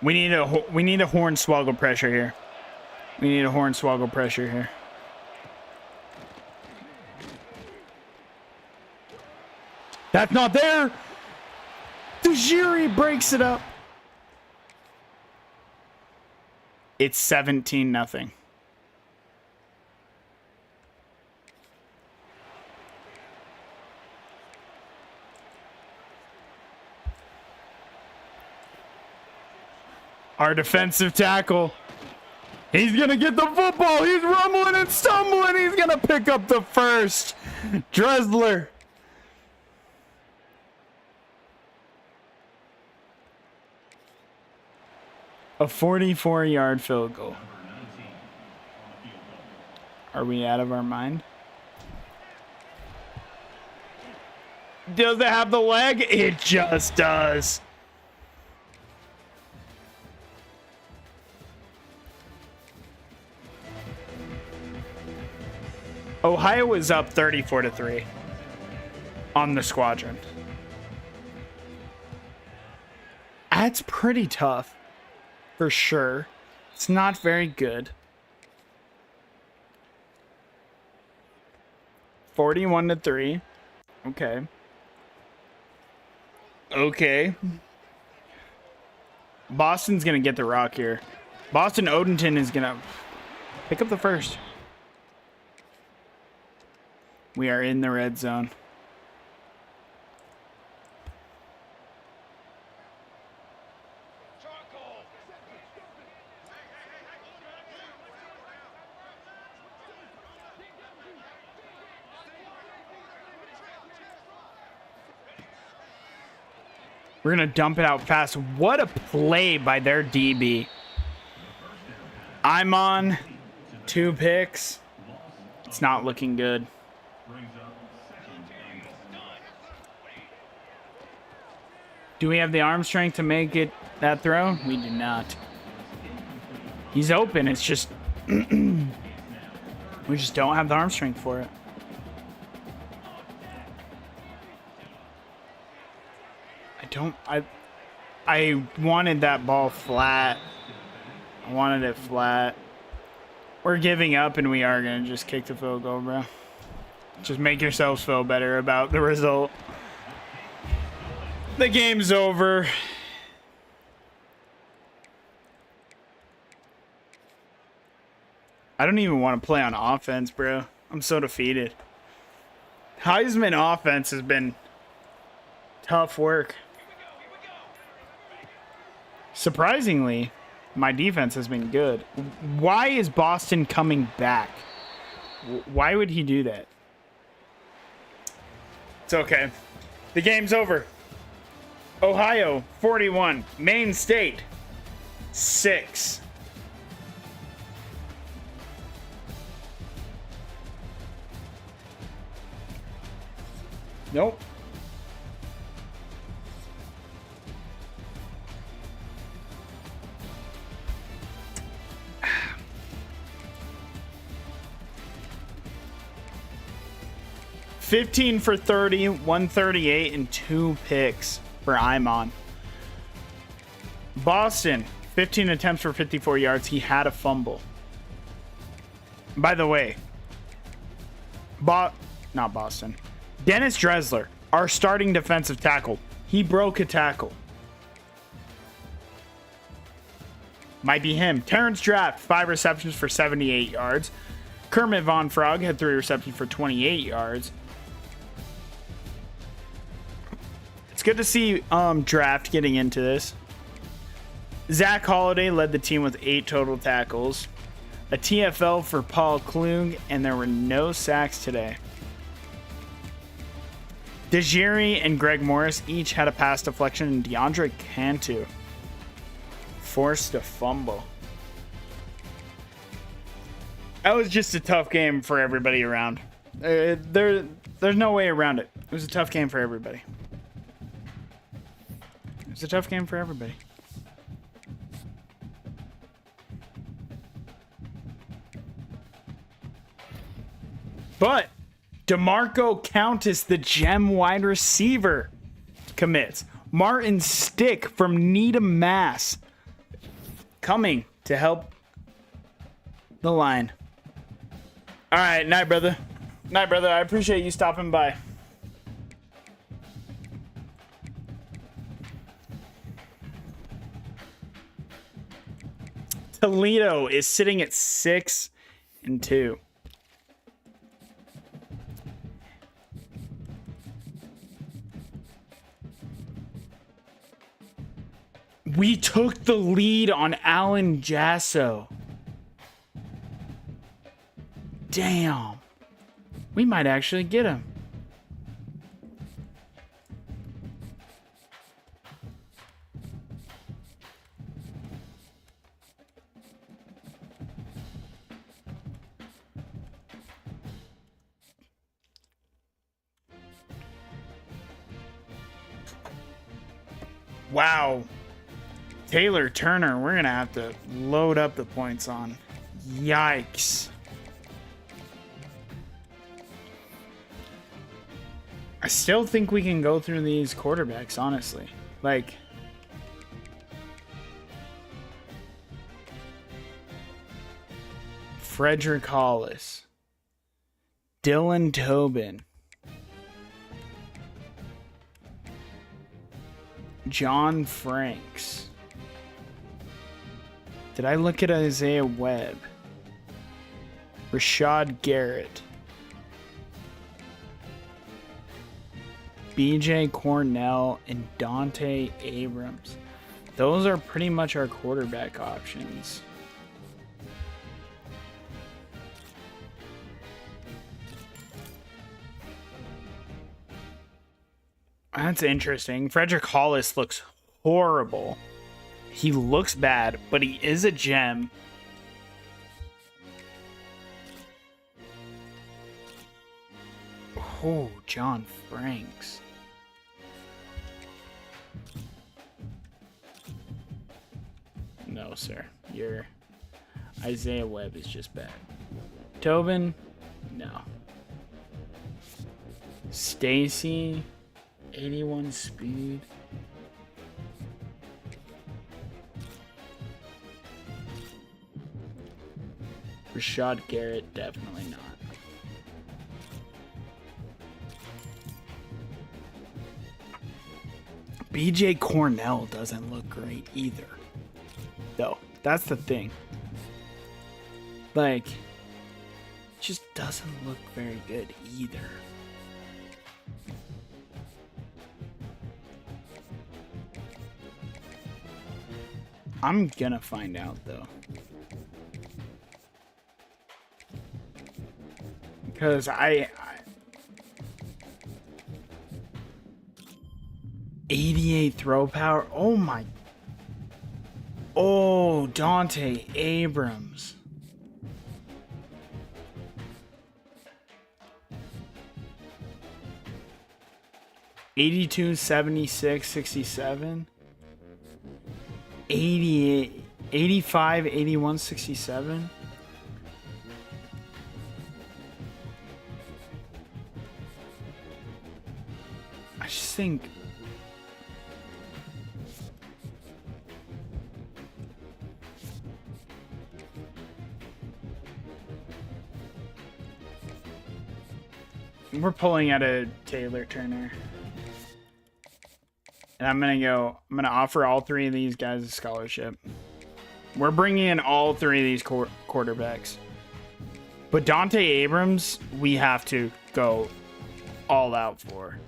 We need a hornswoggle pressure here. We need a hornswoggle pressure here. That's not there. Tajiri breaks it up. It's 17-0. Our defensive tackle. He's going to get the football. He's rumbling and stumbling. He's going to pick up the first. Dressler. A 44-yard field goal. Are we out of our mind? Does it have the leg? It just does. Ohio is up 34-3 on the squadron. That's pretty tough. For sure. It's not very good. 41-3. Okay. Okay. Boston's going to get the rock here. Boston Odenton is going to pick up the first. We are in the red zone. We're going to dump it out fast. What a play by their DB. I'm on 2 picks. It's not looking good. Do we have the arm strength to make it that throw? We do not. He's open. It's just we just don't have the arm strength for it. I wanted that ball flat. I wanted it flat. We're giving up, and we are going to just kick the field goal, bro. Just make yourselves feel better about the result. The game's over. I don't even want to play on offense, bro. I'm so defeated. Heisman offense has been tough work. Surprisingly, my defense has been good. Why is Boston coming back? Why would he do that? It's okay. The game's over. Ohio, 41. Maine State, 6. Nope. $15 for 30, 138, and 2 picks for Imon. Boston, 15 attempts for 54 yards. He had a fumble. By the way, not Boston. Dennis Dressler, our starting defensive tackle. He broke a tackle. Might be him. Terrence Draft, 5 receptions for 78 yards. Kermit Von Frog had 3 receptions for 28 yards. It's good to see Draft getting into this. Zach Holliday led the team with 8 total tackles. A TFL for Paul Klug, and there were no sacks today. DeJeary and Greg Morris each had a pass deflection, and DeAndre Cantu forced a fumble. That was just a tough game for everybody around. There's no way around it. It was a tough game for everybody. It was a tough game for everybody. But DeMarco Countess, the gem wide receiver, commits. Martin Stick from Needham, Mass, coming to help the line. All right, night, brother. Night, brother. I appreciate you stopping by. Toledo is sitting at 6-2. We took the lead on Alan Jasso. Damn. We might actually get him. Wow. Taylor Turner, we're going to have to load up the points on. Yikes. I still think we can go through these quarterbacks, honestly. Like, Frederick Hollis, Dylan Tobin, John Franks. Did I look at Isaiah Webb? Rashad Garrett. BJ Cornell and Dante Abrams. Those are pretty much our quarterback options. That's interesting. Frederick Hollis looks horrible. He looks bad, but he is a gem. Oh, John Franks. No, sir. Your Isaiah Webb is just bad. Tobin? No. Stacy? 81 speed. Rashad Garrett, definitely not. BJ Cornell doesn't look great either. Though, that's the thing. Like, just doesn't look very good either. I'm gonna find out though. Because I 88 throw power. Oh my. Oh, Dante Abrams. $82, $76, $67. 88, 85, 81, 67. I just think we're pulling out a Taylor Turner. And I'm going to offer all 3 of these guys a scholarship. We're bringing in all 3 of these quarterbacks. But Dante Abrams, we have to go all out for.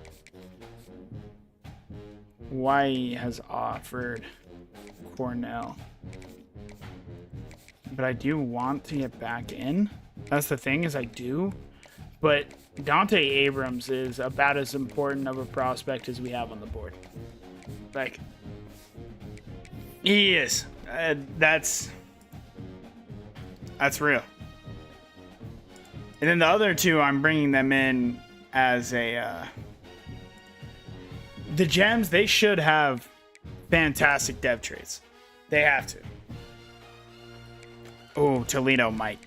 Hawaii has offered Cornell. But I do want to get back in. That's the thing, is I do. But Dante Abrams is about as important of a prospect as we have on the board. Like, he is. That's real. And then the other two, I'm bringing them in as a... the Gems, they should have fantastic dev traits. They have to. Oh, Toledo might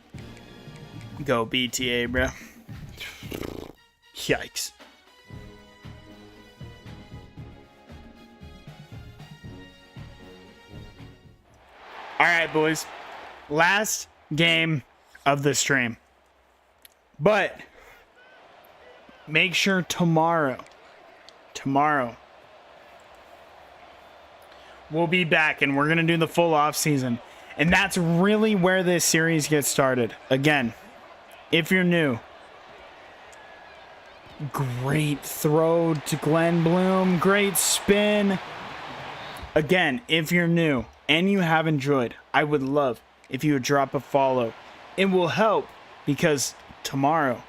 go BTA, bro. Yikes. All right, boys. Last game of the stream. But make sure tomorrow, we'll be back and we're going to do the full off season. And that's really where this series gets started. Again, if you're new, great throw to Glenn Bloom. Great spin. Again, if you're new and you have enjoyed, I would love if you would drop a follow. It will help because tomorrow,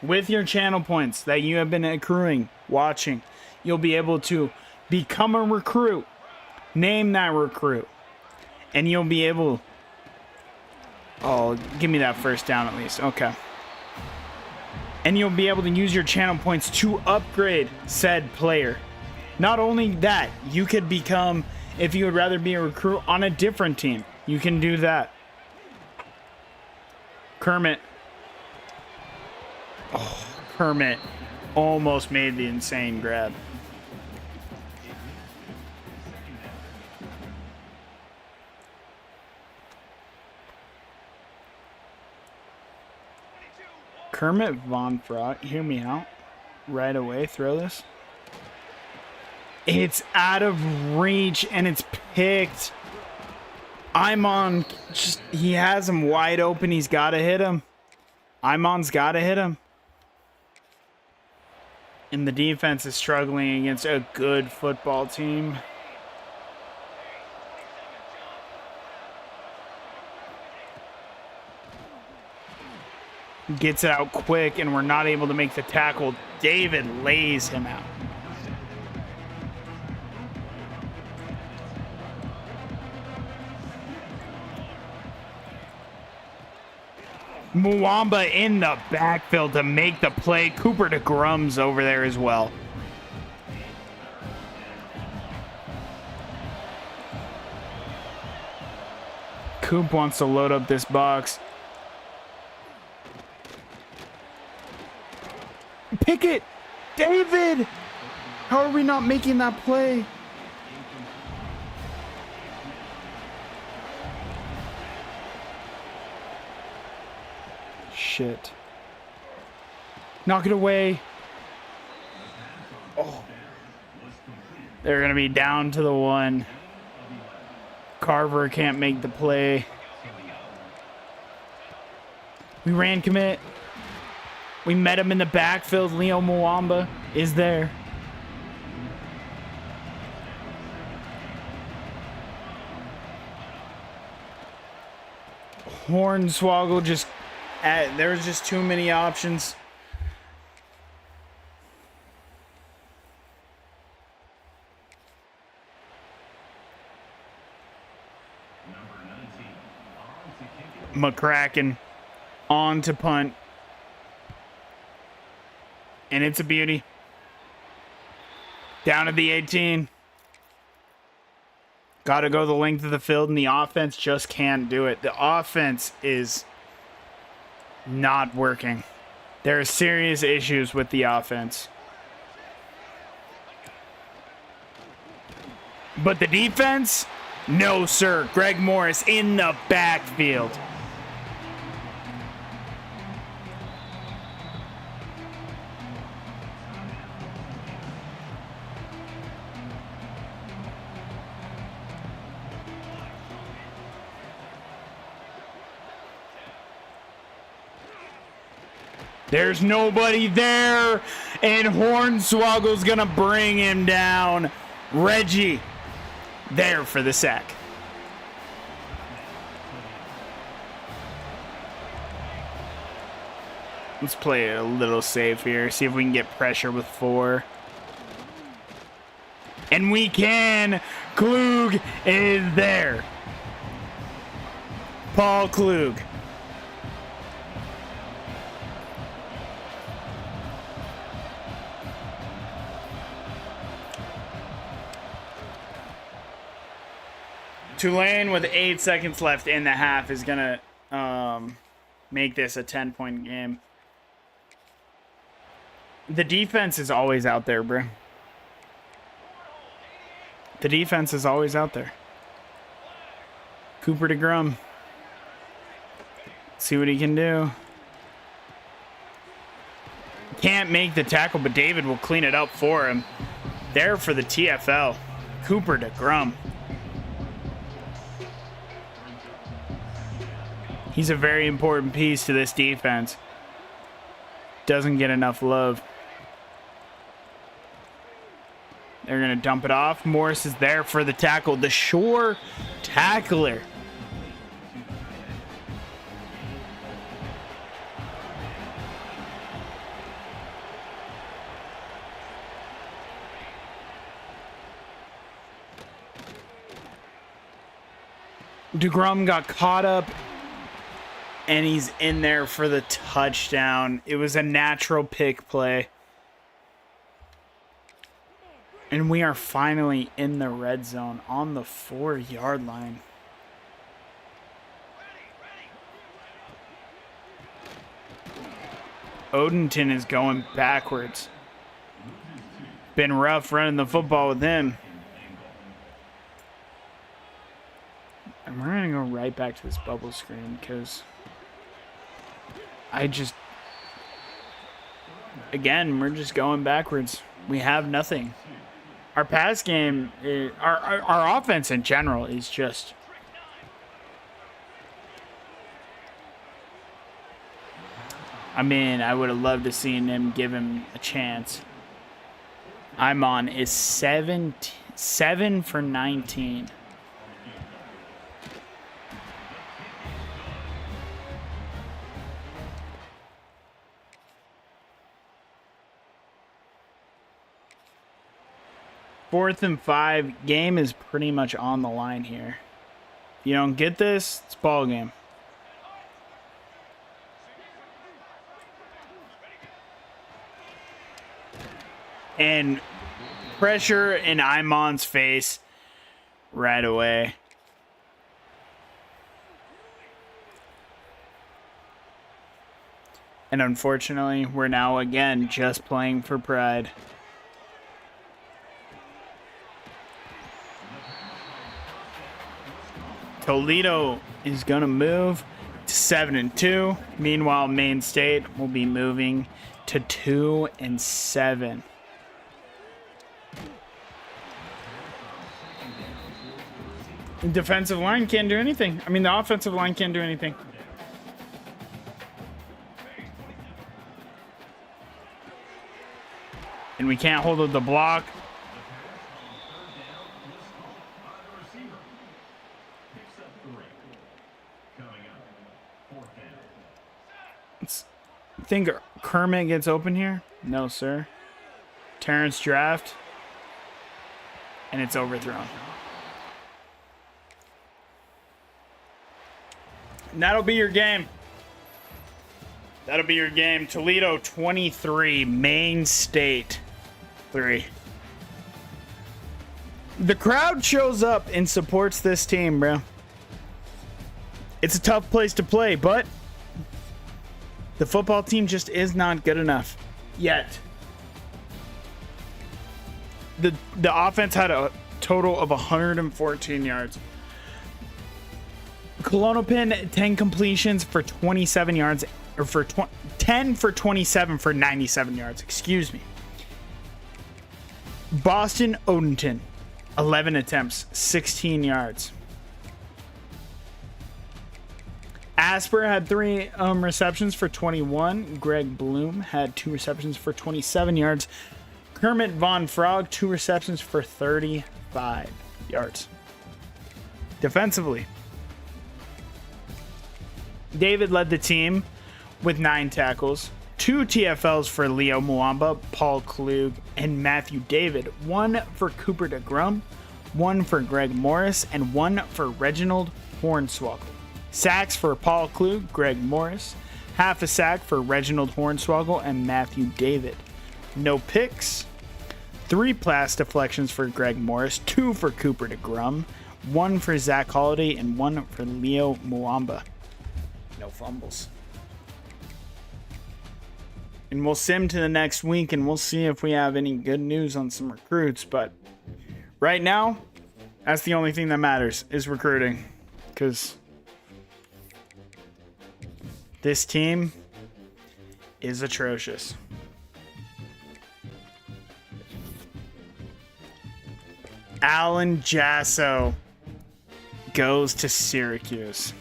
with your channel points that you have been accruing, watching, you'll be able to become a recruit. Name that recruit. And you'll be able... Oh, give me that first down at least. Okay. And you'll be able to use your channel points to upgrade said player. Not only that, you could become, if you would rather be a recruit on a different team, you can do that. Kermit. Oh, Kermit almost made the insane grab. Kermit Von Frot, hear me out. Right away, throw this. It's out of reach and it's picked. Imon, just, he has him wide open. He's got to hit him. Imon's got to hit him. And the defense is struggling against a good football team. Gets it out quick, and we're not able to make the tackle. David lays him out. Mwamba in the backfield to make the play. Cooper DeGrum's over there as well. Coop wants to load up this box. Pickett! David! How are we not making that play? Shit. Knock it away. Oh. They're going to be down to the one. Carver can't make the play. We ran commit. We met him in the backfield. Leo Mwamba is there. Hornswoggle just... there's just too many options. McCracken on to punt. And it's a beauty. Down at the 18. Got to go the length of the field, and the offense just can't do it. The offense is not working. There are serious issues with the offense. But the defense? No, sir. Greg Morris in the backfield. There's nobody there, and Hornswoggle's gonna bring him down. Reggie there for the sack. Let's play it a little safe here. See if we can get pressure with 4. And we can. Klug is there. Paul Klug. Tulane with 8 seconds left in the half is going to make this a 10-point game. The defense is always out there, bro. The defense is always out there. Cooper DeGrum. See what he can do. Can't make the tackle, but David will clean it up for him. There for the TFL. Cooper DeGrum. He's a very important piece to this defense. Doesn't get enough love. They're going to dump it off. Morris is there for the tackle. The Shore tackler. DeGrum got caught up, and he's in there for the touchdown. It was a natural pick play. And we are finally in the red zone on the 4-yard line. Odenton is going backwards. Been rough running the football with him. And we're going to go right back to this bubble screen because again, we're just going backwards. We have nothing. Our pass game, our offense in general is just... I mean, I would have loved to seen him give him a chance. Imon is 7 for 19. Fourth and 5, game is pretty much on the line here. If you don't get this, it's ball game. And pressure in Imon's face right away. And unfortunately, we're now again just playing for pride. Toledo is going to move to 7-2. Meanwhile, Maine State will be moving to 2-7. Defensive line can't do anything. I mean, the offensive line can't do anything. And we can't hold up the block. Think Kermit gets open here? No, sir. Terrence draft. And it's overthrown. And that'll be your game. That'll be your game. Toledo 23, Maine State 3. The crowd shows up and supports this team, bro. It's a tough place to play, but the football team just is not good enough yet. The offense had a total of 114 yards. Klonopin, 10 completions for 27 yards, or for 10 for 27 for 97 yards. Excuse me. Boston Odenton, 11 attempts, 16 yards. Casper had 3 receptions for 21. Greg Bloom had 2 receptions for 27 yards. Kermit Von Frog, 2 receptions for 35 yards. Defensively, David led the team with 9 tackles, 2 TFLs for Leo Muamba, Paul Klug, and Matthew David, 1 for Cooper DeGrum, 1 for Greg Morris, and 1 for Reginald Hornswoggle. Sacks for Paul Klug, Greg Morris, half a sack for Reginald Hornswoggle and Matthew David. No picks, 3 pass deflections for Greg Morris, 2 for Cooper DeGrum, 1 for Zach Holiday, and 1 for Leo Muamba. No fumbles. And we'll sim to the next week, and we'll see if we have any good news on some recruits. But right now, that's the only thing that matters, is recruiting. Because this team is atrocious. Alan Jasso goes to Syracuse.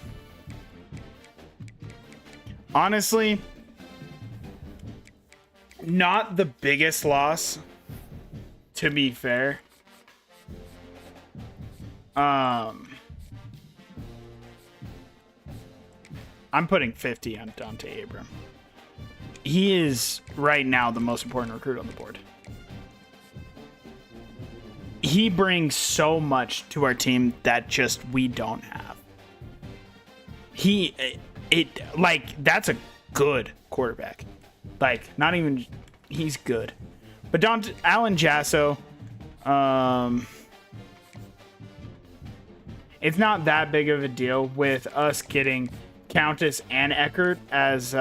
Honestly, not the biggest loss, to be fair. I'm putting 50 on Dante Abram. He is right now the most important recruit on the board. He brings so much to our team that just we don't have. That's a good quarterback. Not even, he's good. But Alan Jasso, it's not that big of a deal with us getting Countess and Eckert as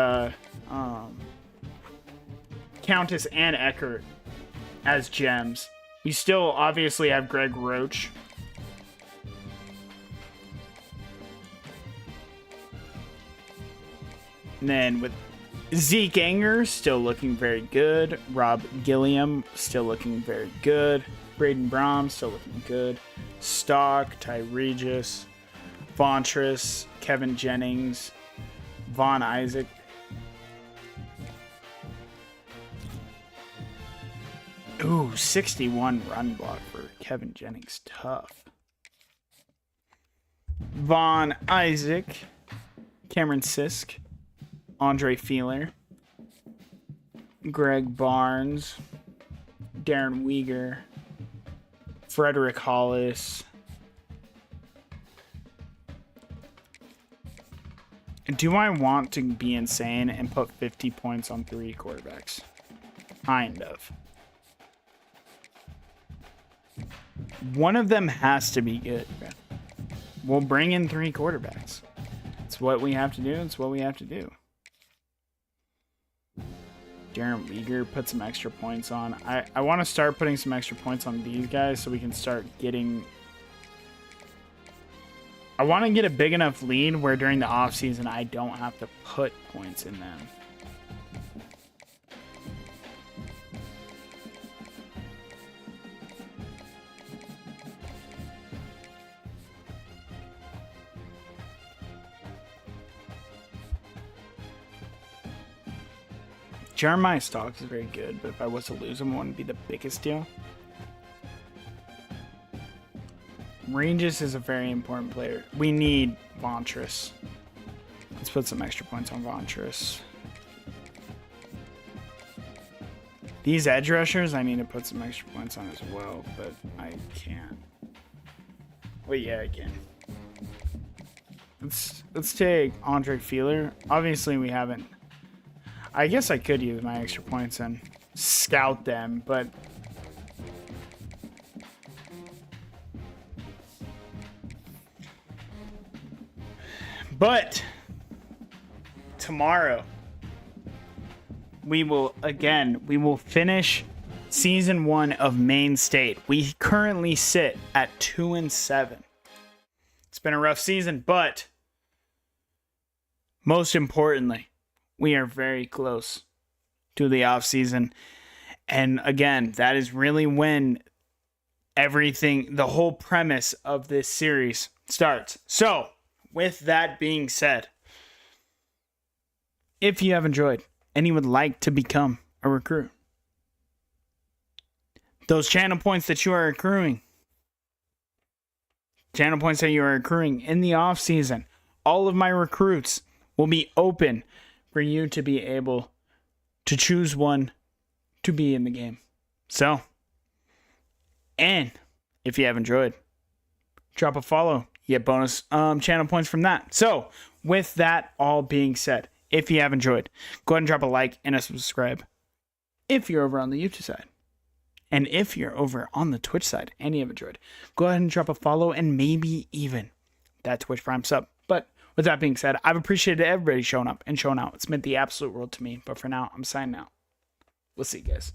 gems. We still obviously have Greg Roach. And then with Zeke Anger still looking very good. Rob Gilliam still looking very good. Braden Brom still looking good. Stock, Ty Regis, Vontress, Kevin Jennings, Von Isaac. Ooh, 61 run block for Kevin Jennings. Tough. Von Isaac, Cameron Sisk, Andre Feeler, Greg Barnes, Darren Weegar, Frederick Hollis. Do I want to be insane and put 50 points on 3 quarterbacks? Kind of. One of them has to be good. We'll bring in 3 quarterbacks. It's what we have to do. It's what we have to do. Darren Weegar put some extra points on. I want to start putting some extra points on these guys so we can start getting... I want to get a big enough lead where during the offseason I don't have to put points in them. Jeremiah Stocks is very good, but if I was to lose him, it wouldn't be the biggest deal. Ranges is a very important player. We need Vontress. Let's put some extra points on Vontress. These edge rushers, I need to put some extra points on as well, but I can't. Wait, yeah, I can. Let's take Andre Feeler. Obviously, we haven't. I guess I could use my extra points and scout them, but tomorrow we will finish season 1 of Maine State. We currently sit at 2-7. It's been a rough season, but most importantly, we are very close to the offseason. And again, that is really when everything, the whole premise of this series starts. So, with that being said, if you have enjoyed and you would like to become a recruit, those channel points that you are accruing, in the off season, all of my recruits will be open for you to be able to choose one to be in the game. So, and if you have enjoyed, drop a follow. You get bonus channel points from that. So, with that all being said, if you have enjoyed, go ahead and drop a like and a subscribe if you're over on the YouTube side. And if you're over on the Twitch side and you have enjoyed, go ahead and drop a follow and maybe even that Twitch Prime sub. But with that being said, I've appreciated everybody showing up and showing out. It's meant the absolute world to me. But for now, I'm signing out. We'll see you guys.